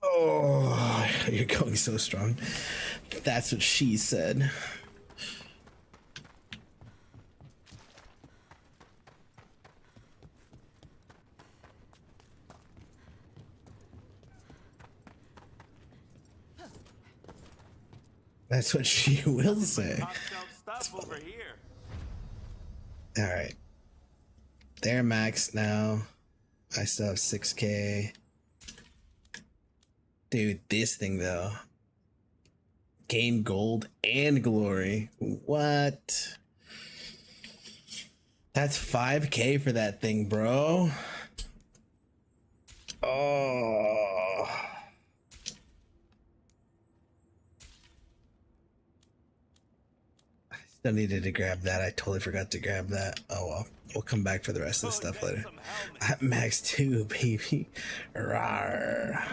Oh, you're going so strong. That's what she said. That's what she will say. Stuff over here. All right. They're maxed now. I still have 6K. Dude, this thing though. Gain gold and glory. What? That's 5K for that thing, bro. Oh. I still needed to grab that. I totally forgot to grab that. Oh well. We'll come back for the rest of the stuff later. At max 2, baby. Rawr.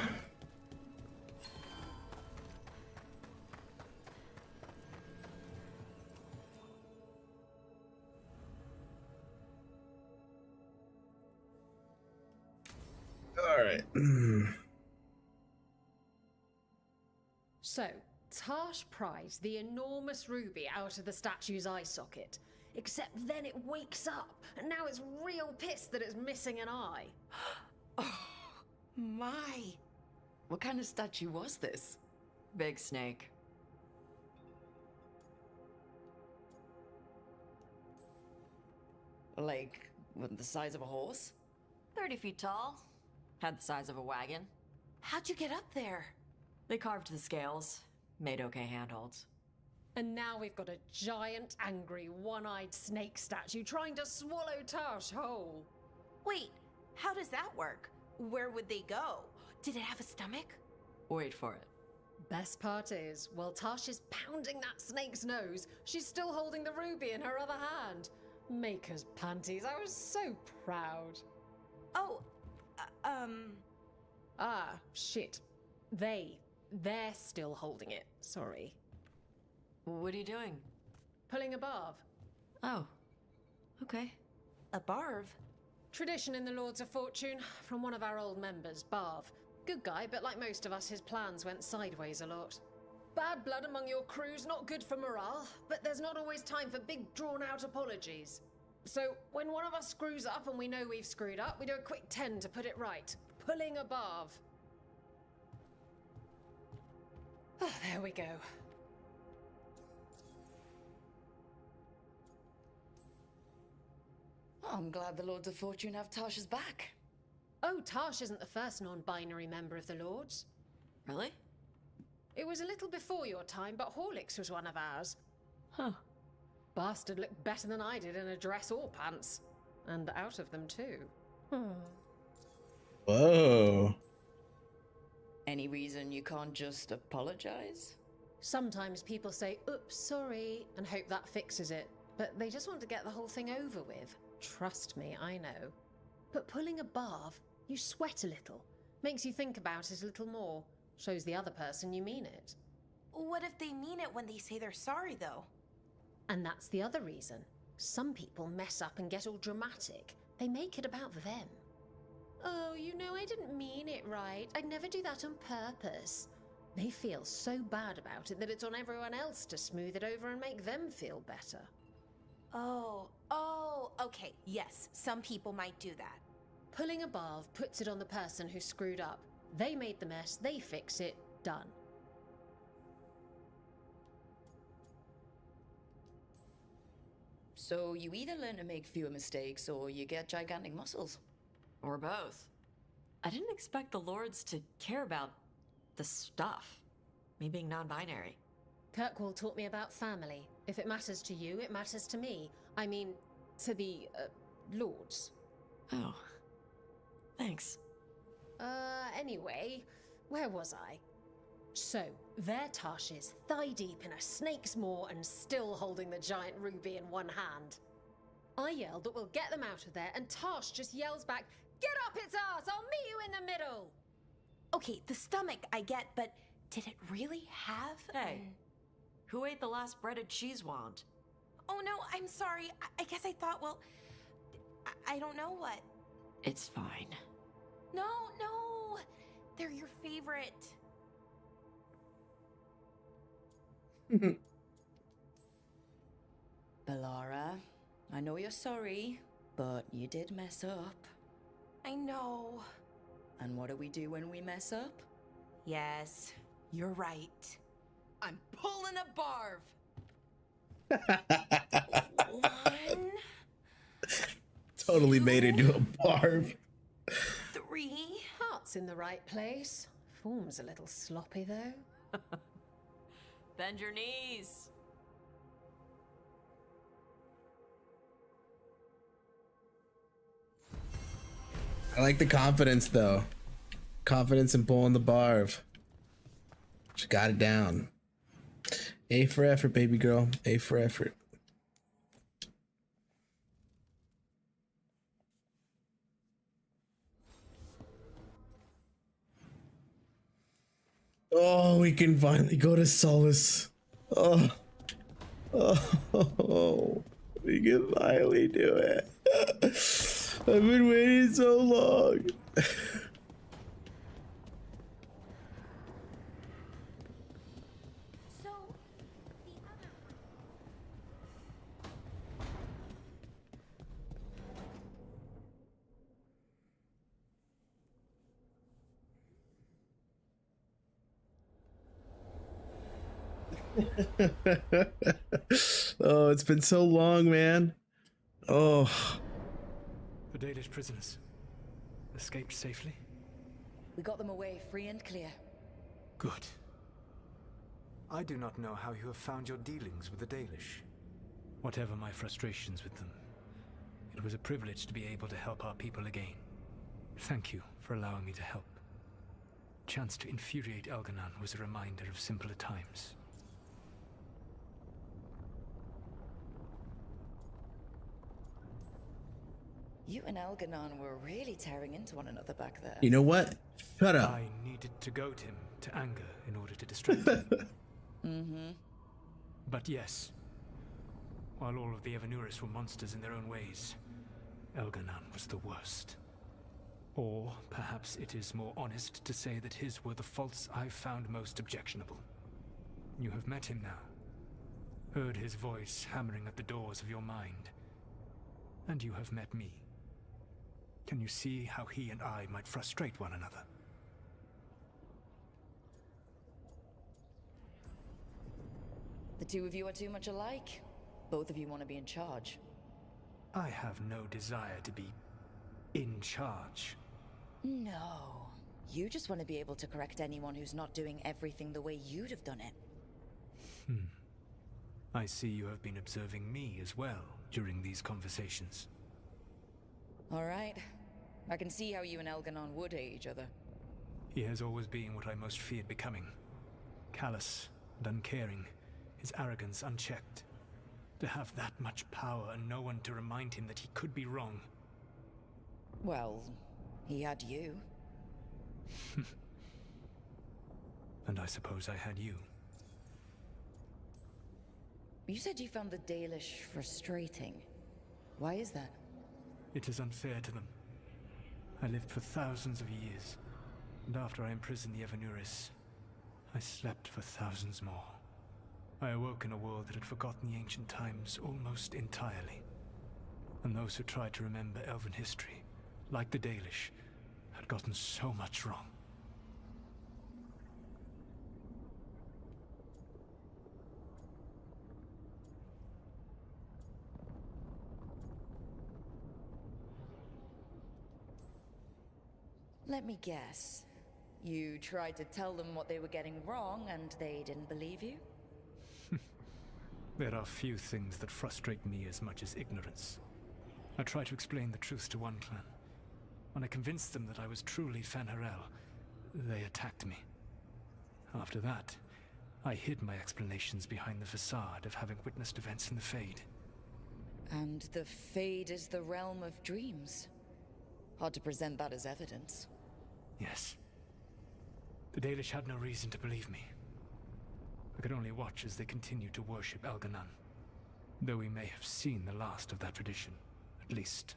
All right. So, Tarsh prized the enormous ruby out of the statue's eye socket. Except then it wakes up, and now it's real pissed that it's missing an eye. Oh, my. What kind of statue was this? Big snake. Like, the size of a horse? 30 feet tall. Had the size of a wagon. How'd you get up there? They carved the scales. Made okay handholds. And now we've got a giant, angry, one-eyed snake statue trying to swallow Tarsh whole. Wait, how does that work? Where would they go? Did it have a stomach? Wait for it. Best part is, while Tarsh is pounding that snake's nose, she's still holding the ruby in her other hand. Maker's panties, I was so proud. Oh, Ah, shit. They're still holding it, sorry. What are you doing? Pulling a barv. Oh, okay. A barv? Tradition in the Lords of Fortune, from one of our old members, Barv. Good guy, but like most of us, his plans went sideways a lot. Bad blood among your crew's not good for morale, but there's not always time for big, drawn-out apologies. So, when one of us screws up and we know we've screwed up, we do a quick 10 to put it right. Pulling a barv. Ah, there we go. I'm glad the Lords of Fortune have Tarsh's back. Oh, Tarsh isn't the first non-binary member of the Lords. Really? It was a little before your time, but Horlicks was one of ours. Huh. Bastard looked better than I did in a dress or pants. And out of them, too. Whoa. Any reason you can't just apologize? Sometimes people say, oops, sorry, and hope that fixes it. But they just want to get the whole thing over with. Trust me, I know. But pulling a barv, you sweat a little. Makes you think about it a little more. Shows the other person you mean it. What if they mean it when they say they're sorry, though? And that's the other reason. Some people mess up and get all dramatic. They make it about them. Oh, you know, I didn't mean it right. I'd never do that on purpose. They feel so bad about it that it's on everyone else to smooth it over and make them feel better. Oh, okay. Yes, some people might do that. Pulling a barv puts it on the person who screwed up. They made the mess, they fix it, done. So you either learn to make fewer mistakes or you get gigantic muscles. Or both. I didn't expect the Lords to care about the stuff. Me being non-binary. Kirkwall taught me about family. If it matters to you, it matters to me. I mean, to the, Lords. Oh. Thanks. Anyway, where was I? So, there Tash is, thigh-deep in a snake's maw and still holding the giant ruby in one hand. I yelled that we'll get them out of there, and Tash just yells back, "Get up its ass! I'll meet you in the middle!" Okay, the stomach I get, but did it really have Hey, who ate the last breaded cheese wand? Oh no, I'm sorry. I guess I thought, well, I don't know what. It's fine. No, they're your favorite. Bellara, I know you're sorry, but you did mess up. I know. And what do we do when we mess up? Yes, you're right. I'm pulling a barv. One, Totally made it into a barb. 3. Heart's in the right place. Form's a little sloppy, though. Bend your knees. I like the confidence though. Confidence in pulling the barb. She got it down. A for effort, baby girl. A for effort. Oh, we can finally go to Solace. Oh, we can finally do it. I've been waiting so long. Oh, it's been so long, man. Oh. The Dalish prisoners escaped safely? We got them away free and clear. Good. I do not know how you have found your dealings with the Dalish. Whatever my frustrations with them, it was a privilege to be able to help our people again. Thank you for allowing me to help. Chance to infuriate Elganon was a reminder of simpler times. You and Elganon were really tearing into one another back there. You know what? Shut up. I needed to goad him to anger in order to distract him. Mm-hmm. But yes, while all of the Evanuris were monsters in their own ways, Elganon was the worst. Or perhaps it is more honest to say that his were the faults I found most objectionable. You have met him now, heard his voice hammering at the doors of your mind, and you have met me. Can you see how he and I might frustrate one another? The two of you are too much alike. Both of you want to be in charge. I have no desire to be in charge. No. You just want to be able to correct anyone who's not doing everything the way you'd have done it. I see you have been observing me as well during these conversations. All right. I can see how you and Elganon would hate each other. He has always been what I most feared becoming. Callous and uncaring, his arrogance unchecked. To have that much power and no one to remind him that he could be wrong. Well, he had you. And I suppose I had you. You said you found the Dalish frustrating. Why is that? It is unfair to them. I lived for thousands of years, and after I imprisoned the Evanuris, I slept for thousands more. I awoke in a world that had forgotten the ancient times almost entirely. And those who tried to remember Elven history, like the Dalish, had gotten so much wrong. Let me guess. You tried to tell them what they were getting wrong, and they didn't believe you? There are few things that frustrate me as much as ignorance. I try to explain the truth to one clan, When I convinced them that I was truly Fen'Harel, they attacked me. After that, I hid my explanations behind the facade of having witnessed events in the Fade. And the Fade is the realm of dreams. Hard to present that as evidence. Yes. The Dalish had no reason to believe me. I could only watch as they continued to worship Elganon, though we may have seen the last of that tradition, at least.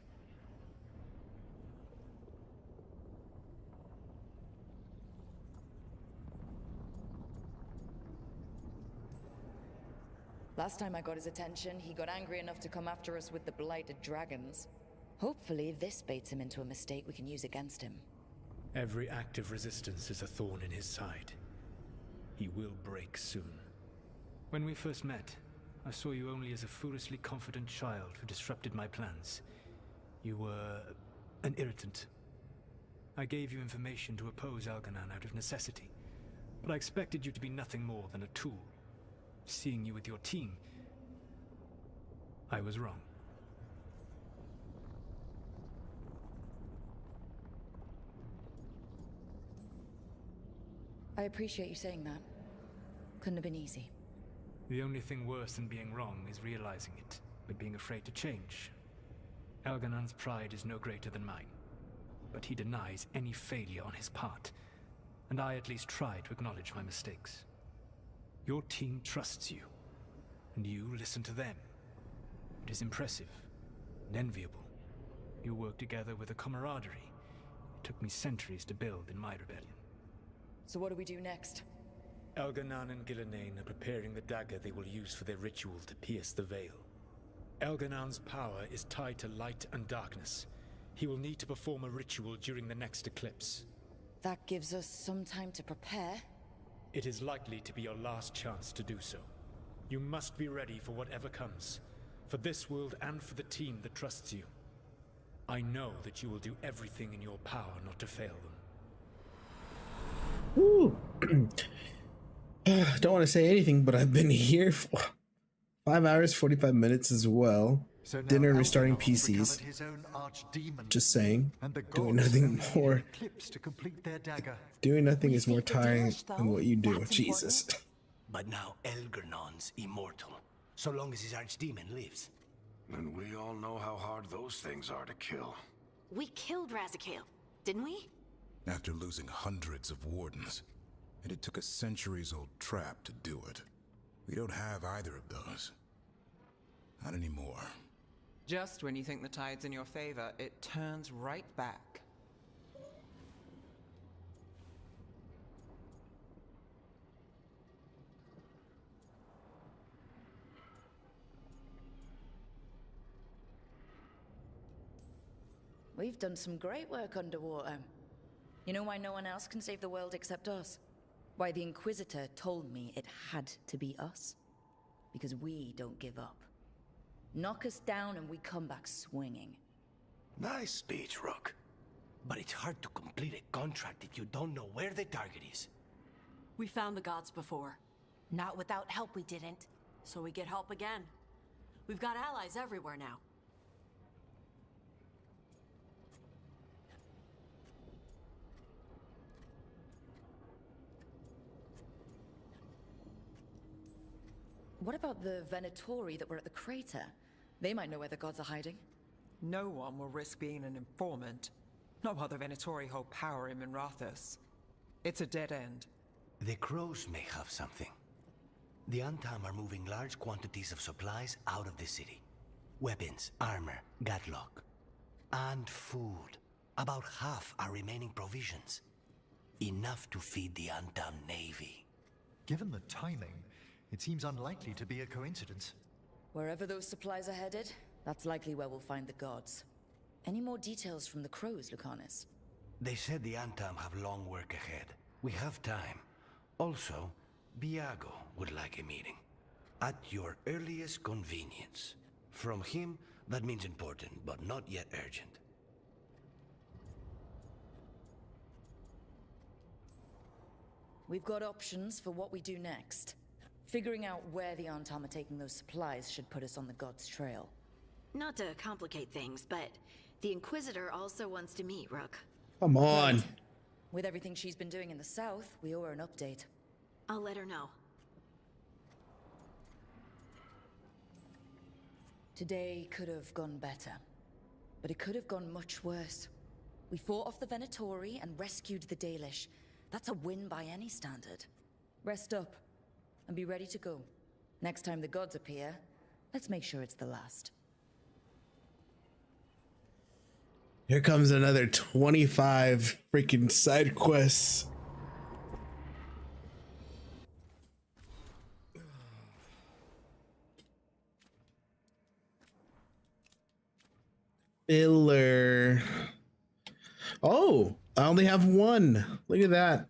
Last time I got his attention, he got angry enough to come after us with the blighted dragons. Hopefully this baits him into a mistake we can use against him. Every act of resistance is a thorn in his side. He will break soon. When we first met, I saw you only as a foolishly confident child who disrupted my plans. You were an irritant. I gave you information to oppose Elganon out of necessity, but I expected you to be nothing more than a tool. Seeing you with your team, I was wrong. I appreciate you saying that. Couldn't have been easy. The only thing worse than being wrong is realizing it, but being afraid to change. Elganon's pride is no greater than mine, but he denies any failure on his part, and I at least try to acknowledge my mistakes. Your team trusts you, and you listen to them. It is impressive and enviable. You work together with a camaraderie it took me centuries to build in my rebellion. So what do we do next? Elganon and Gillenane are preparing the dagger they will use for their ritual to pierce the veil. Elganon's power is tied to light and darkness. He will need to perform a ritual during the next eclipse. That gives us some time to prepare. It is likely to be your last chance to do so. You must be ready for whatever comes, for this world and for the team that trusts you. I know that you will do everything in your power not to fail them. Ooh. Don't want to say anything, but I've been here for 5 hours, 45 minutes as well. So now Dinner and restarting Elganon PCs. recovered his own archdemon, Just saying. and the Doing gods nothing sent him more. an eclipse to complete their dagger. Doing nothing is more tiring than what you do. Jesus. But now Elganon's immortal, so long as his archdemon lives. And we all know how hard those things are to kill. We killed Razikale, didn't we? After losing hundreds of wardens, and it took a centuries-old trap to do it. We don't have either of those. Not anymore. Just when you think the tide's in your favor, it turns right back. We've done some great work underwater. You know why no one else can save the world except us? Why the Inquisitor told me it had to be us? Because we don't give up. Knock us down and we come back swinging. Nice speech, Rook. But it's hard to complete a contract if you don't know where the target is. We found the gods before. Not without help, we didn't. So we get help again. We've got allies everywhere now. What about the Venatori that were at the crater? They might know where the gods are hiding. No one will risk being an informant. Not while the Venatori hold power in Minrathous. It's a dead end. The crows may have something. The Antam are moving large quantities of supplies out of the city. Weapons, armor, gatlock. And food. About half are remaining provisions. Enough to feed the Antam navy. Given the timing, it seems unlikely to be a coincidence. Wherever those supplies are headed, that's likely where we'll find the gods. Any more details from the crows, Lucanus? They said the Antam have long work ahead. We have time. Also, Biago would like a meeting. At your earliest convenience. From him, that means important, but not yet urgent. We've got options for what we do next. Figuring out where the Antam are taking those supplies should put us on the gods' trail. Not to complicate things, but The Inquisitor also wants to meet Rook. Come on. With everything she's been doing in the south, we owe her an update. I'll let her know. Today could have gone better, but it could have gone much worse. We fought off the Venatori and rescued the Dalish. That's a win by any standard. Rest up and be ready to go. Next time the gods appear, let's make sure it's the last. Here comes another 25 freaking side quests. Filler. Oh, I only have one. Look at that.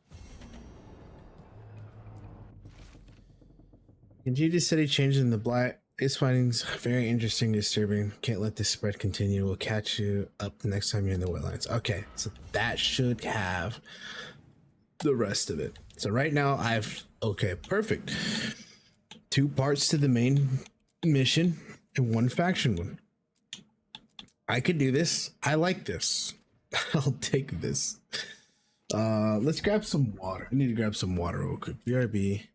Continue city changes in the black. These findings very interesting, disturbing. Can't let this spread continue. We'll catch you up the next time you're in the wetlands. Okay, so that should have the rest of it. So right now okay, perfect. 2 parts to the main mission and 1 faction one. I could do this. I like this. I'll take this. Let's grab some water. I need to grab some water real quick. BRB.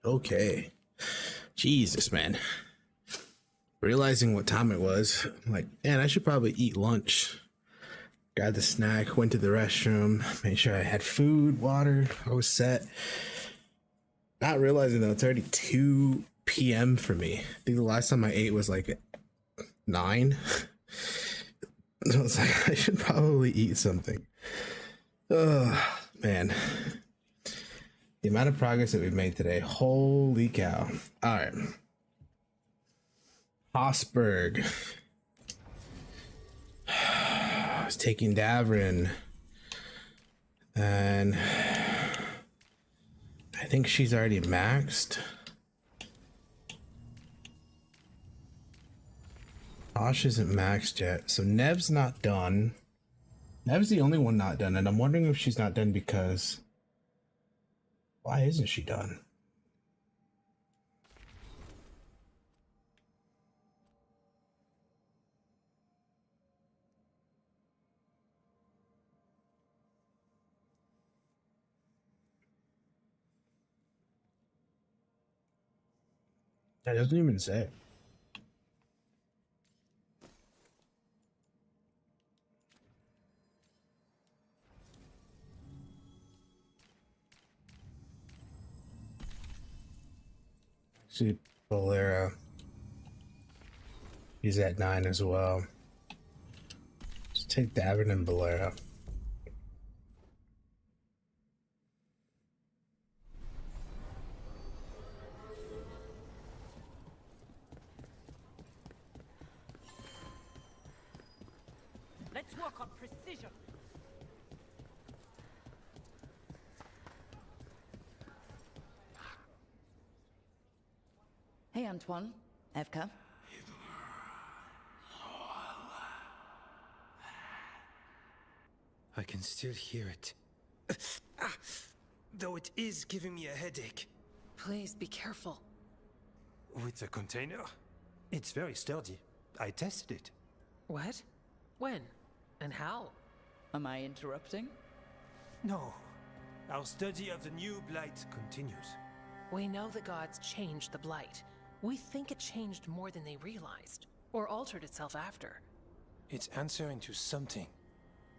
Okay. Jesus, man. Realizing what time it was, I'm like, man, I should probably eat lunch. Grabbed the snack, went to the restroom, made sure I had food, water, I was set. Not realizing that it's already 2 p.m. for me. I think the last time I ate was like 9. So I was like, I should probably eat something. Oh, man. The amount of progress that we've made today. Holy cow. All right. Hosberg. I was taking Davrin. And I think she's already maxed. Tosh isn't maxed yet. So Nev's not done. Nev's the only one not done. And I'm wondering if she's not done because... Why isn't she done? That doesn't even say. See, Bolera. He's at 9 as well. Just take Davin and Bolera. Let's work on precision. Hey, Antoine. Evka. I can still hear it. Though it is giving me a headache. Please be careful. With the container? It's very sturdy. I tested it. What? When? And how? Am I interrupting? No. Our study of the new blight continues. We know the gods changed the Blight. We think it changed more than they realized, or altered itself after. It's answering to something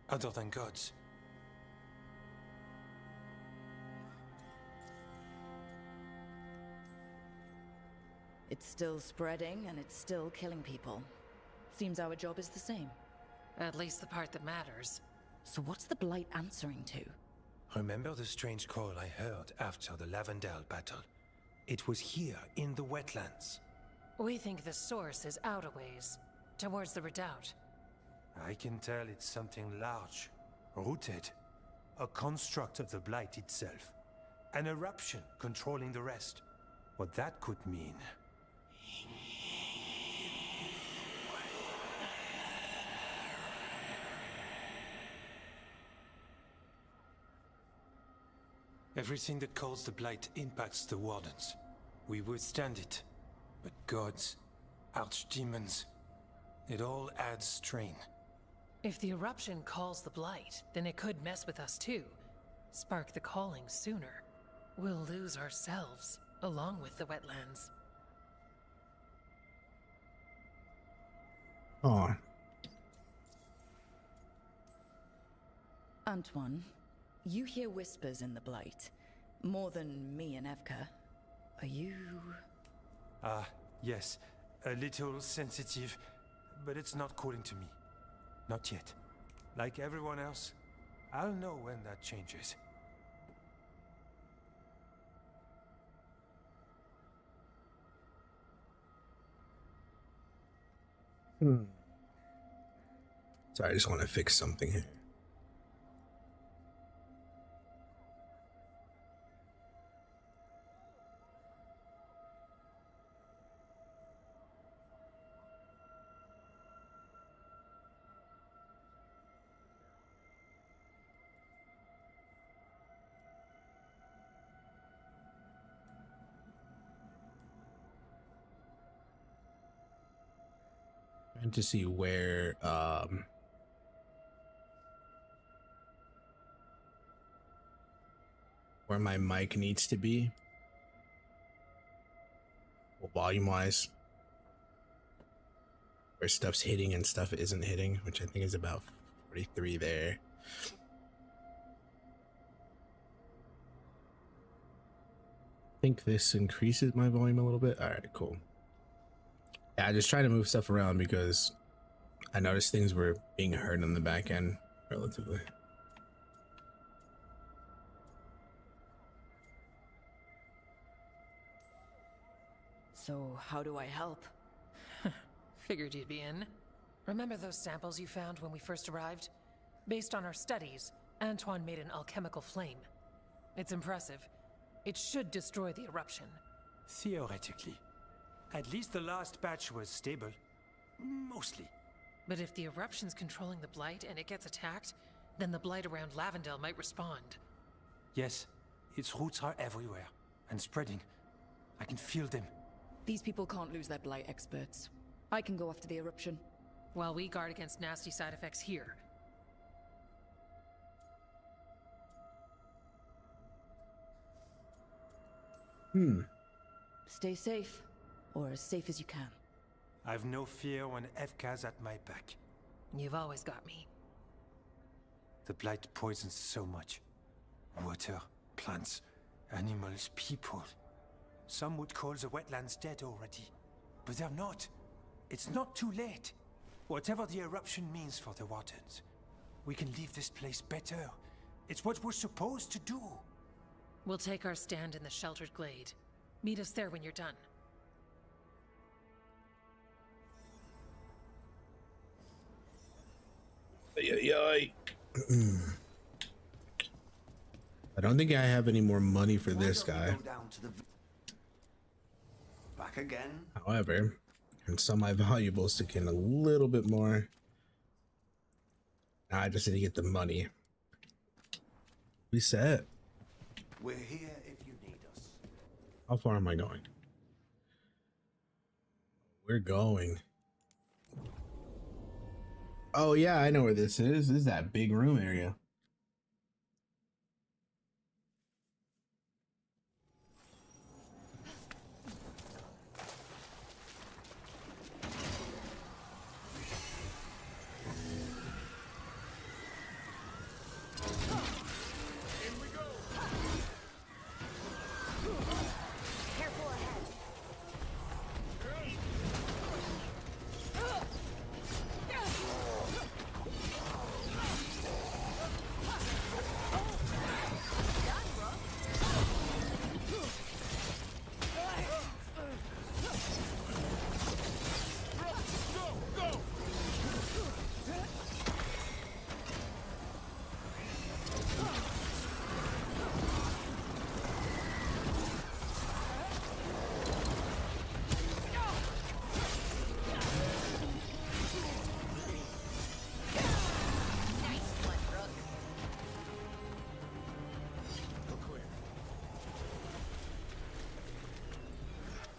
other than gods. It's still spreading and it's still killing people. Seems our job is the same. At least the part that matters. So what's the Blight answering to? Remember the strange call I heard after the Lavendale battle? It was here in the wetlands. We think the source is out a ways, towards the redoubt. I can tell it's something large, rooted. A construct of the Blight itself. An eruption controlling the rest. What that could mean... Everything that calls the Blight impacts the Wardens. We withstand it. But gods, archdemons, it all adds strain. If the eruption calls the Blight, then it could mess with us too. Spark the calling sooner. We'll lose ourselves, along with the wetlands. Oh. Antoine, you hear whispers in the Blight. More than me and Evka. Are you... Ah, yes. A little sensitive, but it's not calling to me. Not yet. Like everyone else, I'll know when that changes. Sorry, I just want to fix something here. Trying to see where my mic needs to be. volume wise, where stuff's hitting and stuff isn't hitting, which I think is about 43 there. I think this increases my volume a little bit. All right, cool. Yeah, I just try to move stuff around because I noticed things were being heard on the back end relatively. So, how do I help? Figured you'd be in. Remember those samples you found when we first arrived? Based on our studies, Antoine made an alchemical flame. It's impressive. It should destroy the eruption. Theoretically. At least the last batch was stable. Mostly. But if the eruption's controlling the blight and it gets attacked, then the blight around Lavendel might respond. Yes, its roots are everywhere. And spreading. I can feel them. These people can't lose their blight experts. I can go after the eruption. While we guard against nasty side effects here. Stay safe. Or as safe as you can. I've no fear when Evka's at my back. You've always got me. The blight poisons so much. Water, plants, animals, people. Some would call the wetlands dead already. But they're not. It's not too late. Whatever the eruption means for the Wardens, we can leave this place better. It's what we're supposed to do. We'll take our stand in the sheltered glade. Meet us there when you're done. I don't think I have any more money for this guy. Back again. However, and some of my valuables to gain a little bit more. I just need to get the money. We set. We're here if you need us. How far am I going? We're going. Oh yeah, I know where this is. This is that big room area.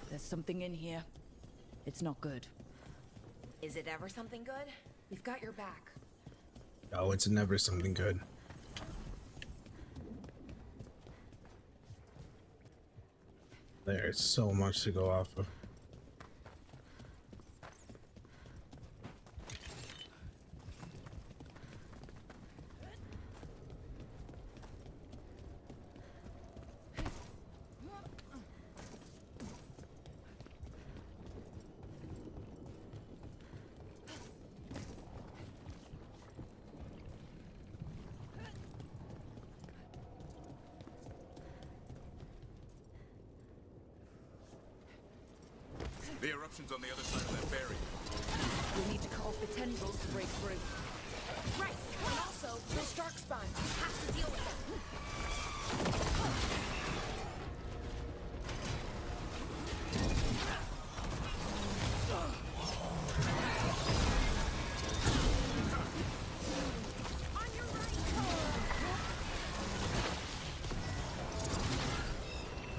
There's something in here. It's not good. Is it ever something good? We've got your back. Oh, it's never something good. There's so much to go off of. The eruption's on the other side of that barrier. We need to cut off the tendrils to break through. Right, and also, those darkspawn. We have to deal with them.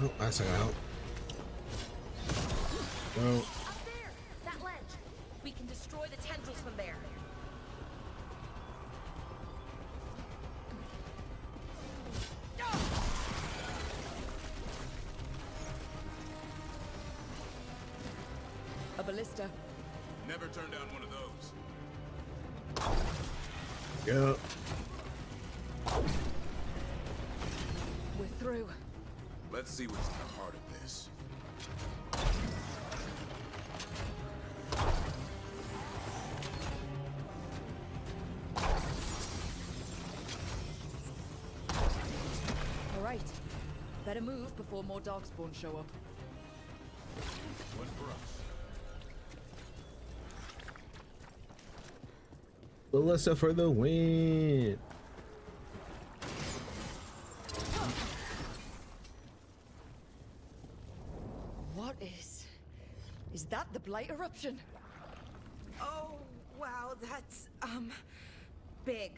Oh, that's not gonna help. Well, Up there! That ledge! We can destroy the tendrils from there. ballista. Never turn down one of those. Yeah. We're through. Let's see what's in the heart of this. All right. Better move before more Darkspawn show up. One for us. Ballista for the win. What is that the Blight eruption? Oh, wow, that's, big.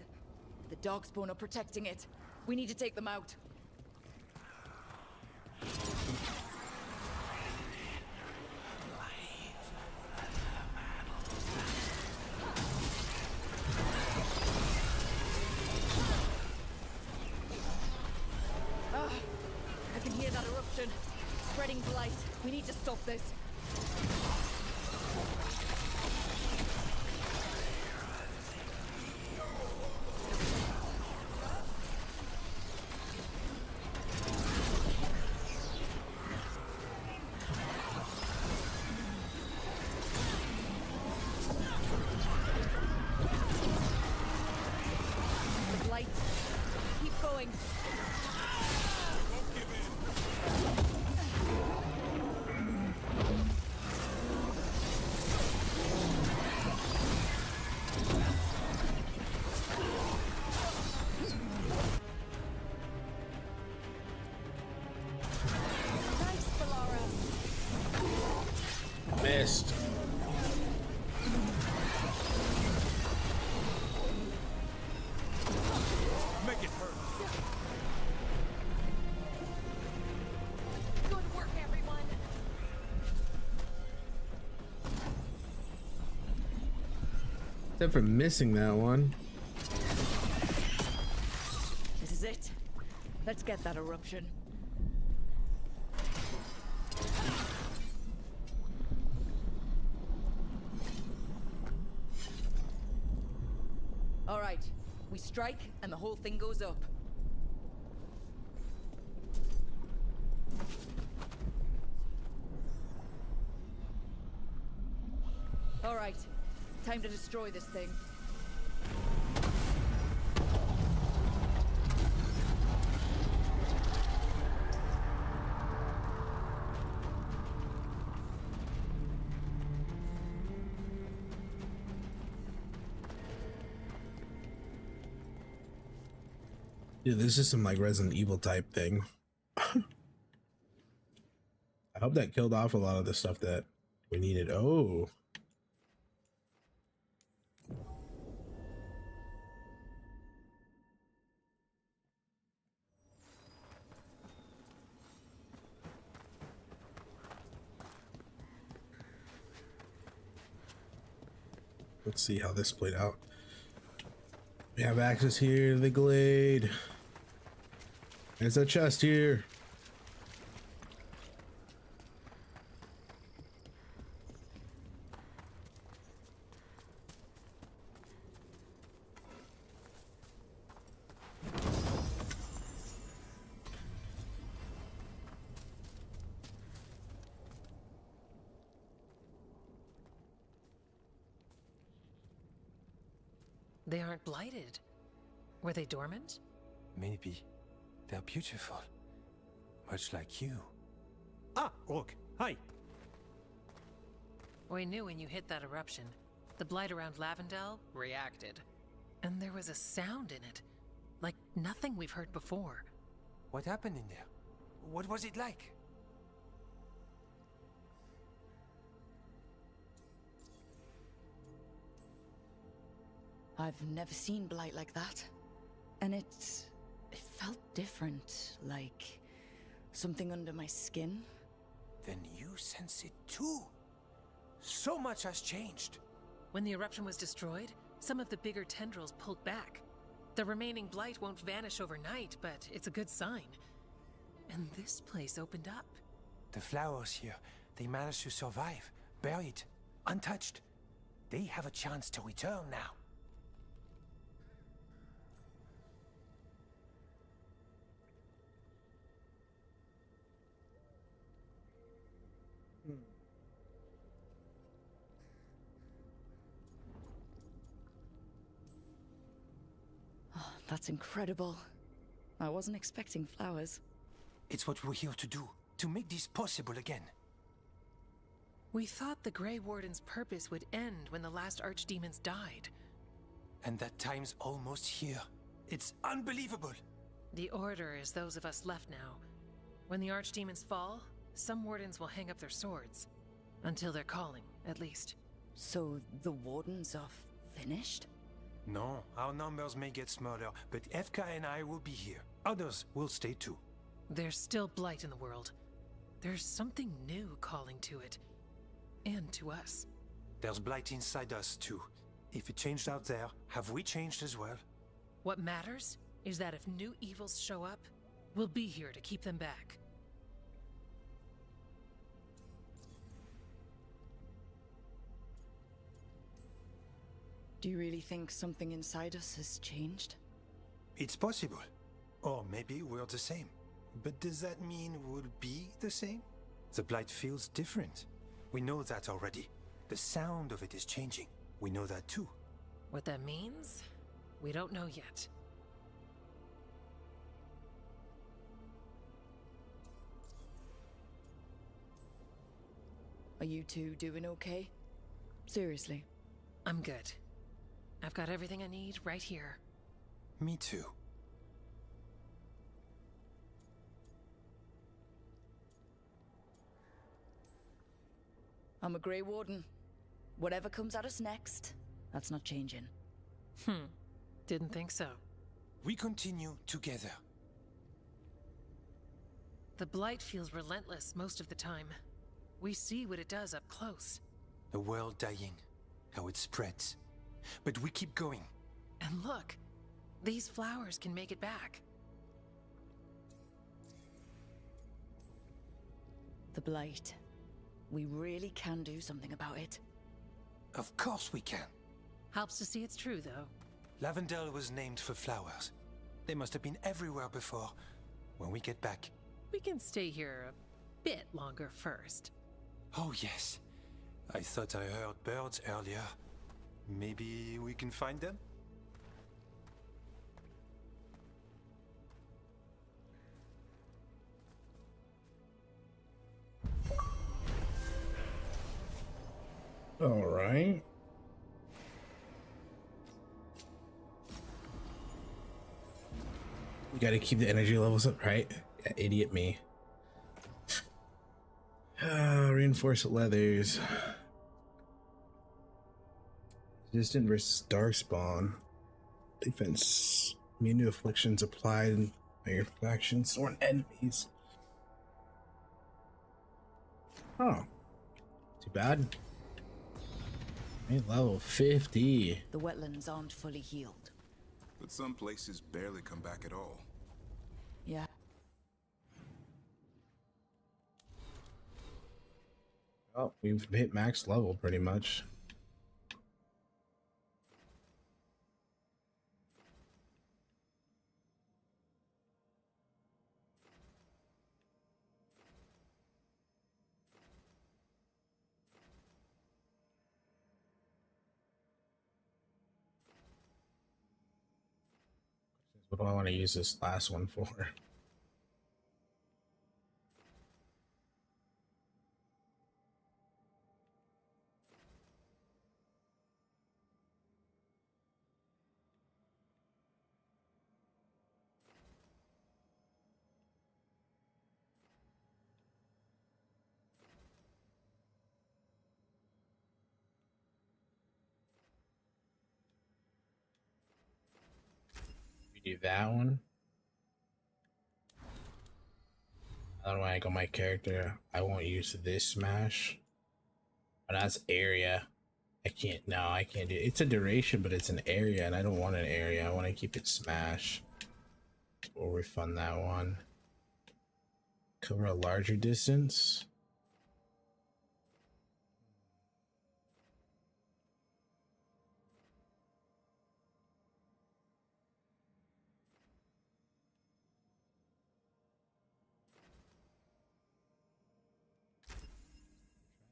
The Darkspawn are protecting it. We need to take them out. I can hear that eruption. Spreading blight. We need to stop this. The blight. Keep going. Missed. Make it hurt. Good work, everyone. Except for missing that one. This is it. Let's get that eruption. All right, we strike and the whole thing goes up. All right, time to destroy this thing. Dude, this is some like Resident Evil type thing. I hope that killed off a lot of the stuff that we needed. Oh. Let's see how this played out. We have access here to the glade. There's a chest here. They aren't blighted. Were they dormant? Maybe. They're beautiful. Much like you. Ah, Orc, hi. We knew when you hit that eruption. The blight around Lavendel reacted. And there was a sound in it. Like nothing we've heard before. What happened in there? What was it like? I've never seen blight like that. And it felt different, like something under my skin. Then you sense it too. So much has changed. When the eruption was destroyed, some of the bigger tendrils pulled back. The remaining blight won't vanish overnight, but it's a good sign. And this place opened up. The flowers here, they managed to survive, buried. untouched. They have a chance to return now. Oh, that's incredible. I wasn't expecting flowers. It's what we're here to do, to make this possible again. We thought the Grey Warden's purpose would end when the last archdemons died. And that time's almost here. It's unbelievable. The Order is those of us left now. When the archdemons fall, some wardens will hang up their swords. Until they're calling, at least. So the wardens are finished? No, our numbers may get smaller, but Efka and I will be here. Others will stay too. There's still blight in the world. There's something new calling to it. And to us. There's blight inside us too. If it changed out there, have we changed as well? What matters is that if new evils show up, we'll be here to keep them back. Do you really think something inside us has changed? It's possible. Or maybe we're the same. But does that mean we'll be the same? The blight feels different. We know that already. The sound of it is changing. We know that too. What that means, we don't know yet. Are you two doing okay? Seriously. I'm good. I've got everything I need right here. Me too. I'm a Grey Warden. Whatever comes at us next, that's not changing. Didn't think so. We continue together. The blight feels relentless most of the time. We see what it does up close. A world dying. How it spreads. But we keep going. And look, these flowers can make it back. The blight. We really can do something about it. Of course we can. Helps to see it's true, though. Lavendel was named for flowers. They must have been everywhere before. When we get back... We can stay here a bit longer first. Oh yes. I thought I heard birds earlier. Maybe we can find them? All right. We gotta keep the energy levels up, right? Yeah, idiot me. Reinforced leathers. Resistant versus Darkspawn. Defense. Immune to afflictions applied by your faction sworn enemies. Oh. Too bad. Level 50. The wetlands aren't fully healed. But some places barely come back at all. Yeah. Oh, we've hit max level pretty much. What do I want to use this last one for? We do that one. I don't want to go my character. I won't use this smash. But that's area. I can't do it. It's a duration, but it's an area, and I don't want an area. I want to keep it smash. We'll refund that one. Cover a larger distance.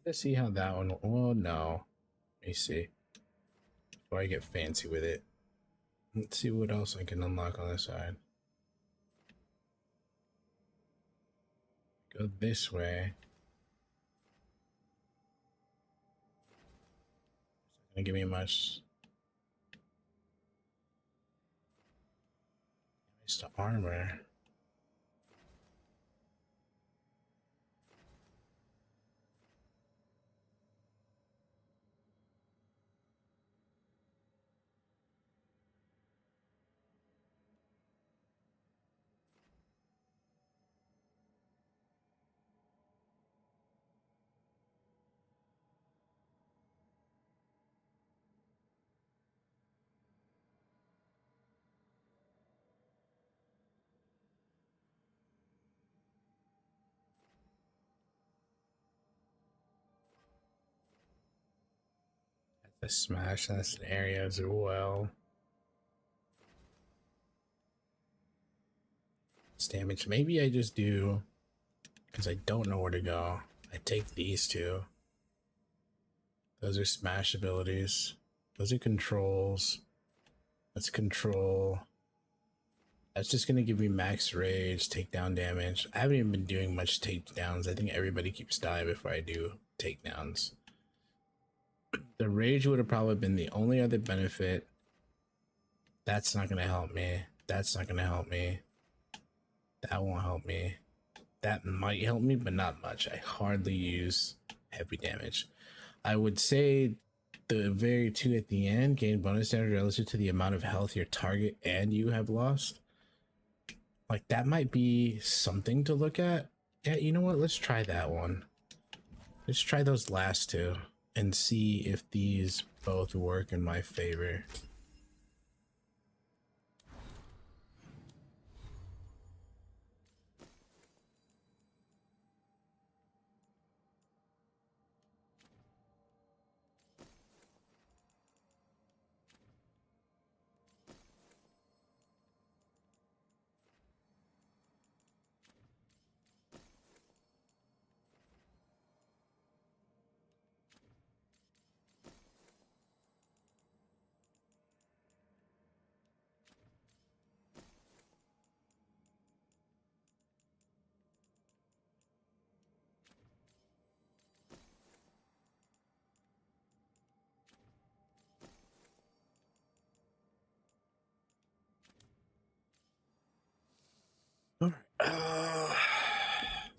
Let's see how that one. Oh no. Let me see. Before I get fancy with it. Let's see what else I can unlock on this side. Go this way. It's not gonna give me much. It's the armor. The smash, that's an area as well. It's damage. Maybe I just do, because I don't know where to go. I take these two. Those are smash abilities. Those are controls. That's control. That's just gonna give me max rage, takedown damage. I haven't even been doing much takedowns. I think everybody keeps dying before I do takedowns. The rage would have probably been the only other benefit. That's not going to help me. That's not going to help me. That won't help me. That might help me, but not much. I hardly use heavy damage. I would say the very two at the end gain bonus damage relative to the amount of health your target and you have lost. Like, that might be something to look at. Yeah, you know what? Let's try that one. Let's try those last two and see if these both work in my favor.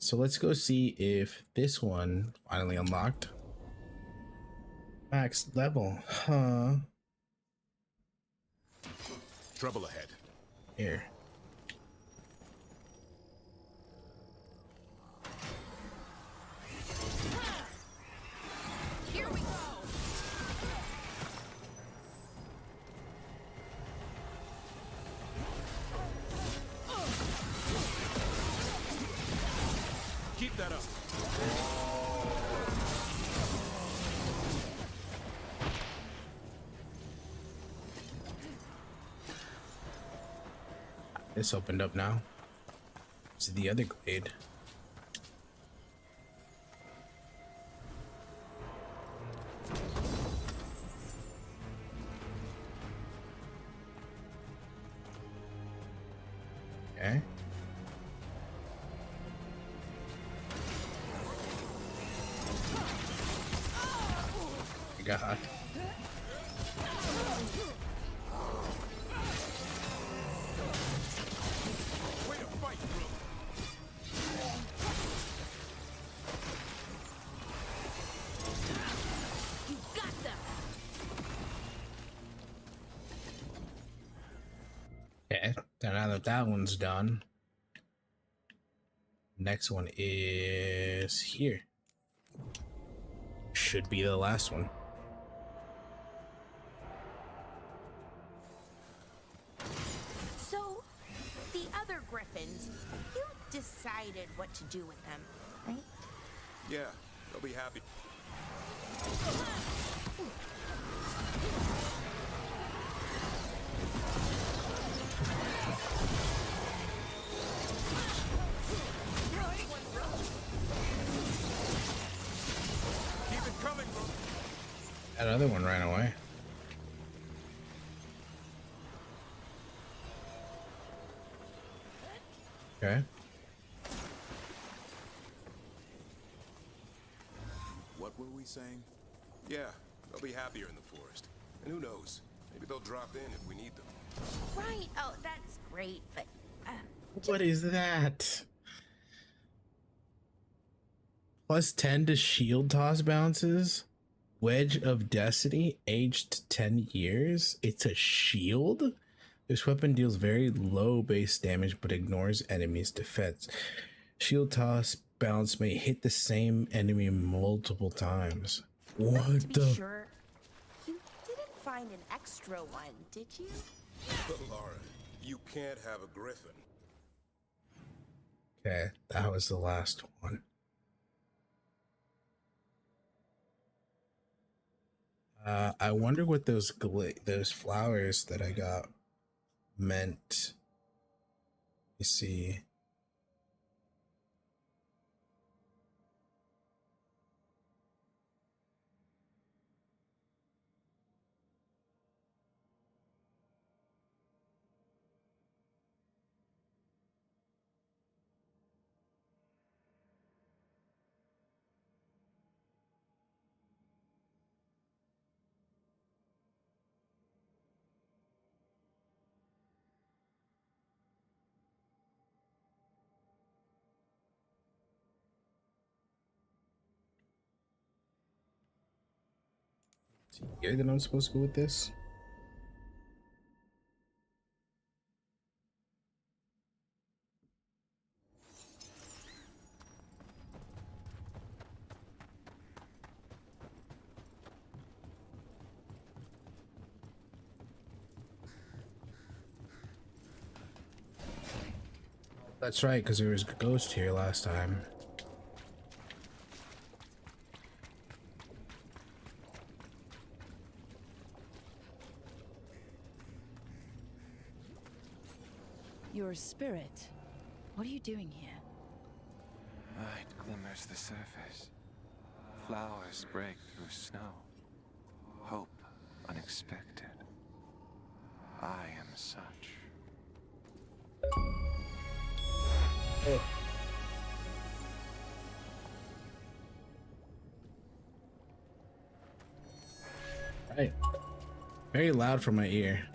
So let's go see if this one finally unlocked. Max level, huh? Trouble ahead. Here. Here we go. Keep that up. This opened up now. This is the other glade. Okay. God. Okay, now that that one's done, next one is here. Should be the last one. So, the other griffins, you decided what to do with them, right? Yeah, they'll be happy. other one ran away. Okay. What were we saying? Yeah, they'll be happier in the forest. And who knows? Maybe they'll drop in if we need them. Right. Oh, that's great, but What is that? Plus 10 to shield toss bounces. Wedge of Destiny, aged 10 years. It's a shield? This weapon deals very low base damage but ignores enemies' defense. Shield toss bounce may hit the same enemy multiple times. What to be the? sure, you didn't find an extra one, did you? But Lara, you can't have a griffin. Okay, that was the last one. I wonder what those flowers that I got meant. You see. Here that I'm supposed to go with this. That's right, because there was a ghost here last time. Your spirit. What are you doing here? Light glimmers the surface. Flowers break through snow. Hope unexpected. I am such. Oh. Right. Very loud for my ear.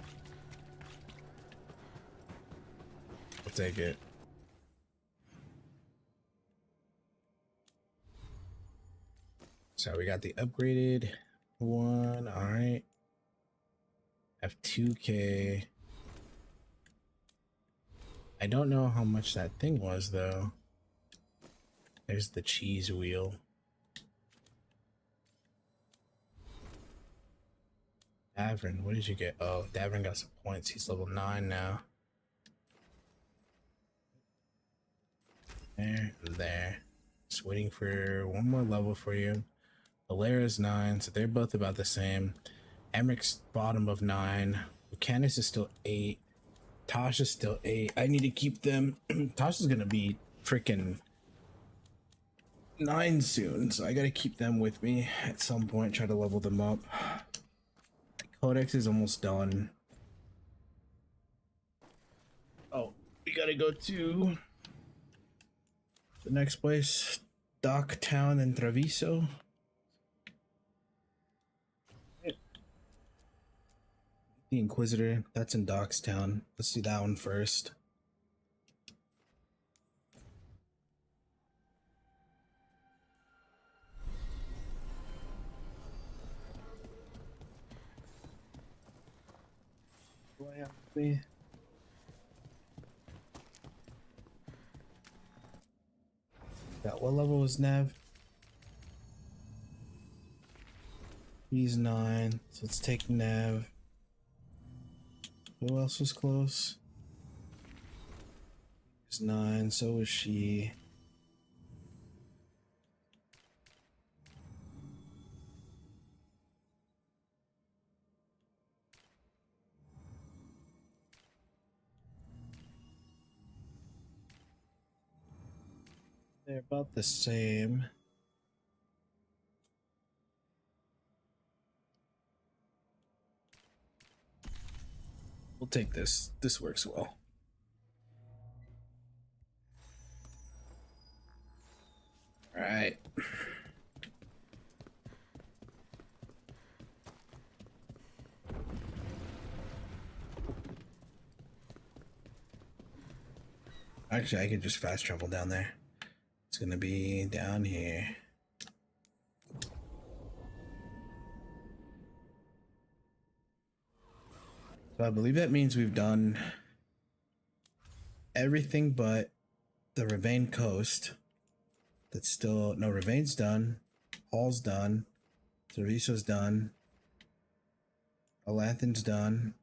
I'll take it. So we got the upgraded one. All right. F2K. I don't know how much that thing was though. There's the cheese wheel. Davrin, what did you get? Oh, Davrin got some points. He's level 9 now. There. Just waiting for one more level for you. Valera's 9, so they're both about the same. Emmeric's bottom of 9. Lucanus is still 8. Tasha's still 8. I need to keep them. Tasha's gonna be freaking 9 soon, so I gotta keep them with me at some point. Try to level them up. Codex is almost done. Oh, we gotta go to the next place, Dock Town in Treviso. The Inquisitor, that's in Dockstown. Let's do that one first. Do I have to be? That what level was Nev? He's 9, so let's take Nev. Who else was close? He's 9, so was she. They're about the same. We'll take this. This works well. All right. Actually, I could just fast travel down there. It's gonna be down here. So I believe that means we've done everything but the Ravane Coast. That's still, no, Ravane's done. Hall's done. Cereso's done. Alanthin's done.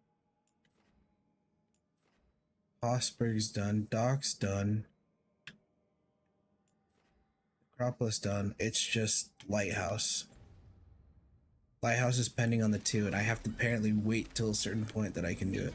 Hossberg's done. Doc's done. Acropolis done. It's just Lighthouse. Lighthouse is pending on the 2, and I have to apparently wait till a certain point that I can do it.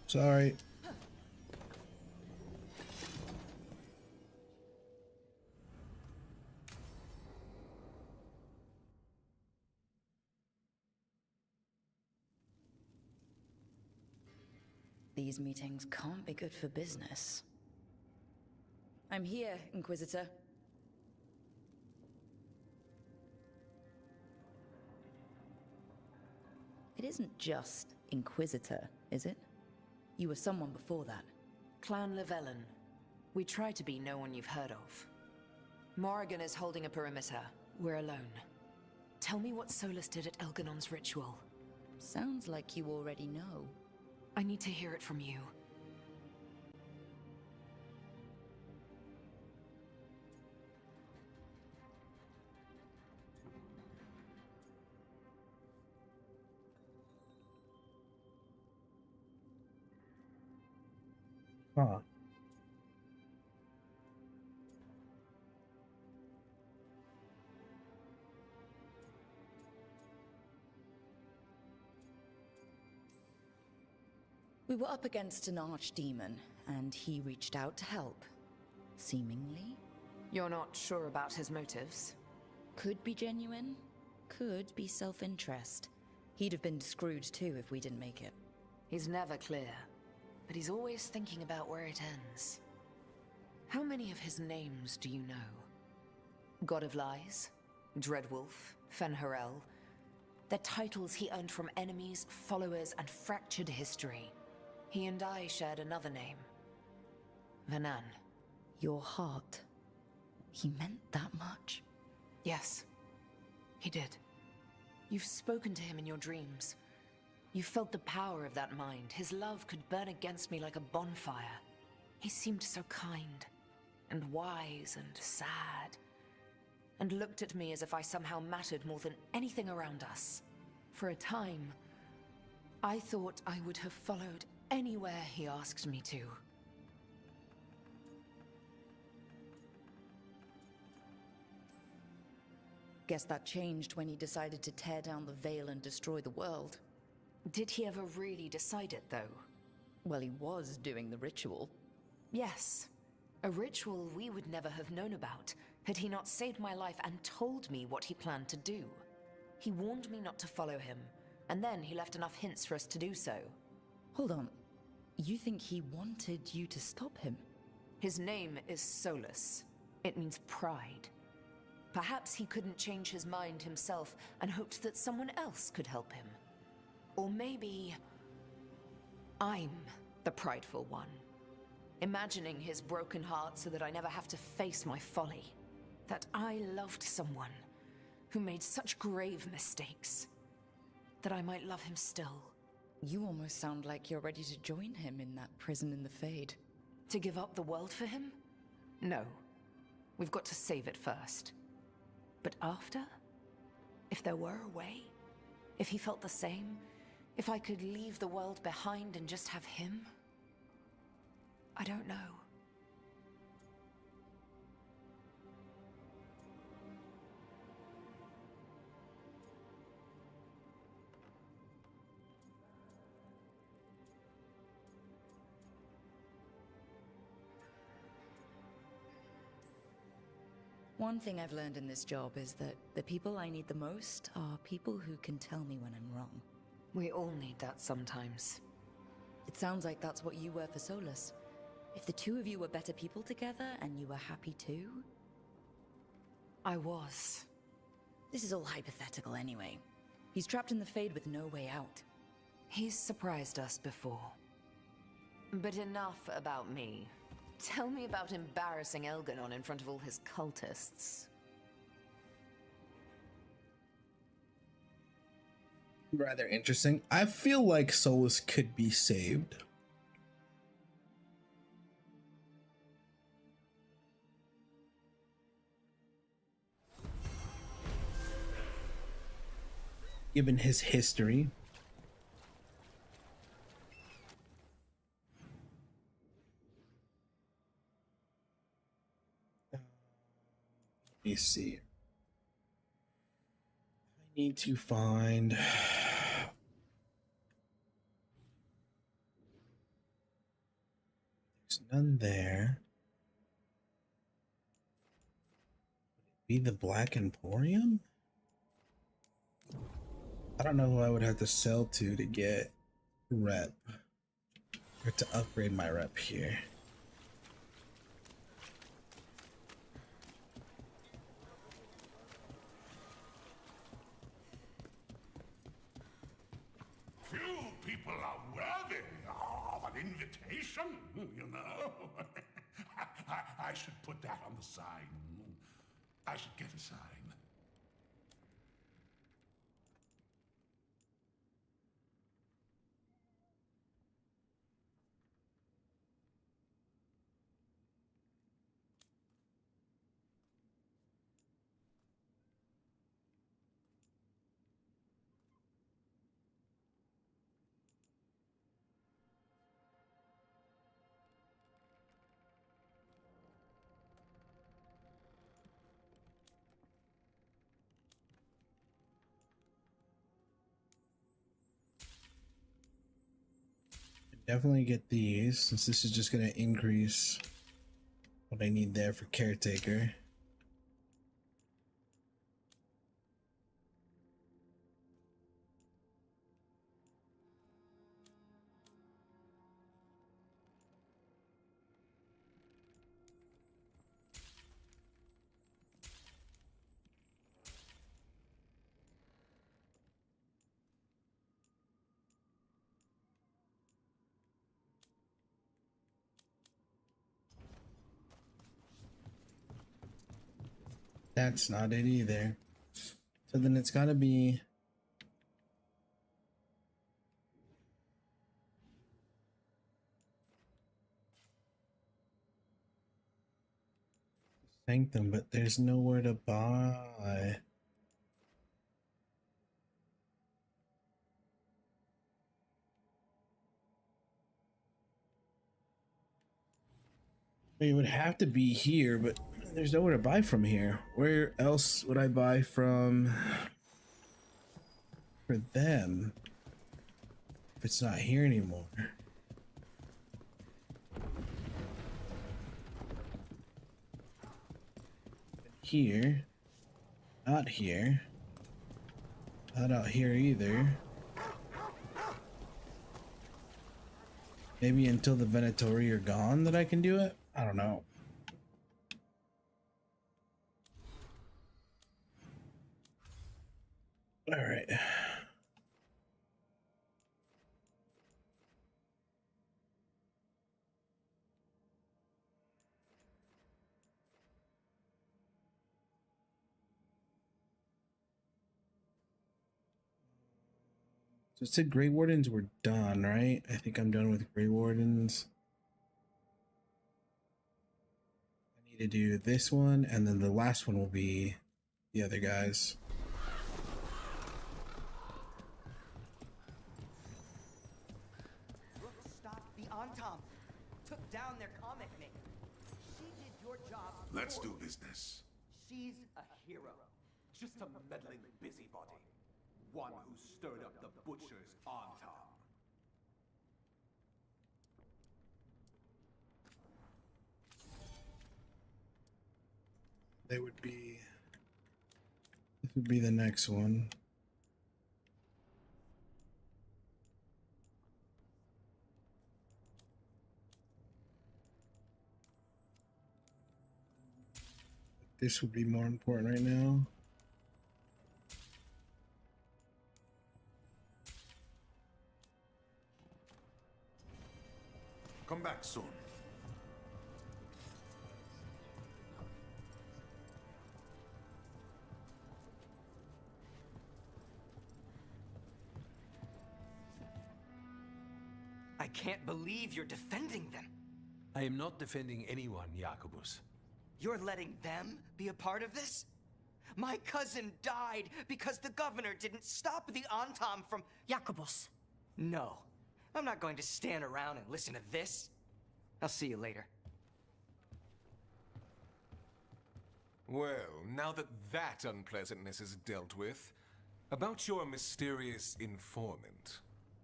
Sorry. These meetings can't be good for business. I'm here, Inquisitor. It isn't just Inquisitor, is it? You were someone before that. Clan Llewellyn. We try to be no one you've heard of. Morrigan is holding a perimeter. We're alone. Tell me what Solas did at Elganon's ritual. Sounds like you already know. I need to hear it from you. Huh. We were up against an archdemon, and he reached out to help. Seemingly. You're not sure about his motives? Could be genuine, could be self-interest. He'd have been screwed too if we didn't make it. He's never clear, but he's always thinking about where it ends. How many of his names do you know? God of Lies, Dreadwolf, Fen'Harel. They're titles he earned from enemies, followers, and fractured history. He and I shared another name. Vanan. Your heart. He meant that much? Yes, he did. You've spoken to him in your dreams. You felt the power of that mind. His love could burn against me like a bonfire. He seemed so kind, and wise, and sad, and looked at me as if I somehow mattered more than anything around us. For a time, I thought I would have followed anywhere he asked me to. Guess that changed when he decided to tear down the Veil and destroy the world. Did he ever really decide it, though? Well, he was doing the ritual. Yes. A ritual we would never have known about, had he not saved my life and told me what he planned to do. He warned me not to follow him, and then he left enough hints for us to do so. Hold on. You think he wanted you to stop him? His name is Solas. It means pride. Perhaps he couldn't change his mind himself and hoped that someone else could help him. Or maybe I'm the prideful one, imagining his broken heart so that I never have to face my folly. That I loved someone who made such grave mistakes, that I might love him still. You almost sound like you're ready to join him in that prison in the Fade. To give up the world for him? No. We've got to save it first. But after? If there were a way? If he felt the same? If I could leave the world behind and just have him? I don't know. One thing I've learned in this job is that the people I need the most are people who can tell me when I'm wrong. We all need that sometimes. It sounds like that's what you were for Solus. If the two of you were better people together and you were happy too... I was. This is all hypothetical anyway. He's trapped in the Fade with no way out. He's surprised us before. But enough about me. Tell me about embarrassing Elganon in front of all his cultists. Rather interesting. I feel like Solus could be saved. Given his history. Let me see. I need to find... There's none there. Would it be the Black Emporium? I don't know who I would have to sell to get rep. Or to upgrade my rep here. Few people are worthy of an invitation, you know. I should put that on the sign. I should get a sign. Definitely get these, since this is just going to increase what I need there for caretaker. That's not it either. So then it's got to be... Sanctum, but there's nowhere to buy. It would have to be here, but there's nowhere to buy from here. Where else would I buy from for them if it's not here anymore? Here, not here, not out here either. Maybe until the Venatori are gone that I can do it? I don't know. All right. So it said Grey Wardens were done, right? I think I'm done with Grey Wardens. I need to do this one, and then the last one will be the other guys. Stop the Antam. Took down their comic maker. She did your job. Let's do business. She's a hero. Just a meddling busybody. One who stirred up the butcher's Antam. They would be. This would be the next one. This would be more important right now. Come back soon. I can't believe you're defending them. I am not defending anyone, Jacobus. You're letting them be a part of this? My cousin died because the governor didn't stop the Antam from... Jacobus. No. I'm not going to stand around and listen to this. I'll see you later. Well, now that that unpleasantness is dealt with, about your mysterious informant.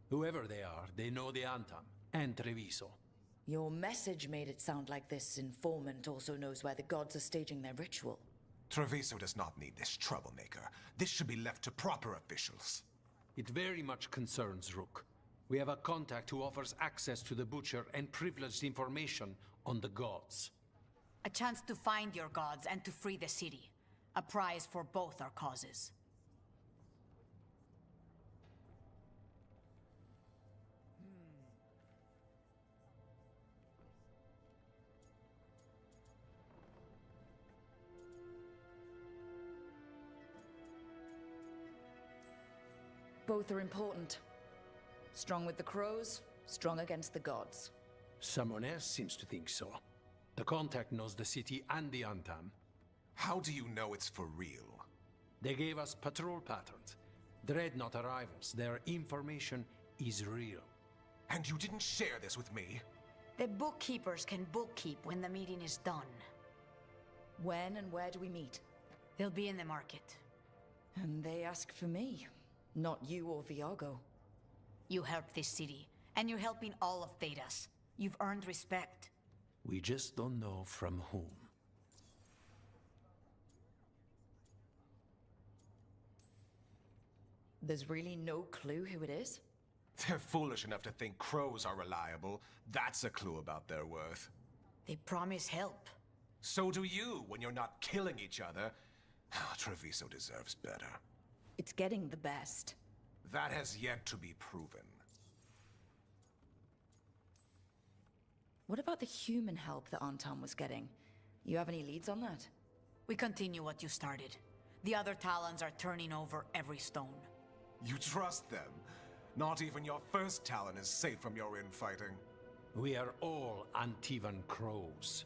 Whoever they are, they know the Antam and Treviso. Your message made it sound like this informant also knows where the gods are staging their ritual. Treviso does not need this troublemaker. This should be left to proper officials. It very much concerns Rook. We have a contact who offers access to the Butcher and privileged information on the gods. A chance to find your gods and to free the city. A prize for both our causes. Both are important. Strong with the crows, strong against the gods. Someone else seems to think so. The contact knows the city and the Antam. How do you know it's for real? They gave us patrol patterns. Dreadnought arrivals. Their information is real. And you didn't share this with me? The bookkeepers can bookkeep when the meeting is done. When and where do we meet? They'll be in the market. And they ask for me, not you or Viago. You helped this city, and you're helping all of Thedas. You've earned respect. We just don't know from whom. There's really no clue who it is? They're foolish enough to think crows are reliable. That's a clue about their worth. They promise help. So do you, when you're not killing each other. Treviso deserves better. It's getting the best. That has yet to be proven. What about the human help that Antam was getting? You have any leads on that? We continue what you started. The other Talons are turning over every stone. You trust them? Not even your first Talon is safe from your infighting. We are all Antivan crows.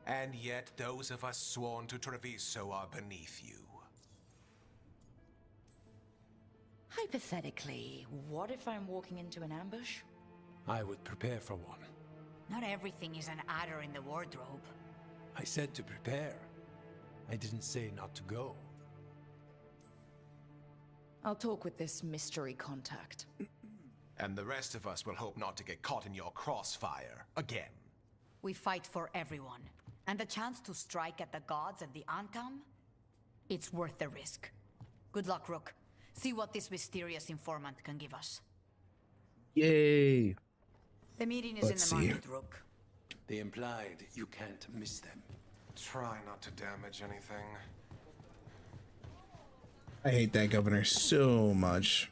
And yet those of us sworn to Treviso are beneath you. Hypothetically, what if I'm walking into an ambush? I would prepare for one. Not everything is an adder in the wardrobe. I said to prepare. I didn't say not to go. I'll talk with this mystery contact. And the rest of us will hope not to get caught in your crossfire again. We fight for everyone. And the chance to strike at the gods and the Antam? It's worth the risk. Good luck, Rook. See what this mysterious informant can give us. Yay! The meeting is in the market, Rook. They implied you can't miss them. Try not to damage anything. I hate that governor so much.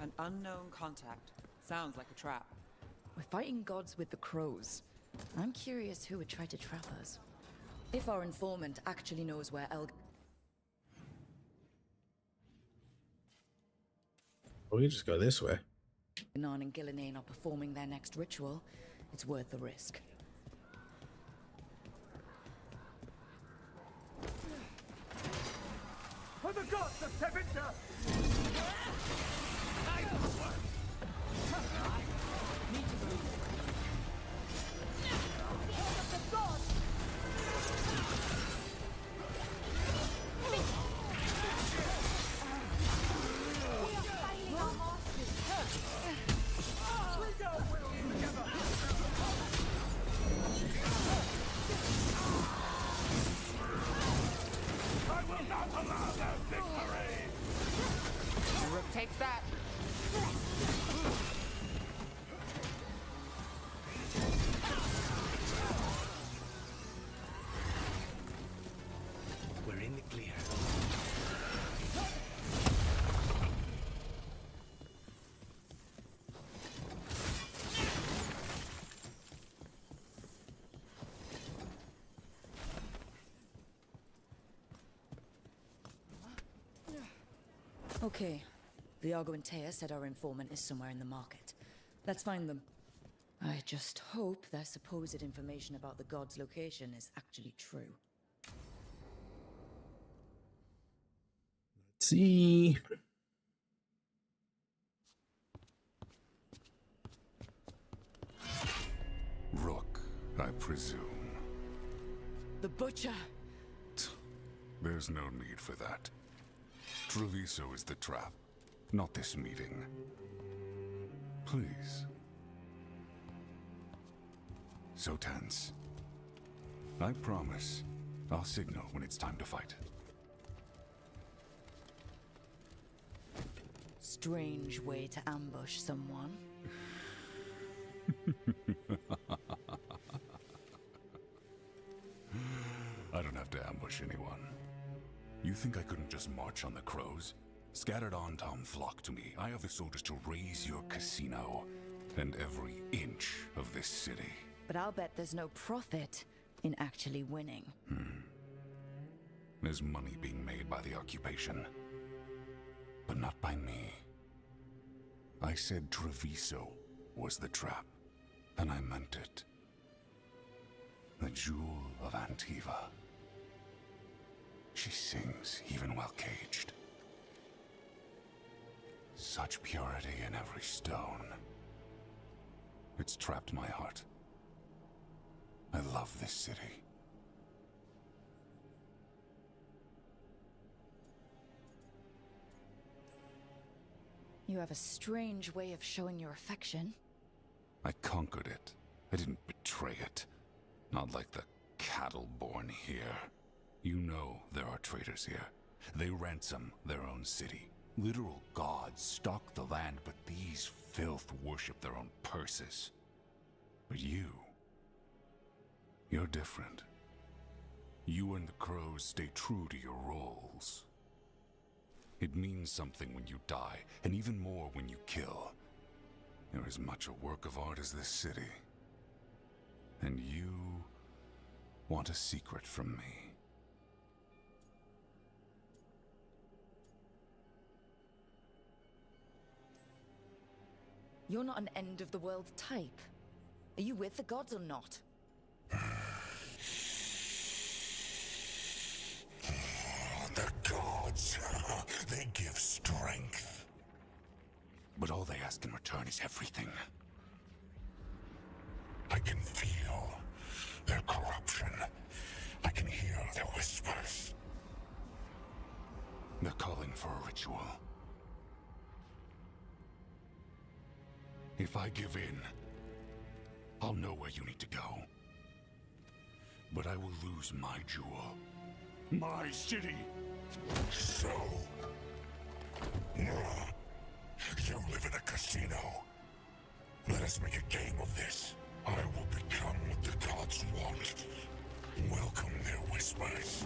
An unknown contact. Sounds like a trap. We're fighting gods with the crows. I'm curious who would try to trap us. If our informant actually knows where We can just go this way. Elganon and Gillinane are performing their next ritual, it's worth the risk. For the gods of Tevinter! takes that. We're in the clear. Okay. Viago and Taya said our informant is somewhere in the market. Let's find them. I just hope their supposed information about the god's location is actually true. Let's see. Rook, I presume. The Butcher! There's no need for that. Treviso is the trap, not this meeting. Please. So tense. I promise, I'll signal when it's time to fight. Strange way to ambush someone. I don't have to ambush anyone. You think I couldn't just march on the crows? Scattered Antam flock to me. I have the soldiers to raise your casino and every inch of this city. But I'll bet there's no profit in actually winning. There's money being made by the occupation, but not by me. I said Treviso was the trap, and I meant it. The Jewel of Antiva. She sings even while caged. Such purity in every stone. It's trapped my heart. I love this city. You have a strange way of showing your affection. I conquered it. I didn't betray it. Not like the cattle born here. You know there are traitors here. They ransom their own city. Literal gods stalk the land, but these filth worship their own purses. But you're different. You and the crows stay true to your roles. It means something when you die, and even more when you kill. You're as much a work of art as this city. And you want a secret from me. You're not an end-of-the-world type. Are you with the gods or not? The gods, they give strength. But all they ask in return is everything. I can feel their corruption. I can hear their whispers. They're calling for a ritual. If I give in, I'll know where you need to go. But I will lose my jewel. My city! So... you live in a casino. Let us make a game of this. I will become what the gods want. Welcome their whispers.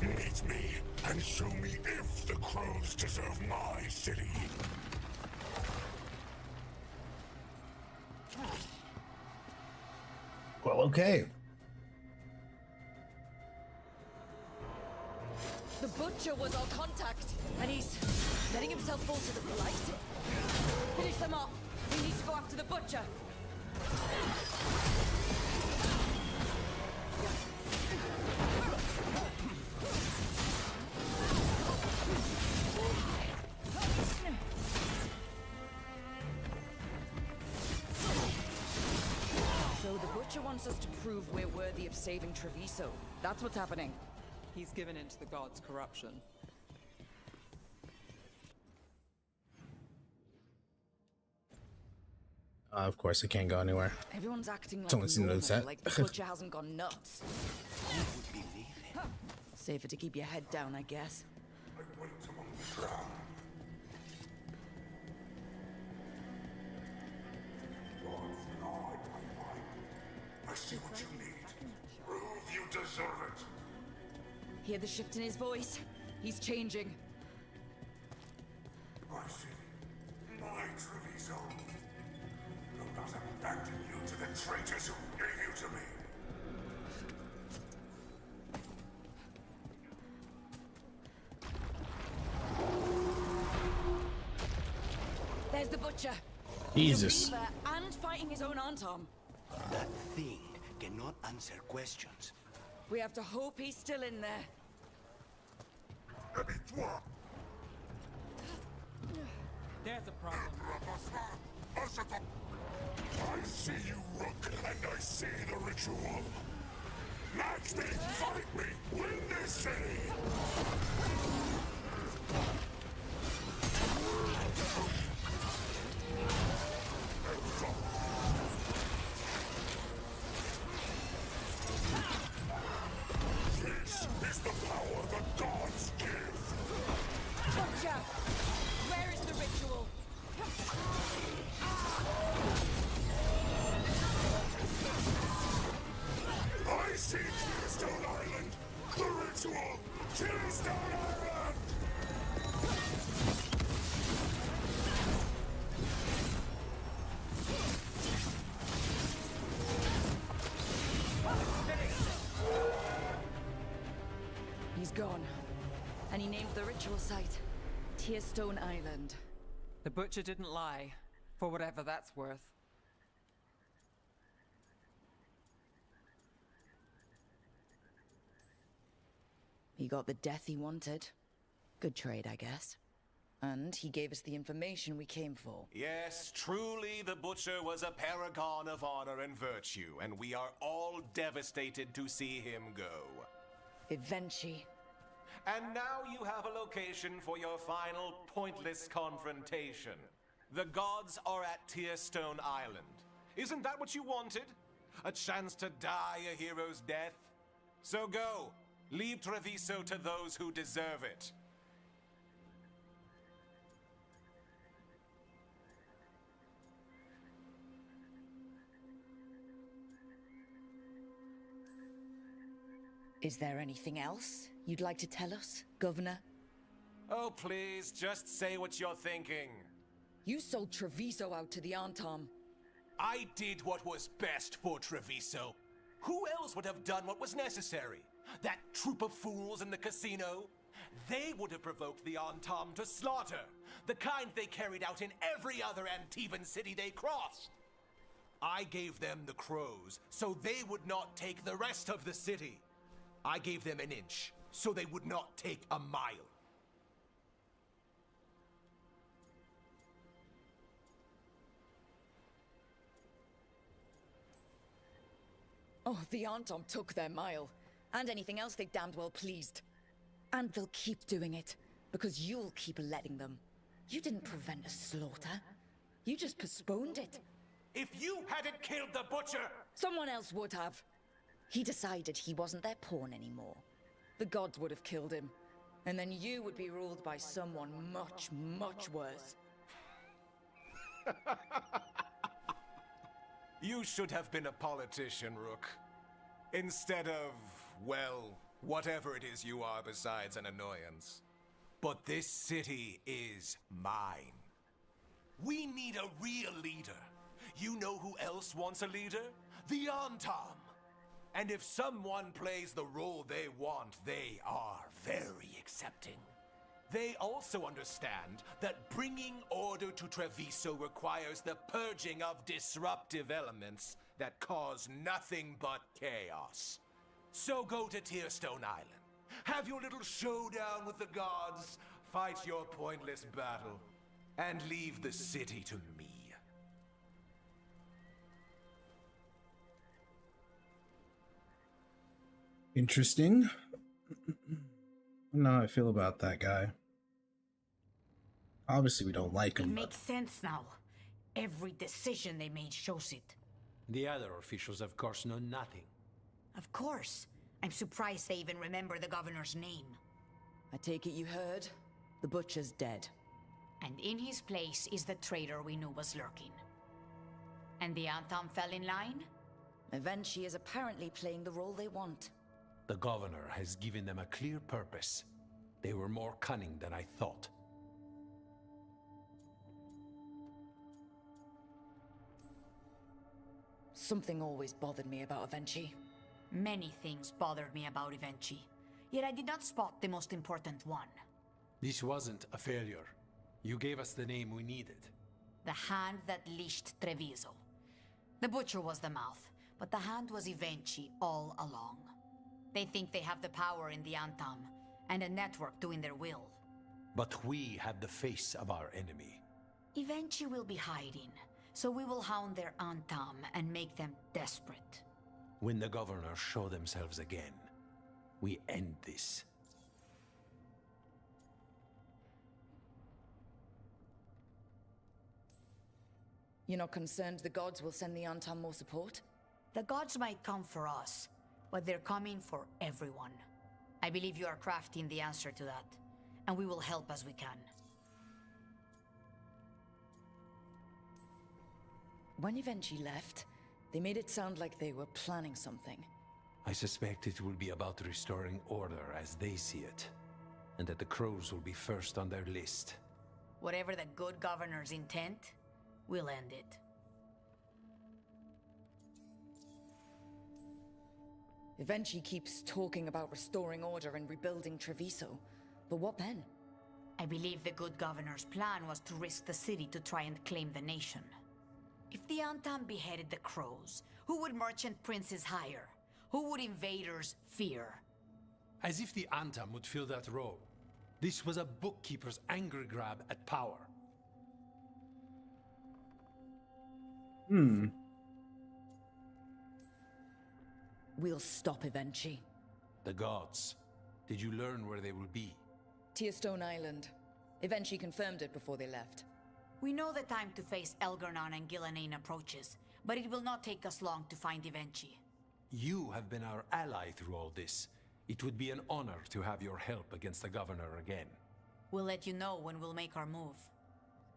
Meet me and show me if the crows deserve my city. Well, okay. The Butcher was our contact, and he's letting himself fall to the Blight. Finish them off. We need to go after the Butcher. So the Butcher wants us to prove we're worthy of saving Treviso. That's what's happening. He's given in to the gods' corruption. Of course, it can't go anywhere. Everyone's acting It's only seen normal, the set. like the Butcher hasn't gone nuts. Safer to keep your head down, I guess. I wait among the drowned. I see what you need. Prove you deserve it. Hear the shift in his voice? He's changing. I see. My Treviso. Do not abandon you to the traitors who gave you to me. There's the Butcher. Jesus. The Reaver and fighting his own Antom. That thing cannot answer questions. We have to hope he's still in there. There's a problem. I see you, Rook, and I see the ritual. Match me, fight me, win this city! This is the power the gods give! Butcher! Where is the ritual? I see Tearstone Island! The ritual! Tearstone Island! He's gone. And he named the ritual site Tearstone Island. The Butcher didn't lie, for whatever that's worth. He got the death he wanted. Good trade, I guess. And he gave us the information we came for. Yes, truly the Butcher was a paragon of honor and virtue, and we are all devastated to see him go. Eventually. And now you have a location for your final pointless confrontation. The gods are at Tearstone Island. Isn't that what you wanted? A chance to die a hero's death? So go. Leave Treviso to those who deserve it. Is there anything else you'd like to tell us, Governor? Oh, please, just say what you're thinking. You sold Treviso out to the Antom. I did what was best for Treviso. Who else would have done what was necessary? That troop of fools in the casino? They would have provoked the Antom to slaughter, the kind they carried out in every other Antivan city they crossed. I gave them the crows, so they would not take the rest of the city. I gave them an inch, so they would not take a mile. Oh, the Antom took their mile. And anything else they damned well pleased. And they'll keep doing it, because you'll keep letting them. You didn't prevent a slaughter. You just postponed it. If you hadn't killed the Butcher... Someone else would have. He decided he wasn't their pawn anymore. The gods would have killed him. And then you would be ruled by someone much, much worse. You should have been a politician, Rook. Instead of, well, whatever it is you are besides an annoyance. But this city is mine. We need a real leader. You know who else wants a leader? The Antom. And if someone plays the role they want, they are very accepting. They also understand that bringing order to Treviso requires the purging of disruptive elements that cause nothing but chaos. So go to Tearstone Island. Have your little showdown with the gods, fight your pointless battle, and leave the city to me. Interesting. I don't know how I feel about that guy. Obviously, we don't like It him. makes sense now. Every decision they made shows it. The other officials, of course, know nothing. Of course. I'm surprised they even remember the governor's name. I take it you heard? The Butcher's dead. And in his place is the traitor we knew was lurking. And the Antom fell in line? Evenchi is apparently playing the role they want. The governor has given them a clear purpose. They were more cunning than I thought. Something always bothered me about Evenchi. Many things bothered me about Evenchi, yet I did not spot the most important one. This wasn't a failure. You gave us the name we needed. The hand that leashed Treviso. The butcher was the mouth, but the hand was Evenchi all along. They think they have the power in the Antam, and a network doing their will. But we have the face of our enemy. Evenchi will be hiding, so we will hound their Antam and make them desperate. When the governors show themselves again, we end this. You're not concerned the gods will send the Antam more support? The gods might come for us, but they're coming for everyone. I believe you are crafting the answer to that, and we will help as we can. When Evenchi left, they made it sound like they were planning something. I suspect it will be about restoring order as they see it, and that the crows will be first on their list. Whatever the good governor's intent, we'll end it. Evenchi keeps talking about restoring order and rebuilding Treviso, but what then? I believe the good governor's plan was to risk the city to try and claim the nation. If the Antam beheaded the crows, who would merchant princes hire? Who would invaders fear? As if the Antam would fill that role. This was a bookkeeper's angry grab at power. We'll stop Evenchi. The gods. Did you learn where they will be? Tearstone Island. Evenchi confirmed it before they left. We know the time to face Elgar'nan and Gillenane approaches, but it will not take us long to find Evenchi. You have been our ally through all this. It would be an honor to have your help against the governor again. We'll let you know when we'll make our move.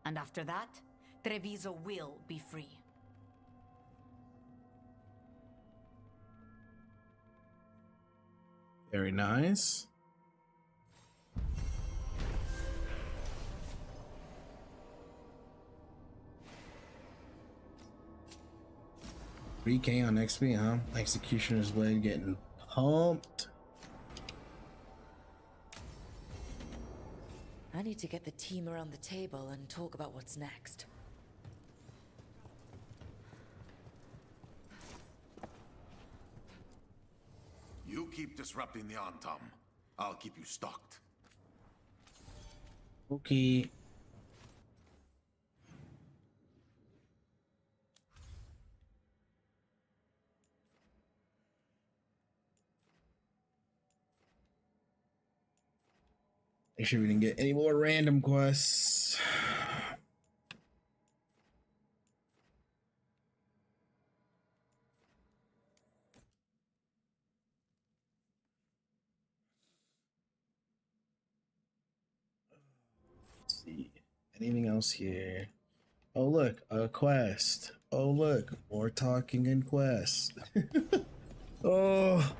And after that, Treviso will be free. Very nice. $3K on XP, huh? Executioner's Blade getting pumped. I need to get the team around the table and talk about what's next. You keep disrupting the Antam. I'll keep you stocked. Okay. Make sure we didn't get any more random quests. Let's see. Anything else here? Oh, look, a quest. Oh, look, more talking in quest. Oh.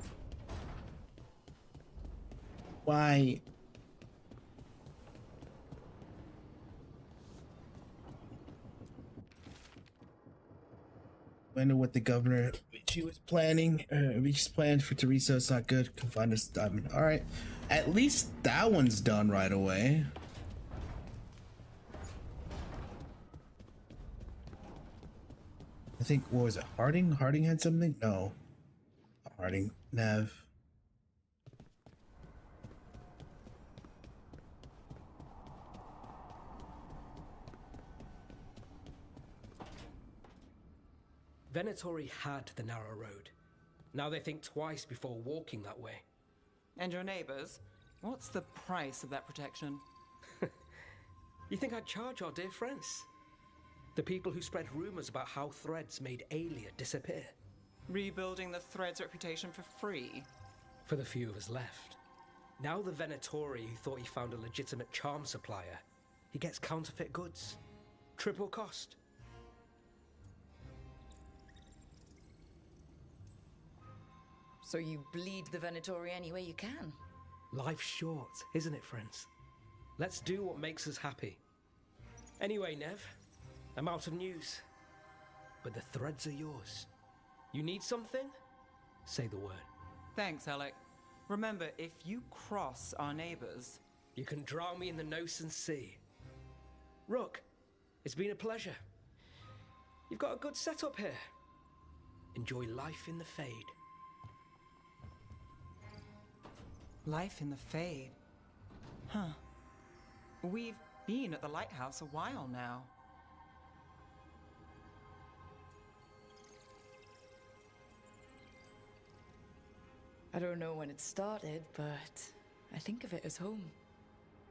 Why? Wonder what the governor she was planning. Reached plans for Teresa. It's not good. Can find us diamond. All right, at least that one's done right away. I think, what was it? Harding? Harding had something? No. Harding. Nev. Venatori had the narrow road. Now they think twice before walking that way. And your neighbors? What's the price of that protection? You think I'd charge our dear friends? The people who spread rumors about how Threads made Aelia disappear. Rebuilding the Thread's reputation for free? For the few of us left. Now the Venatori who thought he found a legitimate charm supplier, he gets counterfeit goods. Triple cost. So you bleed the Venatori any way you can. Life's short, isn't it, friends? Let's do what makes us happy. Anyway, Nev, I'm out of news. But the threads are yours. You need something? Say the word. Thanks, Alec. Remember, if you cross our neighbors... You can drown me in the Nosen Sea. Rook, it's been a pleasure. You've got a good setup here. Enjoy life in the Fade. Life in the Fade? Huh. We've been at the lighthouse a while now. I don't know when it started, but I think of it as home.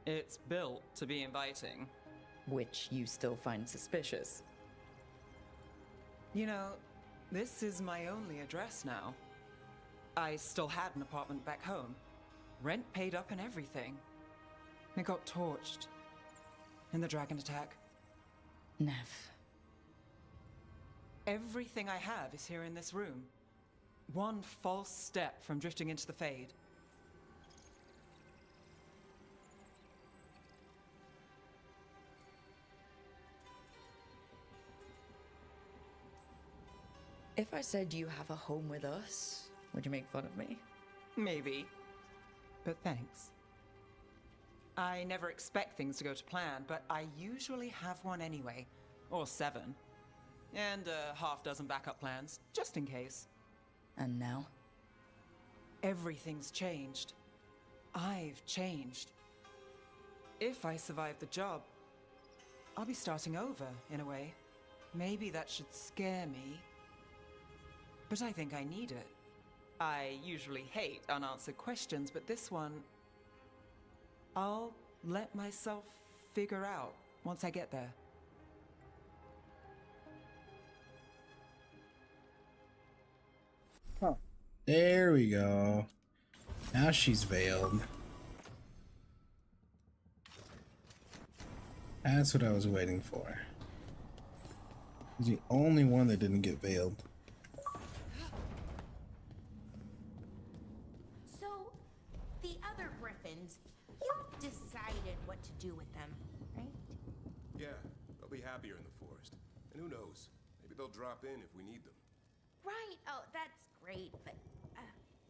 It's built to be inviting. Which you still find suspicious. You know, this is my only address now. I still had an apartment back home. Rent paid up and everything. It got torched. In the dragon attack. Nev. Everything I have is here in this room. One false step from drifting into the Fade. If I said you have a home with us, would you make fun of me? Maybe. But thanks. I never expect things to go to plan, but I usually have one anyway. Or 7. And a half-dozen backup plans, just in case. And now? Everything's changed. I've changed. If I survive the job, I'll be starting over, in a way. Maybe that should scare me. But I think I need it. I usually hate unanswered questions, but this one... I'll let myself figure out once I get there. Huh. There we go. Now she's veiled. That's what I was waiting for. He's the only one that didn't get veiled. So, the other griffins, you've decided what to do with them, right? Yeah, they'll be happier in the forest. And who knows? Maybe they'll drop in if we need them. Right, oh, that's great, but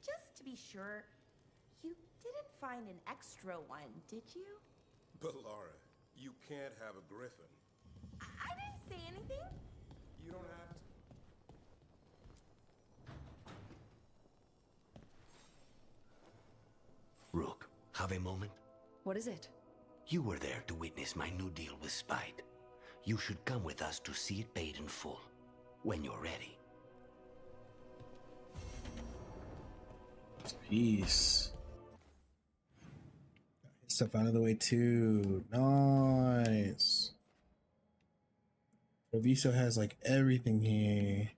just to be sure, you didn't find an extra one, did you? But Lara, you can't have a griffin. I didn't say anything. You don't have to. Rook, have a moment? What is it? You were there to witness my new deal with Spite. You should come with us to see it paid in full, when you're ready. Peace. Stuff out of the way too. Nice. Treviso has like everything here.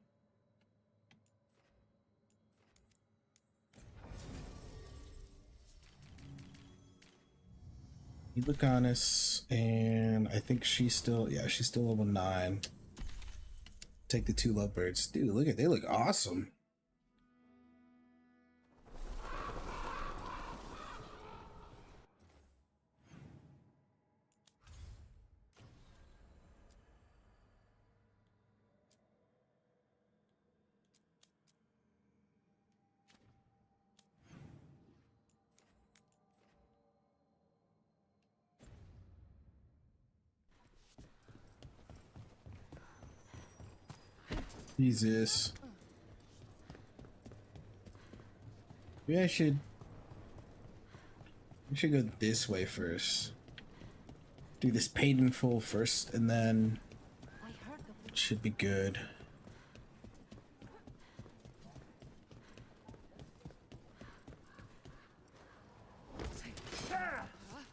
Lucanus, and I think she's still, yeah, she's still level 9. Take the 2 lovebirds. Dude, look at, they look awesome. Jesus. Maybe I should... We should go this way first. Do this paid in full first, and then... It should be good.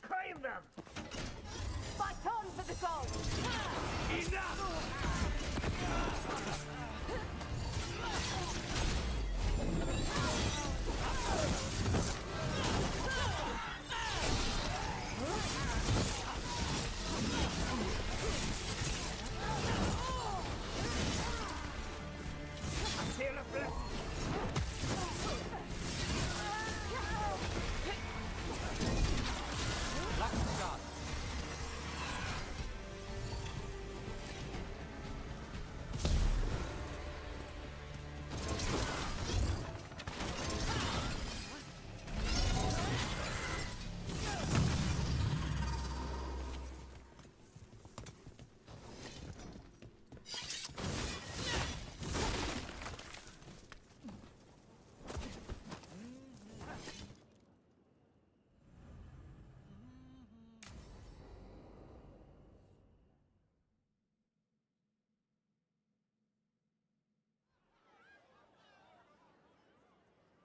Claim them! Fight on for the gold! Enough!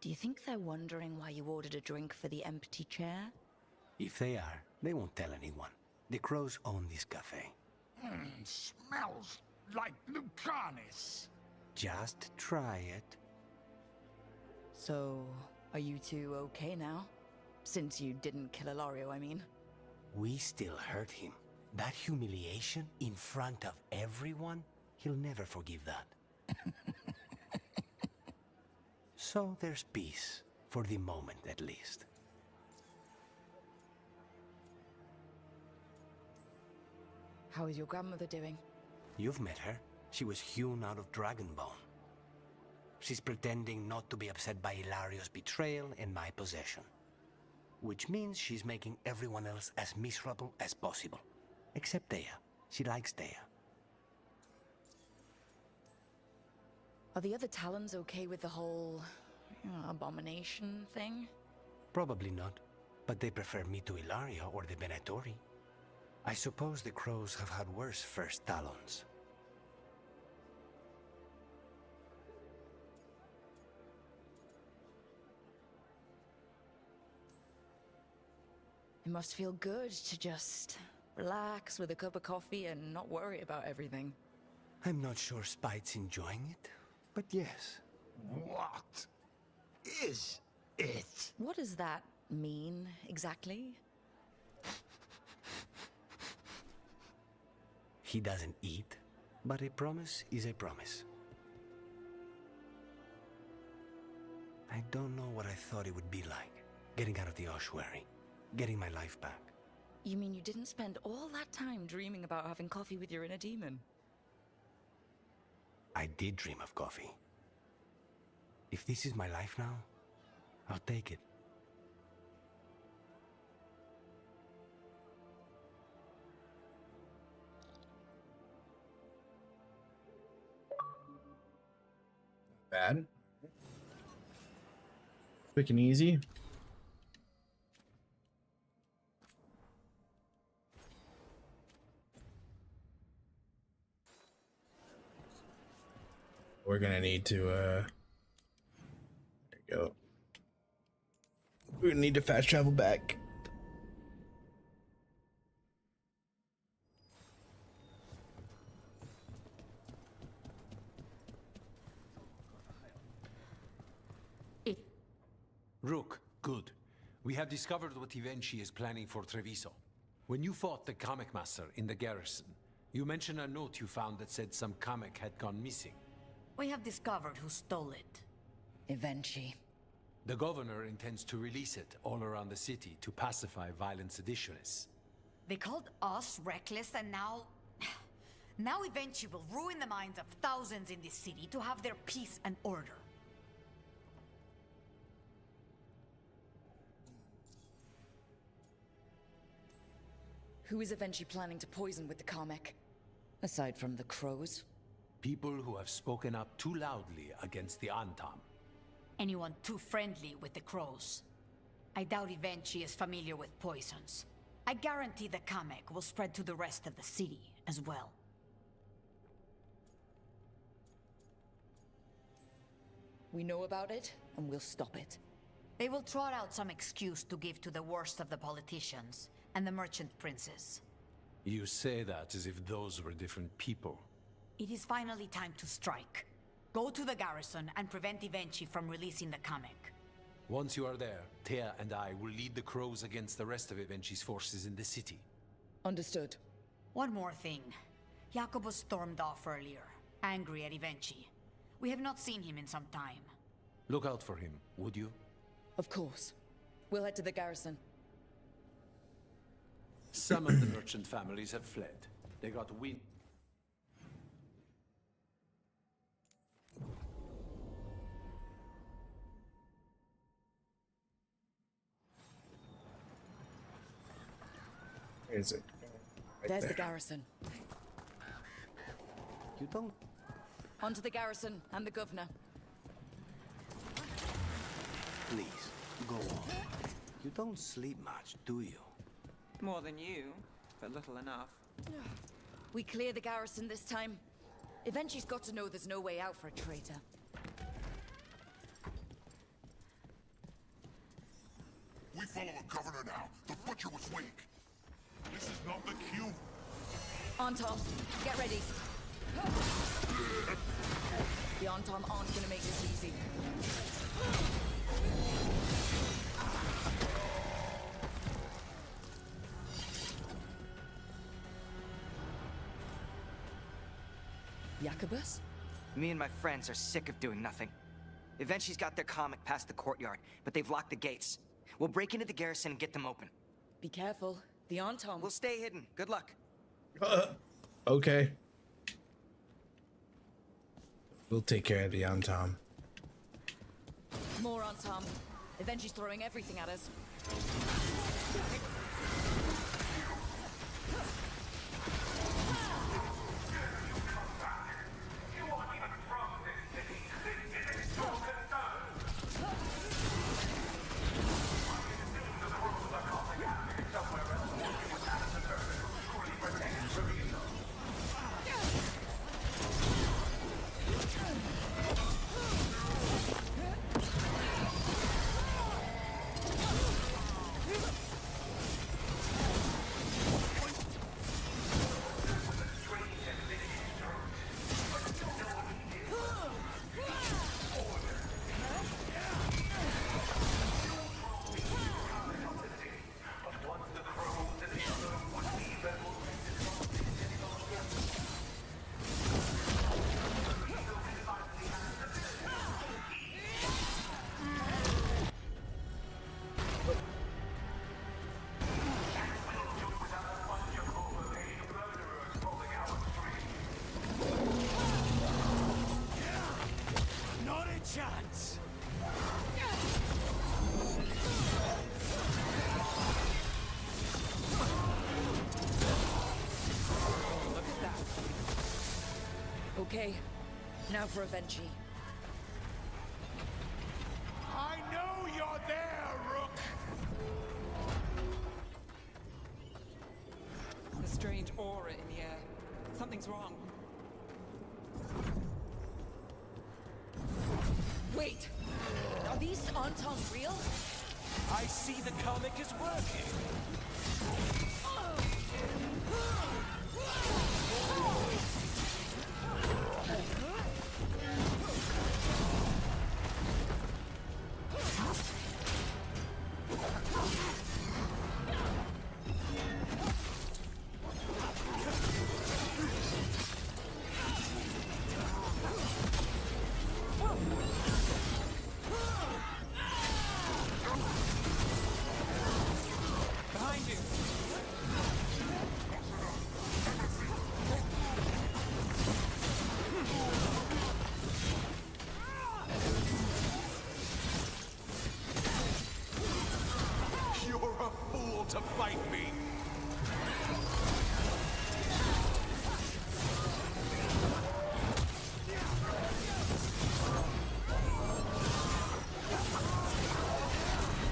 Do you think they're wondering why you ordered a drink for the empty chair? If they are, they won't tell anyone. The crows own this cafe. Smells like Lucanis. Just try it. So, are you two okay now? Since you didn't kill Ilario, I mean. We still hurt him. That humiliation in front of everyone, he'll never forgive that. So there's peace, for the moment at least. How is your grandmother doing? You've met her. She was hewn out of Dragonbone. She's pretending not to be upset by Ilario's betrayal and my possession. Which means she's making everyone else as miserable as possible. Except Dea. She likes Dea. Are the other Talons okay with the whole abomination thing? Probably not, but they prefer me to Ilario or the Venatori. I suppose the crows have had worse first Talons. It must feel good to just relax with a cup of coffee and not worry about everything. I'm not sure Spite's enjoying it, but yes. What is it? What does that mean, exactly? He doesn't eat, but a promise is a promise. I don't know what I thought it would be like, getting out of the ossuary, getting my life back. You mean you didn't spend all that time dreaming about having coffee with your inner demon? I did dream of coffee. If this is my life now, I'll take it. Bad. Quick and easy. We're gonna need to there you go. We're gonna need to fast travel back. Rook, good. We have discovered what Ivenchi is planning for Treviso. When you fought the Kamek Master in the garrison, you mentioned a note you found that said some Kamek had gone missing. We have discovered who stole it. Ivenchi. The governor intends to release it all around the city to pacify violent seditionists. They called us reckless, and now... Now Ivenchi will ruin the minds of thousands in this city to have their peace and order. Who is Ivenchi planning to poison with the Kamek? Aside from the crows? People who have spoken up too loudly against the Antam. Anyone too friendly with the crows. I doubt Ivenchi is familiar with poisons. I guarantee the Kamek will spread to the rest of the city as well. We know about it, and we'll stop it. They will trot out some excuse to give to the worst of the politicians and the merchant princes. You say that as if those were different people. It is finally time to strike. Go to the garrison and prevent Ivenchi from releasing the Kamek. Once you are there, Thea and I will lead the crows against the rest of Ivenchi's forces in the city. Understood. One more thing. Jacobus stormed off earlier, angry at Ivenchi. We have not seen him in some time. Look out for him, would you? Of course. We'll head to the garrison. Some of the merchant families have fled. They got wind. Where is it? Right There's there. the garrison. You don't... Onto the garrison and the governor. Please, go on. You don't sleep much, do you? More than you, but little enough. We clear the garrison this time. Ivenchi's got to know there's no way out for a traitor. We follow a governor now. The Butcher was weak. This is not the cue. On, Tom. Get ready. The On-Tom aren't gonna make this easy. Jacobus? Me and my friends are sick of doing nothing. Eventually's got their comic past the courtyard, but they've locked the gates. We'll break into the garrison and get them open. Be careful. The On-Tom. We'll stay hidden. Good luck. Okay. We'll take care of the On-Tom. More On-Tom. Eventually's throwing everything at us. Chance! Look at that. Okay, now for Avenchi. I know you're there, Rook! A strange aura in the air. Something's wrong. Wait! Are these On-Tom real? I see the comic is working! Behind you! You're a fool to fight me!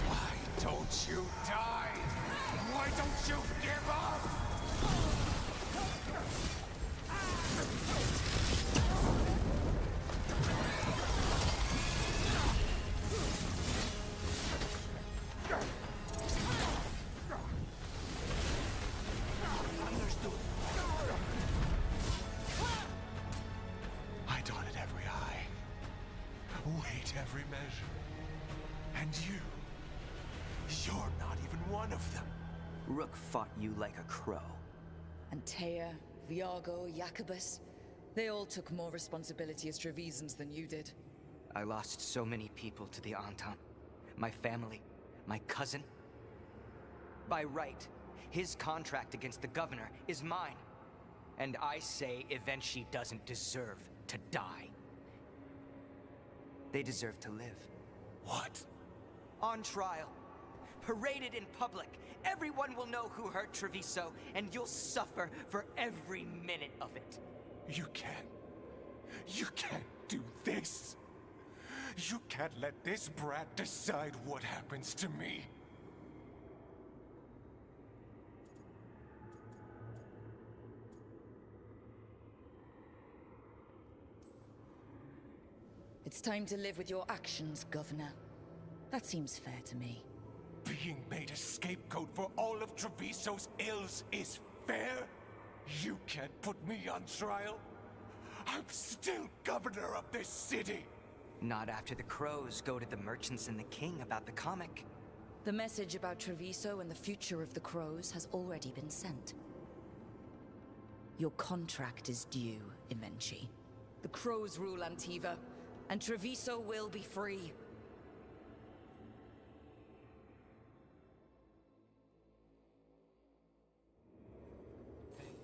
Why don't you die? Why don't you give up? Understood. I dotted every I, weighed every measure. And you're not even one of them. Rook fought you like a crow. Antea, Viago, Jacobus. They all took more responsibility as Trevisans than you did. I lost so many people to the On-Tom. My family, my cousin. By right, his contract against the governor is mine. And I say Evenchi doesn't deserve to die. They deserve to live. What? On trial. Paraded in public. Everyone will know who hurt Treviso, and you'll suffer for every minute of it. You can't do this. You can't let this brat decide what happens to me. It's time to live with your actions, Governor. That seems fair to me. being made a scapegoat for all of Treviso's ills is fair? You can't put me on trial? I'm still governor of this city! Not after the crows go to the merchants and the king about the comic. The message about Treviso and the future of the crows has already been sent. Your contract is due, Ivenchi. The crows rule Antiva, and Treviso will be free.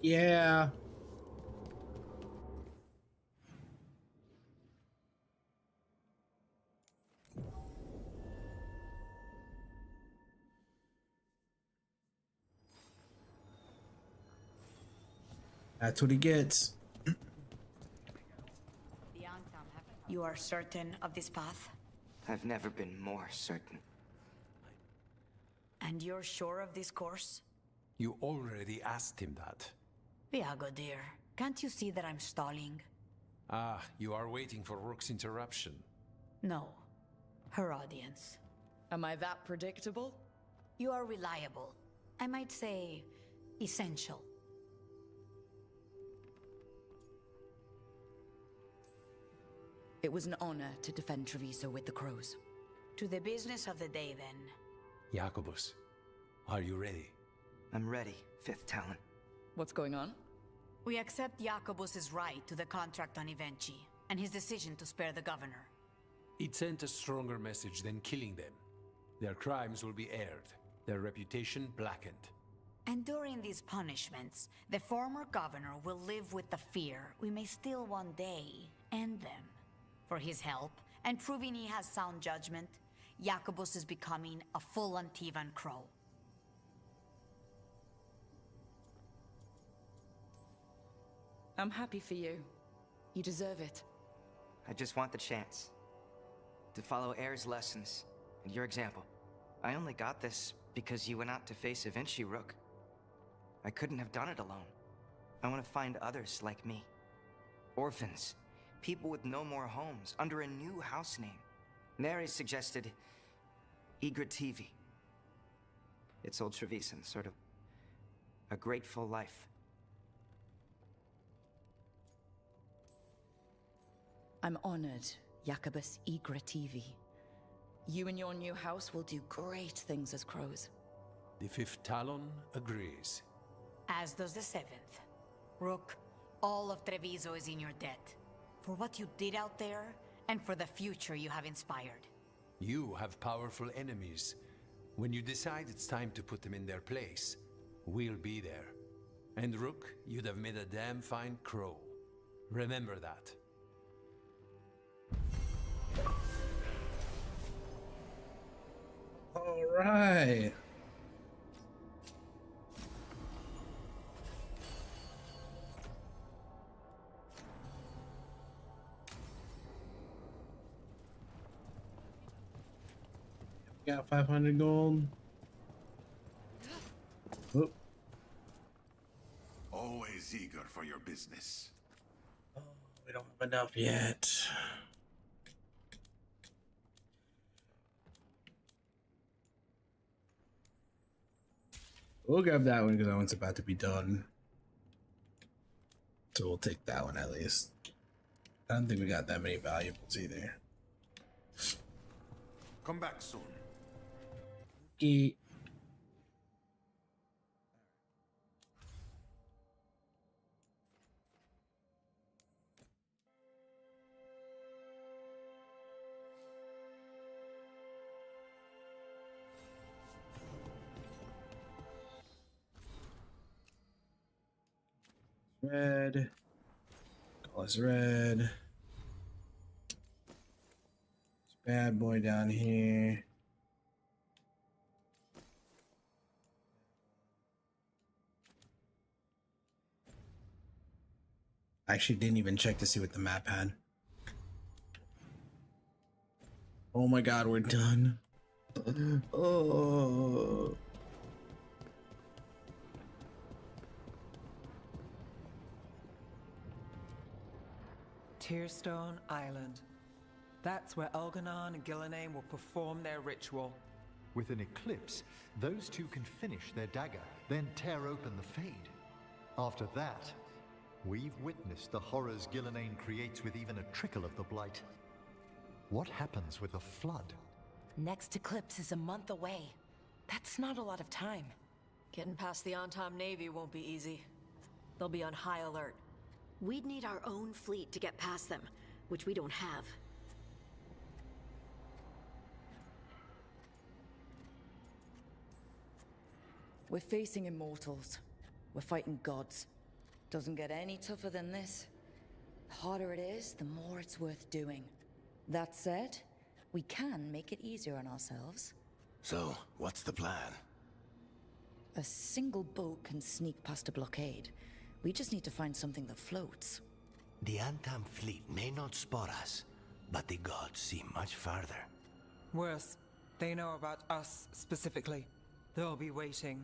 Yeah. That's what he gets. You are certain of this path? I've never been more certain. And you're sure of this course? You already asked him that. Viago, dear, can't you see that I'm stalling? Ah, you are waiting for Rook's interruption. No. Her audience. Am I that predictable? You are reliable. I might say, essential. It was an honor to defend Treviso with the crows. To the business of the day, then. Jacobus, are you ready? I'm ready, Fifth Talon. What's going on? We accept Jacobus's right to the contract on Ivenchi, and his decision to spare the governor. It sent a stronger message than killing them. Their crimes will be aired, their reputation blackened. And during these punishments, the former governor will live with the fear we may still one day end them. For his help, and proving he has sound judgment, Jacobus is becoming a full Antivan crow. I'm happy for you. You deserve it. I just want the chance to follow Air's lessons and your example. I only got this because you went out to face Ivenchi, Rook. I couldn't have done it alone. I want to find others like me. Orphans. People with no more homes, under a new house name. Neri suggested Igrativi. It's old Trevisan, sort of a grateful life. I'm honored, Jacobus Igrativi. You and your new house will do great things as crows. The Fifth Talon agrees. As does the Seventh. Rook, all of Treviso is in your debt. For what you did out there, and for the future you have inspired. You have powerful enemies. When you decide it's time to put them in their place, we'll be there. And Rook, you'd have made a damn fine crow. Remember that. All right. Got 500 gold. Oop. Always eager for your business. We don't have enough yet. We'll grab that one because that one's about to be done. So we'll take that one at least. I don't think we got that many valuables either. Come back soon. Okay. Red. Call us red. This bad boy down here. I actually didn't even check to see what the map had. Oh my god, we're done. Oh. Tearstone Island. That's where Elganon and Gillename will perform their ritual. With an eclipse, those two can finish their dagger, then tear open the Fade. After that, we've witnessed the horrors Gillenane creates with even a trickle of the Blight. What happens with a flood? Next eclipse is a month away. That's not a lot of time. Getting past the Antam Navy won't be easy. They'll be on high alert. We'd need our own fleet to get past them, which we don't have. We're facing immortals. We're fighting gods. Doesn't get any tougher than this. The harder it is, the more it's worth doing. That said, we can make it easier on ourselves. So, what's the plan? A single boat can sneak past a blockade. We just need to find something that floats. The Antam fleet may not spot us, but the gods see much farther. Worse, they know about us specifically. They'll be waiting.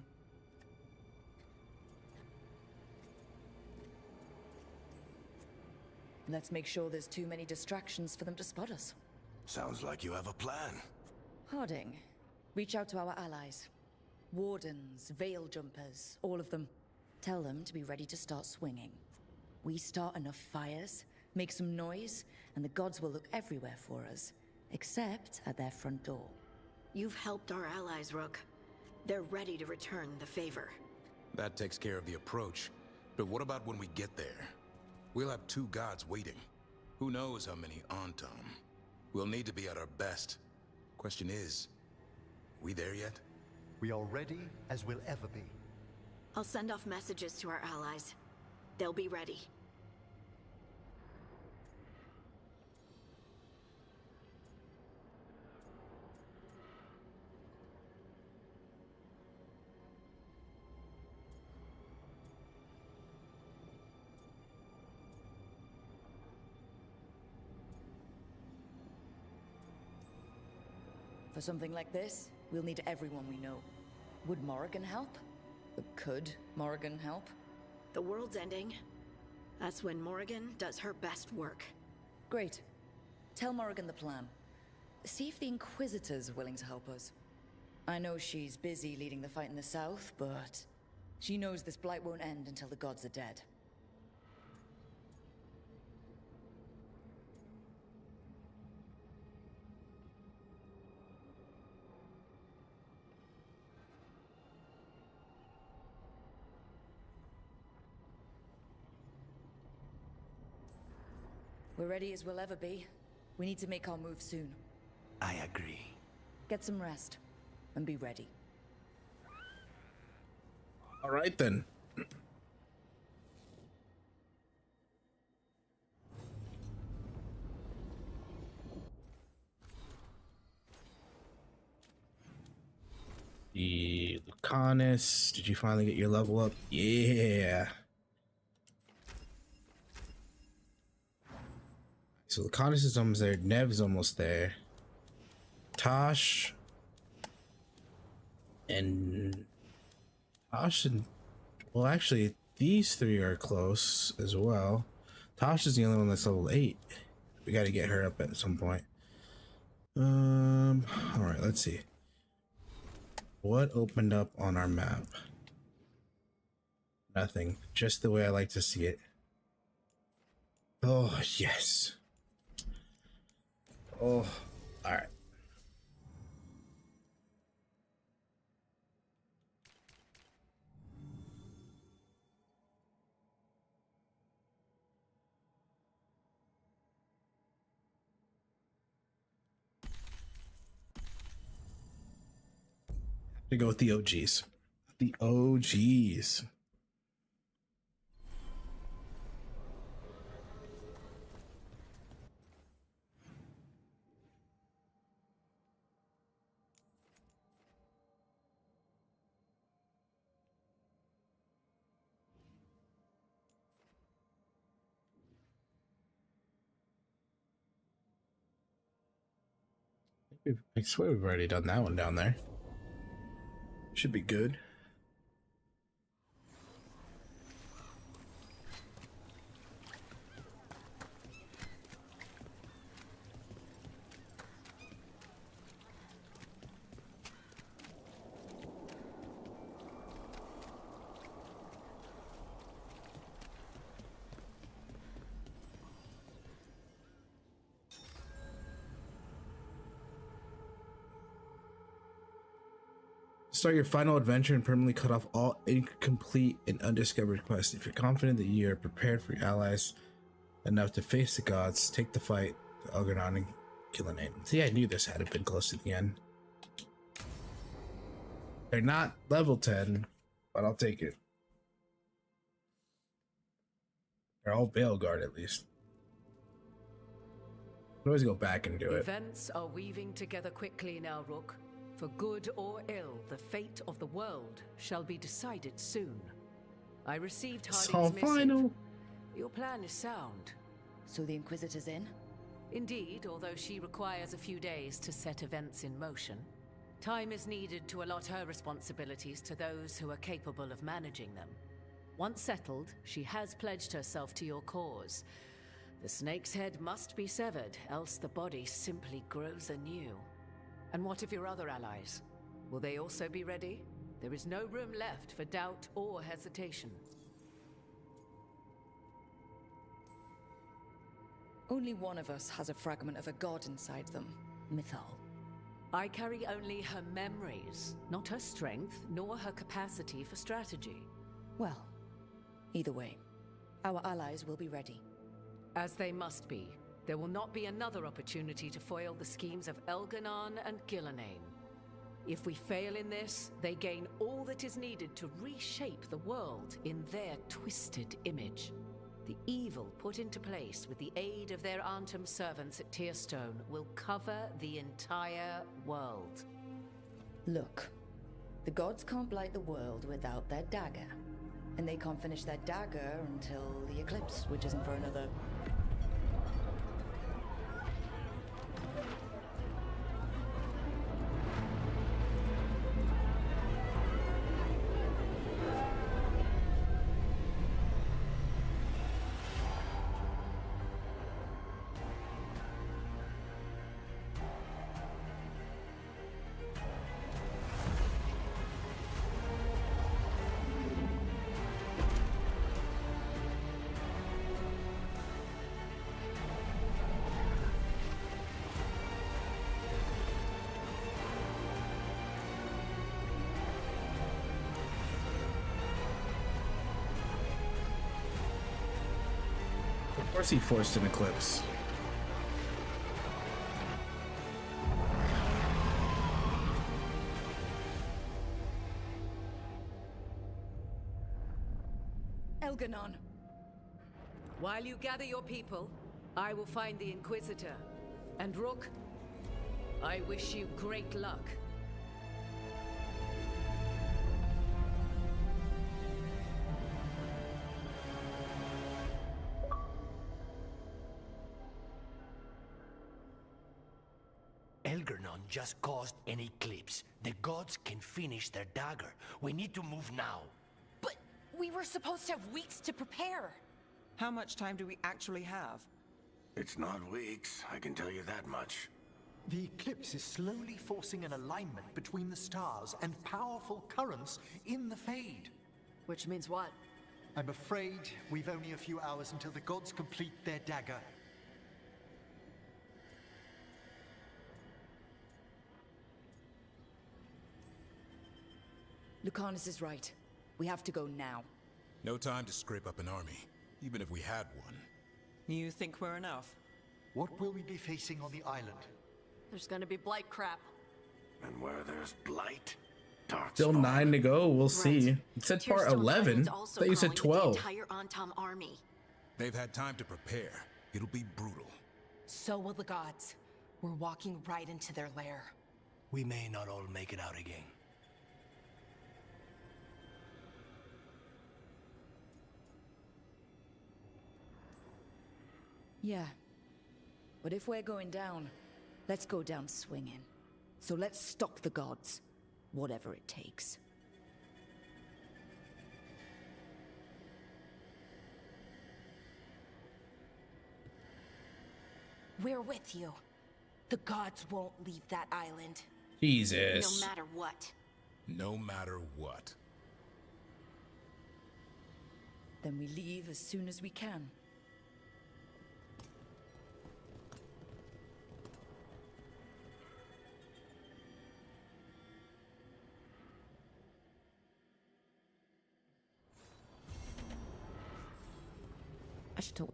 Let's make sure there's too many distractions for them to spot us. Sounds like you have a plan. Harding, reach out to our allies. Wardens, Veil Jumpers, all of them. Tell them to be ready to start swinging. We start enough fires, make some noise, and the gods will look everywhere for us, except at their front door. You've helped our allies, Rook. They're ready to return the favor. That takes care of the approach. But what about when we get there? We'll have two gods waiting. Who knows how many Antam? We'll need to be at our best. Question is, we there yet? We are ready as we'll ever be. I'll send off messages to our allies. They'll be ready. For something like this, we'll need everyone we know. Would Morrigan help? Could Morrigan help? The world's ending. That's when Morrigan does her best work. Great. Tell Morrigan the plan. See if the Inquisitors are willing to help us. I know she's busy leading the fight in the south, but she knows this blight won't end until the gods are dead. We're ready as we'll ever be. We need to make our move soon. I agree. Get some rest, and be ready. All right then. The Lucanus, did you finally get your level up? Yeah. So Lucanus is almost there. Nev's almost there. Tosh and well, actually, these three are close as well. Tosh is the only one that's level 8. We got to get her up at some point. All right, let's see. What opened up on our map? Nothing. Just the way I like to see it. Oh, yes. Oh, all right. To go with the OGs. The OGs. I swear we've already done that one down there. Should be good. Start your final adventure and permanently cut off all incomplete and undiscovered quests. If you're confident that you are prepared for your allies enough to face the gods, take the fight to Elgar'nan and Gillenane. See, I knew this had been close to the end. They're not level 10, but I'll take it. They're all Veilguard at least. Can always go back and do it. Events are weaving together quickly now, Rook. For good or ill, the fate of the world shall be decided soon. I received It's all Harding's missive. final. Your plan is sound. So the Inquisitor's in? Indeed, although she requires a few days to set events in motion. Time is needed to allot her responsibilities to those who are capable of managing them. Once settled, she has pledged herself to your cause. The snake's head must be severed, else the body simply grows anew. And what of your other allies? Will they also be ready? There is no room left for doubt or hesitation. Only one of us has a fragment of a god inside them. Mythal. I carry only her memories, not her strength, nor her capacity for strategy. Well, either way, our allies will be ready. As they must be. There will not be another opportunity to foil the schemes of Elgar'nan and Gillenane. If we fail in this, they gain all that is needed to reshape the world in their twisted image. The evil put into place with the aid of their Arnhem servants at Tearstone will cover the entire world. Look, the gods can't blight the world without their dagger. And they can't finish their dagger until the eclipse, which isn't for another... Of course he forced an eclipse. Elgar'nan. While you gather your people, I will find the Inquisitor. And Rook, I wish you great luck. Elgar'nan just caused an eclipse. The gods can finish their dagger. We need to move now. But we were supposed to have weeks to prepare. How much time do we actually have? It's not weeks, I can tell you that much. The eclipse is slowly forcing an alignment between the stars and powerful currents in the Fade. Which means what? I'm afraid we've only a few hours until the gods complete their dagger. Lucanus is right. We have to go now. No time to scrape up an army, even if we had one. You think we're enough? What will we be facing on the island? There's gonna be blight crap. And where there's blight, dark Still 9 to go. We'll see. It said part 11. I thought you said 12. The entire Antom army. They've had time to prepare. It'll be brutal. So will the gods. We're walking right into their lair. We may not all make it out again. Yeah. But if we're going down, let's go down swinging. So let's stop the gods, whatever it takes. We're with you. The gods won't leave that island. Jesus. No matter what. No matter what. Then we leave as soon as we can. I should talk.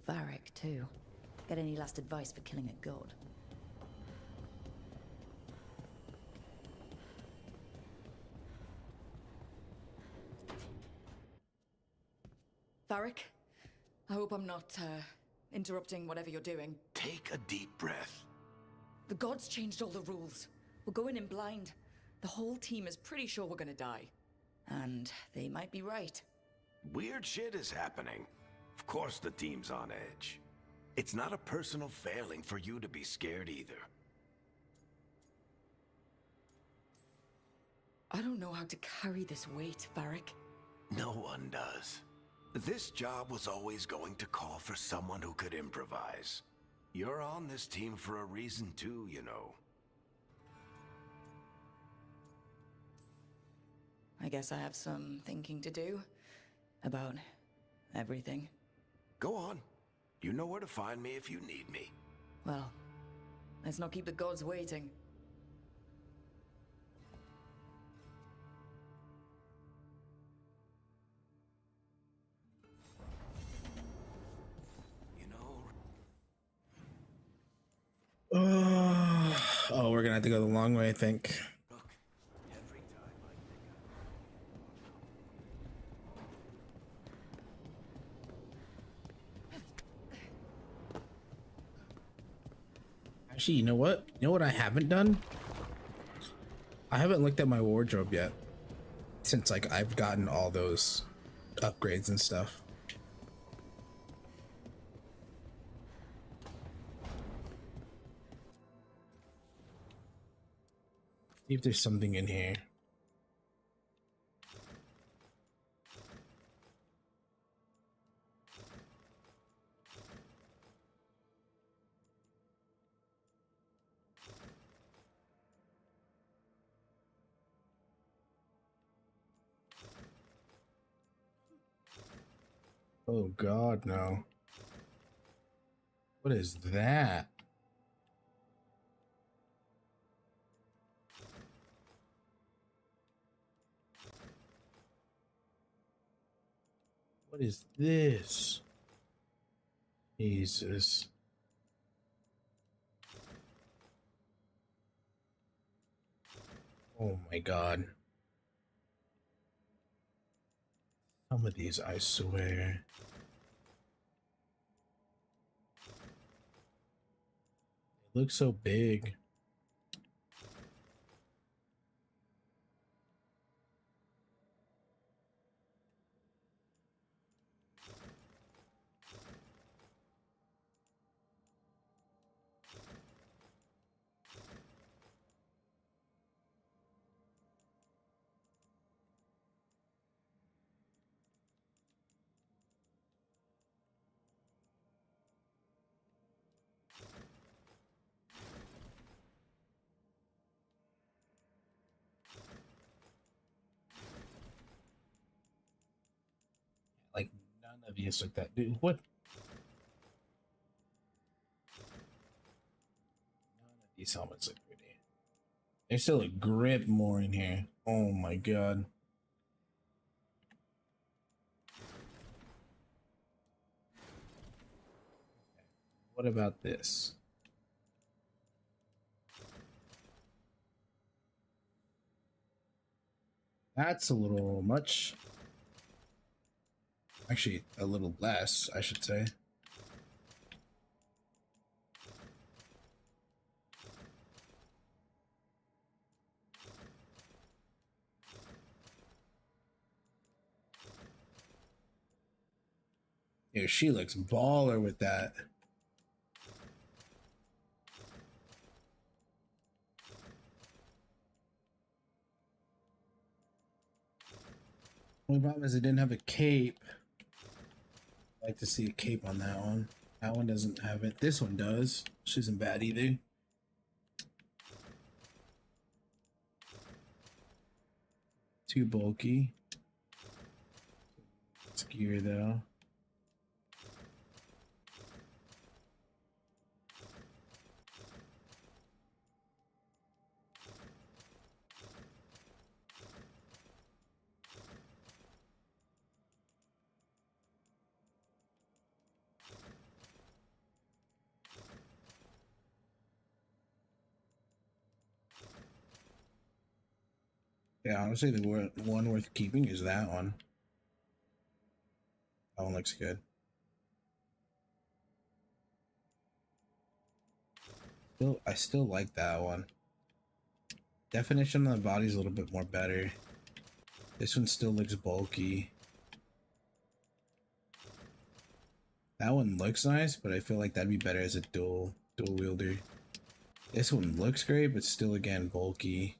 Varric, too. Get any last advice for killing a god? Varric? I hope I'm not, interrupting whatever you're doing. Take a deep breath. The gods changed all the rules. We're going in blind. The whole team is pretty sure we're gonna die. And they might be right. Weird shit is happening. Of course the team's on edge. It's not a personal failing for you to be scared either. I don't know how to carry this weight, Varric. No one does. This job was always going to call for someone who could improvise. You're on this team for a reason too, you know. I guess I have some thinking to do. About everything. Go on. You know where to find me if you need me. Well, let's not keep the gods waiting. Oh, we're gonna have to go the long way, I think. Actually, you know what? You know what I haven't done? I haven't looked at my wardrobe yet. Since, like, I've gotten all those upgrades and stuff. See if there's something in here. Oh God, no. What is that? What is this? Jesus. Oh my God. Some of these, I swear. They look so big. Like, none of these look that, dude. What? None of these helmets look pretty. There's still a grip more in here. Oh my God. What about this? That's a little much. Actually, a little less, I should say. Yeah, she looks baller with that. Only problem is it didn't have a cape. I'd like to see a cape on that one. That one doesn't have it. This one does. Which isn't bad either. Too bulky. It's gear though. Yeah, honestly, the one worth keeping is that one. That one looks good. I still like that one. Definition on the body is a little bit more better. This one still looks bulky. That one looks nice, but I feel like that'd be better as a dual wielder. This one looks great, but still again bulky.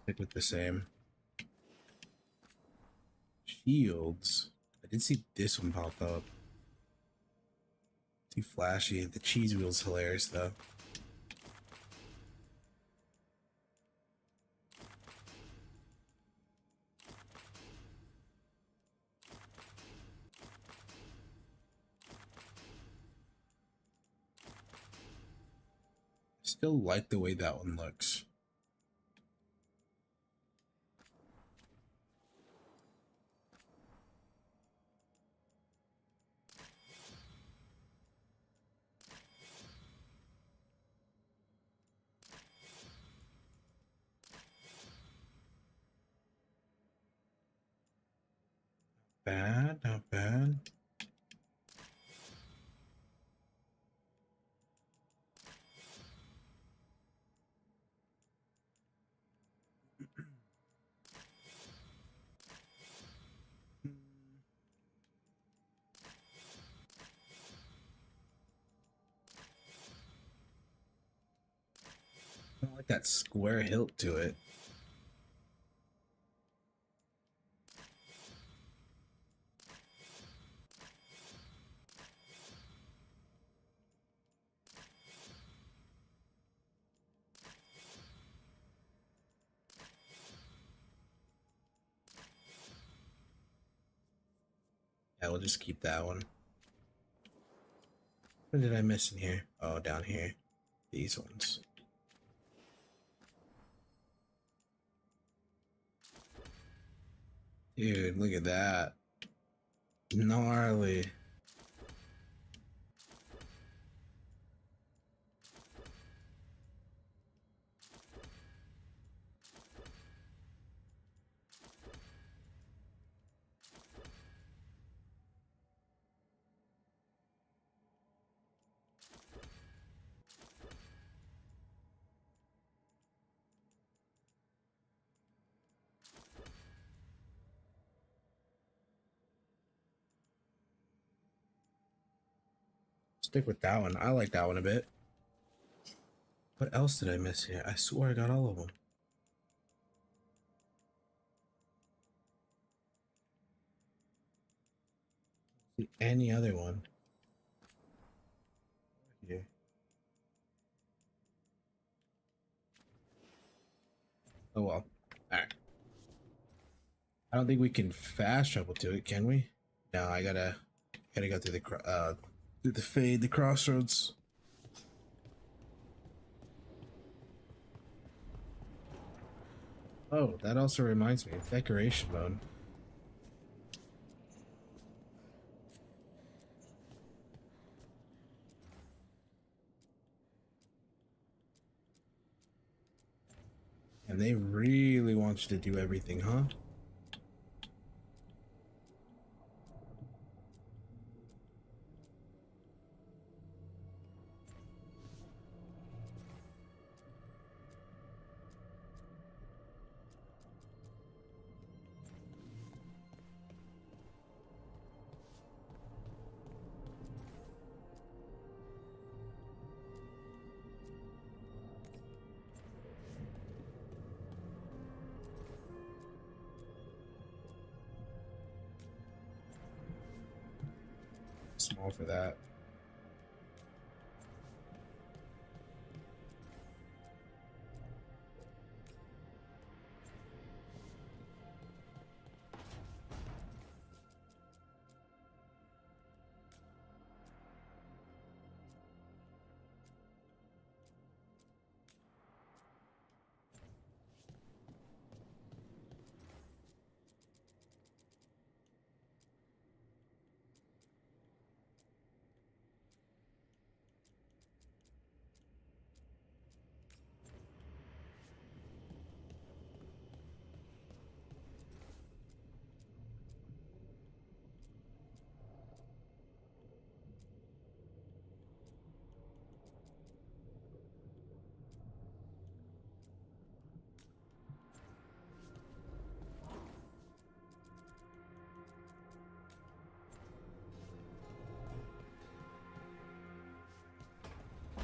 Stick with the same. Shields. I did see this one pop up. Too flashy. The cheese wheel's hilarious though. Still like the way that one looks. Bad, not bad. I like that square hilt to it. Yeah, we'll just keep that one. What did I miss in here? Oh, down here. These ones. Dude, look at that. Gnarly. Stick with that one. I like that one a bit. What else did I miss here? I swear I got all of them. See any other one? Here. Oh well. Alright. I don't think we can fast travel to it, can we? No, I gotta go through the fade, the crossroads. Oh, that also reminds me of decoration mode. And they really want you to do everything, huh? Small for that.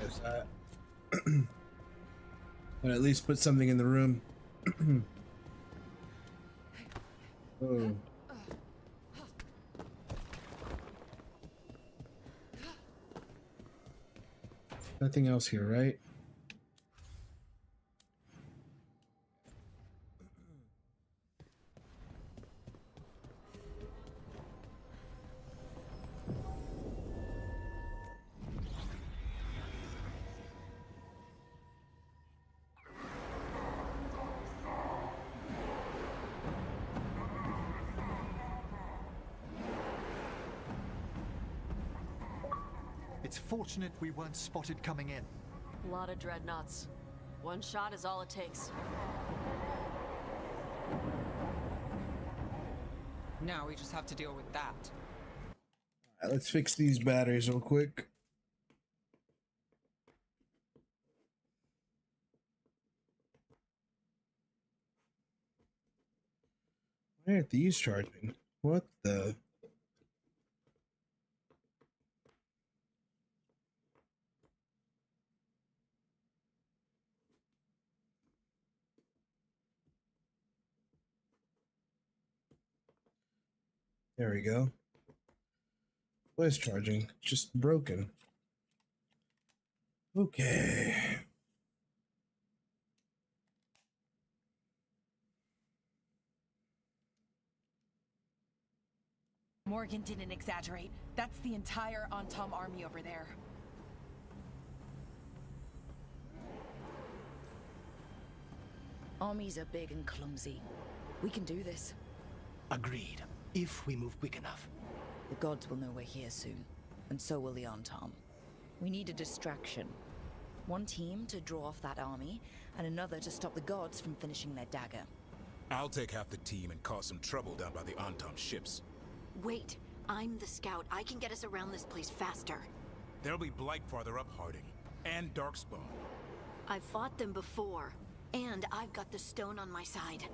Yes, but at least put something in the room. Oh. Nothing else here, right? It's fortunate we weren't spotted coming in. A lot of dreadnoughts. One shot is all it takes. Now we just have to deal with that. Alright, let's fix these batteries real quick. Why aren't these charging? What the? There we go. What is charging? Just broken. Okay. Morgan didn't exaggerate. That's the entire Antom army over there. Armies are big and clumsy. We can do this. Agreed. If we move quick enough. The gods will know we're here soon, and so will the Antom. We need a distraction. One team to draw off that army, and another to stop the gods from finishing their dagger. I'll take half the team and cause some trouble down by the Antom ships. Wait, I'm the scout. I can get us around this place faster. There'll be Blight farther up, Harding, and Darkspawn. I've fought them before, and I've got the stone on my side.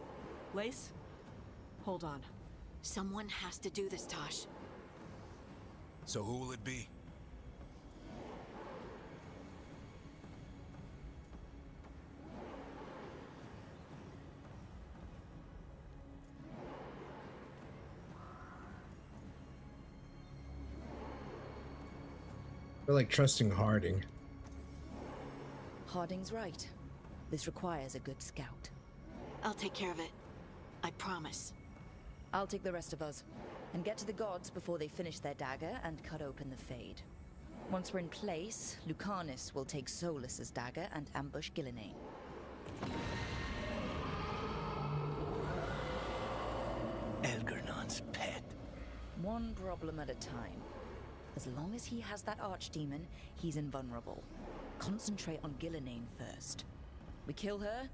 Lace? Hold on. Someone has to do this, Tosh. So who will it be? We're like trusting Harding. Harding's right. This requires a good scout. I'll take care of it. I promise. I'll take the rest of us, and get to the gods before they finish their dagger and cut open the Fade. Once we're in place, Lucanus will take Solus's dagger and ambush Gillenane. Elgernon's pet. One problem at a time. As long as he has that archdemon, he's invulnerable. Concentrate on Gillenane first. We kill her,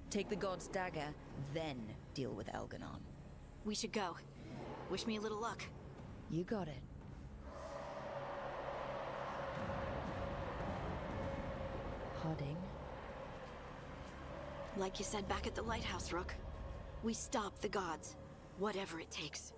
take the god's dagger, then deal with Elgernon. We should go. Wish me a little luck. You got it. Harding. Like you said back at the lighthouse, Rook. We stop the gods. Whatever it takes.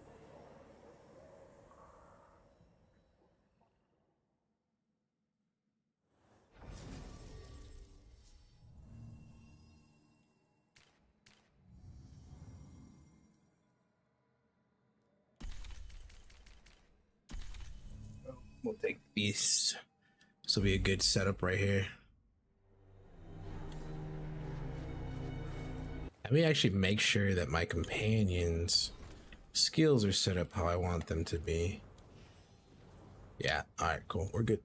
We'll take these. This will be a good setup right here. Let me actually make sure that my companions' skills are set up how I want them to be. Yeah, alright, cool. We're good.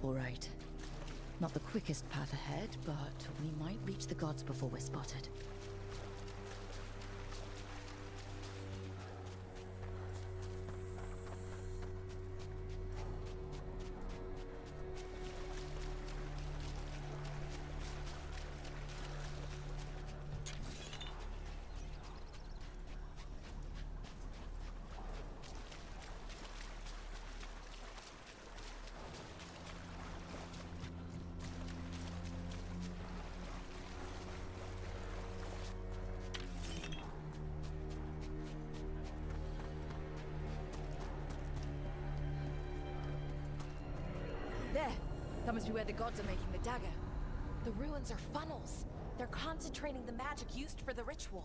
Alright. Not the quickest path ahead, but we might reach the gods before we're spotted. That must be where the gods are making the dagger. The ruins are funnels. They're concentrating the magic used for the ritual.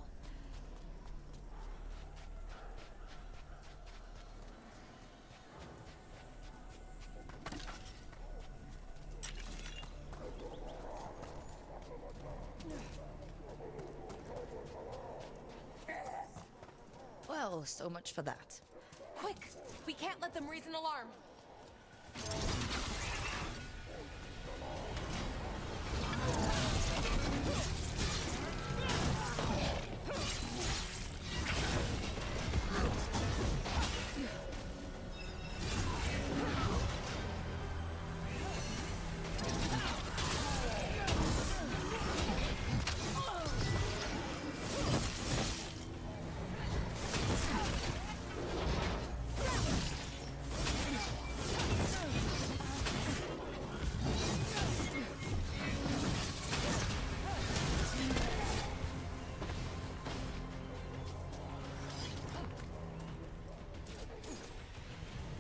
Well, so much for that. Quick! We can't let them raise an alarm.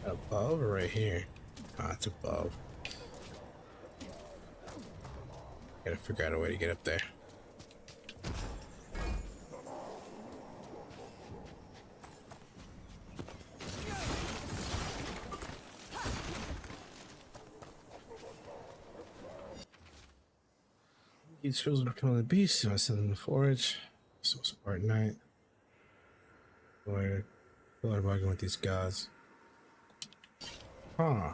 Above or right here? Ah, it's above. Gotta figure out a way to get up there. These tools are becoming the beast. I send them to forage. So smart night. What about going with these gods? Huh.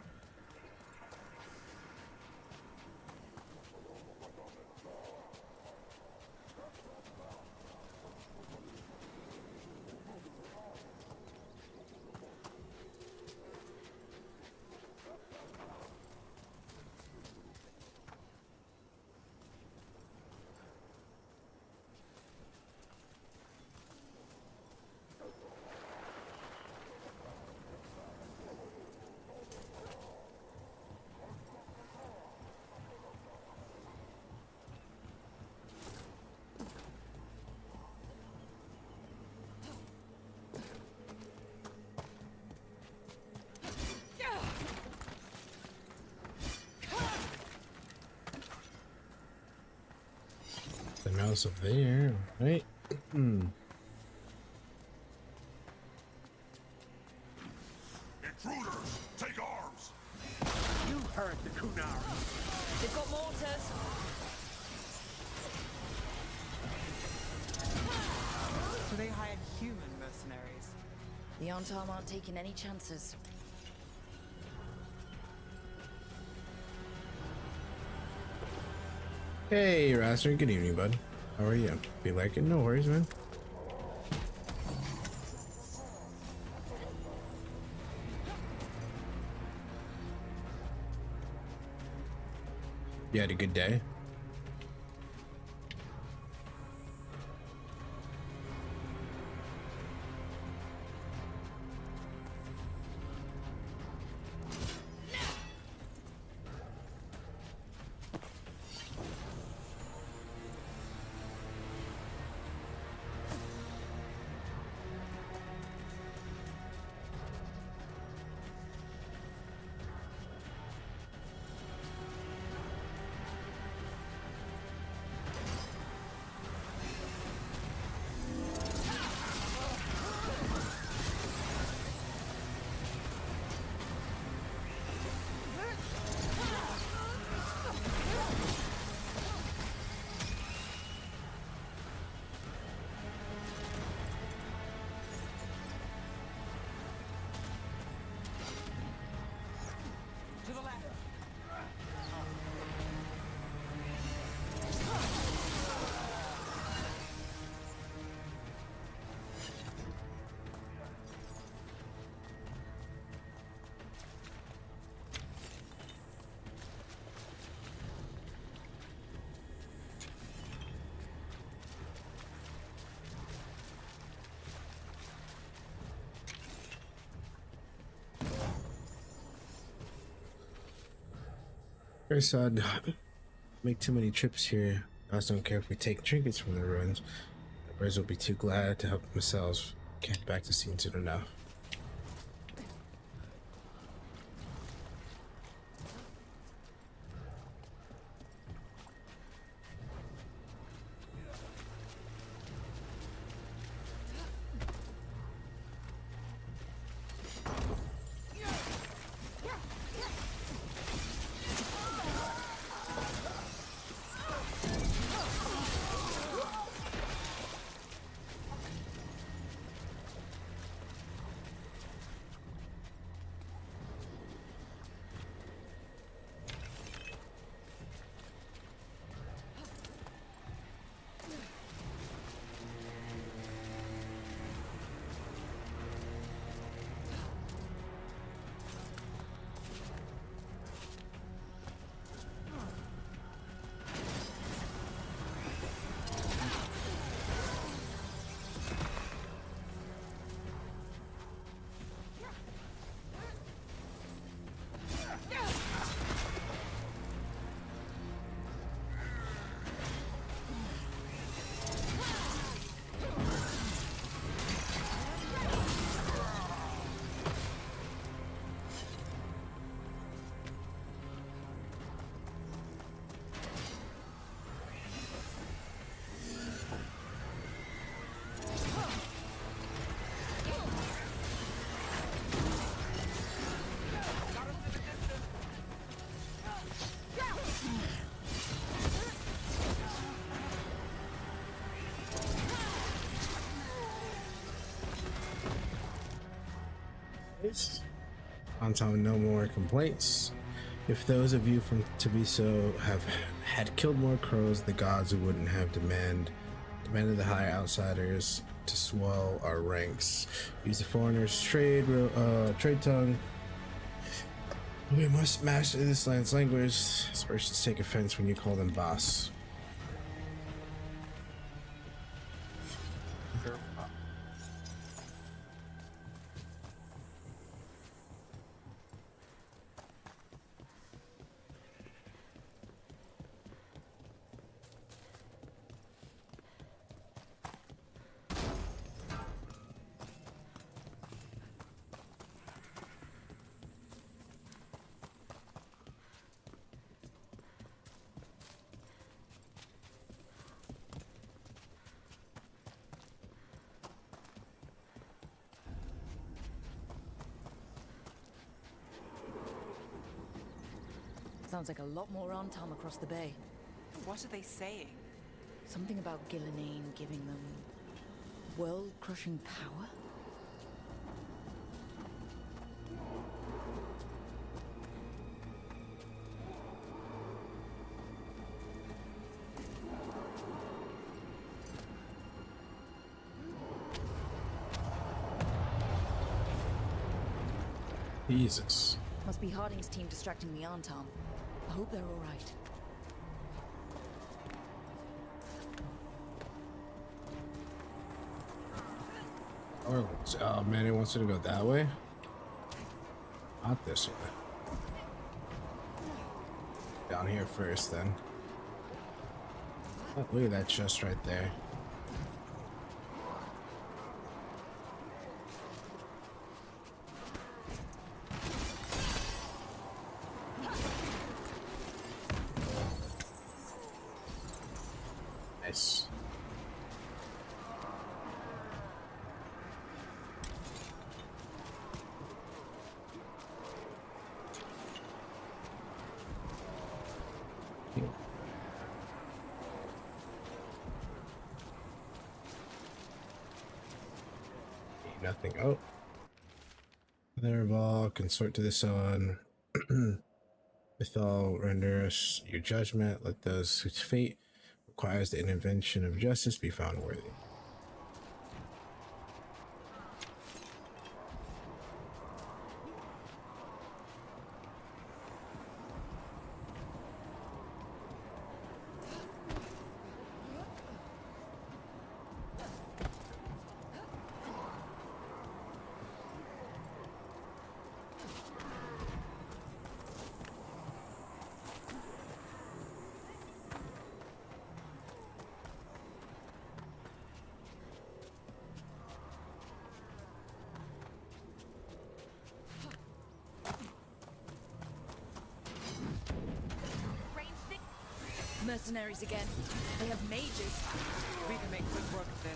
The mouse up there, right? Intruders, take arms! You heard the Kunari. They've got mortars. So they hired human mercenaries. The Antam aren't taking any chances. Hey, Raster, good evening, bud. How are you? Be like it? No worries, man. You had a good day? To the left. Very sad. Make too many trips here. I also don't care if we take trinkets from the ruins. The birds will be too glad to help themselves. Get back to scene soon enough. On time, no more complaints. If those of you from Taviso have had killed more crows, the gods wouldn't have demanded the high outsiders to swell our ranks. Use the foreigners' trade tongue. We must master this land's language. Spartians take offense when you call them boss. Sounds like a lot more Antam across the bay. What are they saying? Something about Gillenane giving them world-crushing power? Jesus. Must be Harding's team distracting the Antam. I hope they're all right. Oh man, it wants you to go that way? Not this way. Down here first, then. Oh, look at that chest right there. Nice. Nothing. Oh. Thereval, consort to the sun. Mythal, render us your judgment. Let those whose fate requires the intervention of justice be found worthy. Mercenaries again. They have mages. We can make quick work of this.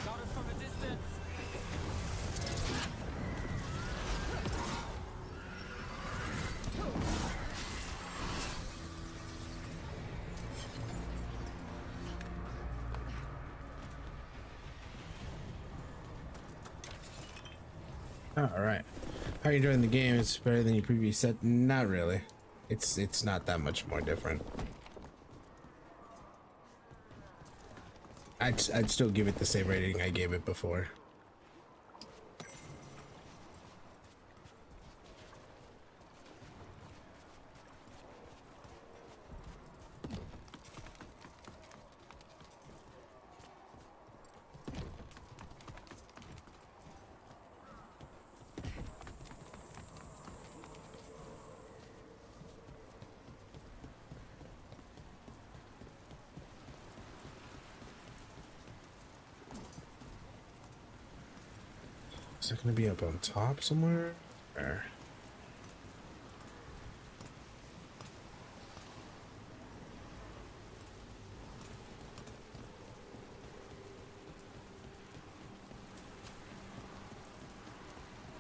Got us from a distance. All right. How are you enjoying the game? It's better than your previous set. Not really. It's not that much more different. I'd still give it the same rating I gave it before. Is it gonna be up on top somewhere? Or...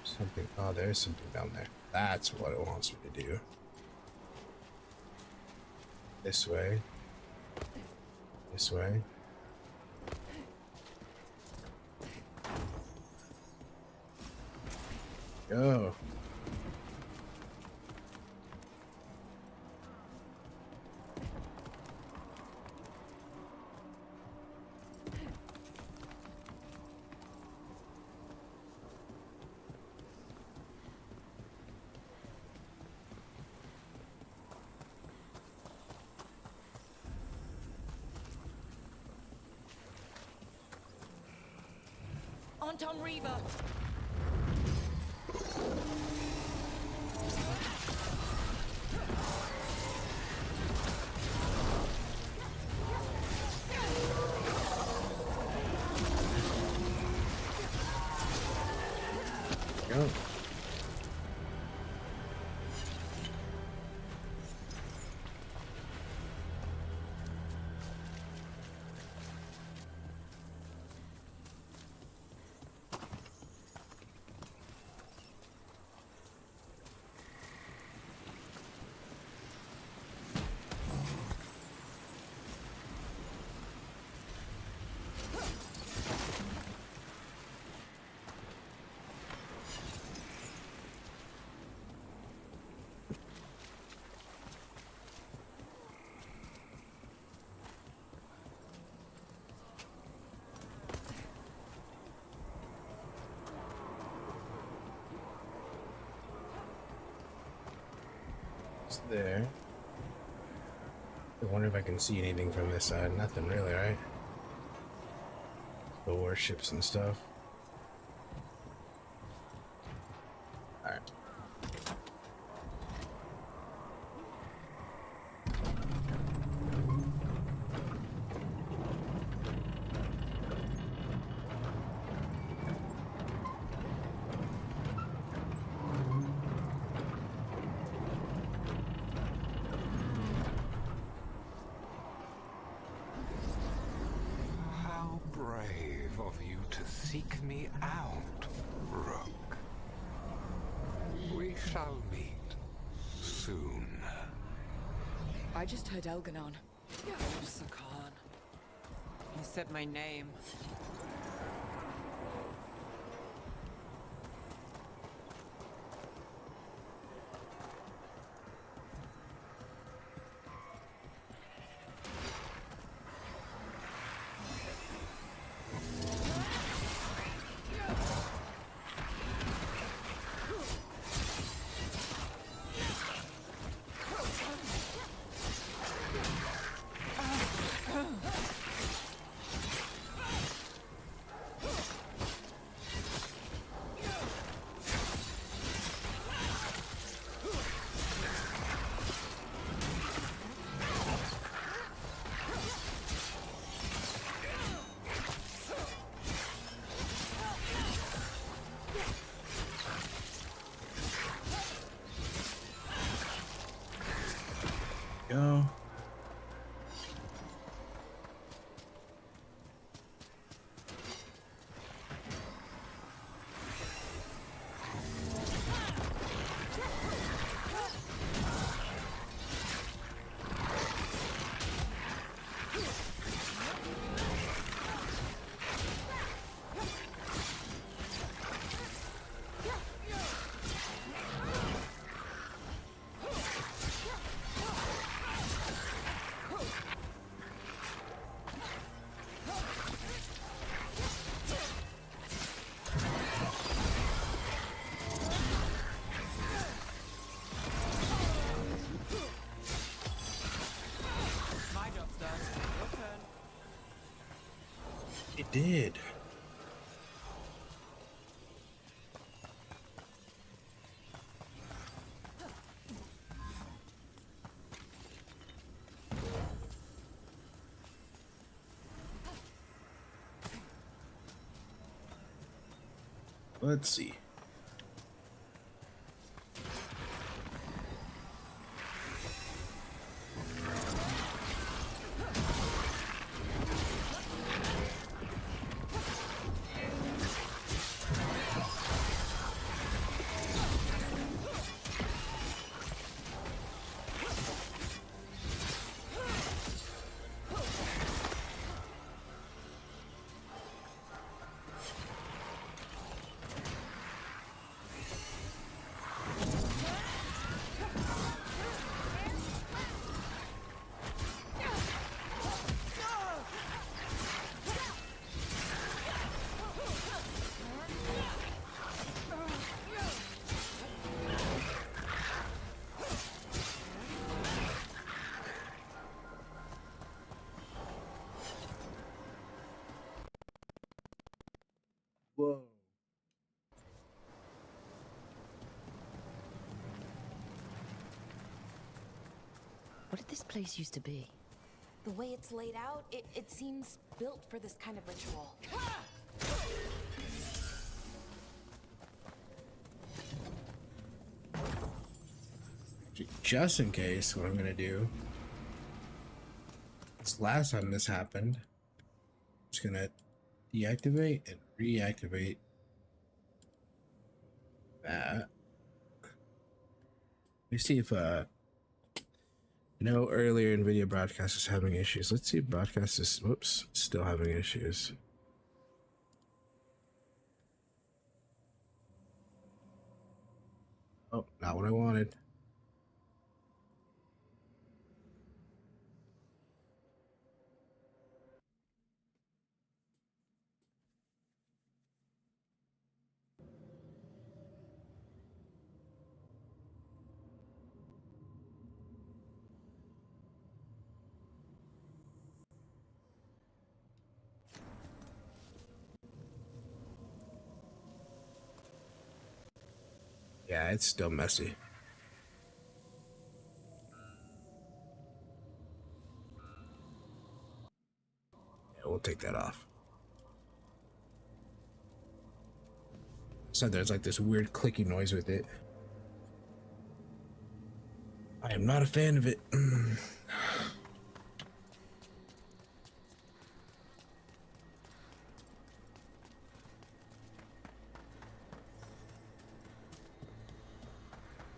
something. Oh, there's something down there. That's what it wants me to do. This way. This way. Go. Anton Reaver! Go. It's there. I wonder if I can see anything from this side. Nothing really, right? The warships and stuff. Alright. How brave of you to seek me out, Rook. We shall meet soon. I just heard Elganon. Sakan. He said my name. Go. My job's done. Your turn. It did. Let's see. What did this place used to be? The way it's laid out, it seems built for this kind of ritual. Just in case, what I'm gonna do is, last time this happened, I'm just gonna deactivate and reactivate that. Let me see if earlier in video broadcast is having issues. Let's see if broadcast is still having issues. Oh, not what I wanted. Yeah, it's still messy. Yeah, we'll take that off. So there's like this weird clicking noise with it. I am not a fan of it.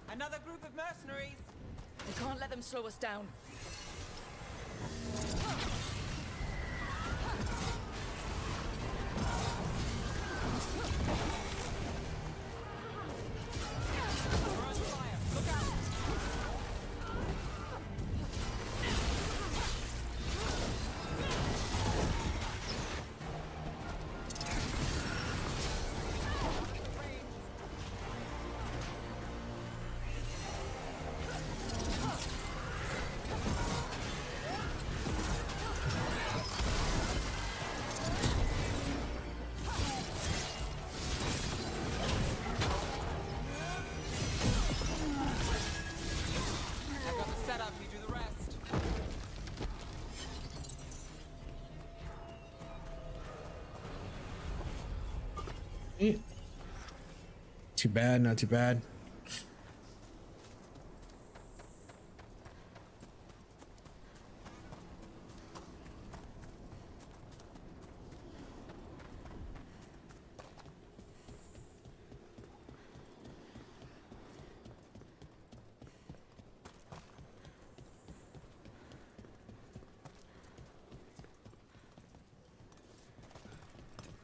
Another group of mercenaries! We can't let them slow us down. Too bad, not too bad.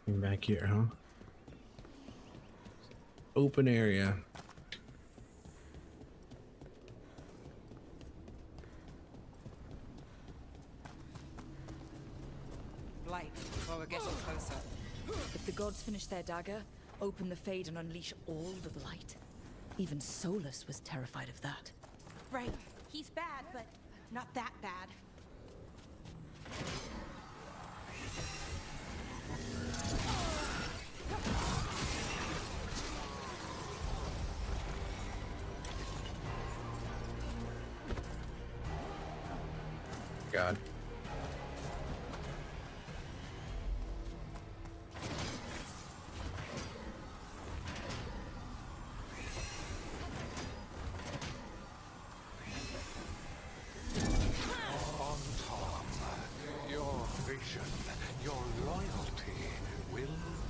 Back here, huh? Open area. Light. Well, we're getting closer. If the gods finish their dagger, open the Fade and unleash all the blight. Even Solus was terrified of that. Right. He's bad, but not that bad. God. Your vision, your loyalty will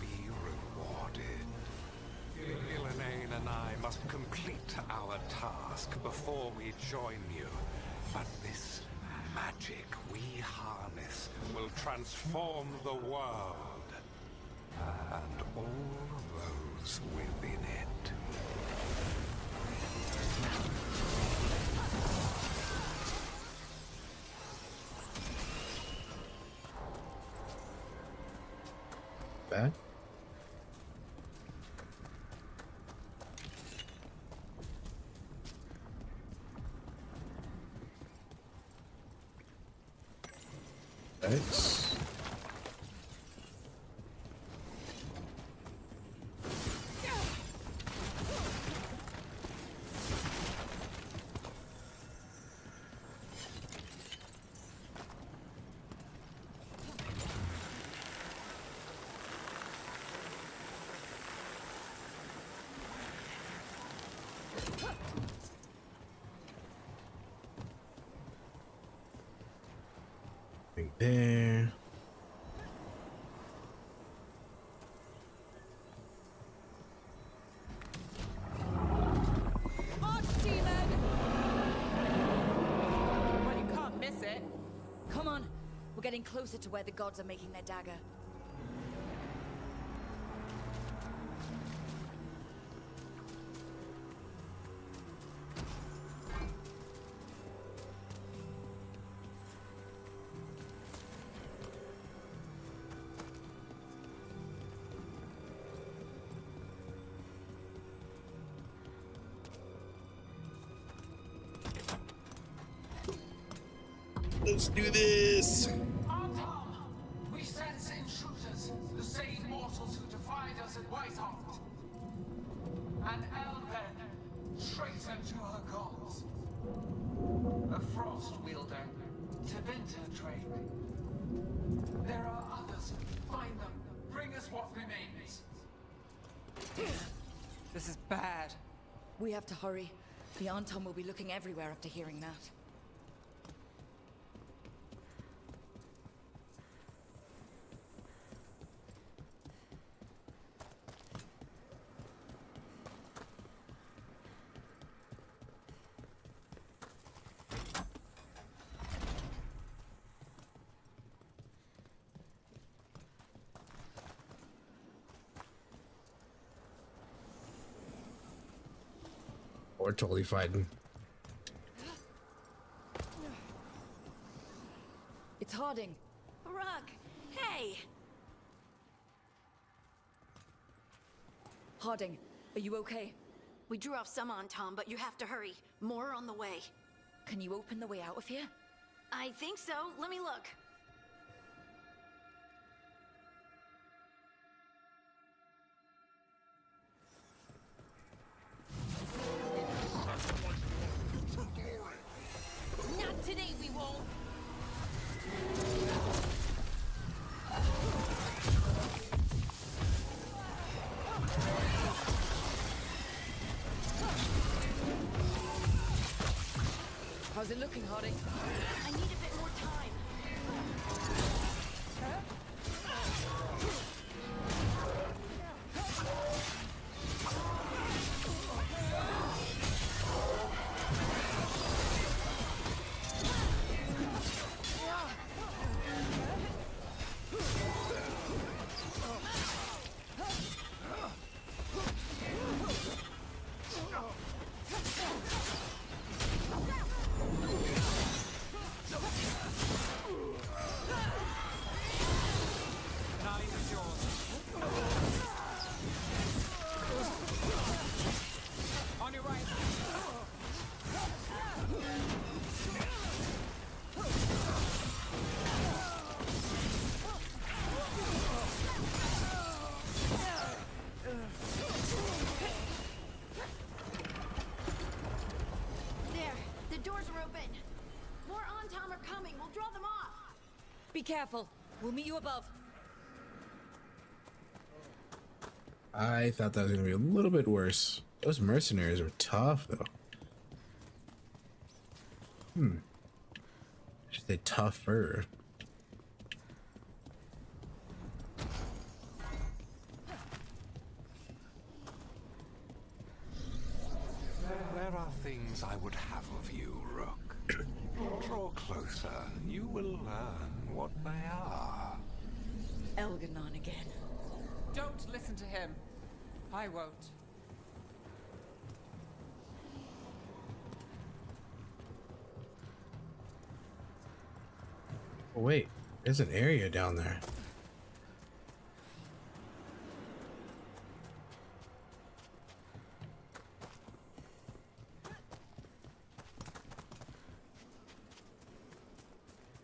be rewarded. Ilanaine and I must complete our task before we join you. But this magic we harness will transform the world. And all those within it. Bad. Thanks. Nothing there. Well, you can't miss it. Come on. We're getting closer to where the gods are making their dagger. Let's do this. Antam, we sense intruders, the same mortals who defied us at Whiteheart. An Elven, traitor to her gods. A frost wielder, Tevinter Drake. There are others. Find them. Bring us what remains. This is bad. We have to hurry. The Anton will be looking everywhere after hearing that. We're totally fighting. It's Harding. Rook, hey! Harding, are you okay? We drew off some on Tom, but you have to hurry. More on the way. Can you open the way out of here? I think so. Let me look. Not today, we won't. How's it looking, Harding? I need a bit more time. On your right. There, the doors are open. More Antom are coming. We'll draw them off. Be careful. We'll meet you above. I thought that was gonna be a little bit worse. Those mercenaries were tough, though. I should say tougher. There are things I would have of you, Rook. Draw closer. You will learn what they are. Elganon again. Don't listen to him. I won't. Oh, wait, there's an area down there.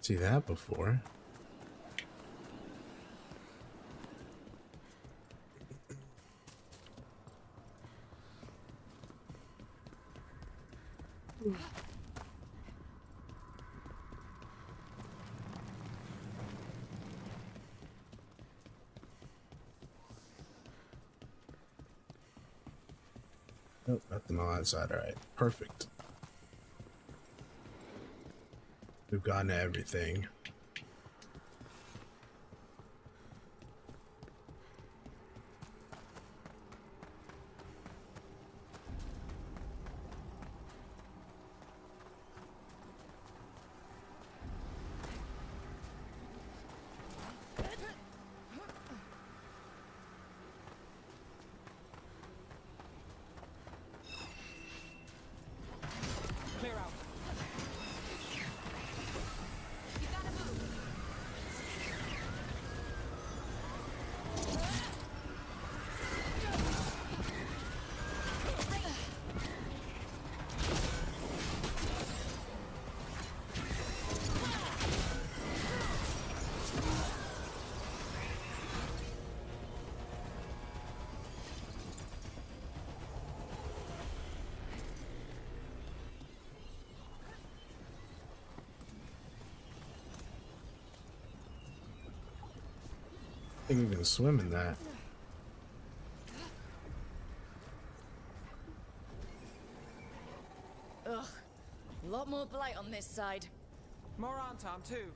See that before. Nope, nothing on that side. All right, perfect. We've gotten everything. think we can swim in that. Ugh. A lot more blight on this side. More Antom, too.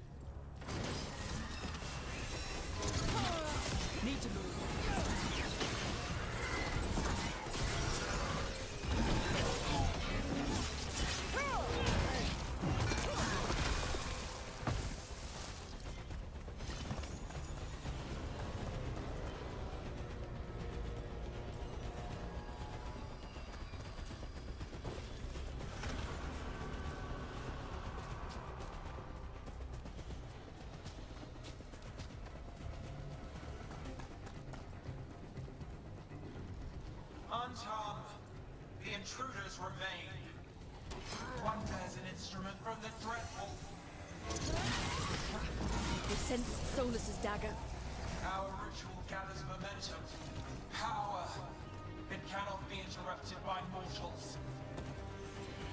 Need to move. Antom, the intruders remain. One bears an instrument from the dreadful. They sense Solus's dagger. Our ritual gathers momentum. Power. It cannot be interrupted by mortals.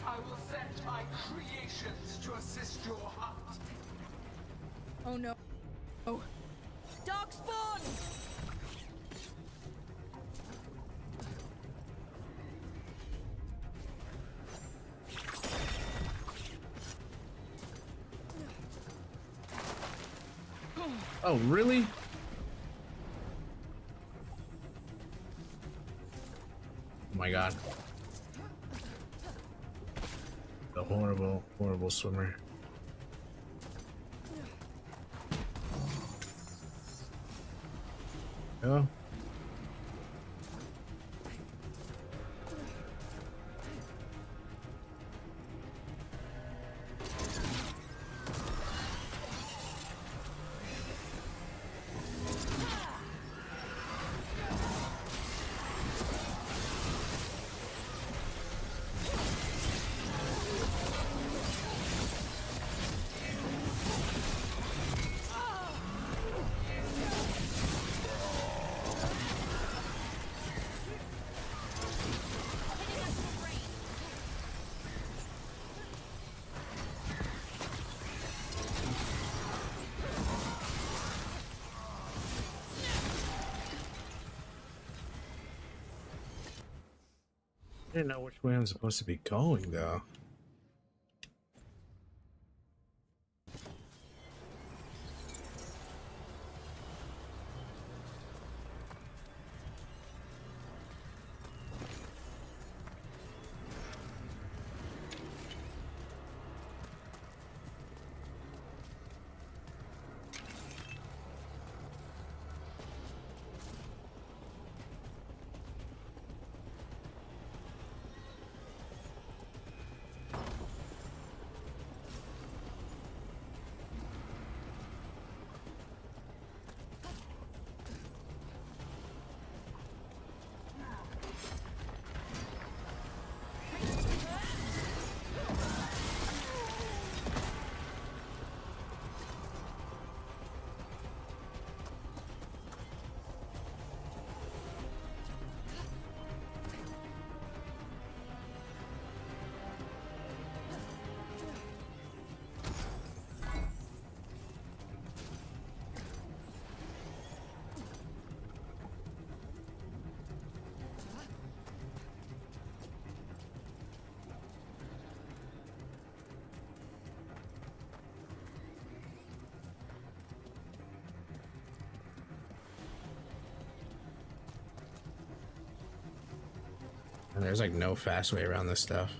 I will send my creations to assist your hunt. Oh no. Oh. Darkspawn! Oh, really? Oh my god. The horrible, horrible swimmer. Oh. I didn't know which way I'm supposed to be going, though. And there's like no fast way around this stuff.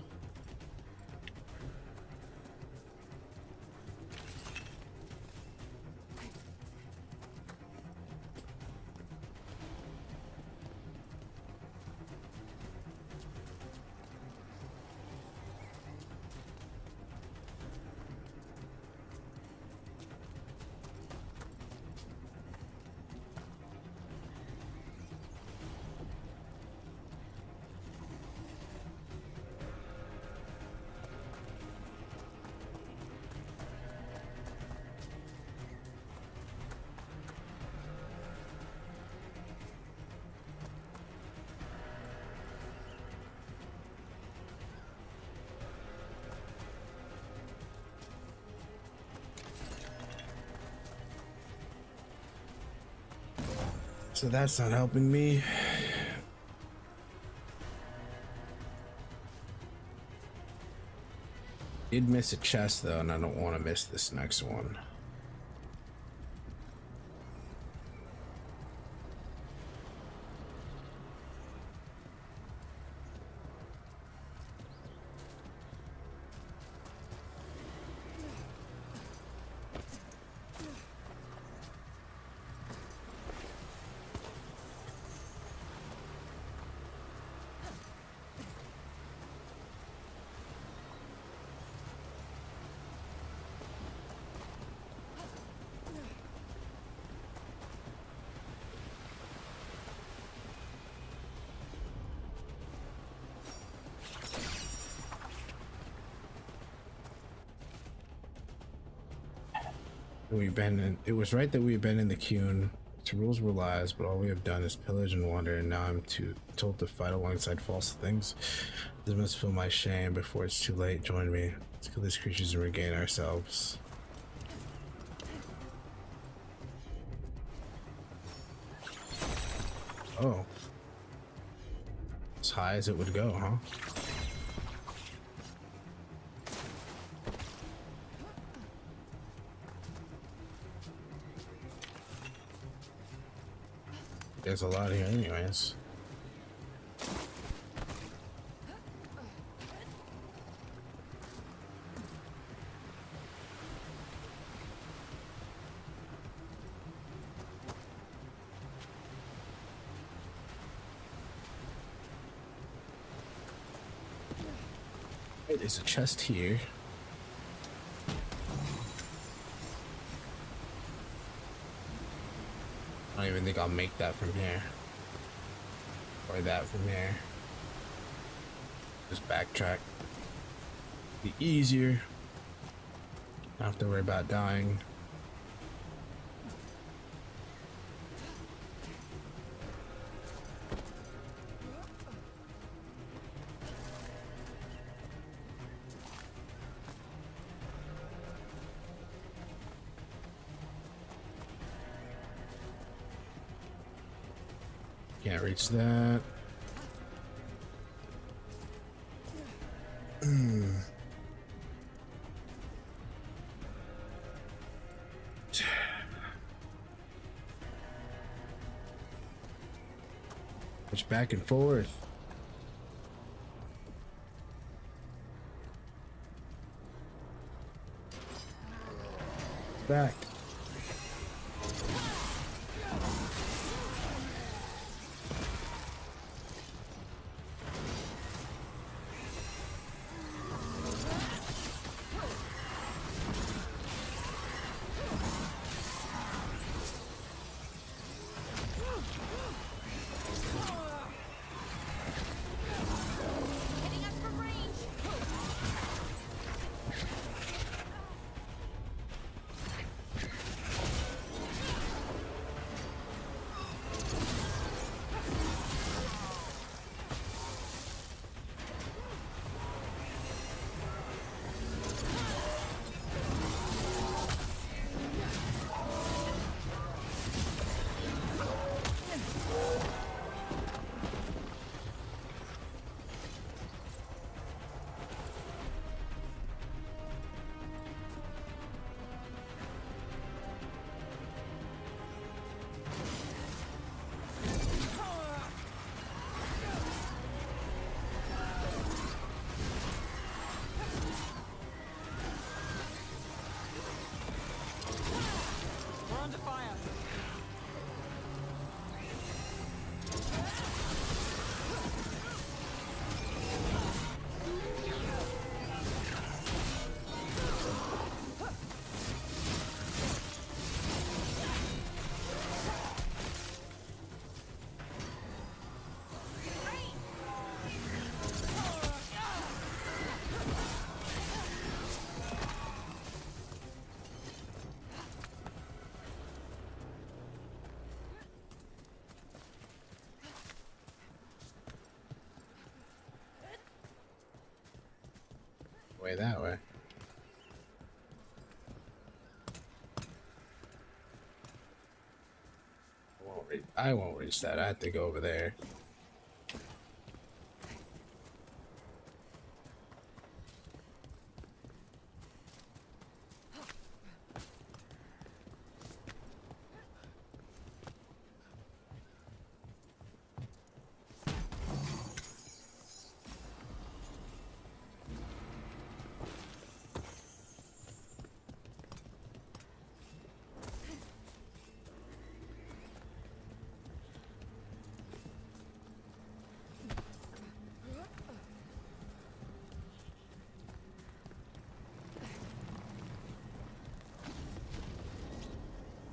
So that's not helping me. Did miss a chest though, and I don't want to miss this next one. It was right that we abandoned the Qun. Its rules were lies, but all we have done is pillage and wander, and now I'm told to fight alongside false things. This must feel my shame before it's too late. Join me. Let's kill these creatures and regain ourselves. Oh. As high as it would go, huh? There's a lot here anyways. Hey, there's a chest here. I don't even think I'll make that from here. Or that from here. Just backtrack. Be easier. Not have to worry about dying. Can't reach that. Push back and forth. Back. Way that way. Won't I won't reach that. I have to go over there.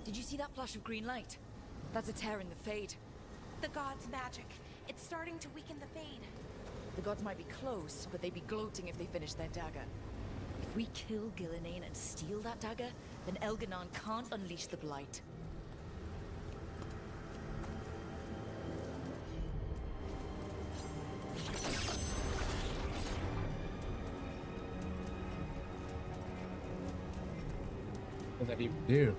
Did you see that flash of green light? That's a tear in the Fade. The god's magic. It's starting to weaken the Fade. The gods might be close, but they'd be gloating if they finished their dagger. If we kill Gillenane and steal that dagger, then Elganon can't unleash the Blight. What does that even do?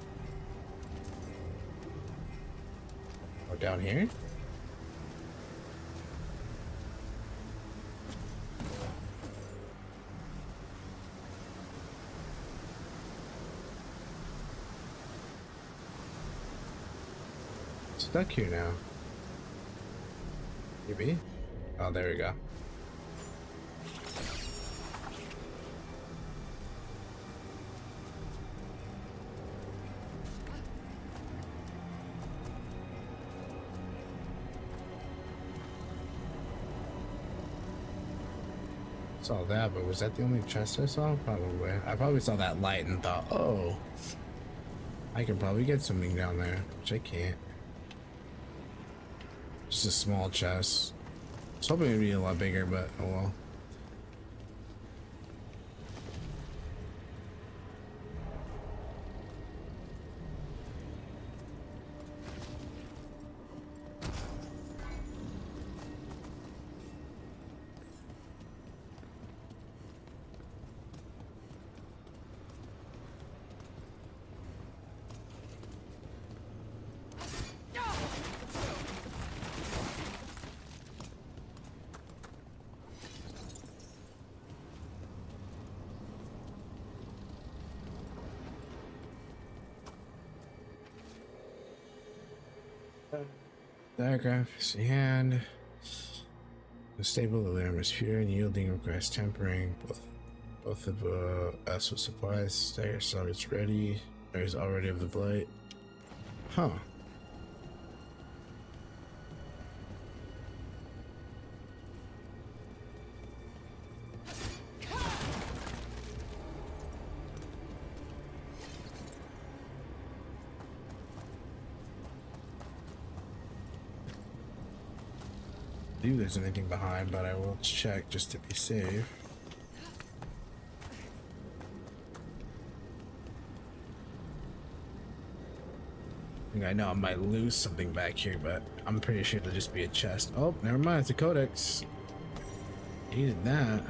Oh, down here? Stuck here now. Maybe? Oh, there we go. Saw that, but was that the only chest I saw? Probably. I probably saw that light and thought, oh, I can probably get something down there, which I can't. Just a small chest. I was hoping it'd be a lot bigger, but oh well. Diagraph is the hand. The stable alarm is pure and yielding, requires tempering. Both of us with supplies. Dagger target's ready. There's already of the blight. Huh. See if there's anything behind, but I will check just to be safe. I know I might lose something back here, but I'm pretty sure it'll just be a chest. Oh, never mind, it's a codex. Needed that.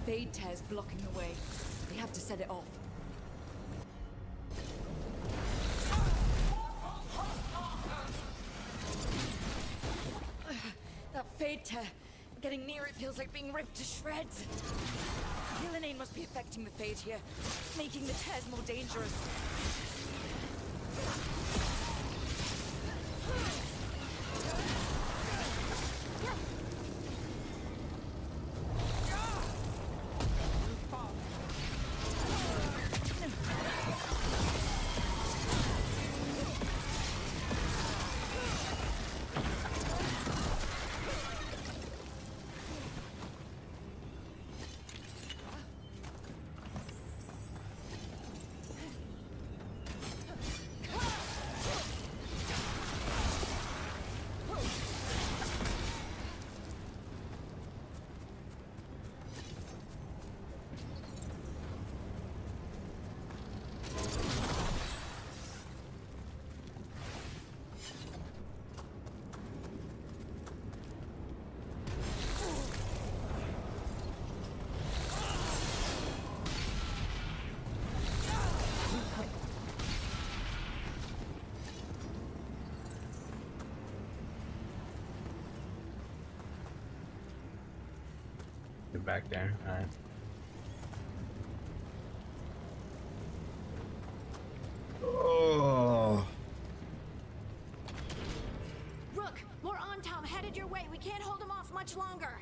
Fade tear's blocking the way. They have to set it off. That Fade tear. Getting near it feels like being ripped to shreds. Gillenane must be affecting the Fade here, making the tears more dangerous. Get back there. Alright. Oh. Rook, more Antom headed your way. We can't hold them off much longer.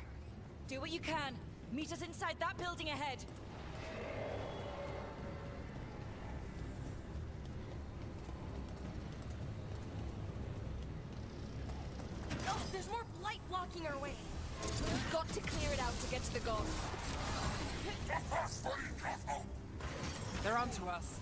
Do what you can. Meet us inside that building ahead. Oh, there's more light blocking our way. We've got to clear it out to get to the gods. They're onto us.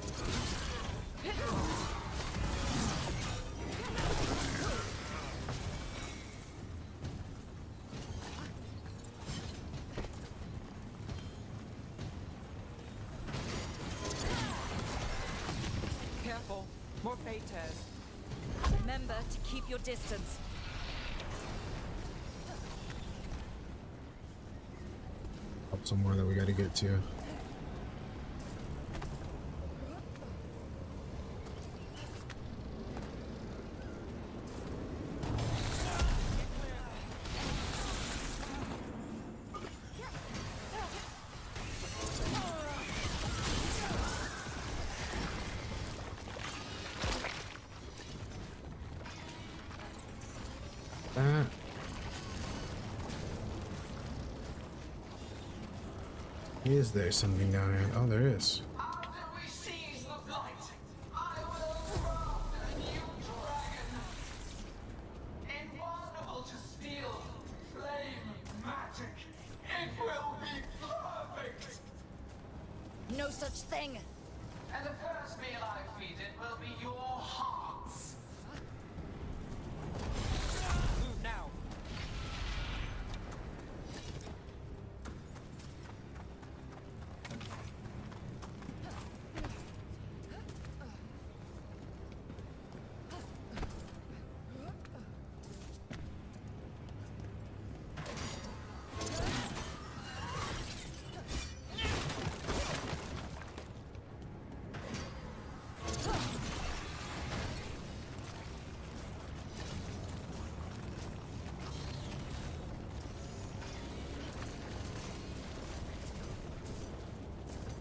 Careful. More fade tears. Remember to keep your distance. Up somewhere that we gotta get to. Is there something down here? Oh, there is. After we seize the blight, I will craft a new dragon. Invulnerable to steel, flame, magic. It will be perfect. No such thing. And the first meal I feed it will be your hearts. Move now.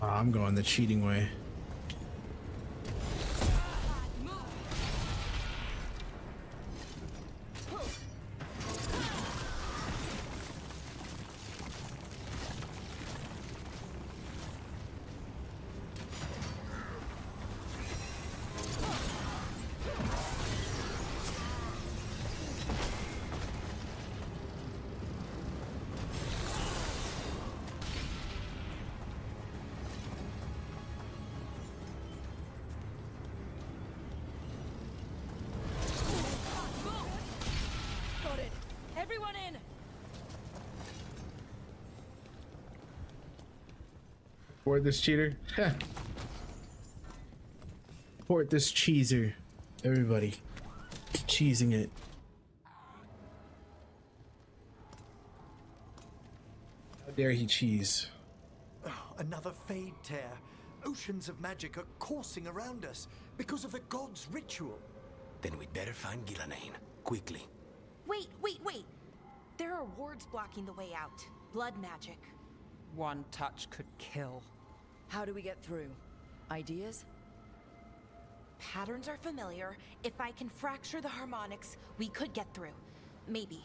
Oh, I'm going the cheating way. Got it. Everyone in. Port this cheater. Port this cheeser. Everybody. Cheesing it. How dare he cheese? Another fade tear. Oceans of magic are coursing around us because of the god's ritual. Then we'd better find Gillenane. Quickly. Wait, wait, wait. There are wards blocking the way out. Blood magic. One touch could kill. How do we get through? Ideas? Patterns are familiar. If I can fracture the harmonics, we could get through. Maybe.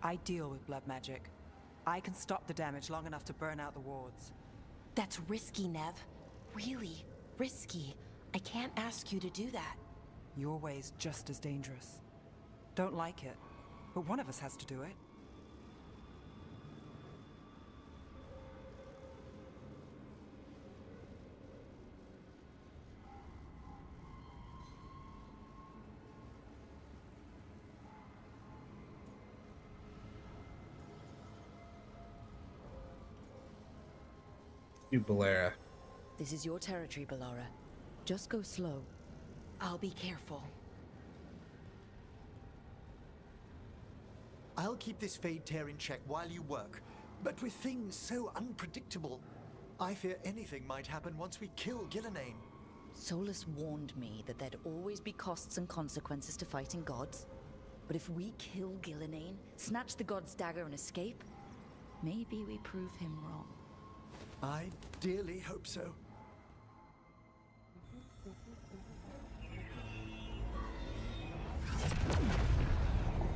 I deal with blood magic. I can stop the damage long enough to burn out the wards. That's risky, Nev. Really risky. I can't ask you to do that. Your way's just as dangerous. Don't like it, but one of us has to do it. You, Balera. This is your territory, Ballara. Just go slow. I'll be careful. I'll keep this fade tear in check while you work. But with things so unpredictable, I fear anything might happen once we kill Gillenane. Solus warned me that there'd always be costs and consequences to fighting gods. But if we kill Gillenane, snatch the god's dagger and escape, maybe we prove him wrong. I dearly hope so.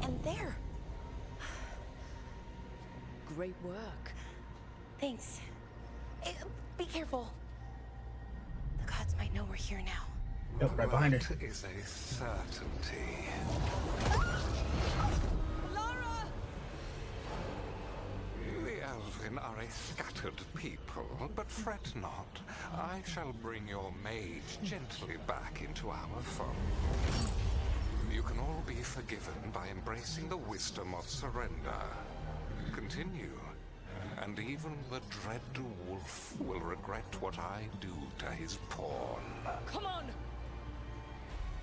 And there! Great work. Thanks. Be careful. The gods might know we're here now. Yep, right behind her. What is a certainty? Lara! The Elven are a scattered people, but fret not. I shall bring your mage gently back into our fold. You can all be forgiven by embracing the wisdom of surrender. Continue, and even the dread wolf will regret what I do to his pawn. Come on!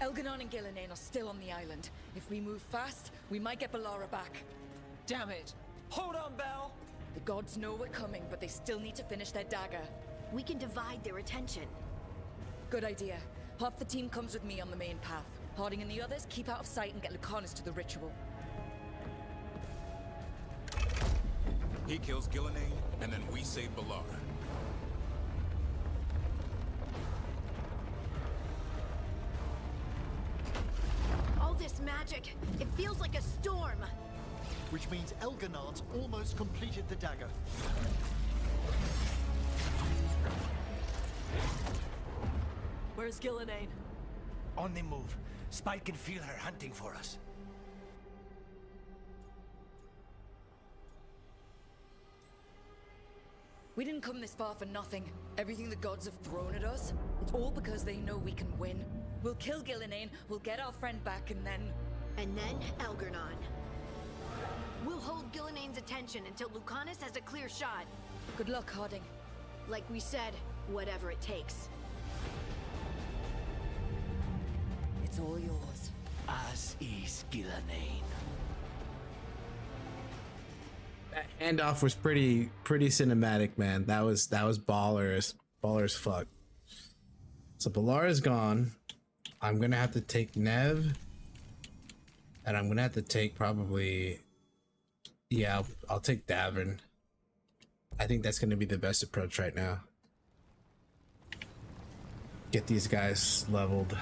Elganon and Gillenane are still on the island. If we move fast, we might get Balara back. Damn it! Hold on, Belle! The gods know we're coming, but they still need to finish their dagger. We can divide their attention. Good idea. Half the team comes with me on the main path. Harding and the others keep out of sight and get Lucanus to the ritual. He kills Gillenane, and then we save Balara. All this magic, it feels like a storm. Which means Elganon's almost completed the dagger. Where's Gillenane? On the move. Spike can feel her hunting for us. We didn't come this far for nothing. Everything the gods have thrown at us, it's all because they know we can win. We'll kill Gillenane, we'll get our friend back, and then... And then Elgarnon. We'll hold Gillenane's attention until Lucanus has a clear shot. Good luck, Harding. Like we said, whatever it takes. It's all yours. As is Gillenane. That handoff was pretty cinematic, man. That was ballers as fuck. So Balara's gone. I'm gonna have to take Nev, and I'm gonna have to take probably, yeah, I'll take Davin. I think that's gonna be the best approach right now. Get these guys leveled.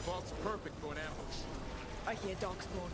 Vault's perfect for an ambush. I hear Darkspawn.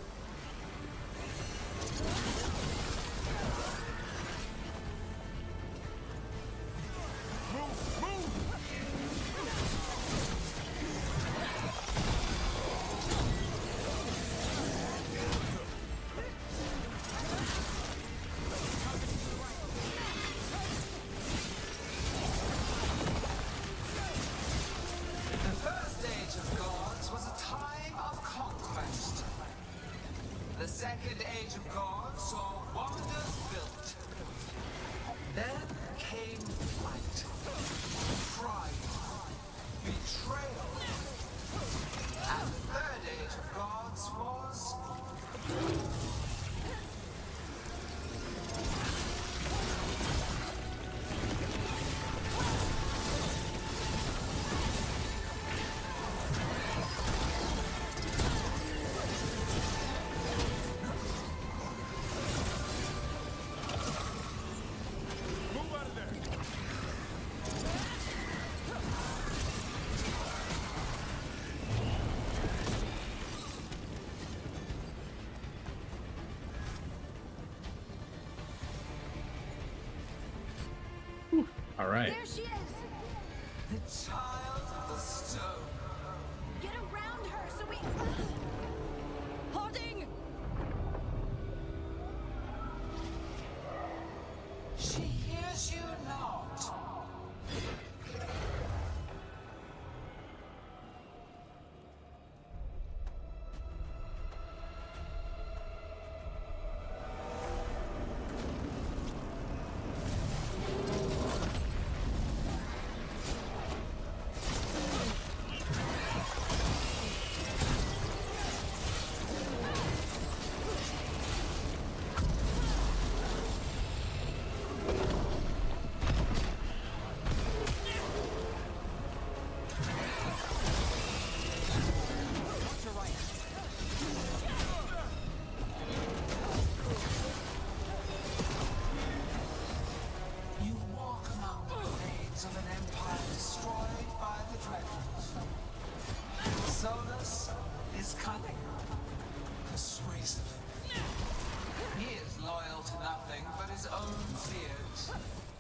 All right. There she is! The child of the stone. Get around her so we... Harding! She hears you not.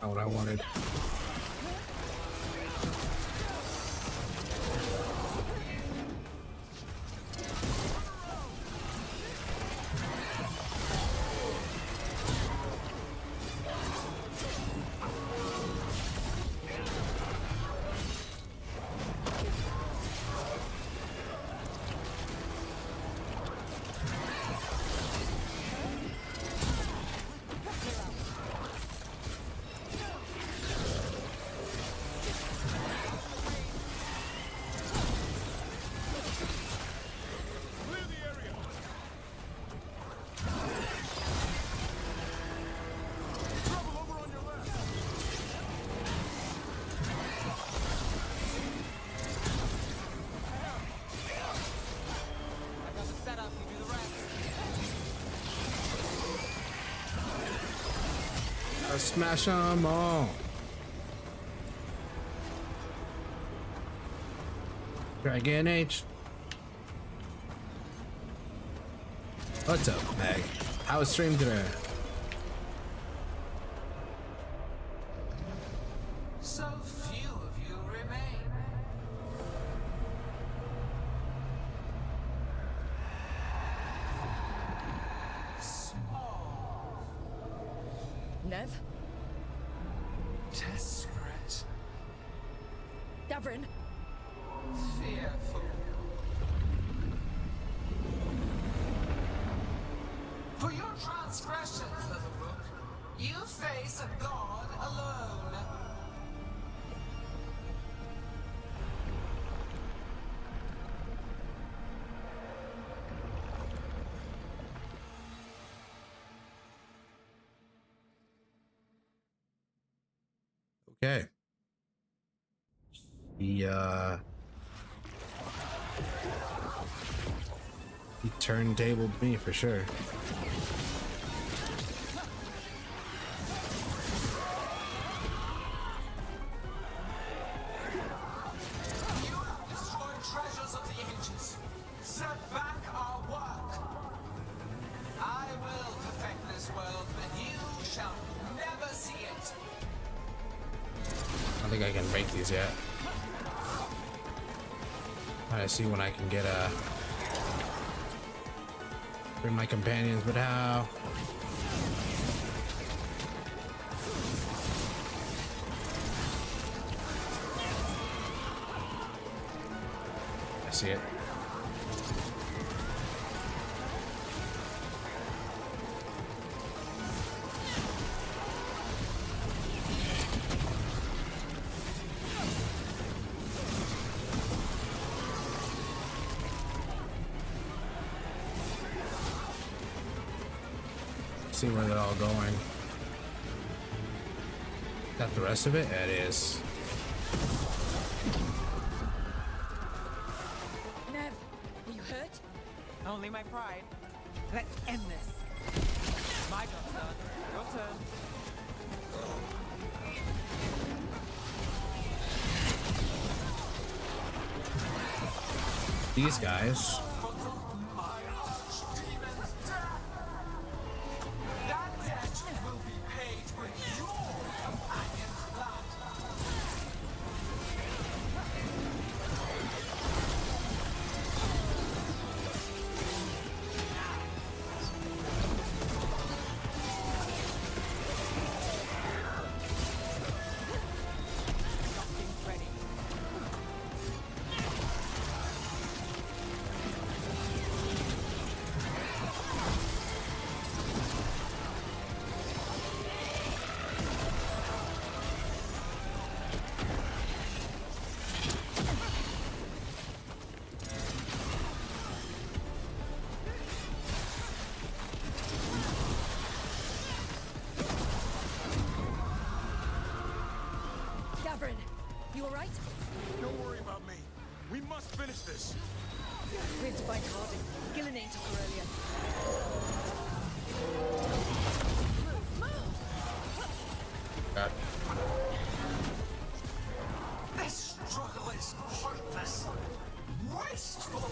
Not what I wanted. Smash them all. Dragon H. What's up, Meg? How was stream today? So few of you remain. Small. Nev? Desperate. Davrin? Fearful. For your transgressions, little rook, you face a god alone. Okay. He turntabled me for sure. Destroy treasures of the ages. Set back our work. I will perfect this world, but you shall never see it. I don't think I can break these yet. Trying to see when I can get bring my companions, but how? I see it. See where they're all going. Is that the rest of it? Yeah, it is. Nev, are you hurt? Only my pride. Let's end this. My go, son. Your turn. These guys. Davrin, you alright? Don't worry about me. We must finish this. We have to find Harding. Gillenane took her earlier. God. This struggle is heartless, wasteful.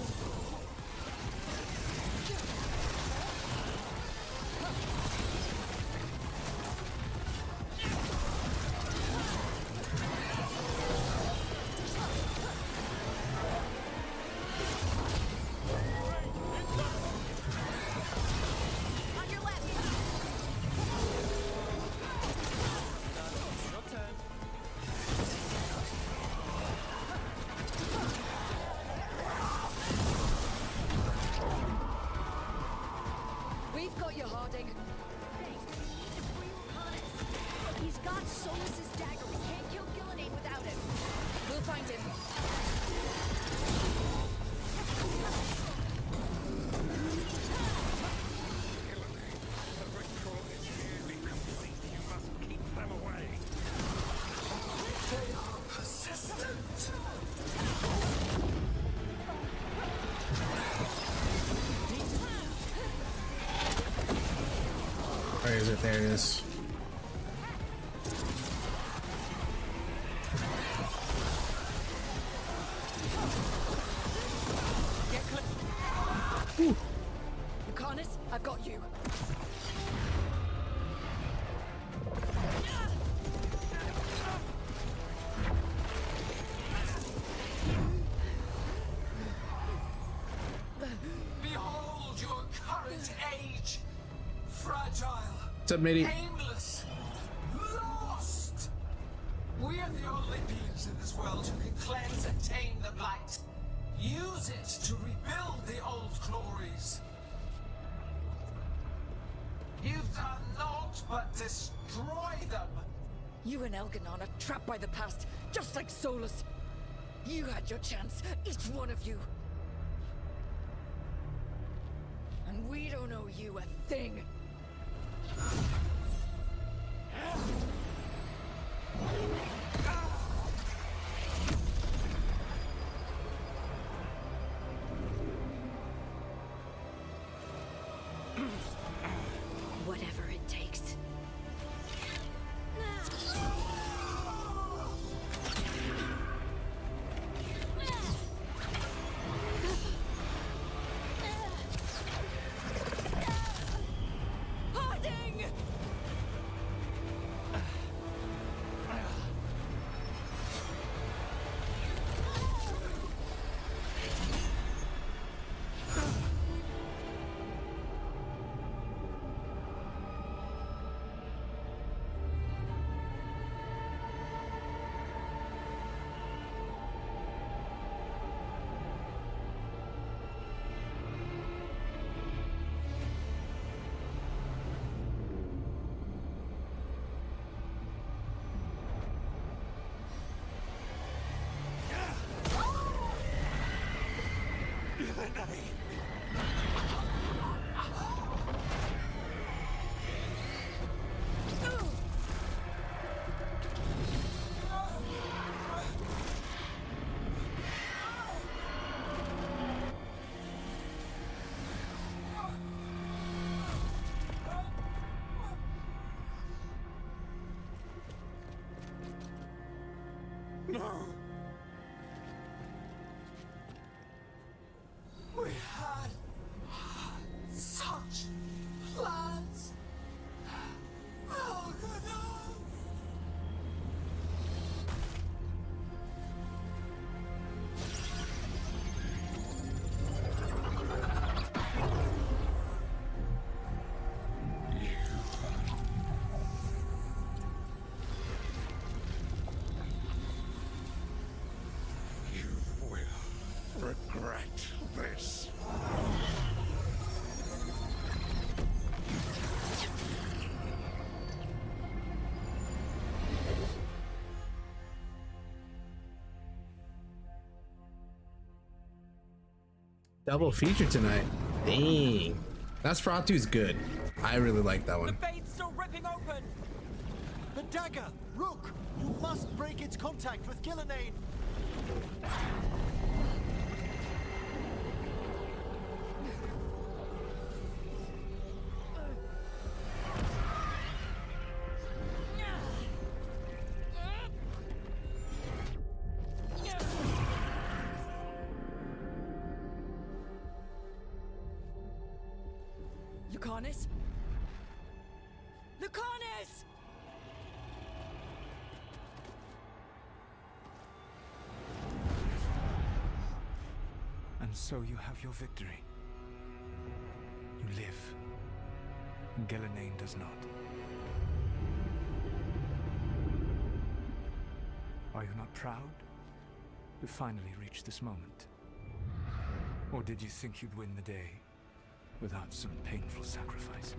is it? There it is. Lucanus, I've got you. Behold your current age. Fragile. What's up, matey? Aimless. Lost. We are the only beings in this world who can cleanse and tame the blight. Use it to rebuild the old glories. You've done naught but destroy them. You and Elganon are trapped by the past, just like Solus. You had your chance, each one of you. And we don't owe you a thing. Whatever it takes. Harding! No. We had such plans. Oh, no. Regret this. Double feature tonight. Dang. Nosferatu's good. I really like that one. The fade's still ripping open. The dagger! Rook! You must break its contact with Gillenane! Lucanus? Lucanus! And so you have your victory. You live. And Gillenane does not. Are you not proud to finally reach this moment? Or did you think you'd win the day without some painful sacrifice?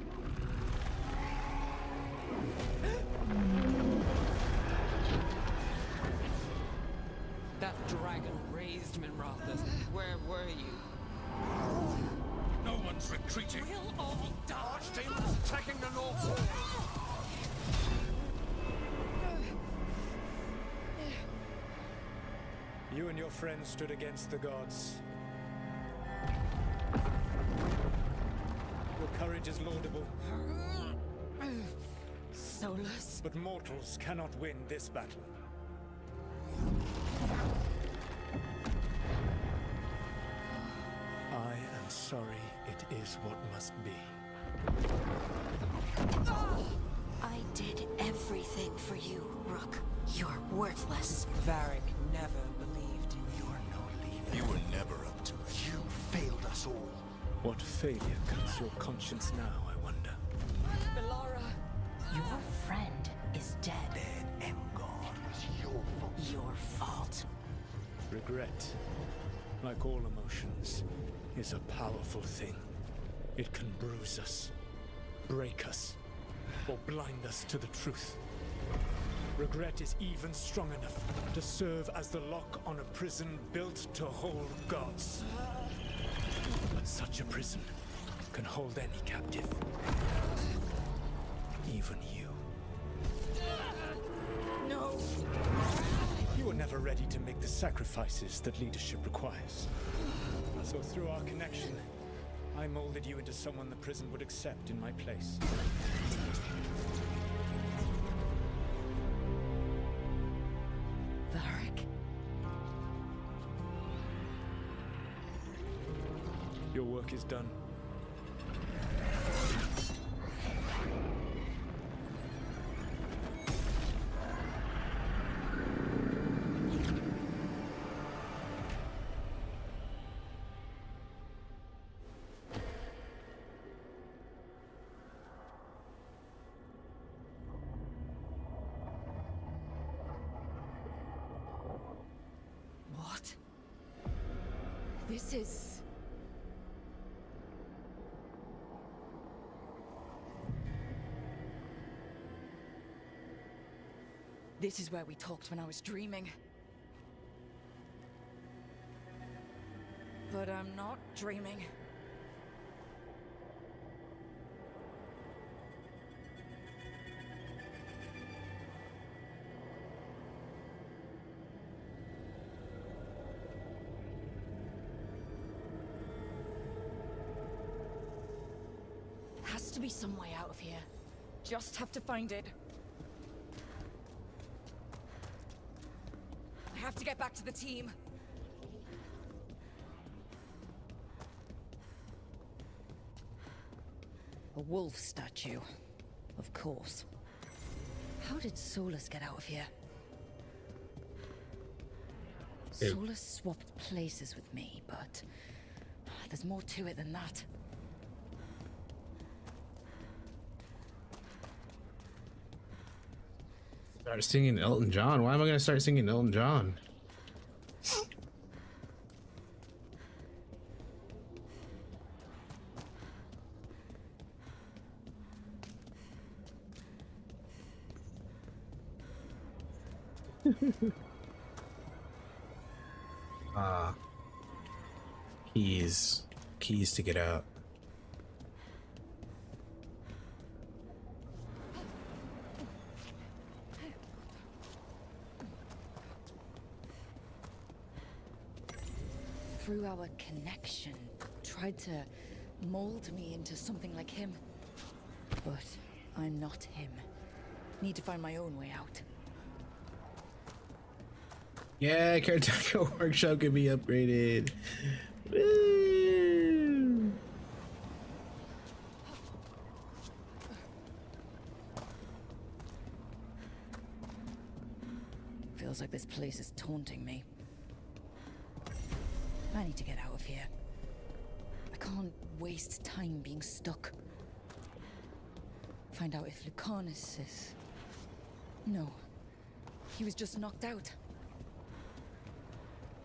That dragon raised Minrathous. Where were you? No one's retreating. We'll all die. Archdemons attacking the north. You and your friends stood against the gods. Your courage is laudable. Solus. But mortals cannot win this battle. I am sorry, it is what must be. I did everything for you, Rook. You're worthless. Varric never believed in you. You're no leader. You were never up to it. You failed us all. What failure cuts your conscience now, I wonder? Belara. Your friend is dead. Dead and gone. It was your fault. Your fault. Regret, like all emotions, is a powerful thing. It can bruise us, break us, or blind us to the truth. Regret is even strong enough to serve as the lock on a prison built to hold gods. But such a prison can hold any captive. Even you. No. You were never ready to make the sacrifices that leadership requires. So through our connection, I molded you into someone the prison would accept in my place. Varric. Your work is done. What? This is... This is where we talked when I was dreaming. But I'm not dreaming. Has to be some way out of here. Just have to find it. I have to get back to the team. A wolf statue. Of course. How did Solus get out of here? Solus swapped places with me, but there's more to it than that. Start singing Elton John. Why am I gonna start singing Elton John? Keys to get out. Through our connection, tried to mold me into something like him. But I'm not him. Need to find my own way out. Yeah, Caretaker Workshop can be upgraded. Woo! Feels like this place is taunting me. I need to get out of here. I can't waste time being stuck. Find out if Lucanus is... No. He was just knocked out.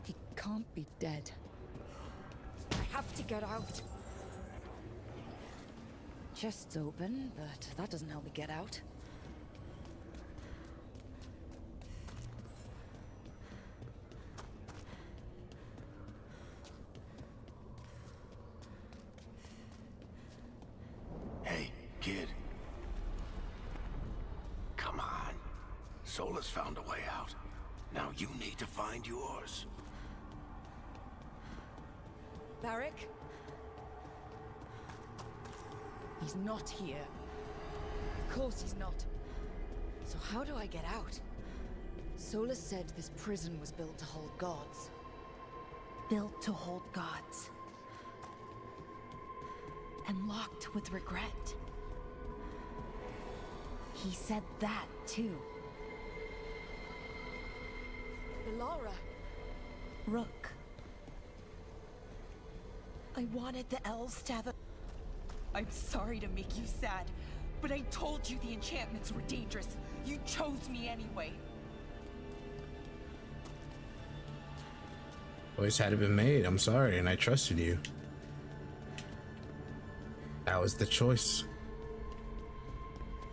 He can't be dead. I have to get out. Chest's open, but that doesn't help me get out. Hey, kid. Come on. Solus found a way out. Now you need to find yours. Varric? He's not here. Of course he's not. So how do I get out? Solus said this prison was built to hold gods. Built to hold gods. And locked with regret. He said that, too. Bellara! Rook. I wanted the elves to have a... I'm sorry to make you sad, but I told you the enchantments were dangerous. You chose me anyway. Choice had to be made. I'm sorry, and I trusted you. That was the choice.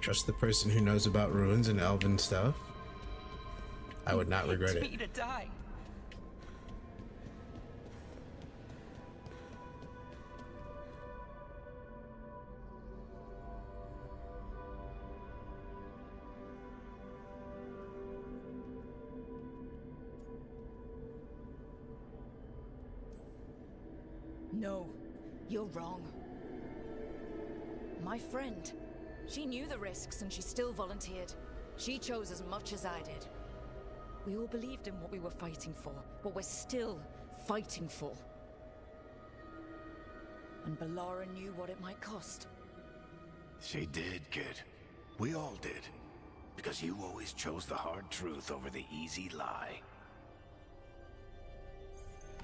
Trust the person who knows about ruins and elven stuff. I would not regret it. Me to die. No, you're wrong. My friend, she knew the risks and she still volunteered. She chose as much as I did. We all believed in what we were fighting for, what we're still fighting for. And Bellara knew what it might cost. She did, kid. We all did. Because you always chose the hard truth over the easy lie.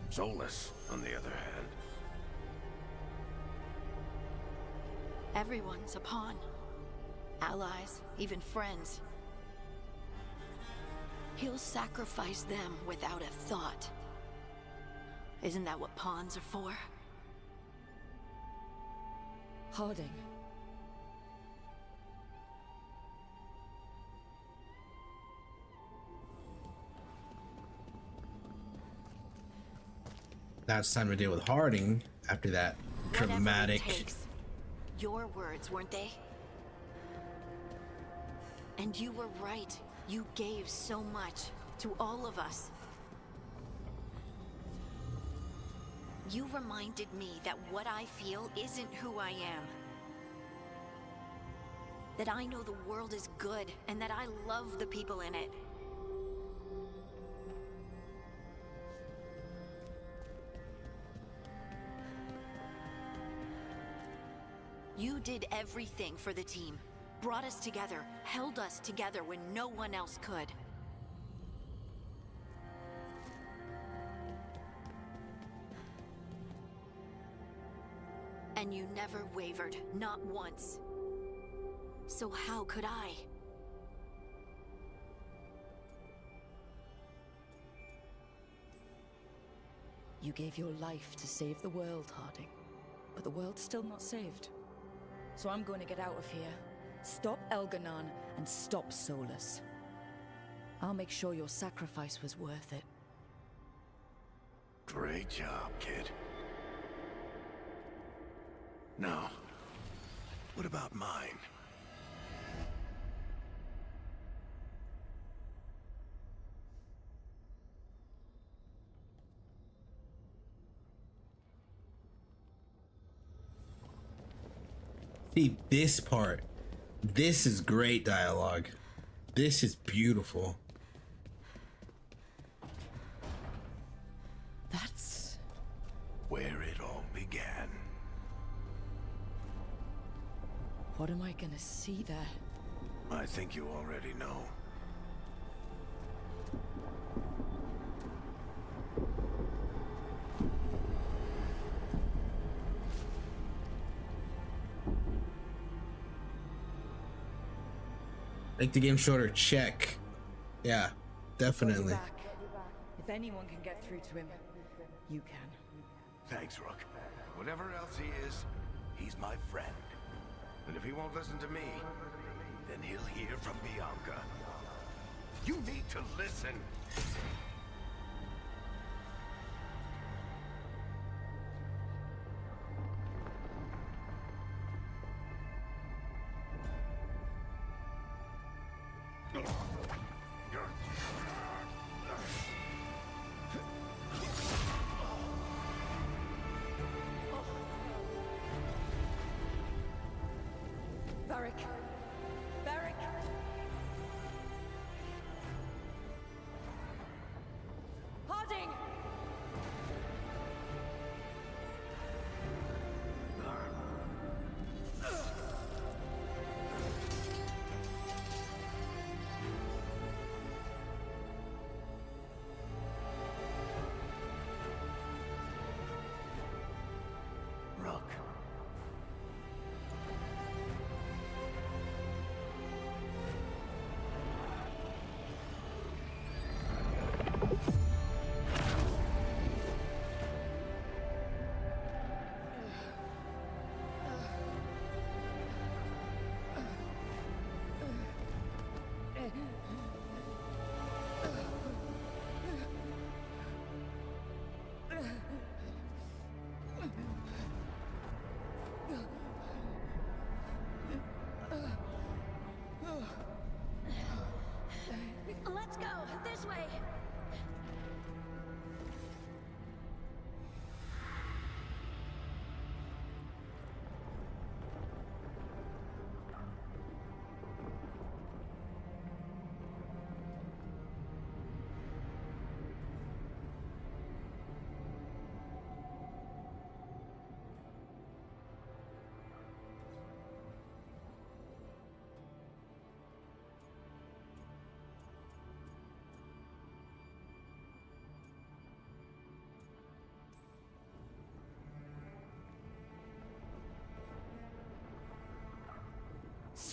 Solus, on the other hand. Everyone's a pawn. Allies, even friends. He'll sacrifice them without a thought. Isn't that what pawns are for? Harding. Now it's time to deal with Harding after that dramatic. Whatever it takes. Your words, weren't they? And you were right. You gave so much to all of us. You reminded me that what I feel isn't who I am. That I know the world is good and that I love the people in it. You did everything for the team. Brought us together, held us together when no one else could. And you never wavered, not once. So how could I? You gave your life to save the world, Harding. But the world's still not saved. So I'm going to get out of here. Stop Elganon and stop Solus. I'll make sure your sacrifice was worth it. Great job, kid. Now, what about mine? See, this part. This is great dialogue. This is beautiful. That's where it all began. What am I gonna see there? I think you already know. Make the game shorter. Check. Yeah, definitely. Back. If anyone can get through to him, you can. Thanks, Rook. Whatever else he is, he's my friend. And if he won't listen to me, then he'll hear from Bianca. You need to listen. Varric! Varric!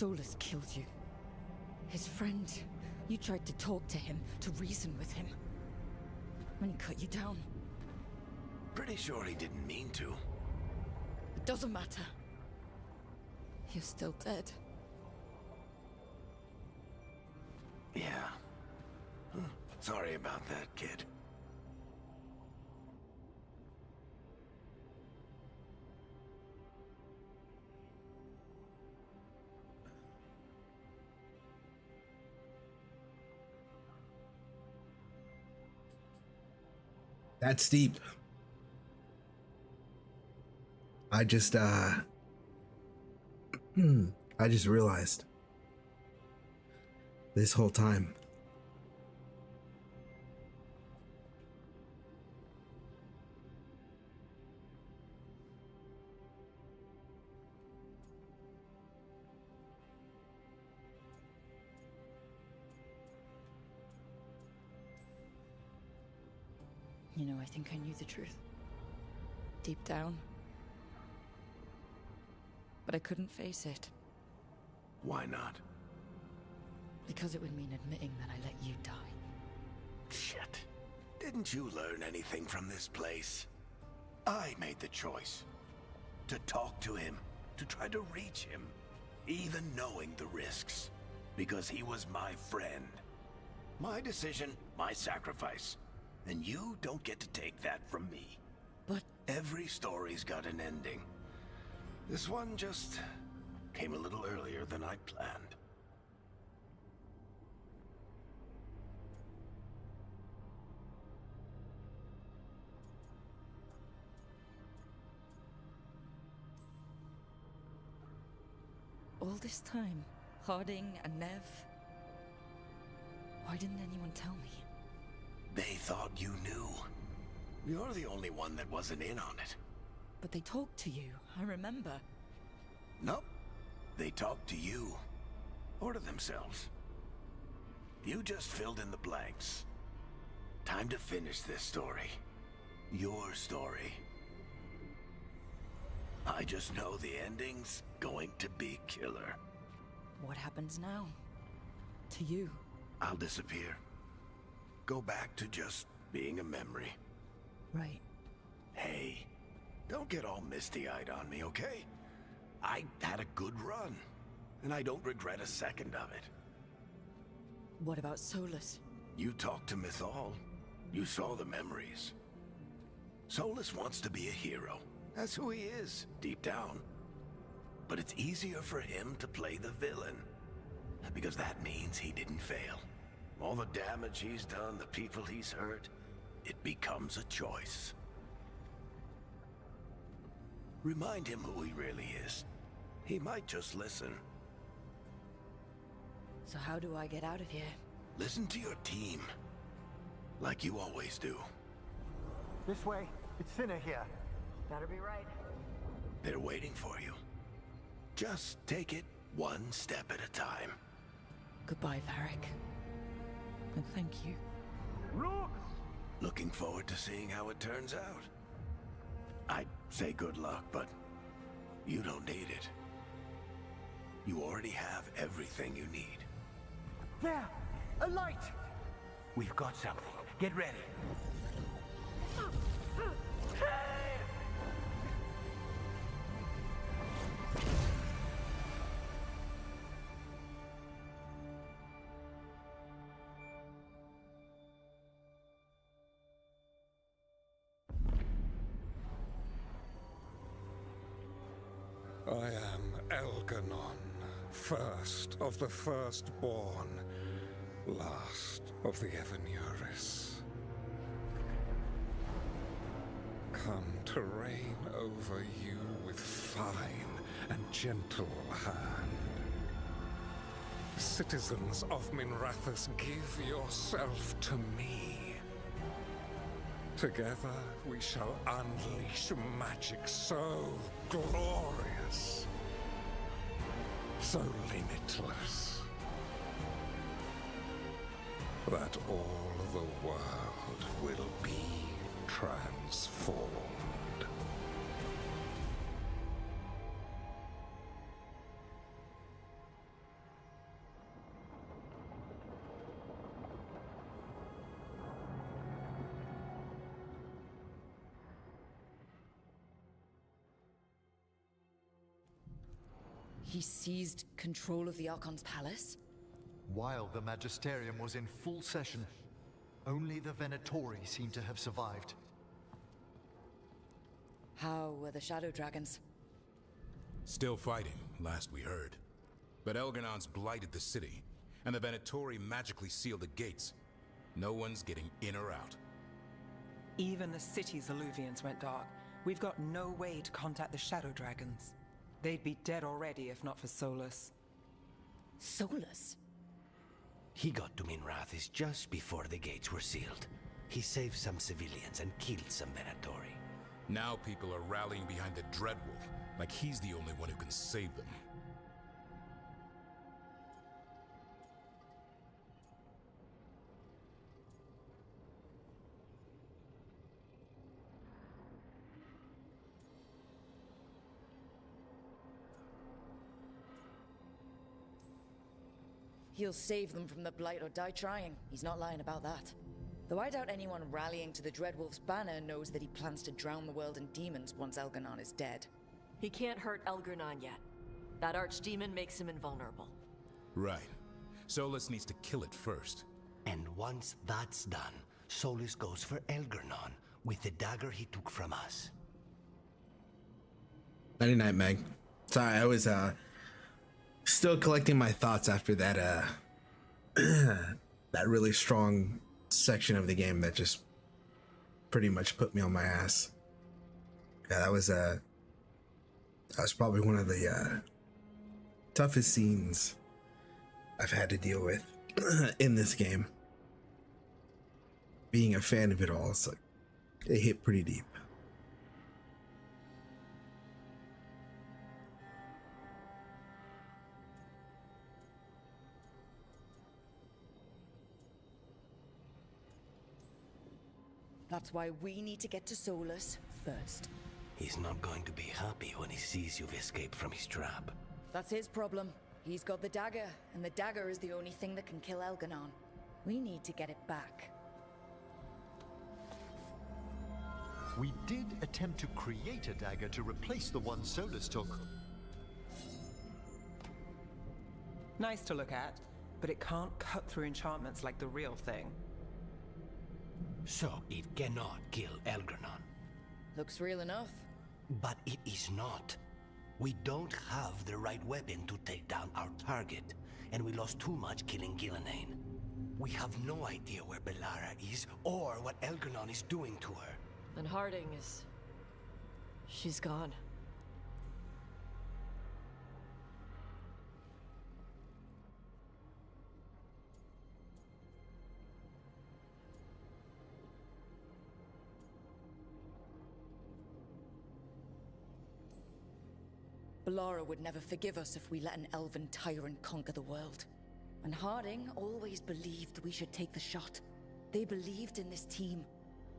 Solus killed you. His friend. You tried to talk to him, to reason with him. When he cut you down. Pretty sure he didn't mean to. It doesn't matter. You're still dead. Yeah. Sorry about that, kid. That's deep. I just realized this whole time You know, I think I knew the truth. Deep down. But I couldn't face it. Why not? Because it would mean admitting that I let you die. Shit. Didn't you learn anything from this place? I made the choice. To talk to him. To try to reach him. Even knowing the risks. Because he was my friend. My decision, my sacrifice. And you don't get to take that from me. But... every story's got an ending. This one just came a little earlier than I'd planned. All this time, Harding and Nev... why didn't anyone tell me? They thought you knew. You're the only one that wasn't in on it. But they talked to you, I remember. Nope. They talked to you. Or to themselves. You just filled in the blanks. Time to finish this story. Your story. I just know the ending's going to be killer. What happens now? To you? I'll disappear. Go back to just being a memory. Right. Hey, don't get all misty-eyed on me, okay? I had a good run, and I don't regret a second of it. What about Solus? You talked to Mythal. You saw the memories. Solus wants to be a hero. That's who he is, deep down. But it's easier for him to play the villain. Because that means he didn't fail. All the damage he's done, the people he's hurt, it becomes a choice. Remind him who he really is. He might just listen. So how do I get out of here? Listen to your team. Like you always do. This way. It's Cinna here. Better be right. They're waiting for you. Just take it one step at a time. Goodbye, Varric. And thank you. Rook! Looking forward to seeing how it turns out. I'd say good luck, but you don't need it. You already have everything you need. There! A light! We've got something. Get ready. I am Elganon, first of the firstborn, last of the Evanuris. Come to reign over you with fine and gentle hand. Citizens of Minrathous, give yourself to me. Together we shall unleash magic so glorious, so limitless, that all the world will be transformed. He seized control of the Archon's palace? While the Magisterium was in full session, only the Venatori seem to have survived. How were the Shadow Dragons? Still fighting, last we heard. But Elgar'non's blighted the city, and the Venatori magically sealed the gates. No one's getting in or out. Even the city's Illuvians went dark. We've got no way to contact the Shadow Dragons. They'd be dead already if not for Solus. Solus? He got to Minrathis just before the gates were sealed. He saved some civilians and killed some Venatori. Now people are rallying behind the Dreadwolf, like he's the only one who can save them. He'll save them from the Blight or die trying. He's not lying about that. Though I doubt anyone rallying to the Dreadwolf's banner knows that he plans to drown the world in demons once Elgar'non is dead. He can't hurt Elgar'non yet. That archdemon makes him invulnerable. Right. Solus needs to kill it first. And once that's done, Solus goes for Elgar'non with the dagger he took from us. Nighty night, Meg. Sorry, I was still collecting my thoughts after that that really strong section of the game that just pretty much put me on my ass. Yeah, that was probably one of the toughest scenes I've had to deal with in this game. Being a fan of it all, it's like it hit pretty deep. That's why we need to get to Solus first. He's not going to be happy when he sees you've escaped from his trap. That's his problem. He's got the dagger, and the dagger is the only thing that can kill Elgar'non. We need to get it back. We did attempt to create a dagger to replace the one Solus took. Nice to look at, but it can't cut through enchantments like the real thing. So it cannot kill Elgar'non. Looks real enough. But it is not. We don't have the right weapon to take down our target, and we lost too much killing Gillenane. We have no idea where Bellara is, or what Elgar'non is doing to her. And Harding is... she's gone. Bellara would never forgive us if we let an elven tyrant conquer the world. And Harding always believed we should take the shot. They believed in this team.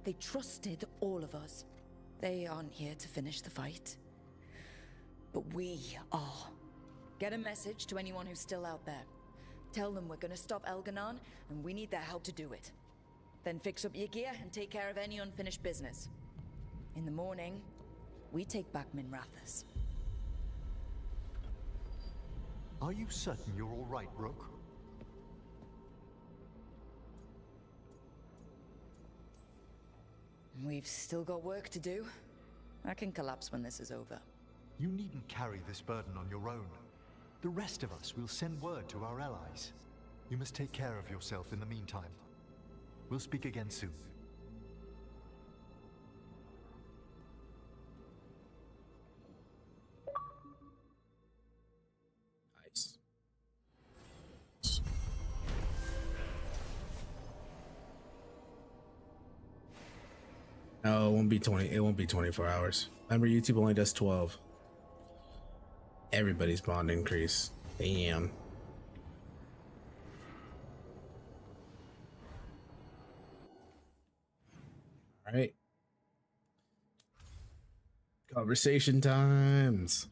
They trusted all of us. They aren't here to finish the fight. But we are. Get a message to anyone who's still out there. Tell them we're gonna stop Elgar'non, and we need their help to do it. Then fix up your gear and take care of any unfinished business. In the morning, we take back Minrathis. Are you certain you're all right, Rook? We've still got work to do. I can collapse when this is over. You needn't carry this burden on your own. The rest of us will send word to our allies. You must take care of yourself in the meantime. We'll speak again soon. Nice. No, it won't be 20. It won't be 24 hours. Remember, YouTube only does 12. Everybody's bond increase. Damn. All right. Conversation times.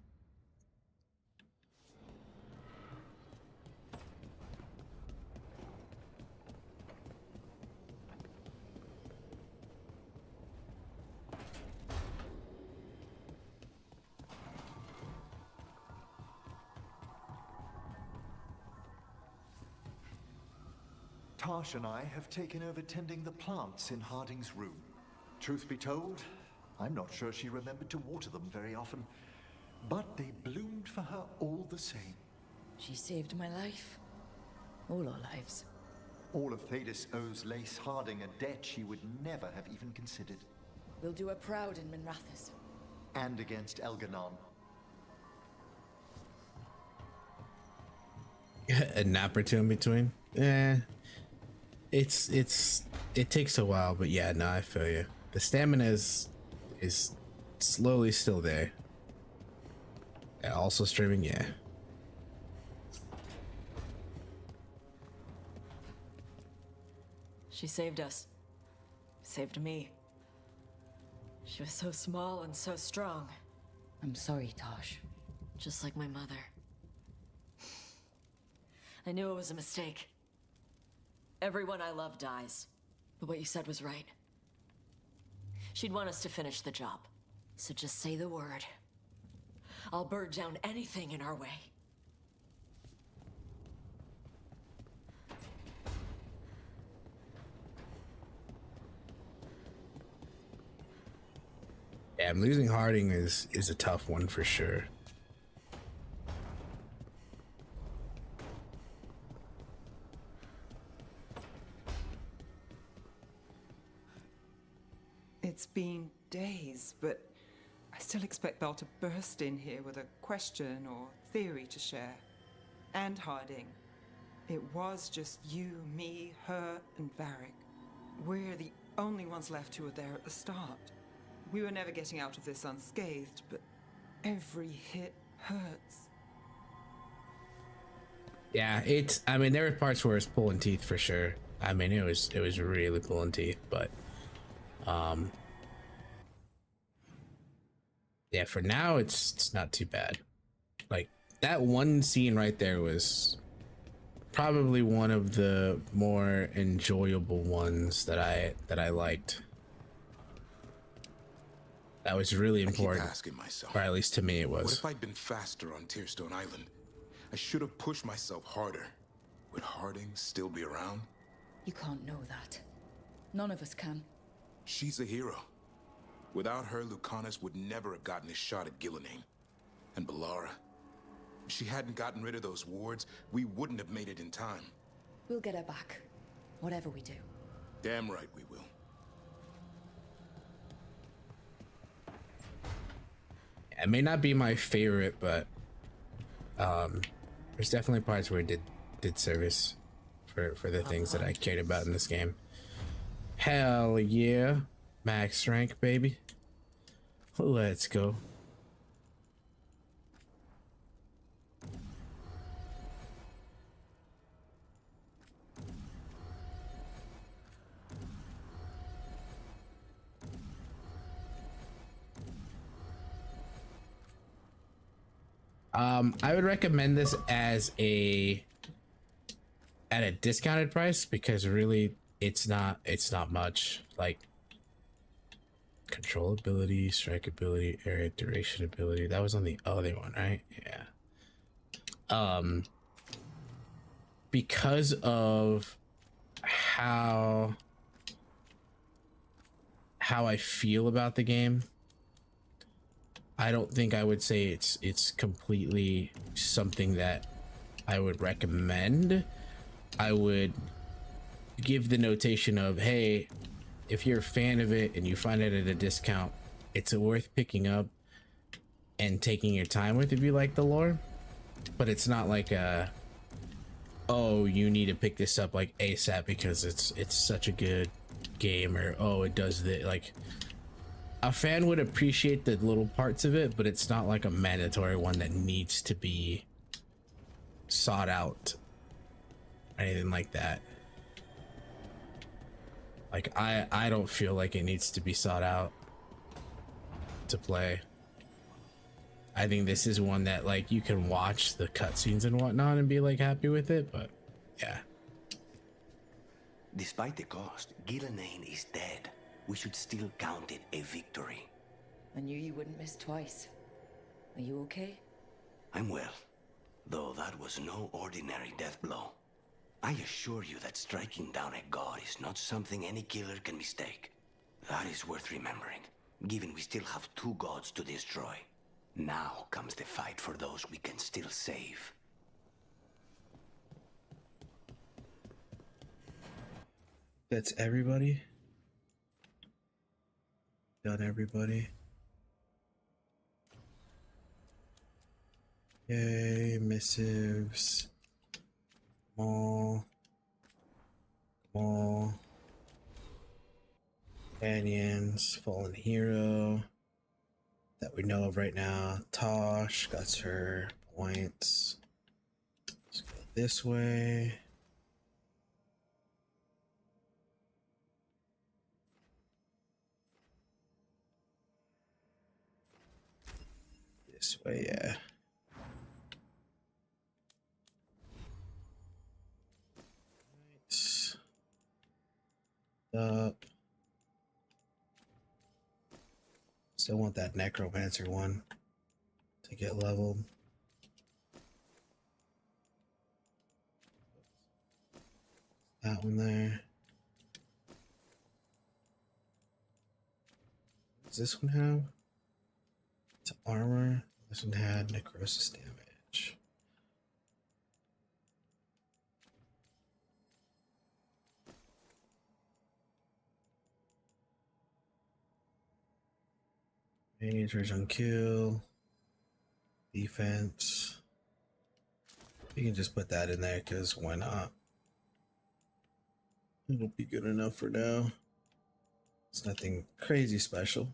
Tash and I have taken over tending the plants in Harding's room. Truth be told, I'm not sure she remembered to water them very often, but they bloomed for her all the same. She saved my life. All our lives. All of Thedas owes Lace Harding a debt she would never have even considered. We'll do her proud in Minrathous. And against Elganon. A nap or two in between. It takes a while, but yeah, no, I feel you. The stamina is slowly still there. Yeah, also streaming, yeah. She saved us. Saved me. She was so small and so strong. I'm sorry, Tash. Just like my mother. I knew it was a mistake. Everyone I love dies. But what you said was right. She'd want us to finish the job. So just say the word. I'll burn down anything in our way. Yeah, losing Harding is a tough one for sure. It's been days, but I still expect Belle to burst in here with a question or theory to share. And Harding. It was just you, me, her, and Varric. We're the only ones left who were there at the start. We were never getting out of this unscathed, but every hit hurts. Yeah, I mean, there were parts where it's pulling teeth for sure. I mean, it was really pulling teeth, but yeah, for now it's not too bad. Like that one scene right there was probably one of the more enjoyable ones that I liked. That was really important. I keep asking myself, or at least to me it was. What if I'd been faster on Tearstone Island? I should have pushed myself harder. Would Harding still be around? You can't know that. None of us can. She's a hero. Without her, Lucanus would never have gotten his shot at Gillenane. And Bellara. If she hadn't gotten rid of those wards, we wouldn't have made it in time. We'll get her back. Whatever we do. Damn right we will. It may not be my favorite, but there's definitely parts where it did service for the things that I cared about in this game. Hell yeah, max rank, baby. Let's go. I would recommend this at a discounted price because really it's not much. Like controllability, strike ability, area duration ability. That was on the other one, right? Yeah. Because of how I feel about the game, I don't think I would say it's completely something that I would recommend. I would give the notation of, hey, if you're a fan of it and you find it at a discount, it's worth picking up and taking your time with if you like the lore. But it's not like oh, you need to pick this up like ASAP because it's such a good game, or oh, it does this. Like, a fan would appreciate the little parts of it, but it's not like a mandatory one that needs to be sought out or anything like that. Like I don't feel like it needs to be sought out to play. I think this is one that like you can watch the cutscenes and whatnot and be like happy with it, but yeah. Despite the cost, Gillenane is dead. We should still count it a victory. I knew you wouldn't miss twice. Are you okay? I'm well, though that was no ordinary death blow. I assure you that striking down a god is not something any killer can mistake. That is worth remembering, given we still have 2 gods to destroy. Now comes the fight for those we can still save. That's everybody? Done everybody? Yay, missives. Mall. Companions. Fallen hero. That we know of right now. Tosh got her points. Let's go this way. This way, yeah. Up. Still want that necromancer one to get leveled. That one there. Does this one have? It's armor. This one had necrosis damage. Mage, range on kill. Defense. You can just put that in there because why not? It'll be good enough for now. It's nothing crazy special.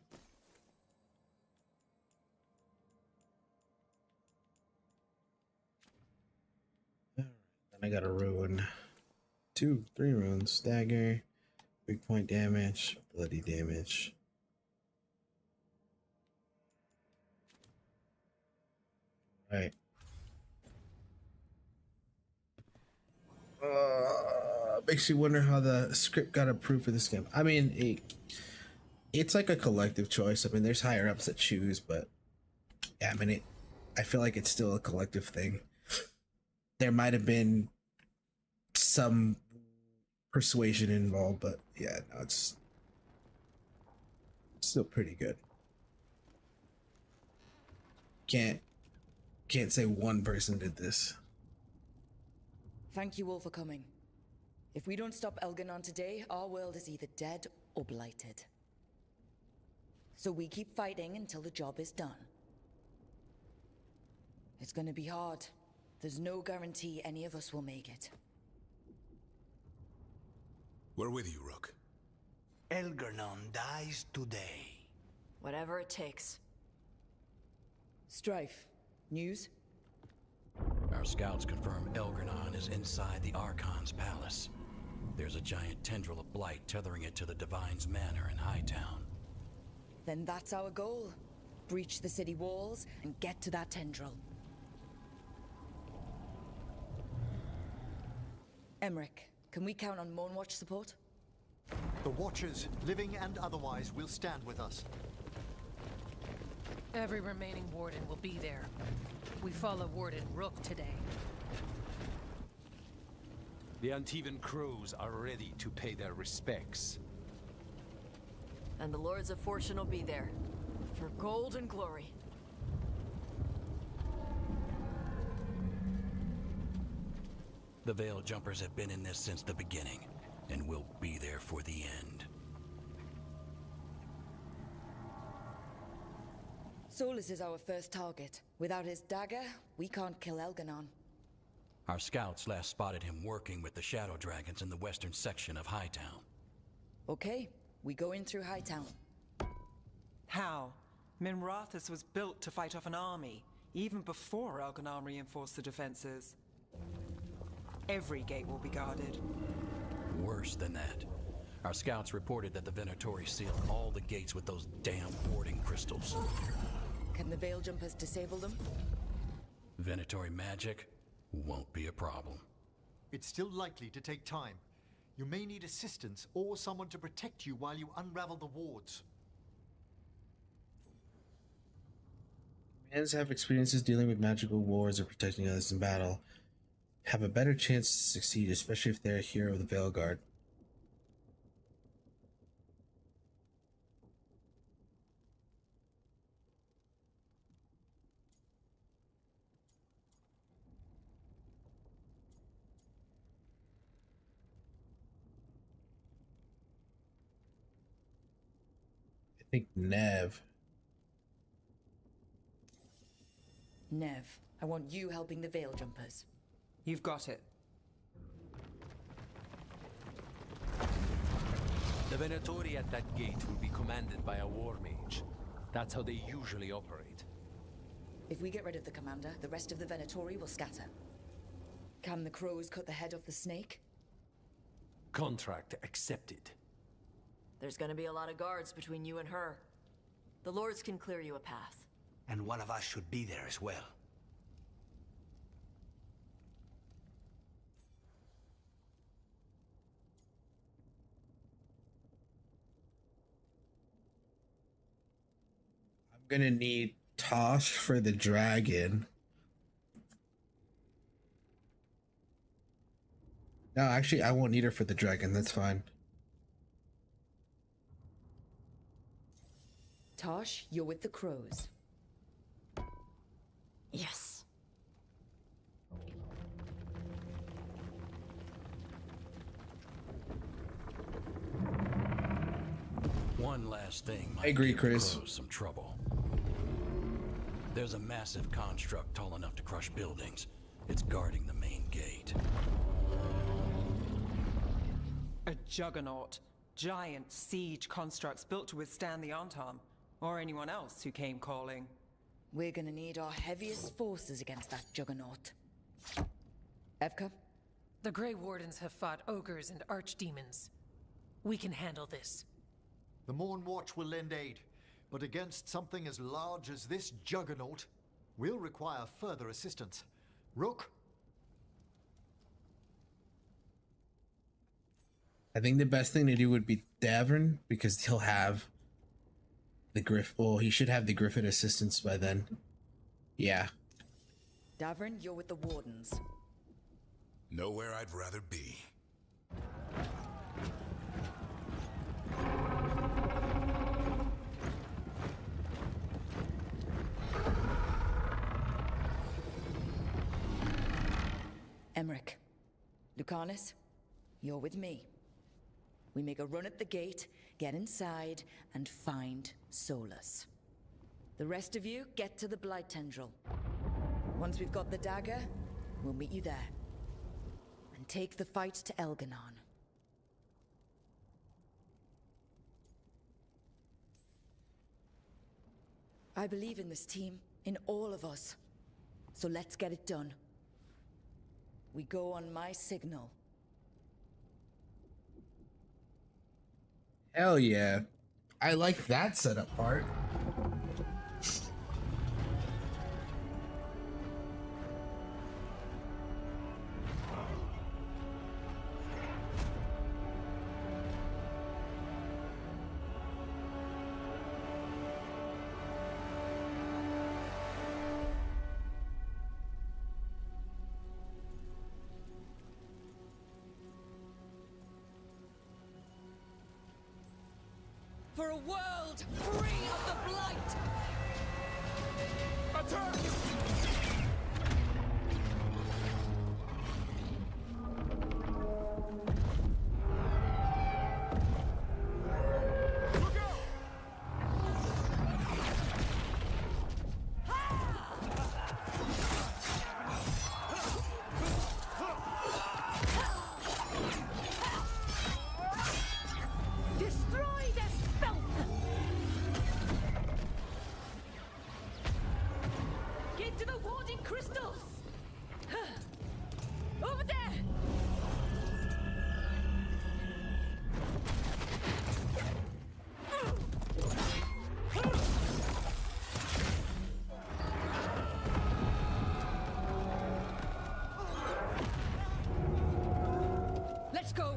Alright, then I got a rune. 3 runes. Dagger, weak point damage, bloody damage. Right. Makes you wonder how the script got approved for this game. I mean, it's like a collective choice. I mean, there's higher ups that choose, but yeah, I mean, I feel like it's still a collective thing. There might have been some persuasion involved, but yeah, no, it's still pretty good. Can't say one person did this. Thank you all for coming. If we don't stop Elganon today, our world is either dead or blighted. So we keep fighting until the job is done. It's gonna be hard. There's no guarantee any of us will make it. We're with you, Rook. Elgarnon dies today. Whatever it takes. Strife, news? Our scouts confirm Elgarnon is inside the Archon's palace. There's a giant tendril of blight tethering it to the Divine's manor in Hightown. Then that's our goal. Breach the city walls and get to that tendril. Emmerich, can we count on Moonwatch support? The Watchers, living and otherwise, will stand with us. Every remaining Warden will be there. We follow Warden Rook today. The Antivan crows are ready to pay their respects. And the Lords of Fortune will be there. For gold and glory. The Veil Jumpers have been in this since the beginning, and will be there for the end. Solus is our first target. Without his dagger, we can't kill Elganon. Our scouts last spotted him working with the Shadow Dragons in the western section of Hightown. Okay, we go in through Hightown. How? Minrathous was built to fight off an army, even before Elganon reinforced the defenses. Every gate will be guarded. Worse than that. Our scouts reported that the Venatori sealed all the gates with those damn warding crystals. Can the Veil Jumpers disable them? Venatori magic won't be a problem. It's still likely to take time. You may need assistance or someone to protect you while you unravel the wards. Commands have experiences dealing with magical wars or protecting others in battle. have a better chance to succeed, especially if they're a hero of the Veil Guard. I think Nev. Nev, I want you helping the Veil Jumpers. You've got it. The Venatori at that gate will be commanded by a war mage. That's how they usually operate. If we get rid of the commander, the rest of the Venatori will scatter. Can the crows cut the head off the snake? Contract accepted. There's gonna be a lot of guards between you and her. The lords can clear you a path. And one of us should be there as well. I'm gonna need Tosh for the dragon. No, actually, I won't need her for the dragon. That's fine. Tosh, you're with the crows. Yes. One last thing might I agree, give Chris. the crows some trouble. There's a massive construct tall enough to crush buildings. It's guarding the main gate. A juggernaut. Giant siege constructs built to withstand the Antam, or anyone else who came calling. We're gonna need our heaviest forces against that juggernaut. Evka? The Grey Wardens have fought ogres and archdemons. We can handle this. The Morn Watch will lend aid, but against something as large as this juggernaut, we'll require further assistance. Rook? I think the best thing to do would be Davern, because he'll have the well, he should have the Griffin assistance by then. Yeah. Davern, you're with the Wardens. Nowhere I'd rather be. Emmerich. Lucanus, you're with me. We make a run at the gate, get inside, and find Solus. The rest of you, get to the Blight Tendril. Once we've got the dagger, we'll meet you there. And take the fight to Elganon. I believe in this team, in all of us. So let's get it done. We go on my signal. Hell yeah. I like that setup part. For a world free of the Blight! Attack! Destroy their stealth! Get to the warding crystals! Over there! Let's go!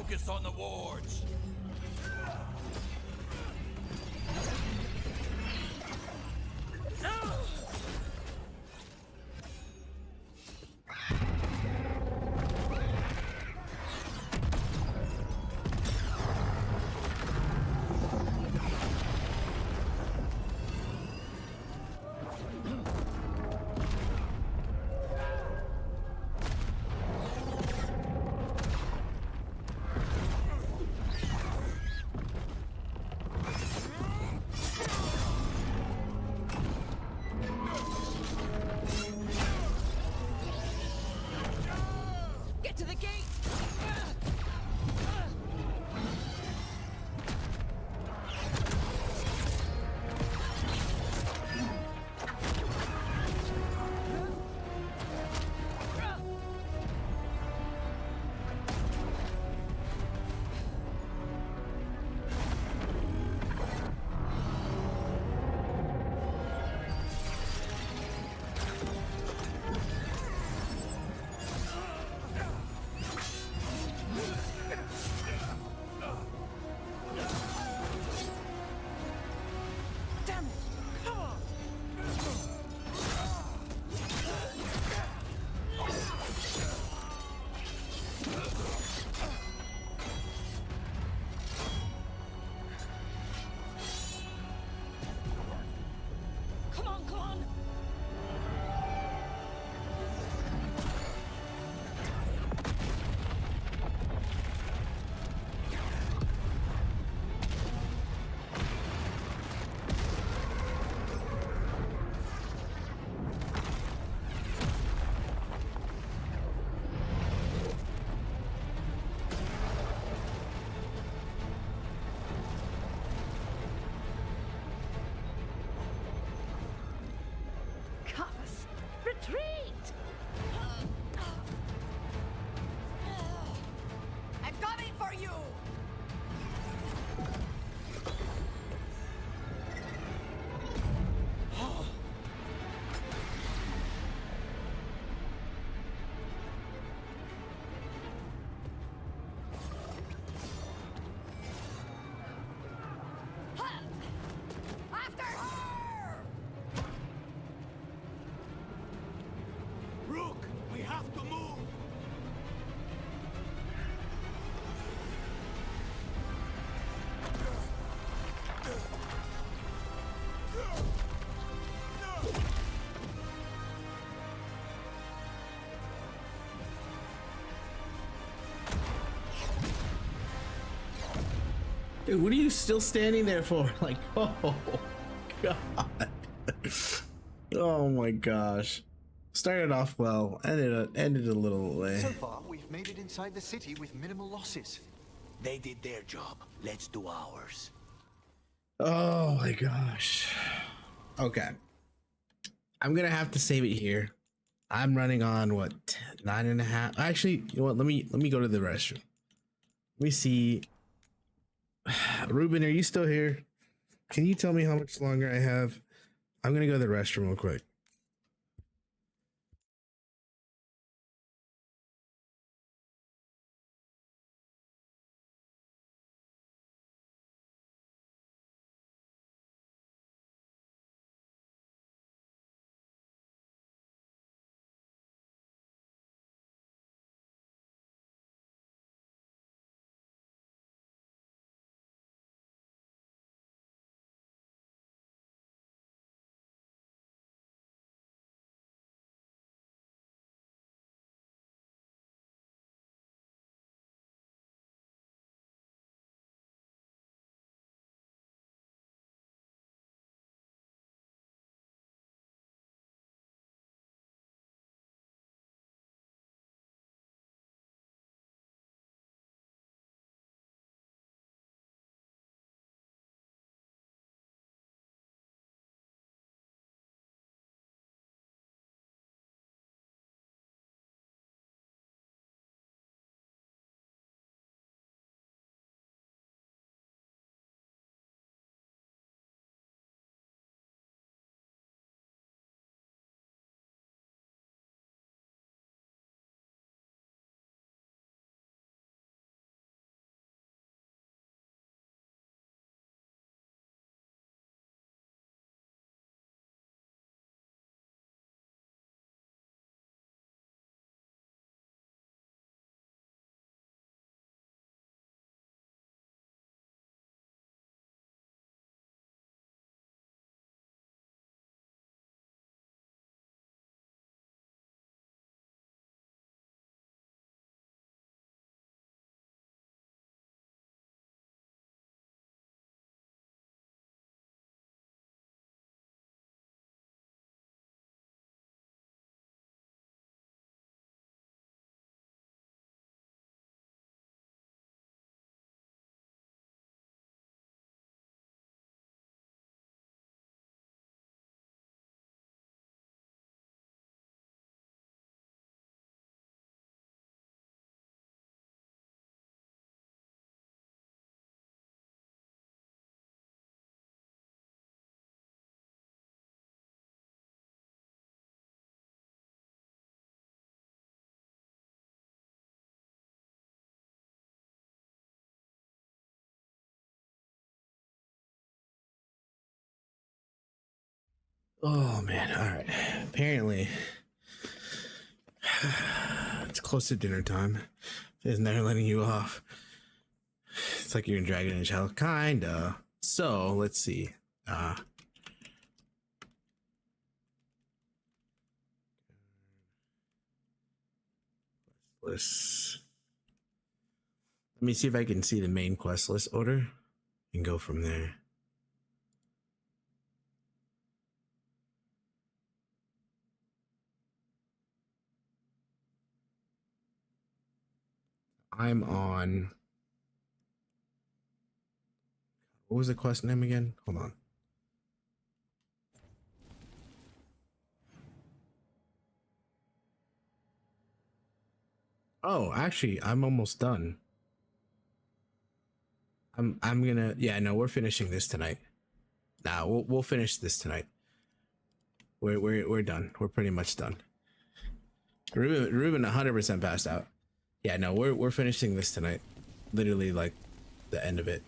focus on the wards. Get to the gate! Damn it! Come on! Come on, come on! Covers, retreat! I'm coming for you! After her! Rook, we have to move! Dude, what are you still standing there for? Like, oh god. Oh my gosh. Started off well, ended a little way. So far, we've made it inside the city with minimal losses. They did their job. Let's do ours. Oh my gosh. Okay. I'm gonna have to save it here. I'm running on what, 9.5? Actually, you know what? Let me go to the restroom. Let me see. Ruben, are you still here? Can you tell me how much longer I have? I'm gonna go to the restroom real quick. Oh man, alright. Apparently it's close to dinner time. It's never letting you off. It's like you're in Dragon Age Hell. Kinda. So let's see. Let me see if I can see the main quest list order and go from there. I'm on. What was the quest name again? Hold on. Oh, actually, I'm almost done. I'm gonna, yeah, no, we're finishing this tonight. Nah, we'll finish this tonight. We're done. We're pretty much done. Ruben 100% passed out. Yeah, no, we're finishing this tonight. Literally like the end of it.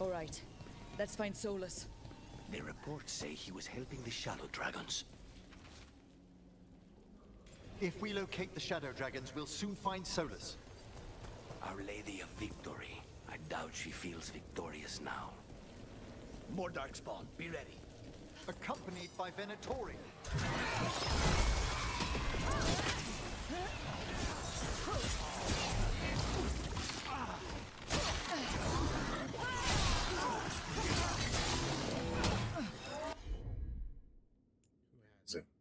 All right, let's find Solus. The reports say he was helping the Shadow Dragons. If we locate the Shadow Dragons, we'll soon find Solus. Our Lady of Victory. I doubt she feels victorious now. More Darkspawn, be ready. Accompanied by Venatori.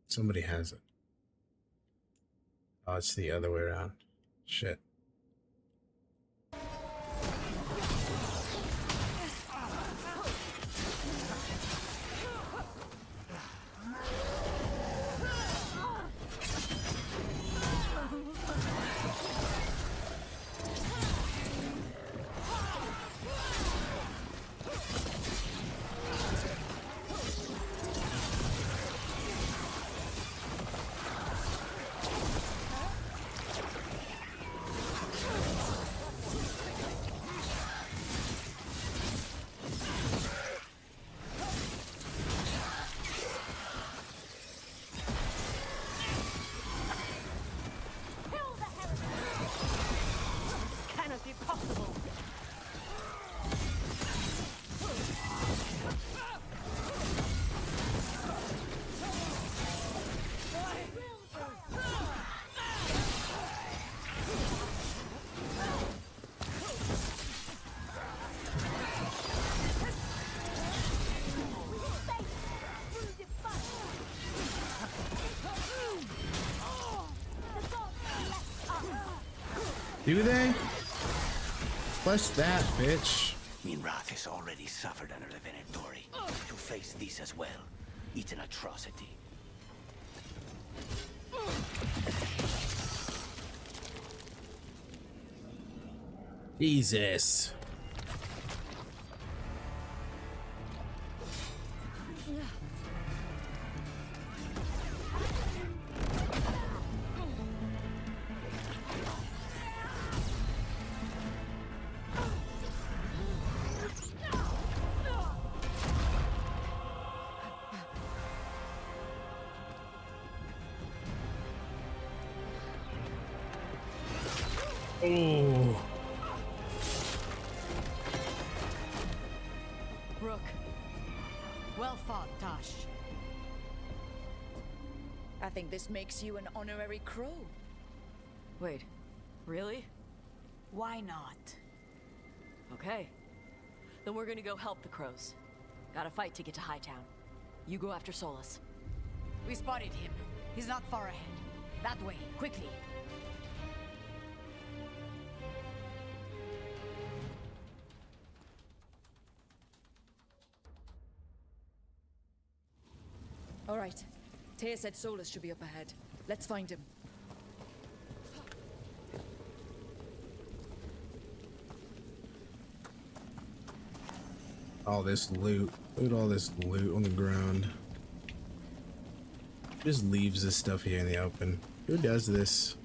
Somebody has it. Oh, it's the other way around. Shit. Do they? What's that, bitch? Minrath has already suffered under the Venatori. To face this as well, it's an atrocity. Jesus. Oh. Rook. Well fought, I think this makes you an honorary crow. Wait, really? Why not? Okay. Then we're gonna go help the crows. Gotta fight to get to Hightown. You go after Solus. We spotted him. He's not far ahead. That way, quickly. All right. Taya said Solus should be up ahead. Let's find him. All this loot. Look at all this loot on the ground. Just leaves this stuff here in the open. Who does this?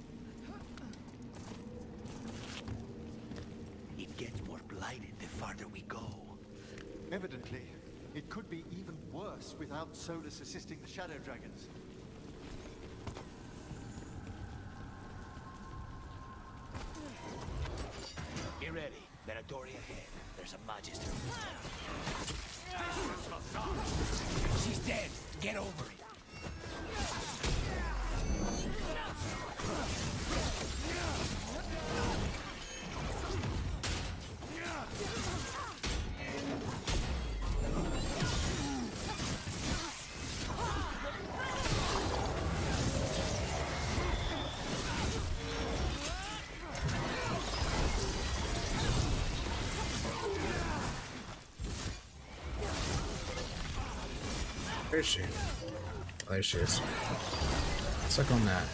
It gets more blighted the farther we go. Evidently, it could be even worse without Solus assisting the Shadow Dragons. Get ready. Venatori ahead. There's a Magister. She's dead. Get over it. Where is she? Oh, there she is. Suck on that.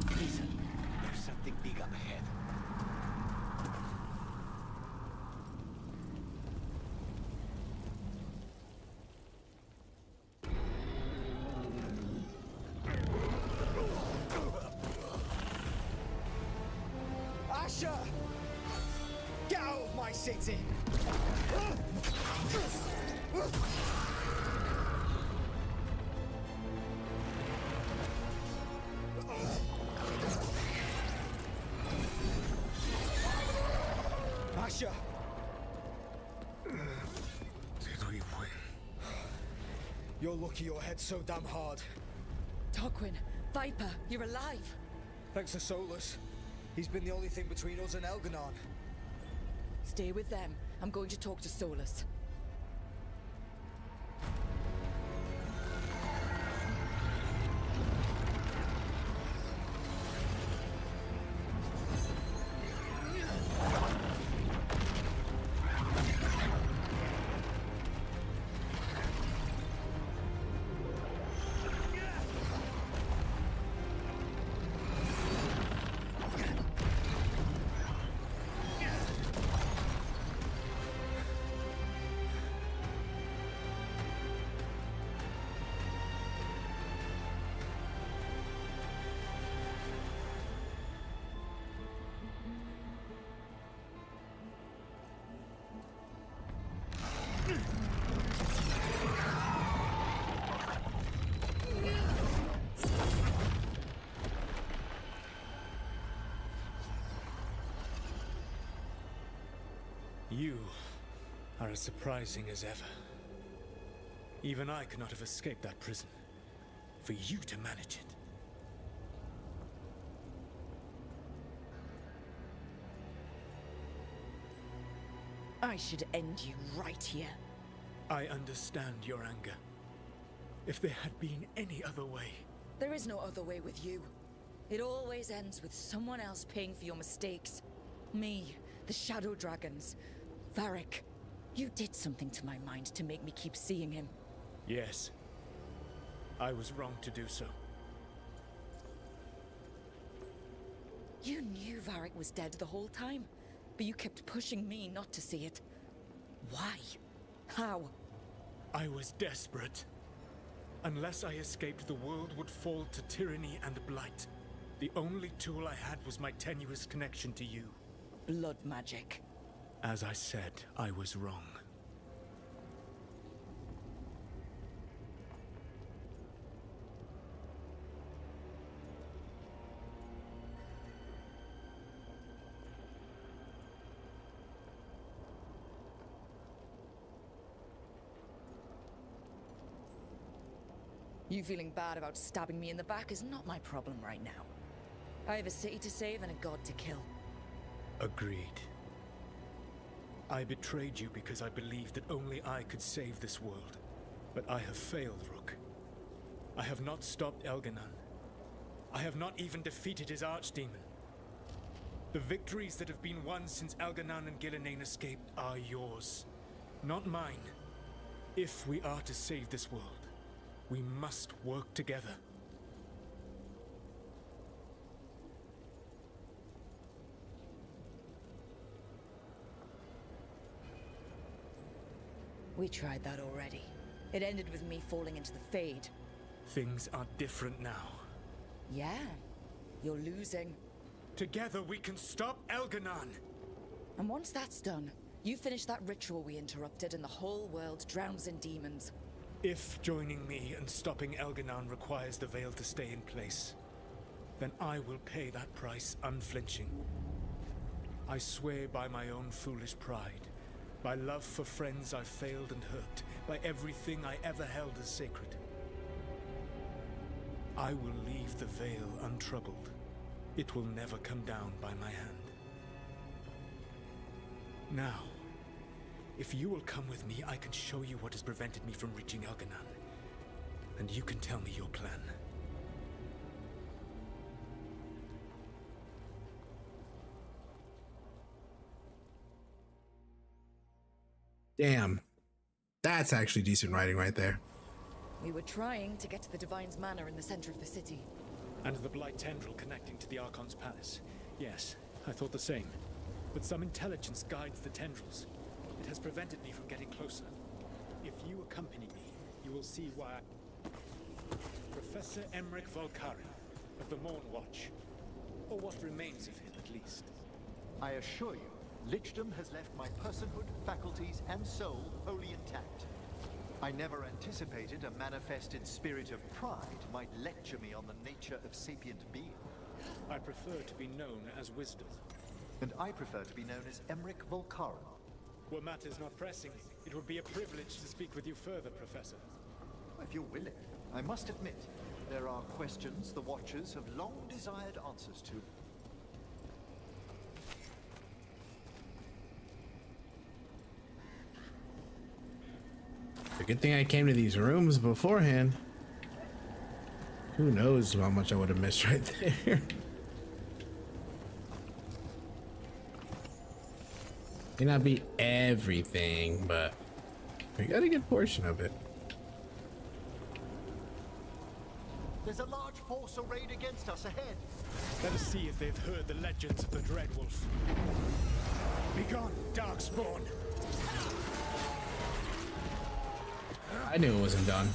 Listen, there's something big up ahead. Asher! Get out of my city! Asher! Did we win? You're lucky your head's so damn hard. Tarquin, Viper, you're alive. Thanks to Solus. He's been the only thing between us and Elganon. Stay with them. I'm going to talk to Solus. You are as surprising as ever. Even I could not have escaped that prison. For you to manage it. I should end you right here. I understand your anger. If there had been any other way... There is no other way with you. It always ends with someone else paying for your mistakes. Me, the Shadow Dragons, Varric. You did something to my mind to make me keep seeing him. Yes. I was wrong to do so. You knew Varric was dead the whole time, but you kept pushing me not to see it. Why? How? I was desperate. Unless I escaped, the world would fall to tyranny and blight. The only tool I had was my tenuous connection to you. Blood magic. As I said, I was wrong. You feeling bad about stabbing me in the back is not my problem right now. I have a city to save and a god to kill. Agreed. I betrayed you because I believed that only I could save this world. But I have failed, Rook. I have not stopped Elganon. I have not even defeated his archdemon. The victories that have been won since Elganon and Gillenane escaped are yours, not mine. If we are to save this world, we must work together. We tried that already. It ended with me falling into the Fade. Things are different now. Yeah, you're losing. Together we can stop Elganon! And once that's done, you finish that ritual we interrupted and the whole world drowns in demons. If joining me and stopping Elganon requires the Veil to stay in place, then I will pay that price unflinching. I swear by my own foolish pride, by love for friends I've failed and hurt, by everything I ever held as sacred. I will leave the Veil untroubled. It will never come down by my hand. Now, if you will come with me, I can show you what has prevented me from reaching Elganon. And you can tell me your plan. Damn. That's actually decent writing right there. We were trying to get to the Divine's Manor in the center of the city. And the Blight Tendril connecting to the Archon's palace. Yes, I thought the same. But some intelligence guides the tendrils. It has prevented me from getting closer. If you accompany me, you will see why Professor Emmerich Volkari of the Morn Watch. Or what remains of him, at least. I assure you, Lichdom has left my personhood, faculties, and soul wholly intact. I never anticipated a manifested spirit of pride might lecture me on the nature of sapient being. I prefer to be known as Wisdom. And I prefer to be known as Emmerich Volkaren. Were matters not pressing, it would be a privilege to speak with you further, Professor. If you're willing, I must admit, there are questions the Watchers have long desired answers to. A good thing I came to these rooms beforehand. Who knows how much I would have missed right there. May not be everything, but we got a good portion of it. There's a large force arrayed against us ahead. Let us see if they've heard the legends of the Dreadwolf. Begone, Darkspawn! I knew it wasn't done.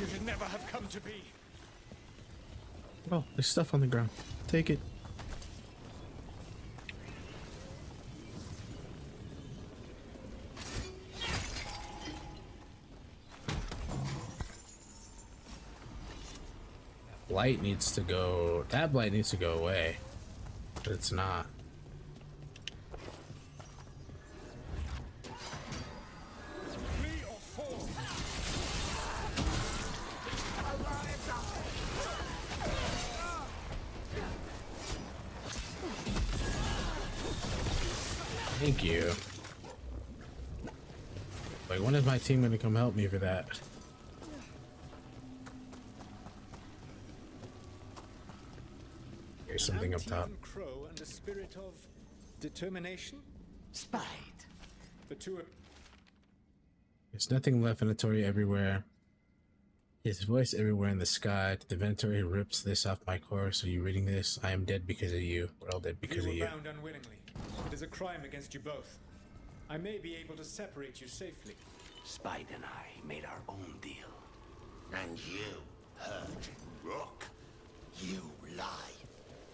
You should never have come to be. Oh, there's stuff on the ground. Take it. Blight needs to go. That blight needs to go away. But it's not. Thank you. Like, when is my team gonna come help me for that? Here's something up top. Crow and a spirit of determination? Spite. The two are... There's nothing left inventory everywhere. His voice everywhere in the sky. The inventory rips this off my core. So you reading this? I am dead because of you. We're all dead because of you. You were bound unwillingly. It is a crime against you both. I may be able to separate you safely, Spide and I made our own deal. And you hurt Rook. You lie.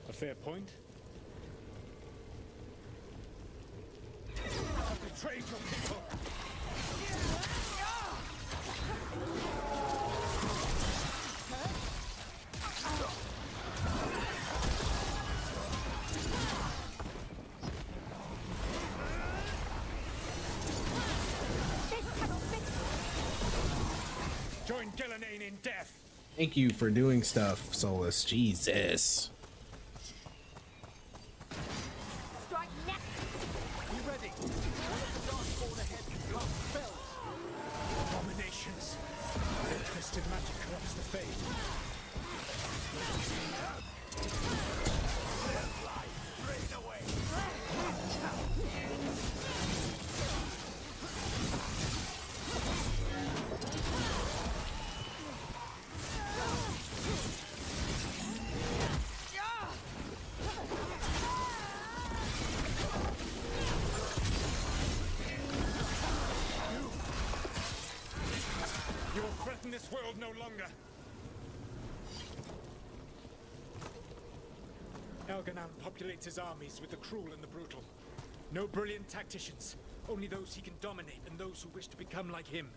A fair point. I've betrayed your people. Join Gillenane in death. Thank you for doing stuff, Solus. Jesus. Strike next! You ready? One of the Darkspawn ahead can blast spells. Abominations. Their twisted magic corrupts the Fade. You will threaten this world no longer. Elganon populates his armies with the cruel and the brutal. No brilliant tacticians, only those he can dominate and those who wish to become like him.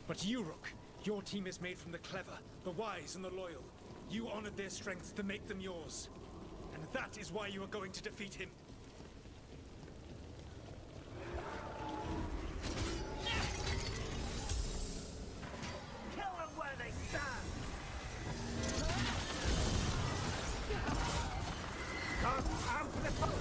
But you, Rook, your team is made from the clever, the wise, and the loyal. You honored their strengths to make them yours. And that is why you are going to defeat him. Kill them where they stand! Come out of the boat!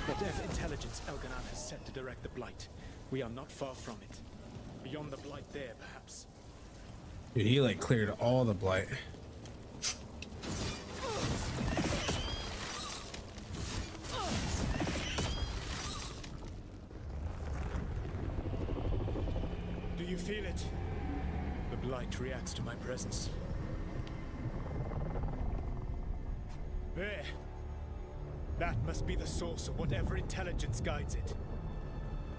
Whatever intelligence Elganon has set to direct the Blight, we are not far from it. Beyond the Blight there, perhaps. Dude, he like cleared all the blight. Do you feel it? The Blight reacts to my presence. There. That must be the source of whatever intelligence guides it.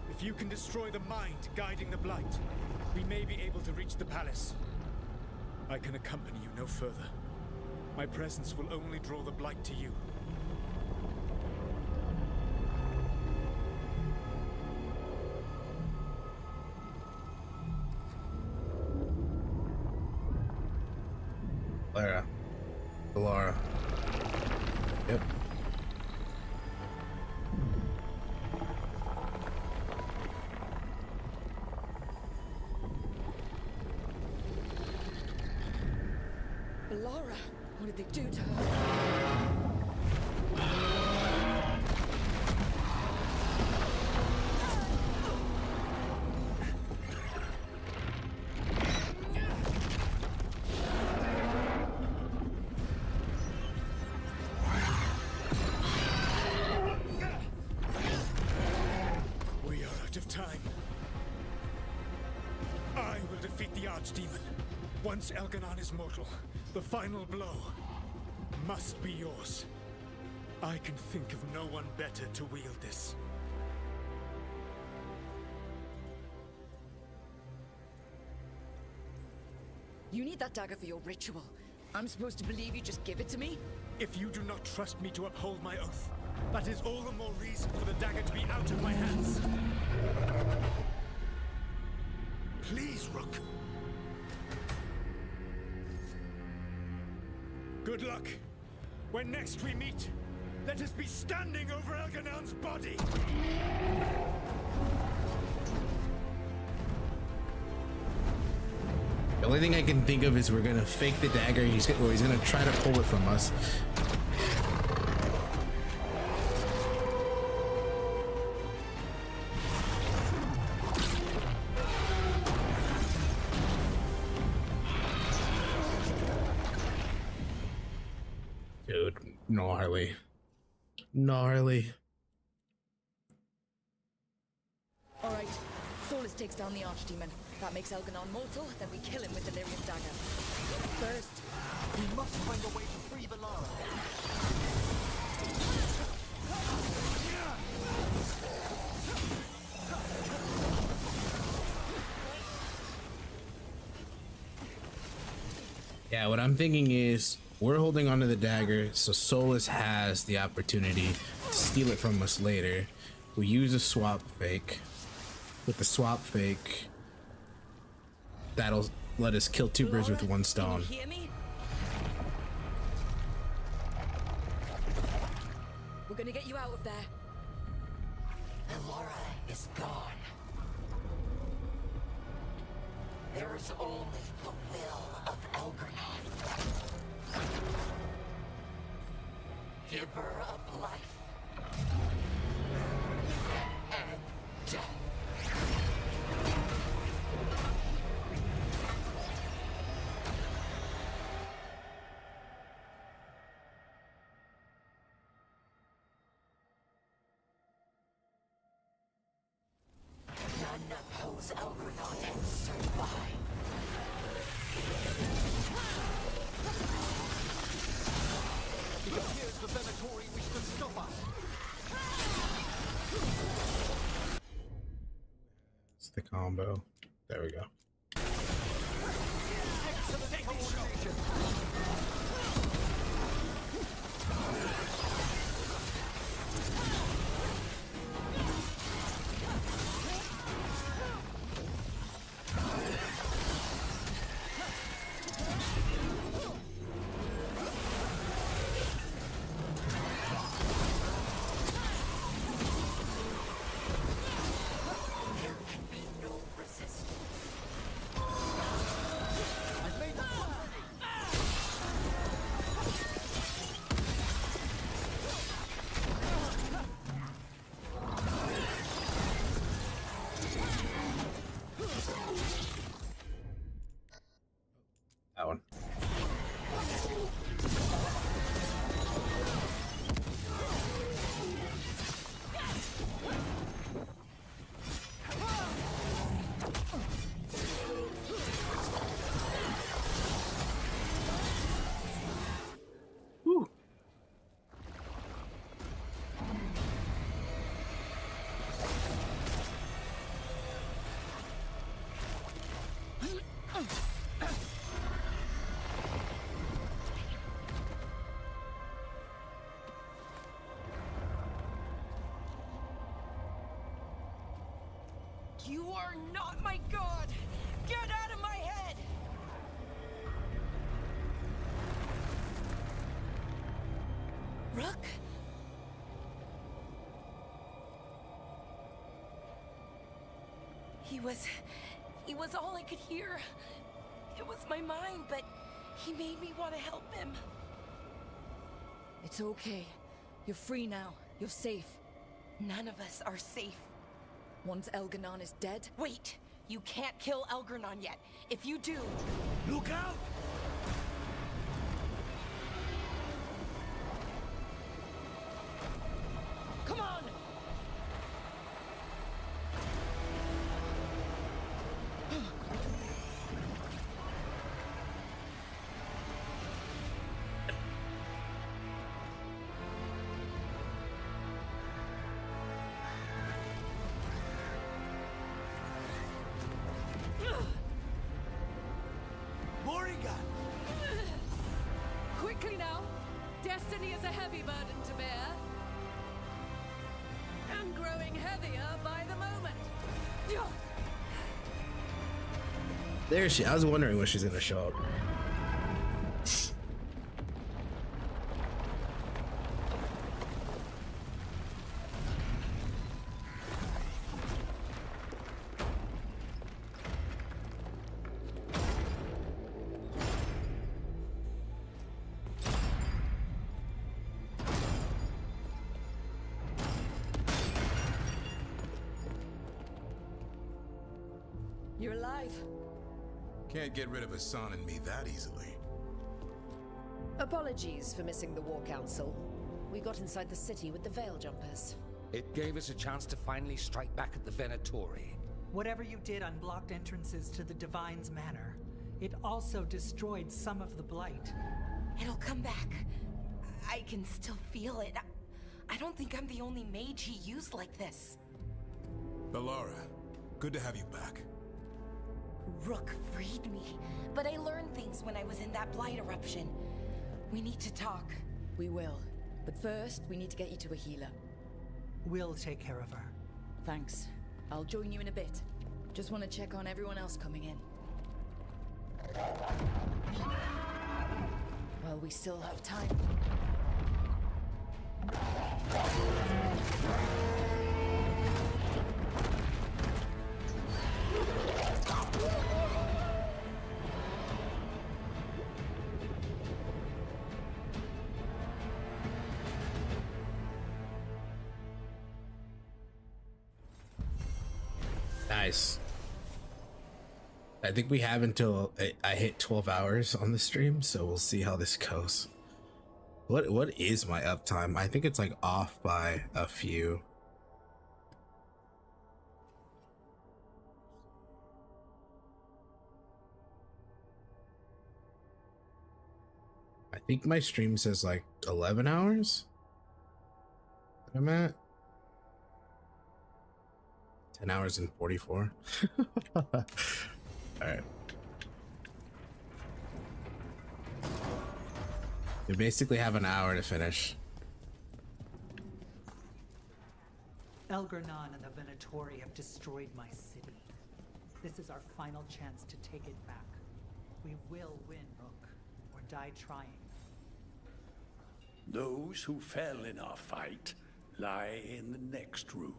If you can destroy the mind guiding the Blight, we may be able to reach the palace. I can accompany you no further. My presence will only draw the Blight to you. Lara. Lara. Yep. Laura, what did they do to her? We are out of time. I will defeat the Archdemon. Once Elganon is mortal, the final blow must be yours. I can think of no one better to wield this. You need that dagger for your ritual. I'm supposed to believe you just give it to me? If you do not trust me to uphold my oath, that is all the more reason for the dagger to be out of my hands. Please, Rook. Good luck. When next we meet, let us be standing over Elganon's body. The only thing I can think of is we're gonna fake the dagger. He's gonna try to pull it from us. Dude, gnarly. Gnarly. Alright, Solus takes down the Archdemon. That makes Elganon mortal, then we kill him with Delirium's dagger. First, we must find a way to free Valara. Yeah, what I'm thinking is we're holding onto the dagger, so Solus has the opportunity to steal it from us later. We use a swap fake. With the swap fake, that'll let us kill two birds with one stone. hear me? We're gonna get you out of there. Valara is gone. There is only the will of Elgranon, giver of life and death. None oppose Elgranon and survive. It appears the Venatori wish to stop us. It's the combo. There we go. Excellent coordination. That one. Woo. You are not my god! Get out of my head! Rook? He was all I could hear. It was my mind, but he made me want to help him. It's okay. You're free now. You're safe. None of us are safe. Once Elganon is dead... Wait! You can't kill Elgranon yet. If you do... Look out! Come on! Morrigan! Quickly now! destiny is a heavy burden to bear. And growing heavier by the moment. There she. I was wondering when she's gonna show up. You're alive. Can't get rid of Hassan and me that easily. Apologies for missing the War Council. We got inside the city with the Veil Jumpers. It gave us a chance to finally strike back at the Venatori. Whatever you did unblocked entrances to the Divine's Manor. It also destroyed some of the Blight. It'll come back. I can still feel it. I don't think I'm the only mage he used like this. Bellara, good to have you back. Rook freed me, but I learned things when I was in that Blight eruption. We need to talk. We will. But first, we need to get you to a healer. We'll take care of her. Thanks. I'll join you in a bit. Just want to check on everyone else coming in. Well, we still have time. Nice. I think we have until I hit 12 hours on the stream, so we'll see how this goes. What is my uptime? I think it's like off by a few. I think my stream says like 11 hours. I'm at 10 hours and 44. All right. We basically have an hour to finish. Elgernon and the Venatori have destroyed my city. This is our final chance to take it back. We will win, Rook, or die trying. Those who fell in our fight lie in the next room.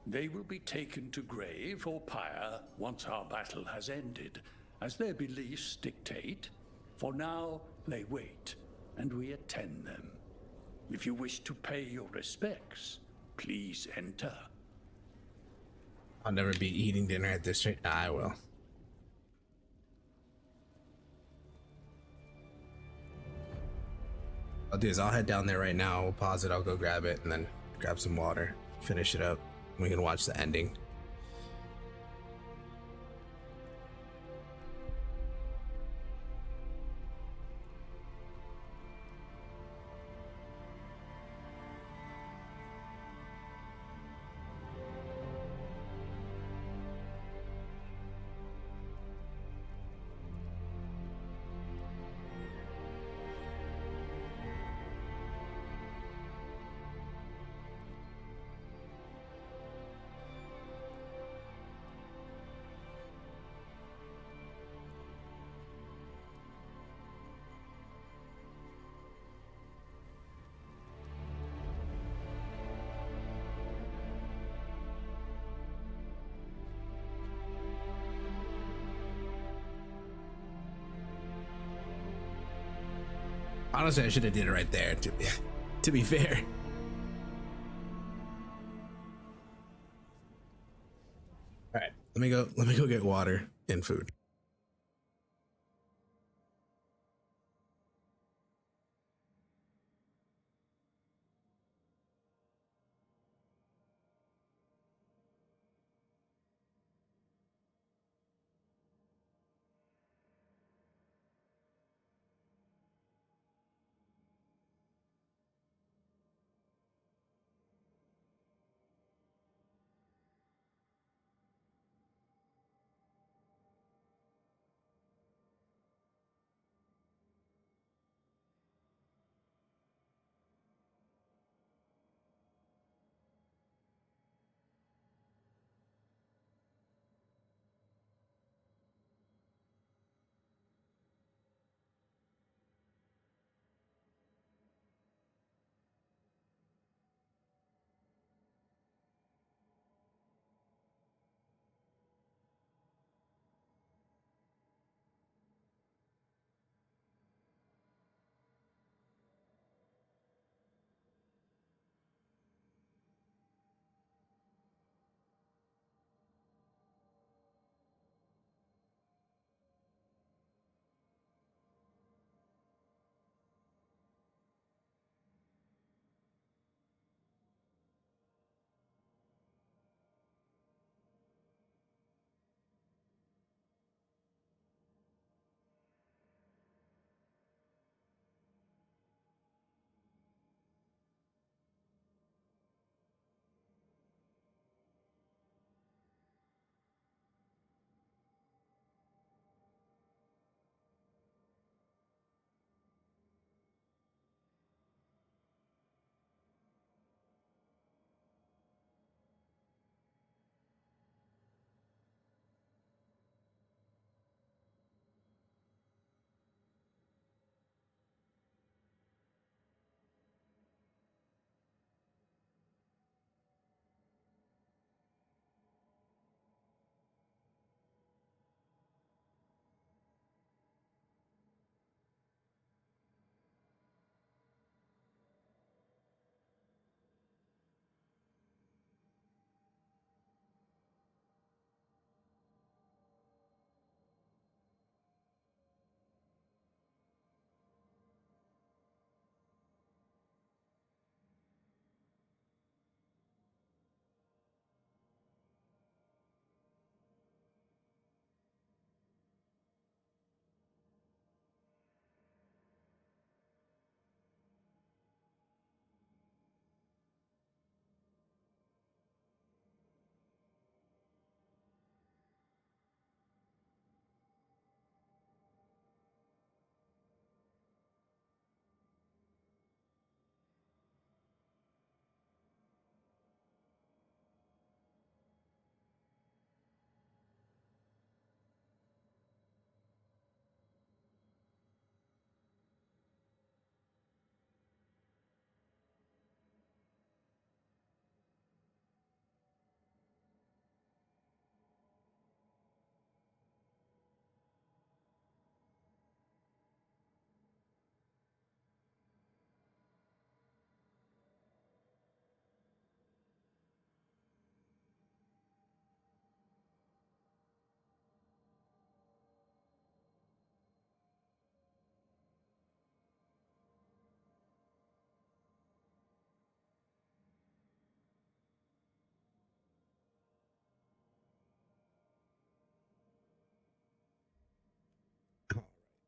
They will be taken to grave or pyre once our battle has ended, as their beliefs dictate. For now, they wait, and we attend them. If you wish to pay your respects, please enter. I'll never be eating dinner at this rate. Nah, I will. I'll do is I'll head down there right now. We'll pause it. I'll go grab it and then grab some water, finish it up. We can watch the ending. Honestly, I should have did it right there. To be fair. All right, let me go get water and food.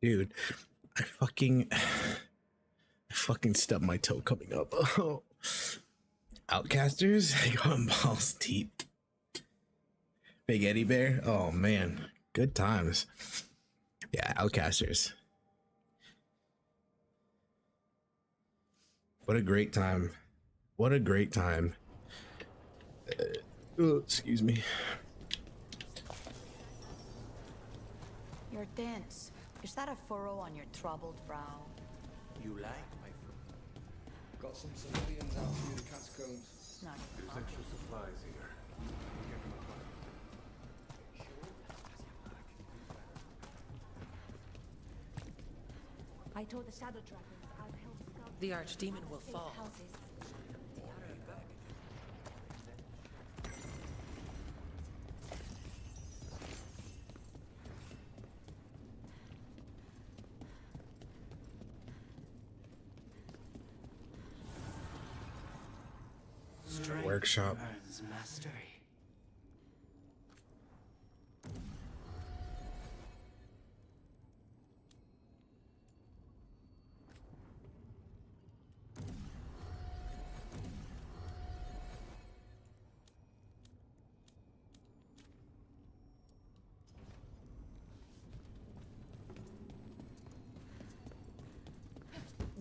Dude, I fucking stubbed my toe coming up. Oh. Outcasters, I got balls deep. Big Eddie Bear, oh man, good times. Yeah, Outcasters. What a great time. What a great time. Excuse me. You're dense. Is that a furrow on your troubled brow? You like my food? Got some civilians out through the catacombs. Not There's extra supplies here. Get them apart. I told the Shadow Dragons I'd help scout The Archdemon will fall. houses. Workshop. Mastery.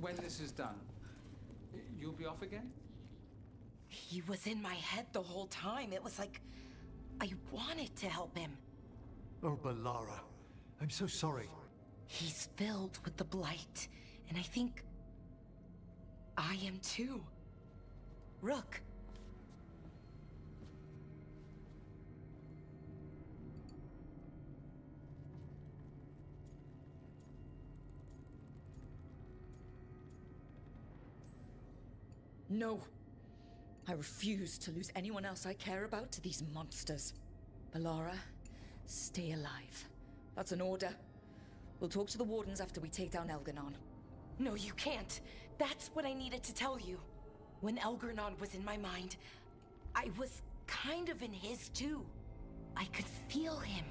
When this is done, you'll be off again? He was in my head the whole time. It was like I wanted to help him. Oh, Balara. I'm so sorry. He's filled with the blight, and I think I am too. Rook. No. I refuse to lose anyone else I care about to these monsters. Balara, stay alive. That's an order. We'll talk to the Wardens after we take down Elganon. No, you can't. That's what I needed to tell you. When Elgarnon was in my mind, I was kind of in his too. I could feel him.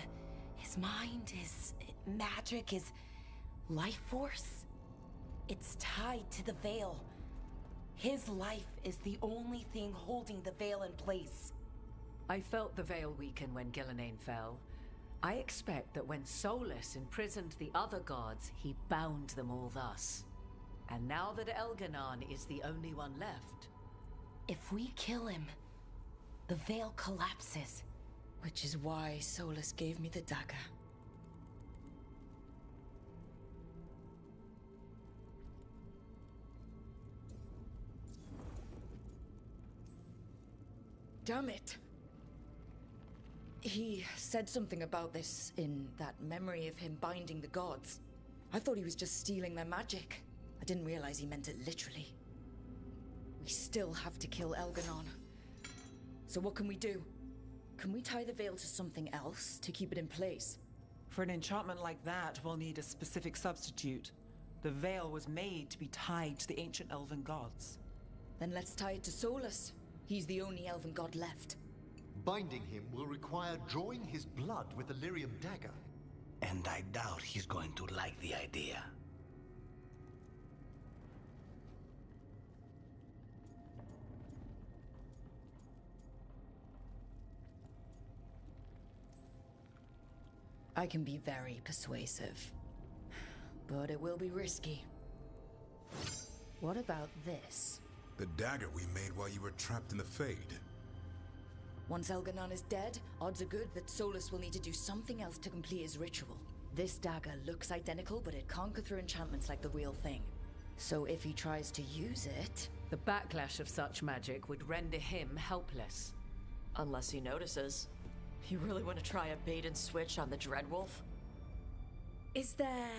His mind, his magic, his life force. It's tied to the Veil. His life is the only thing holding the Veil in place. I felt the Veil weaken when Gillenane fell. I expect that when Solus imprisoned the other gods, he bound them all thus. And now that Elganon is the only one left... If we kill him, the Veil collapses. Which is why Solus gave me the dagger. Damn it! He said something about this in that memory of him binding the gods. I thought he was just stealing their magic. I didn't realize he meant it literally. We still have to kill Elganon. So what can we do? Can we tie the Veil to something else to keep it in place? For an enchantment like that, we'll need a specific substitute. The Veil was made to be tied to the ancient elven gods. Then let's tie it to Solus. He's the only elven god left. Binding him will require drawing his blood with the Lyrium dagger. And I doubt he's going to like the idea. I can be very persuasive, but it will be risky. What about this? The dagger we made while you were trapped in the Fade. Once Elganon is dead, odds are good that Solus will need to do something else to complete his ritual. This dagger looks identical, but it can't go through enchantments like the real thing. So if he tries to use it... The backlash of such magic would render him helpless. Unless he notices. You really want to try a bait and switch on the Dreadwolf? Is there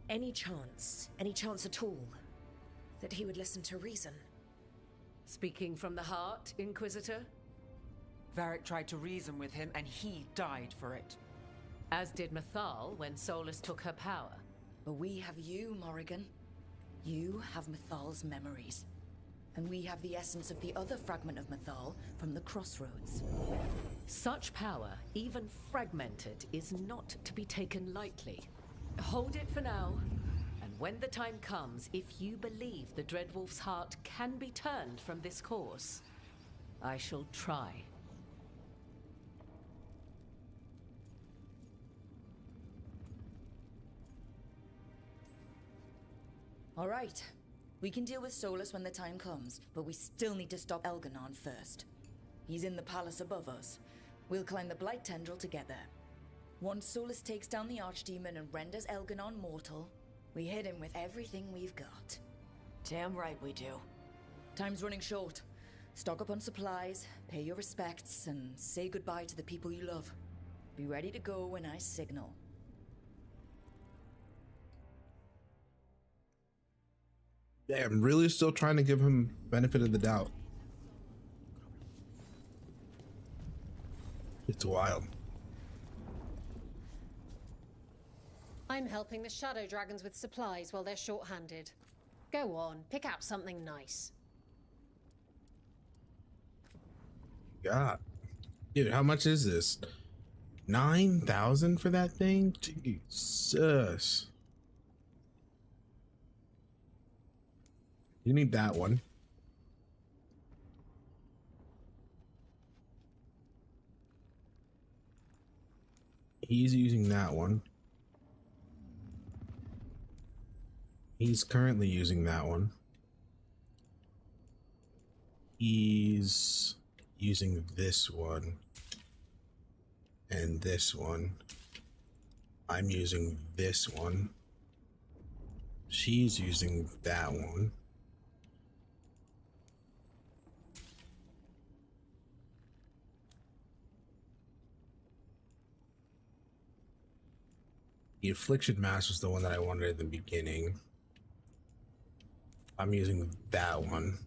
any chance at all, that he would listen to reason? Speaking from the heart, Inquisitor? Varric tried to reason with him, and he died for it. As did Mythal when Solus took her power. But we have you, Morrigan. You have Mythal's memories. And we have the essence of the other fragment of Mythal from the Crossroads. Such power, even fragmented, is not to be taken lightly. Hold it for now. And when the time comes, if you believe the Dreadwolf's heart can be turned from this course, I shall try. All right. We can deal with Solus when the time comes, but we still need to stop Elganon first. He's in the palace above us. We'll climb the Blight Tendril to get there. Once Solus takes down the Archdemon and renders Elganon mortal, we hit him with everything we've got. Damn right we do. Time's running short. Stock up on supplies, pay your respects, and say goodbye to the people you love. Be ready to go when I signal. Yeah, I'm really still trying to give him benefit of the doubt. It's wild. I'm helping the Shadow Dragons with supplies while they're short-handed. Go on, pick out something nice. God. Dude, how much is this? 9,000 for that thing? Jesus. You need that one. He's using that one. He's currently using that one. He's using this one. And this one. I'm using this one. She's using that one. The Affliction Mask was the one that I wanted at the beginning. I'm using that one.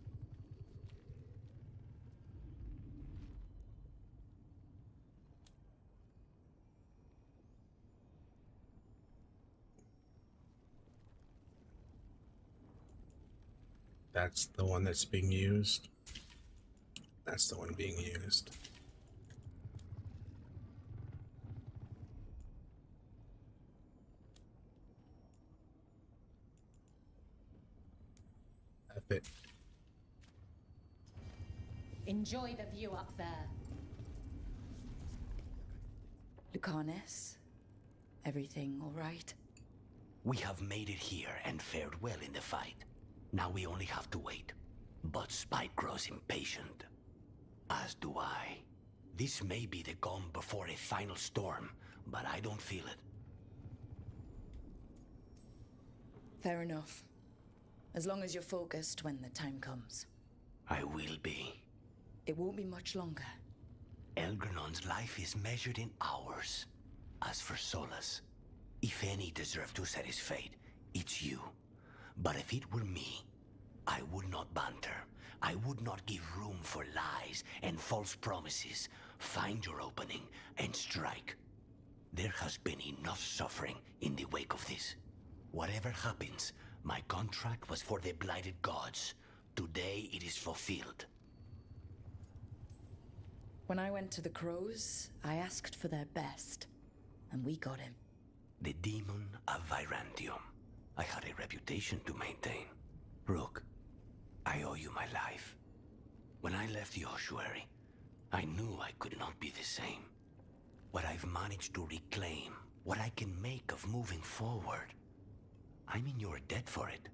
That's the one that's being used. That's the one being used. It. Enjoy the view up there. Lucanus, everything all right? We have made it here and fared well in the fight. Now we only have to wait. But Spike grows impatient. As do I. This may be the calm before a final storm, but I don't feel it. Fair enough. As long as you're focused when the time comes. I will be. It won't be much longer. Elgranon's life is measured in hours. As for Solus, if any deserve to set his fate, it's you. But if it were me, I would not banter. I would not give room for lies and false promises. Find your opening and strike. There has been enough suffering in the wake of this. Whatever happens, my contract was for the blighted gods. Today it is fulfilled. When I went to the Crows, I asked for their best, and we got him. The demon of Virantium. I had a reputation to maintain. Rook, I owe you my life. When I left the ossuary, I knew I could not be the same. What I've managed to reclaim, what I can make of moving forward, I'm in your debt for it.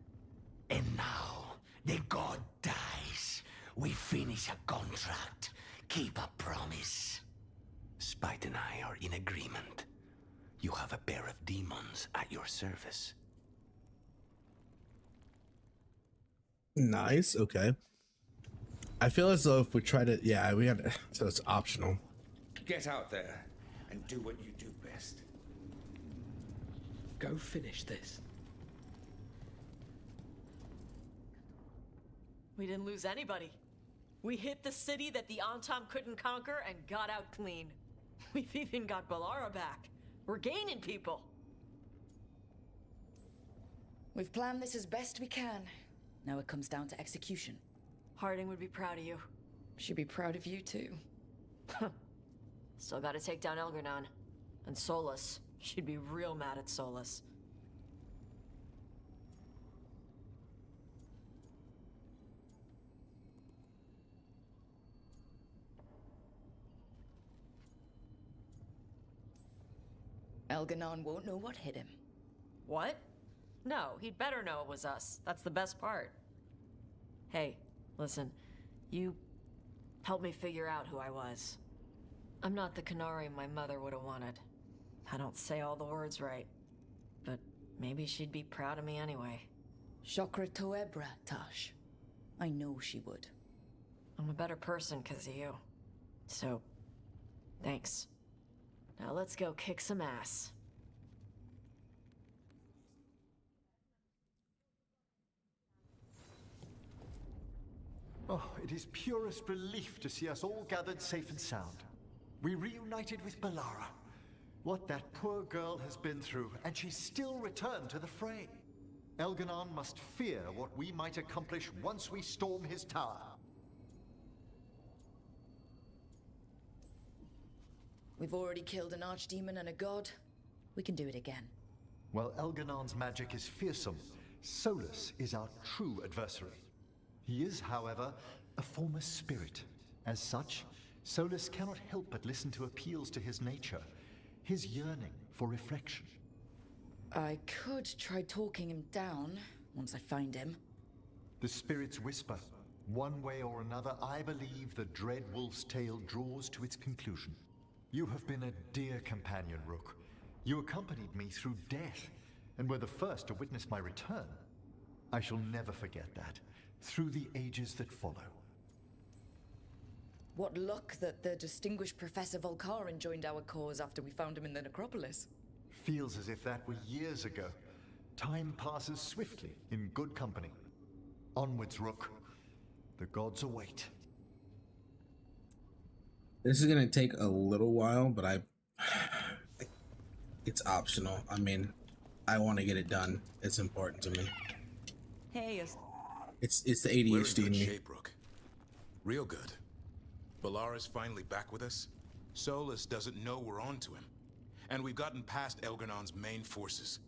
And now, the god dies. We finish a contract. Keep a promise. Spite and I are in agreement. You have a pair of demons at your service. Nice, okay. I feel as though if we try to, yeah, we got, so it's optional. Get out there and do what you do best. Go finish this. We didn't lose anybody. We hit the city that the Antam couldn't conquer and got out clean. We've even got Balara back. We're gaining people. We've planned this as best we can. Now it comes down to execution. Harding would be proud of you. She'd be proud of you too. Still gotta take down Elgranon. And Solus. She'd be real mad at Solus. Elganon won't know what hit him. What? No, he'd better know it was us. That's the best part. Hey, listen. You helped me figure out who I was. I'm not the Qunari my mother would have wanted. I don't say all the words right. But maybe she'd be proud of me anyway. Shokra Toebra, Tash. I know she would. I'm a better person because of you. So, thanks. Now let's go kick some ass. Oh, it is purest relief to see us all gathered safe and sound. We reunited with Balara. What that poor girl has been through, and she's still returned to the fray. Elganon must fear what we might accomplish once we storm his tower. We've already killed an archdemon and a god. We can do it again. While Elganon's magic is fearsome, Solus is our true adversary. He is, however, a former spirit. As such, Solus cannot help but listen to appeals to his nature, his yearning for reflection. I could try talking him down once I find him. The spirits whisper. One way or another, I believe the dread wolf's tale draws to its conclusion. You have been a dear companion, Rook. You accompanied me through death, and were the first to witness my return. I shall never forget that, through the ages that follow. What luck that the distinguished Professor Volkarin joined our cause after we found him in the necropolis. Feels as if that were years ago. Time passes swiftly in good company. Onwards, Rook. The gods await. This is gonna take a little while, but it's optional. I mean, I want to get it done. It's important to me. Hey, it's the We're in ADHD in good me. shape, Rook. Real good. Balara's finally back with us. Solus doesn't know we're on to him. And we've gotten past Elganon's main forces.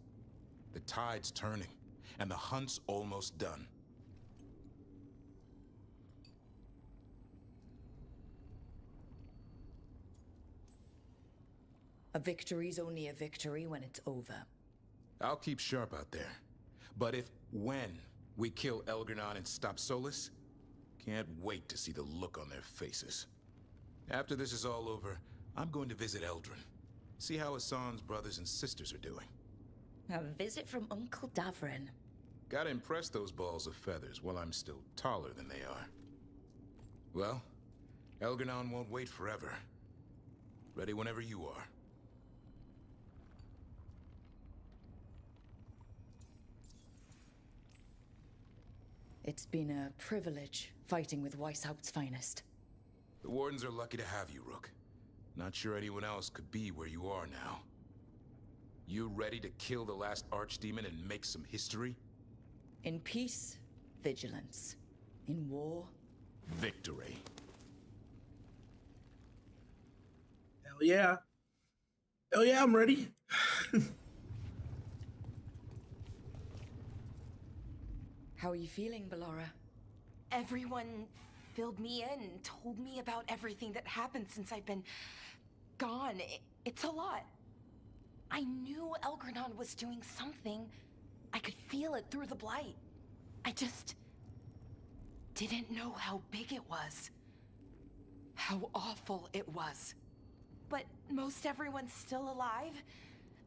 The tide's turning, and the hunt's almost done. A victory's only a victory when it's over. I'll keep sharp out there. But when we kill Elganon and stop Solus, can't wait to see the look on their faces. After this is all over, I'm going to visit Eldrin. See how Hassan's brothers and sisters are doing. A visit from Uncle Davrin. Gotta impress those balls of feathers while I'm still taller than they are. Well, Elganon won't wait forever. Ready whenever you are. It's been a privilege fighting with Weishaupt's finest. The Wardens are lucky to have you, Rook. Not sure anyone else could be where you are now. You ready to kill the last Archdemon and make some history? In peace, vigilance. In war, victory. Hell yeah. Hell yeah, I'm ready. How are you feeling, Balara? Everyone filled me in, told me about everything that happened since I've been gone. It's a lot. I knew Elgranon was doing something. I could feel it through the blight. I just didn't know how big it was. How awful it was. But most everyone's still alive.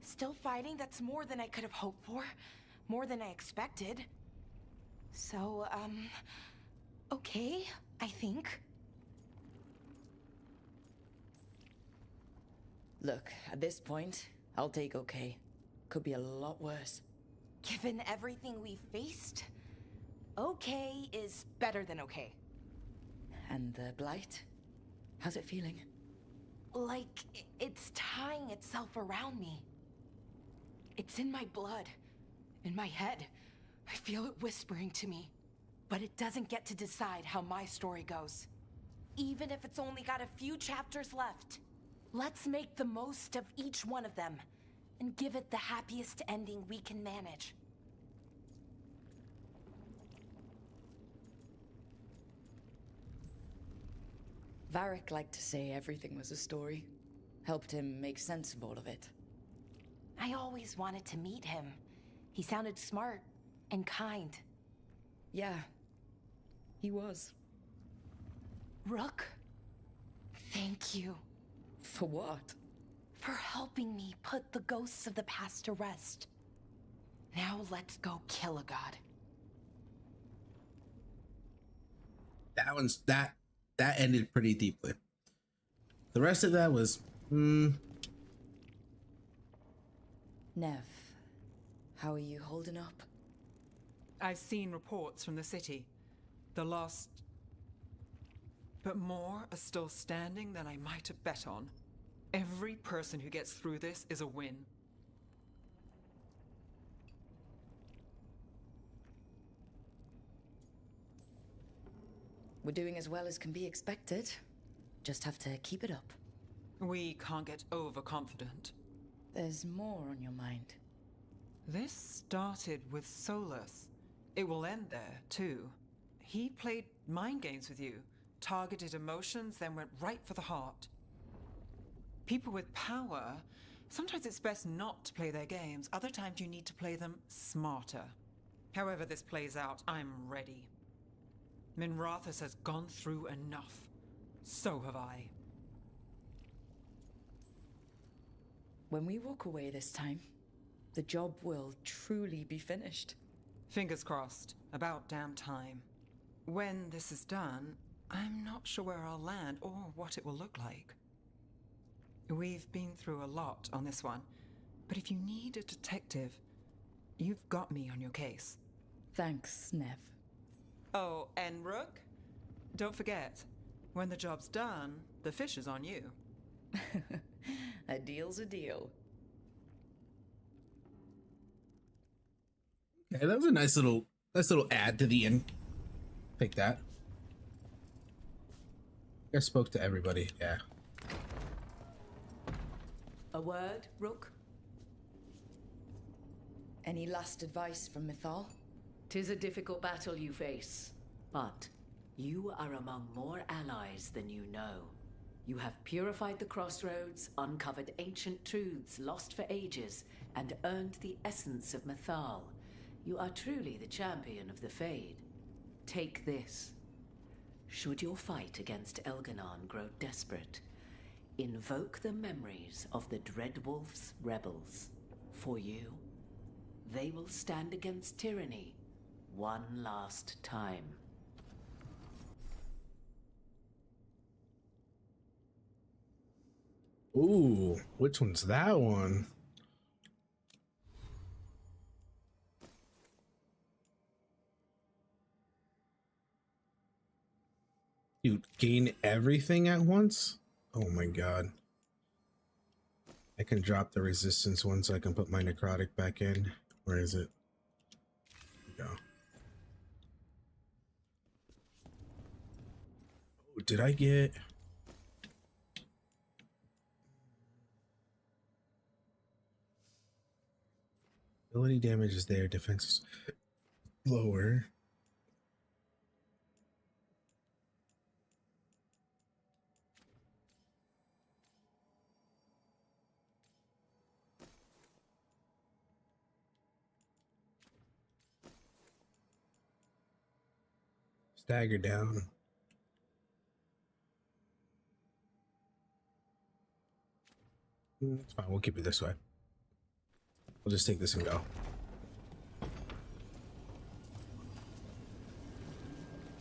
Still fighting. That's more than I could have hoped for. More than I expected. So, okay, I think. Look, at this point, I'll take okay. Could be a lot worse. Given everything we faced, okay is better than okay. And the blight? How's it feeling? Like it's tying itself around me. It's in my blood, in my head. I feel it whispering to me. But it doesn't get to decide how my story goes. Even if it's only got a few chapters left. Let's make the most of each one of them, and give it the happiest ending we can manage. Varric liked to say everything was a story. Helped him make sense of all of it. I always wanted to meet him. He sounded smart and kind. Yeah, he was. Rook, thank you. For what? For helping me put the ghosts of the past to rest. Now let's go kill a god. That ended pretty deeply. The rest of that was Nev, how are you holding up? I've seen reports from the city. The lost... But more are still standing than I might have bet on. Every person who gets through this is a win. We're doing as well as can be expected. Just have to keep it up. We can't get overconfident. There's more on your mind. This started with Solus. It will end there, too. He played mind games with you, targeted emotions, then went right for the heart. People with power, sometimes it's best not to play their games. Other times you need to play them smarter. However this plays out, I'm ready. Minrathous has gone through enough. So have I. When we walk away this time, the job will truly be finished. Fingers crossed. About damn time. When this is done, I'm not sure where I'll land or what it will look like. We've been through a lot on this one, but if you need a detective, you've got me on your case. Thanks, Nev. Oh, and Rook? Don't forget, when the job's done, the fish is on you. A deal's a deal. Okay, that was a nice little add to the end. Take that. I spoke to everybody, yeah. A word, Rook? Any last advice from Mythal? 'Tis a difficult battle you face, but you are among more allies than you know. You have purified the crossroads, uncovered ancient truths lost for ages, and earned the essence of Mythal. You are truly the champion of the Fade. Take this. Should your fight against Elganon grow desperate, invoke the memories of the Dreadwolf's rebels. For you, they will stand against tyranny one last time. Ooh, which one's that one? You gain everything at once? Oh my god. I can drop the resistance one so I can put my necrotic back in. Where is it? There we go. Oh, did I get... Ability damage is there, defense is lower. Stagger down. It's fine, we'll keep it this way. We'll just take this and go.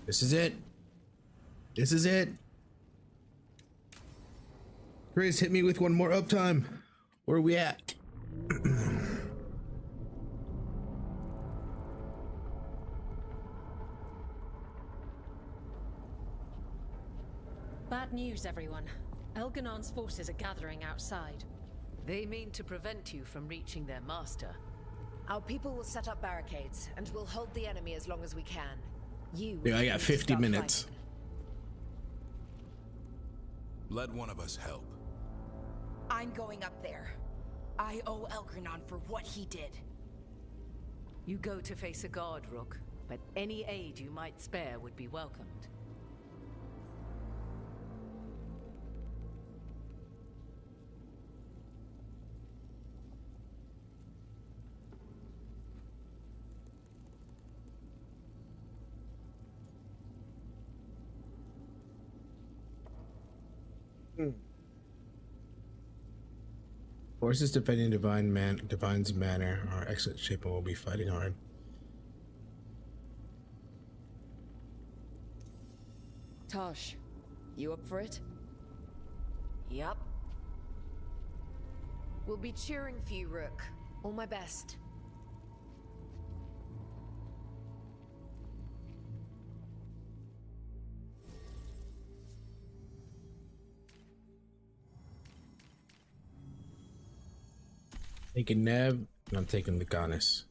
This is it. This is it. Chris, hit me with one more uptime. Where are we at? Bad news, everyone. Elganon's forces are gathering outside. They mean to prevent you from reaching their master. Our people will set up barricades, and we'll hold the enemy as long as we can. You... Yeah, I got 50 minutes. Fighting. Let one of us help. I'm going up there. I owe Elgranon for what he did. You go to face a god, Rook, but any aid you might spare would be welcomed. Forces defending Divine's Manor are excellent shape and will be fighting hard. Tosh, you up for it? Yup. We'll be cheering for you, Rook. All my best. Taking Nev, and I'm taking the goddess.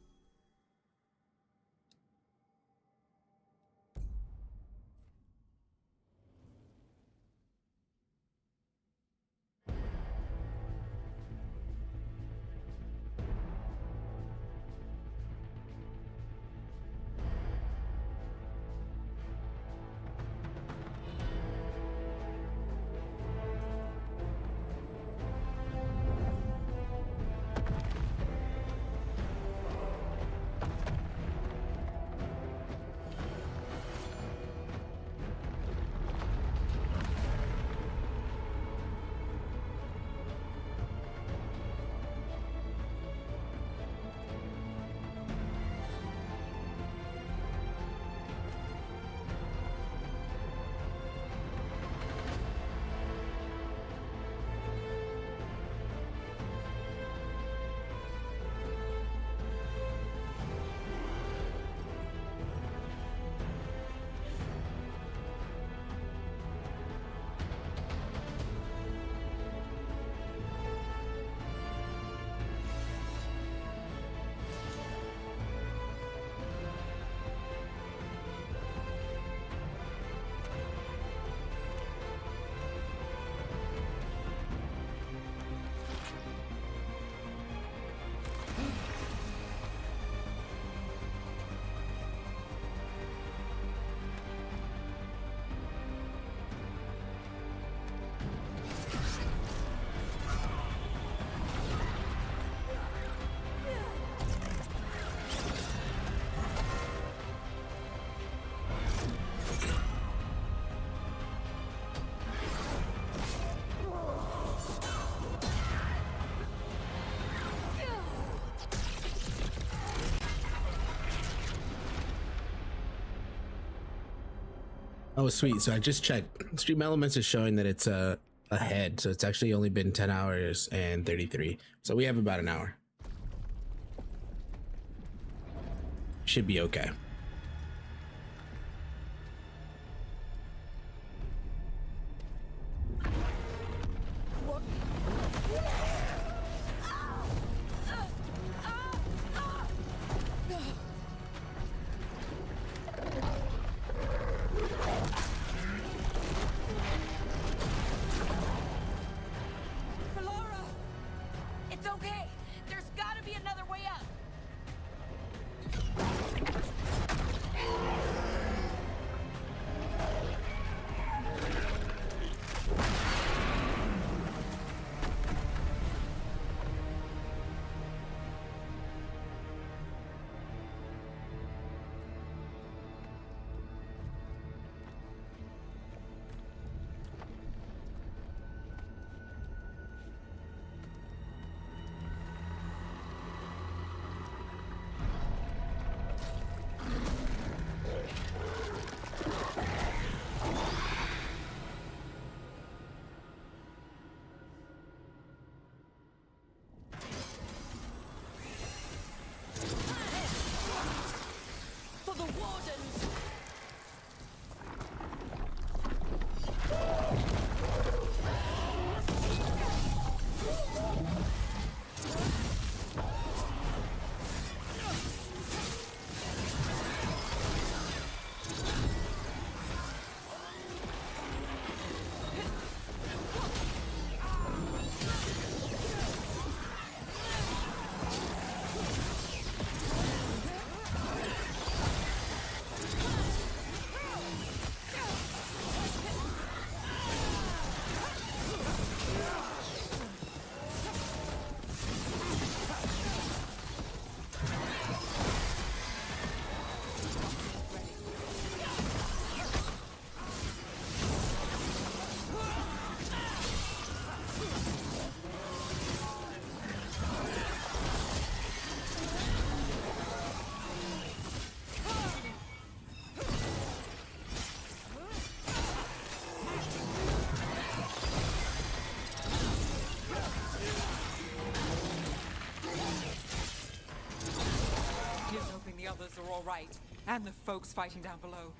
Oh, sweet. So I just checked. Stream Elements is showing that it's ahead. So it's actually only been 10 hours and 33. So we have about an hour. Should be okay. all right. And the folks fighting down below.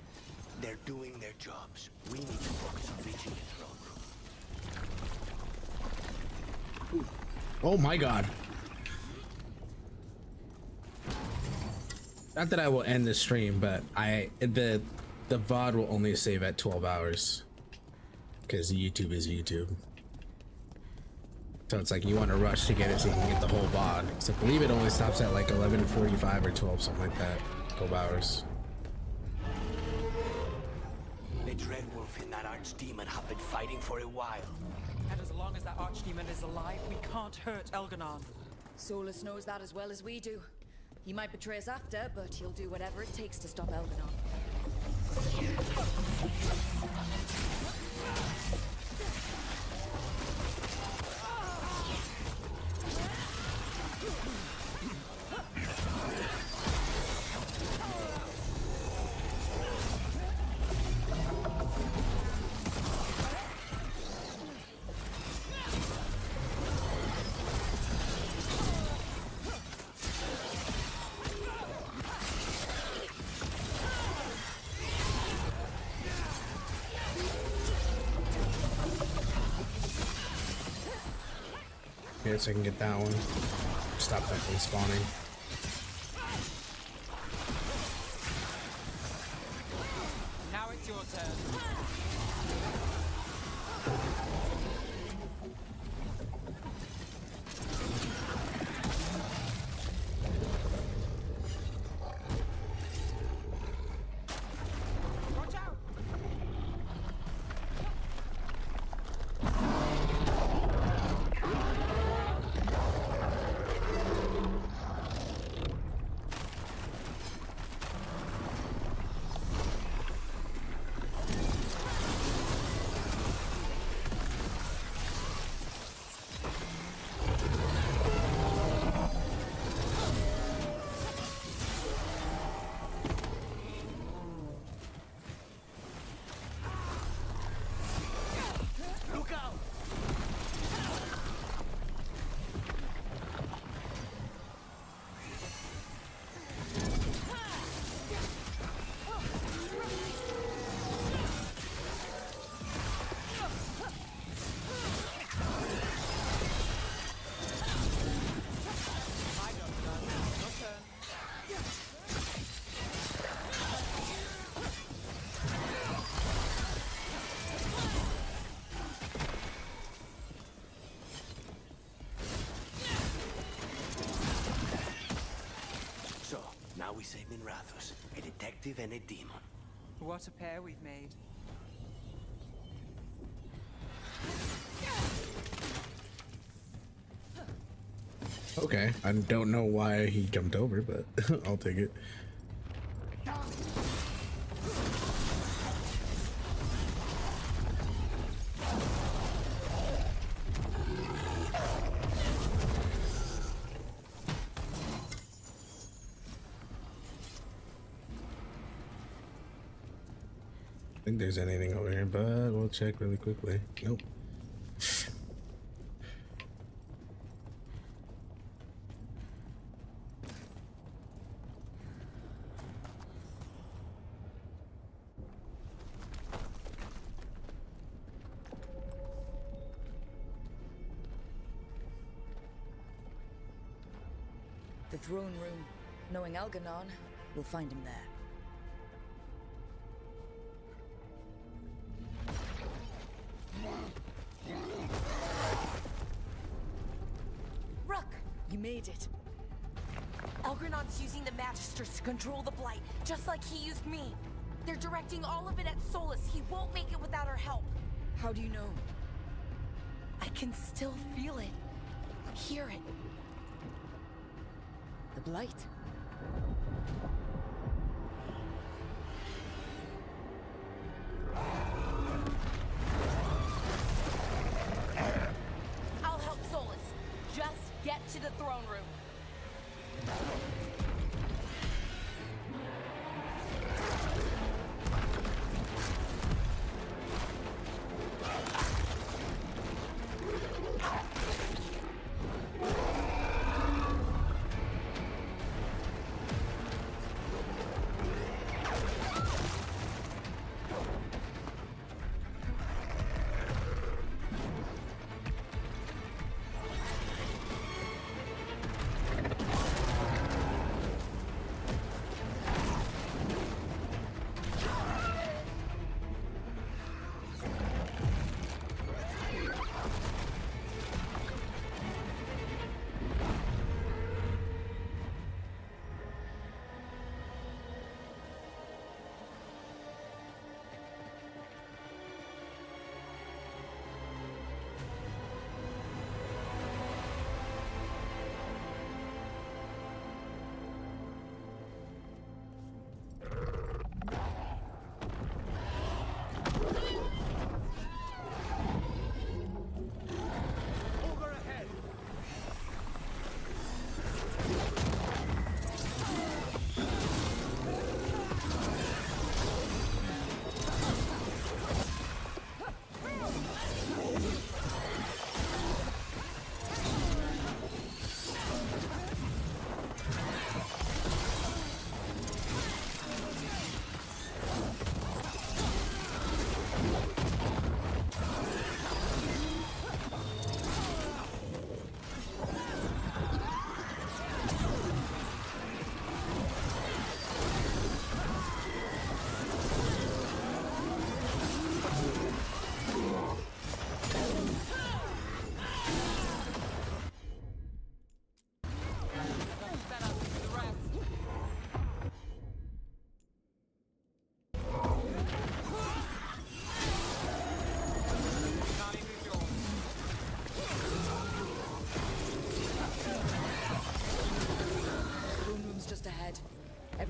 They're doing their jobs. We need to focus on reaching the throne room. Oh my god. Not that I will end the stream, but the VOD will only save at 12 hours. Because YouTube is YouTube. So it's like you want to rush to get it so you can get the whole VOD. So I believe it only stops at like 11:45 or 12, something like that. 12 hours. The Dreadwolf and that Archdemon have been fighting for a while. And as long as that Archdemon is alive, we can't hurt Elganon. Solus knows that as well as we do. He might betray us after, but he'll do whatever it takes to stop Elganon. Yeah, so I can get that one. Stop that from spawning. Now it's your turn. Watch out! Now we save Minrathous, a detective and a demon. What a pair we've made. Okay, I don't know why he jumped over, but I'll take it. I think there's anything over here, but we'll check really quickly. Nope. The throne room. Knowing Elganon, we'll find him there. Rook! You made it. Elgranon's using the Magisters to control the Blight, just like he used me. They're directing all of it at Solus. He won't make it without our help. How do you know? I can still feel it. Hear it. The Blight. I'll help Solus. Just get to the throne room.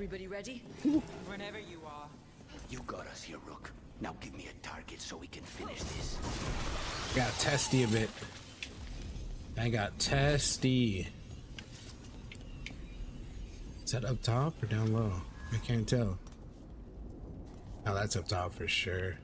Everybody ready? Whenever you are. You got us here, Rook. Now give me a target so we can finish this. Got testy a bit. I got testy. Is that up top or down low? I can't tell. Oh, that's up top for sure.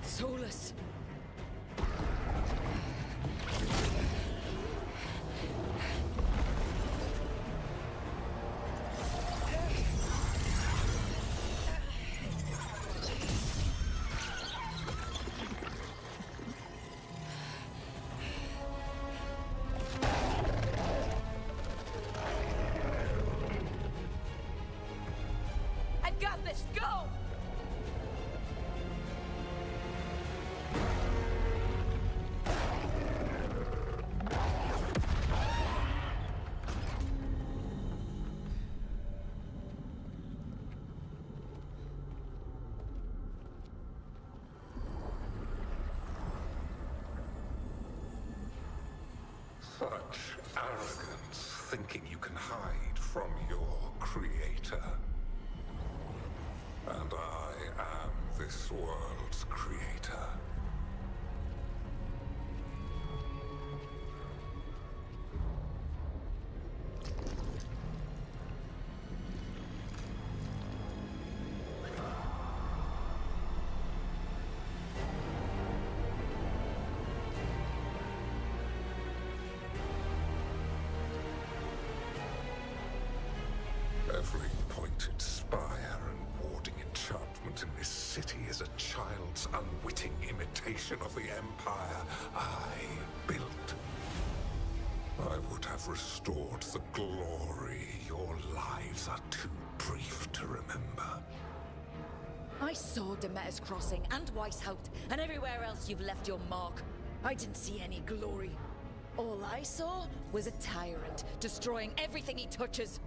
Solus. I've got this. Go! Such arrogance, thinking you can hide from your creator. And I am this world's creator. Every pointed spire and warding enchantment in this city is a child's unwitting imitation of the empire I built. I would have restored the glory. Your lives are too brief to remember. I saw Demeter's Crossing and Weishaupt and everywhere else you've left your mark. I didn't see any glory. All I saw was a tyrant destroying everything he touches.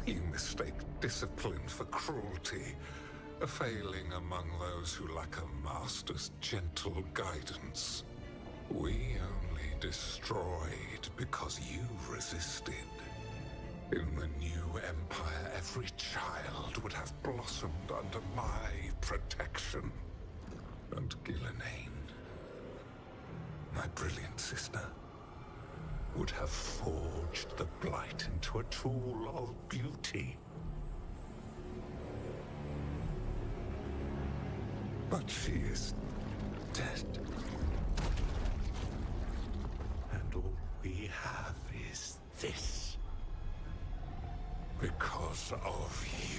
You mistake discipline for cruelty, a failing among those who lack a master's gentle guidance. We only destroyed because you resisted. In the new empire, every child would have blossomed under my protection. And Gillenane, my brilliant sister, would have forged the Blight into a tool of beauty. But she is dead. And all we have is this. Because of you.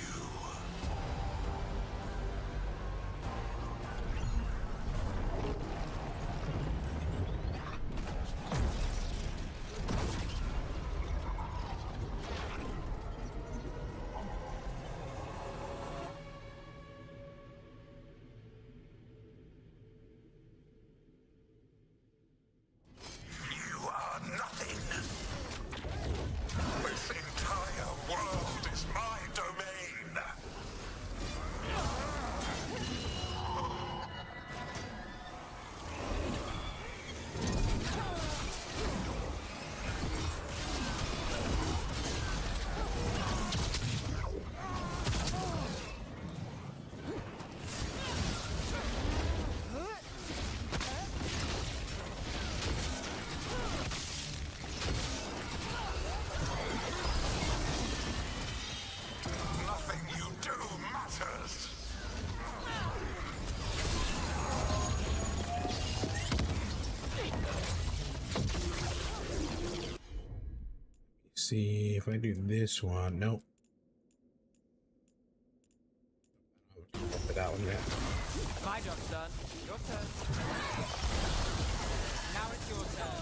See if I do this one. Nope. For that one yet. My job's done. Your turn. Now it's your turn.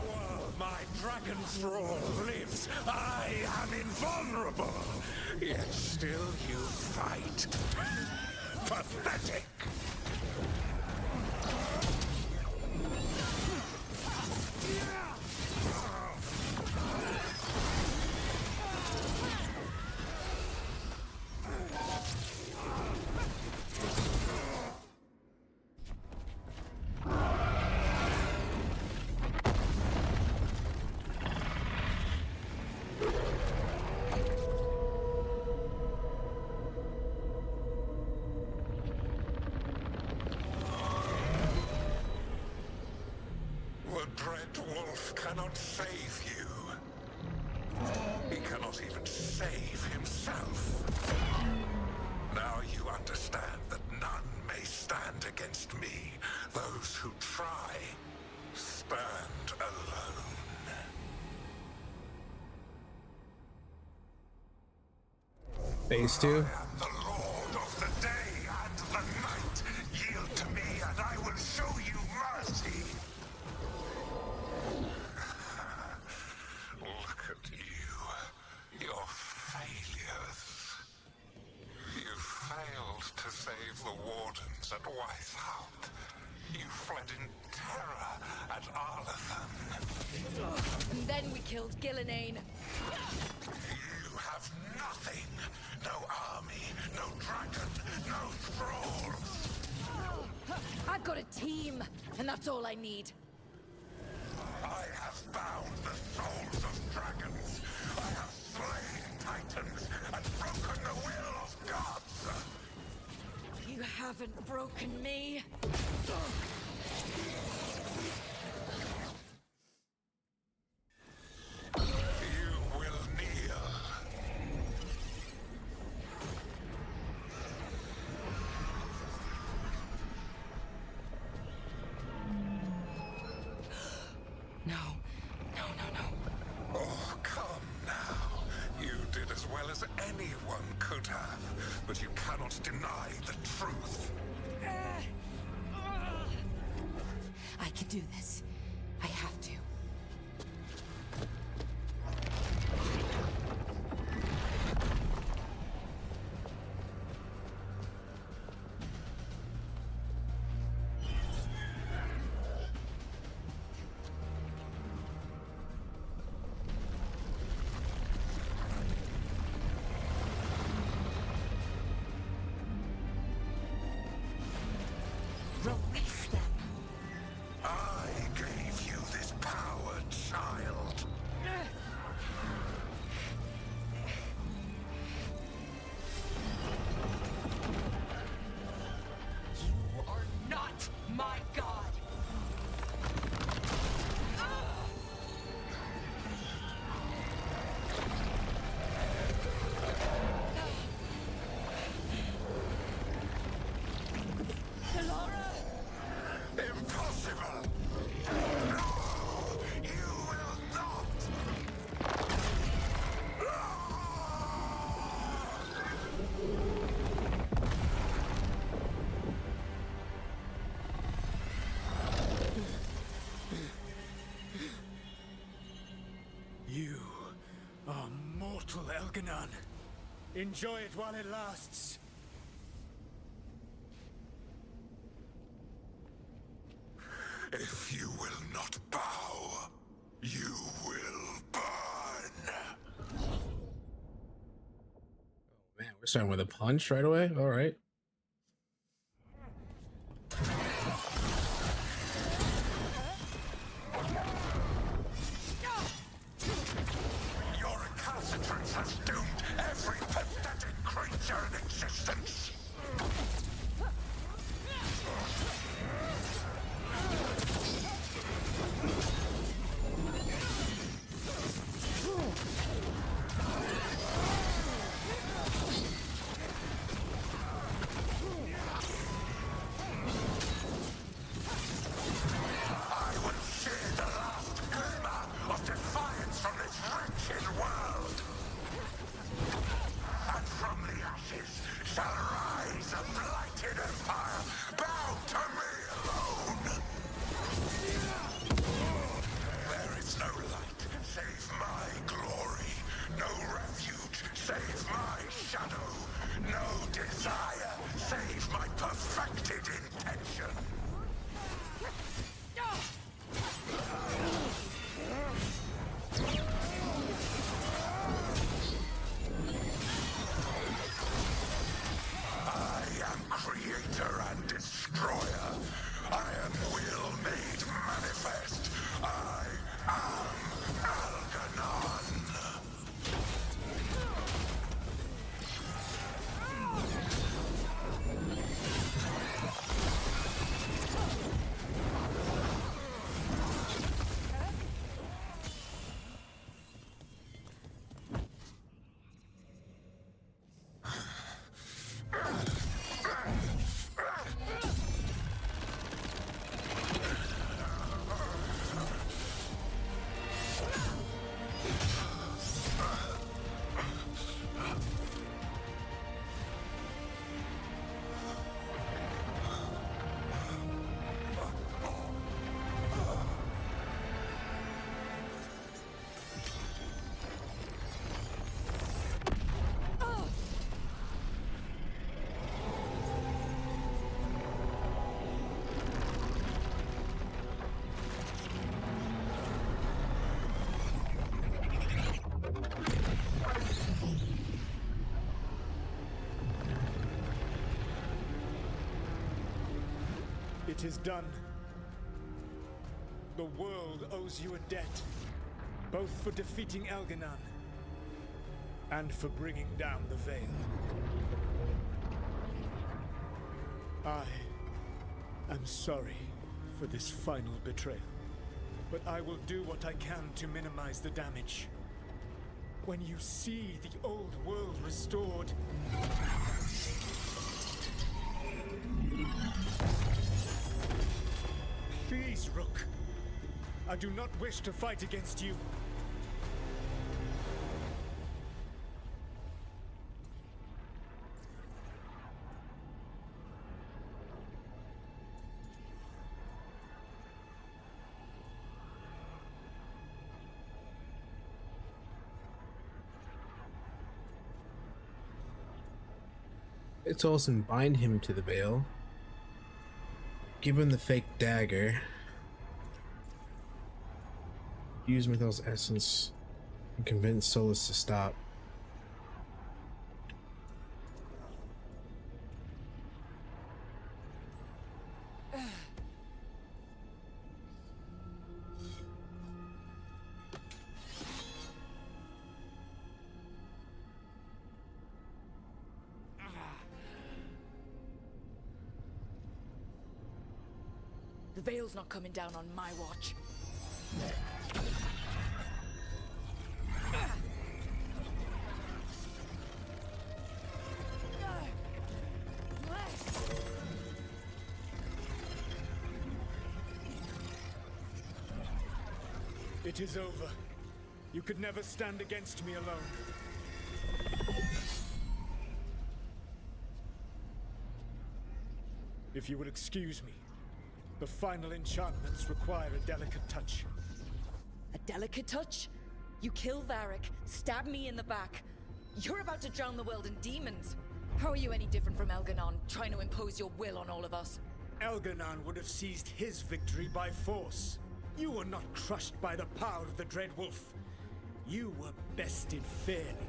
While my dragon thrall lives, I am invulnerable. Yet still you fight. Pathetic! The Dread Wolf cannot save you. He cannot even save himself. Now you understand that none may stand against me. Those who try stand alone. Phase 2. I am the Lord of the Day and the Night. Yield to me and I will show you mercy. Look at you. Your failures. You failed to save the Wardens at Weishaupt. You fled in terror at Arlathan. And then we killed Gillenane. You have nothing. No army, no dragon, no thralls. I've got a team, and that's all I need. I have bound the souls of dragons. I have slain titans and broken the will of gods. You haven't broken me. You will kneel. No. Oh, come now. You did as well as anyone could have, but you cannot deny the truth. I can do this. I have to. Release them. I gave you this power, child. You are not my god. Impossible! No! You will not! You are mortal, Elganon. Enjoy it while it lasts. If you will not bow, you will burn. Man, we're starting with a punch right away. All right. Your recalcitrance has doomed every pathetic creature in existence. will made manifest. I am Algernon. It is done. The world owes you a debt, both for defeating Elganon and for bringing down the Veil. I am sorry for this final betrayal, but I will do what I can to minimize the damage. When you see the old world restored, please, Rook. I do not wish to fight against you. It's awesome. Bind him to the Veil. Give him the fake dagger. Use Mythal's essence and convince Solus to stop. The Veil's not coming down on my watch. It is over. You could never stand against me alone. If you will excuse me, the final enchantments require a delicate touch. A delicate touch? You kill Varric, stab me in the back. You're about to drown the world in demons. How are you any different from Elganon, trying to impose your will on all of us? Elganon would have seized his victory by force. You were not crushed by the power of the Dread Wolf. You were bested fairly,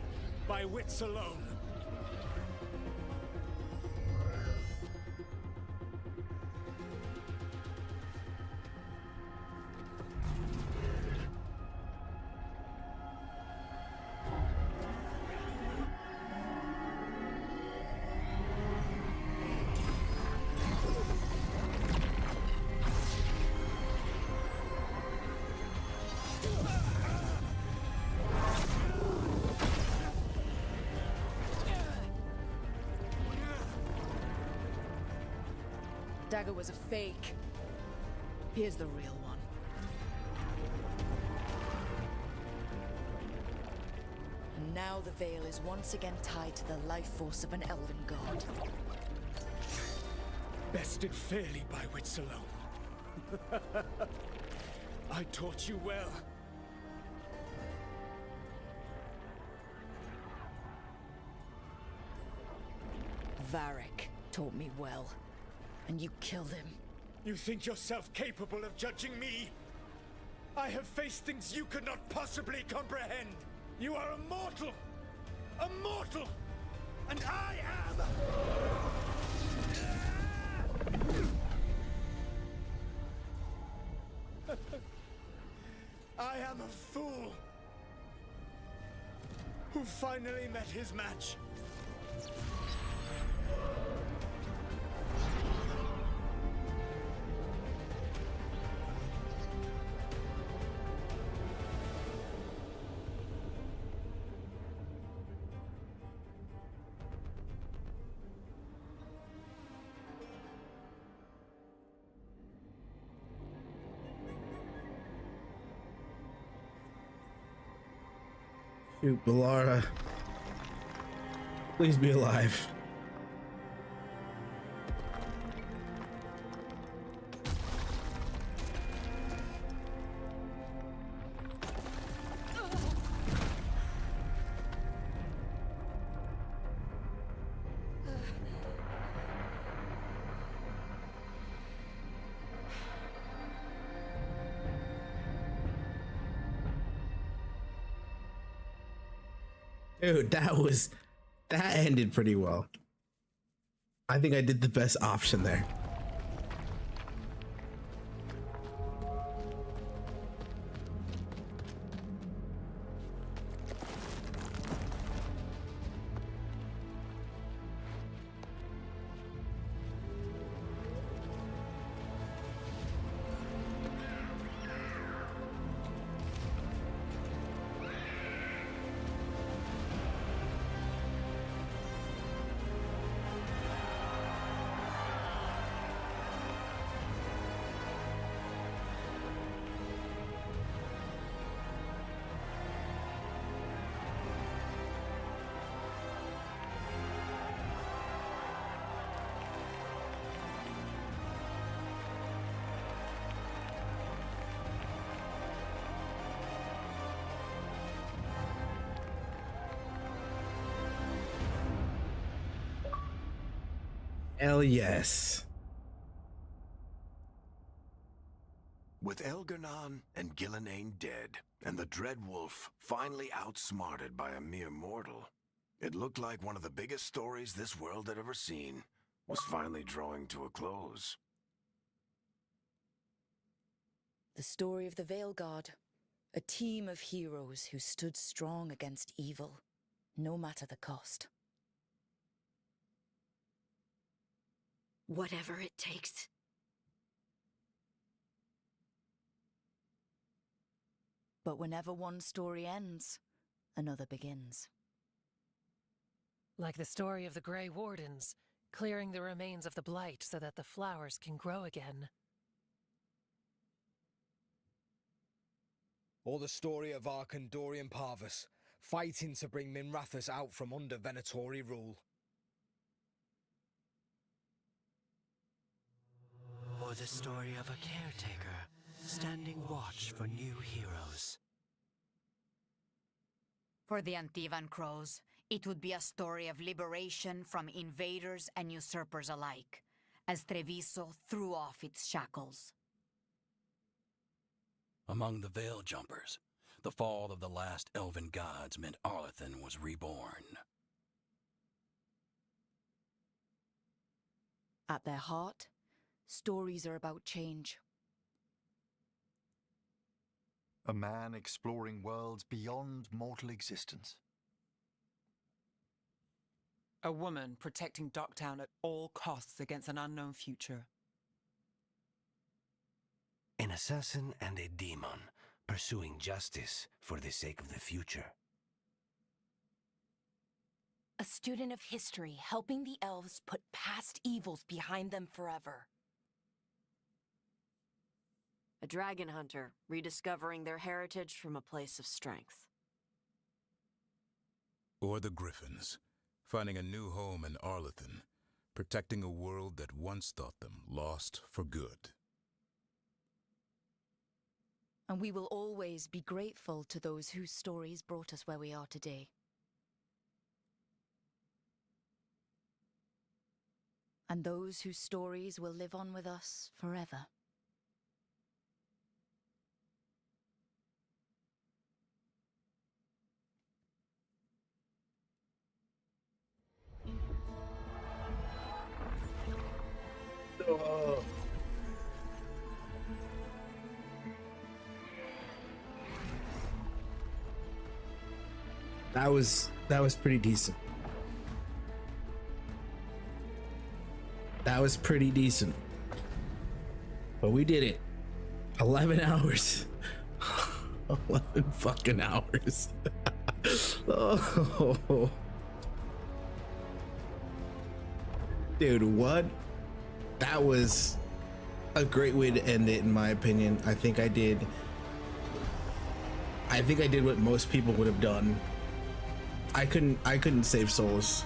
by wits alone. Dagger was a fake. Here's the real one. And now the Veil is once again tied to the life force of an elven god. Bested fairly by wits alone. I taught you well. Varric taught me well. And you killed him. You think yourself capable of judging me? I have faced things you could not possibly comprehend. You are a mortal! A mortal! And I am... I am a fool who finally met his match. Shoot, Bellara. Please be alive. Dude, that ended pretty well. I think I did the best option there. Hell yes. With Elgar'nan and Gillenane dead, and the Dread Wolf finally outsmarted by a mere mortal, it looked like one of the biggest stories this world had ever seen was finally drawing to a close. The story of the Veilguard. A team of heroes who stood strong against evil, no matter the cost. Whatever it takes. But whenever one story ends, another begins. Like the story of the Grey Wardens, clearing the remains of the Blight so that the flowers can grow again. Or the story of Arkandorian Parvus, fighting to bring Minrathous out from under Venatori rule. Or the story of a caretaker, standing watch for new heroes. For the Antivan Crows, it would be a story of liberation from invaders and usurpers alike, as Treviso threw off its shackles. Among the Veil Jumpers, the fall of the last elven gods meant Arlathan was reborn. At their heart, stories are about change. A man exploring worlds beyond mortal existence. A woman protecting Docktown at all costs against an unknown future. An assassin and a demon, pursuing justice for the sake of the future. A student of history, helping the elves put past evils behind them forever. A dragon hunter, rediscovering their heritage from a place of strength. Or the Griffins, finding a new home in Arlathan, protecting a world that once thought them lost for good. And we will always be grateful to those whose stories brought us where we are today. And those whose stories will live on with us forever. That was pretty decent. That was pretty decent. But we did it. 11 hours. 11 fucking hours. Oh. Dude, what? That was a great way to end it, in my opinion. I think I did what most people would have done. I couldn't save souls.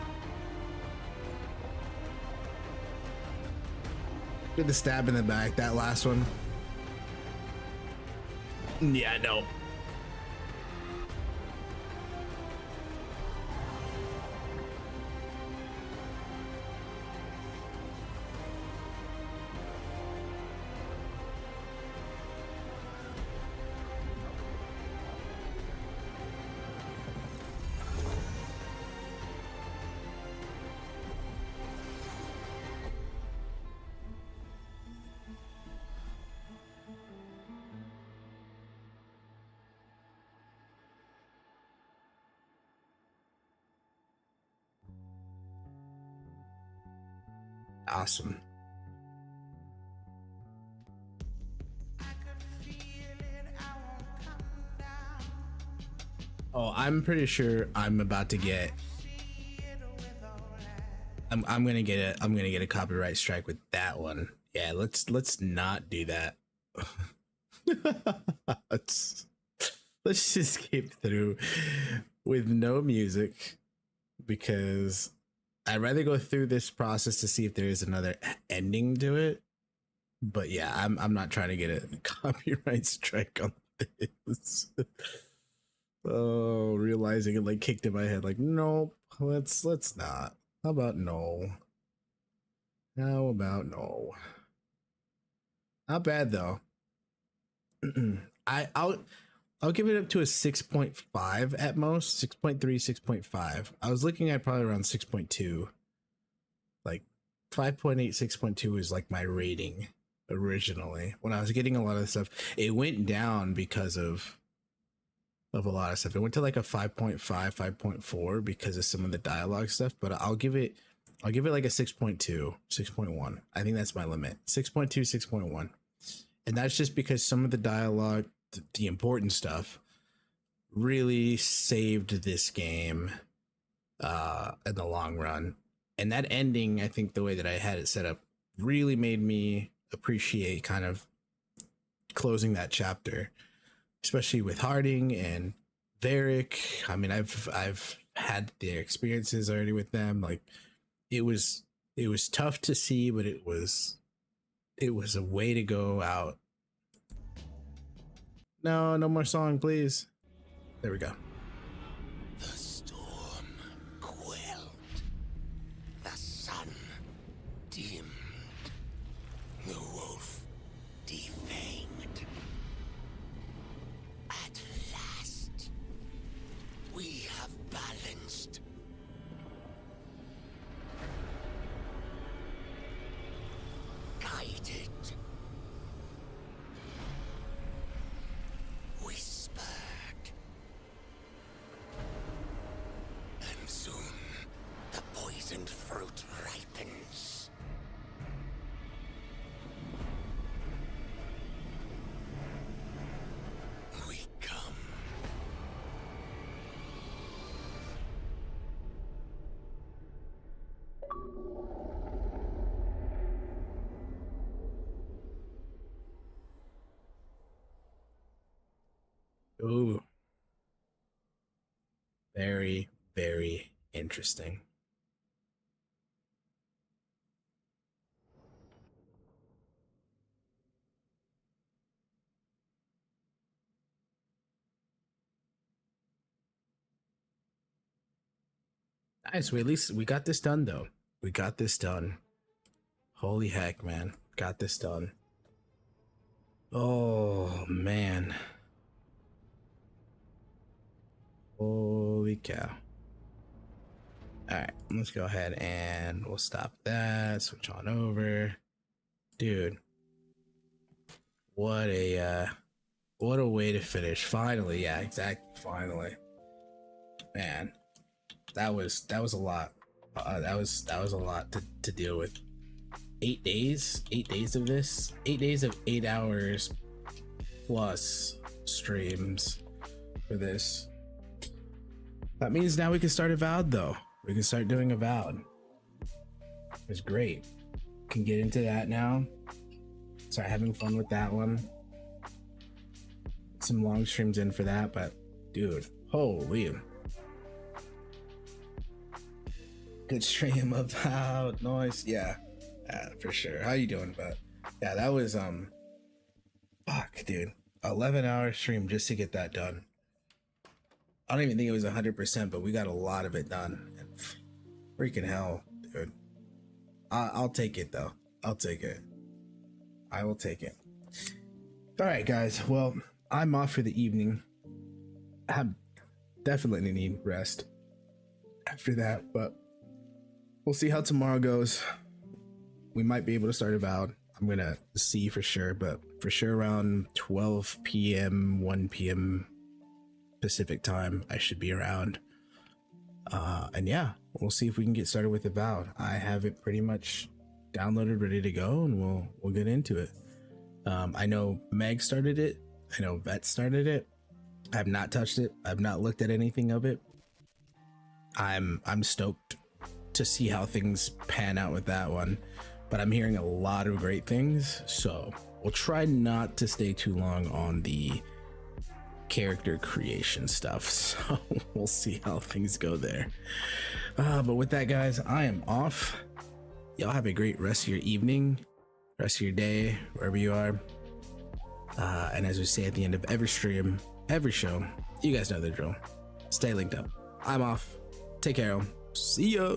Did the stab in the back, that last one. Yeah, no. Awesome. Oh, I'm pretty sure I'm about to get. I'm gonna get a copyright strike with that one. Yeah, let's not do that. let's just skip through with no music, because I'd rather go through this process to see if there is another ending to it. But yeah, I'm not trying to get a copyright strike on this. Oh, realizing it like kicked in my head, like, nope, let's not. How about no? How about no? Not bad though. I'll give it up to a 6.5 at most, 6.3, 6.5. I was looking at probably around 6.2. Like 5.8, 6.2 is like my rating originally. When I was getting a lot of stuff, it went down because of a lot of stuff. It went to like a 5.5, 5.4 because of some of the dialogue stuff, but I'll give it like a 6.2, 6.1. I think that's my limit. 6.2, 6.1. And that's just because some of the dialogue, the important stuff, really saved this game in the long run. And that ending, I think the way that I had it set up really made me appreciate kind of closing that chapter, especially with Harding and Varric. I mean, I've had their experiences already with them. Like it was tough to see, but it was a way to go out. No more song, please. There we go. The storm quelled. The sun dimmed. The wolf defanged. At last, we have balanced. Guided. Whispered. And soon, the poisoned fruit ripens. We come. Ooh. Very, very interesting. Nice. We at least we got this done though. We got this done. Holy heck, man. Got this done. Oh man. Holy cow. Alright, let's go ahead and we'll stop that. Switch on over. Dude. What a way to finish. Finally, yeah, exactly. Finally. man, that was a lot. That was a lot to deal with. 8 days of this, 8 days of 8 hours plus streams for this. That means now we can start Avowed though. We can start doing Avowed. It's great. Can get into that now. Start having fun with that one. Some long streams in for that, but dude, holy. Good stream Avowed, nice. Yeah, for sure. How you doing, bud? Yeah, that was fuck, dude. 11-hour stream just to get that done. I don't even think it was 100%, but we got a lot of it done. And freaking hell, dude. I'll take it though. I'll take it. I will take it. All right, guys. Well, I'm off for the evening. I definitely need rest after that, but we'll see how tomorrow goes. We might be able to start Avowed. I'm gonna see for sure, but for sure around 12 p.m., 1 p.m. Pacific time, I should be around. And yeah, we'll see if we can get started with Avowed. I have it pretty much downloaded, ready to go, and we'll get into it. I know Meg started it. I know Vet started it. I have not touched it. I've not looked at anything of it. I'm stoked to see how things pan out with that one, but I'm hearing a lot of great things, so we'll try not to stay too long on the character creation stuff, so we'll see how things go there. But with that, guys, I am off. Y'all have a great rest of your evening, rest of your day, wherever you are. And as we say at the end of every stream, every show, you guys know the drill. Stay linked up. I'm off. Take care. See ya.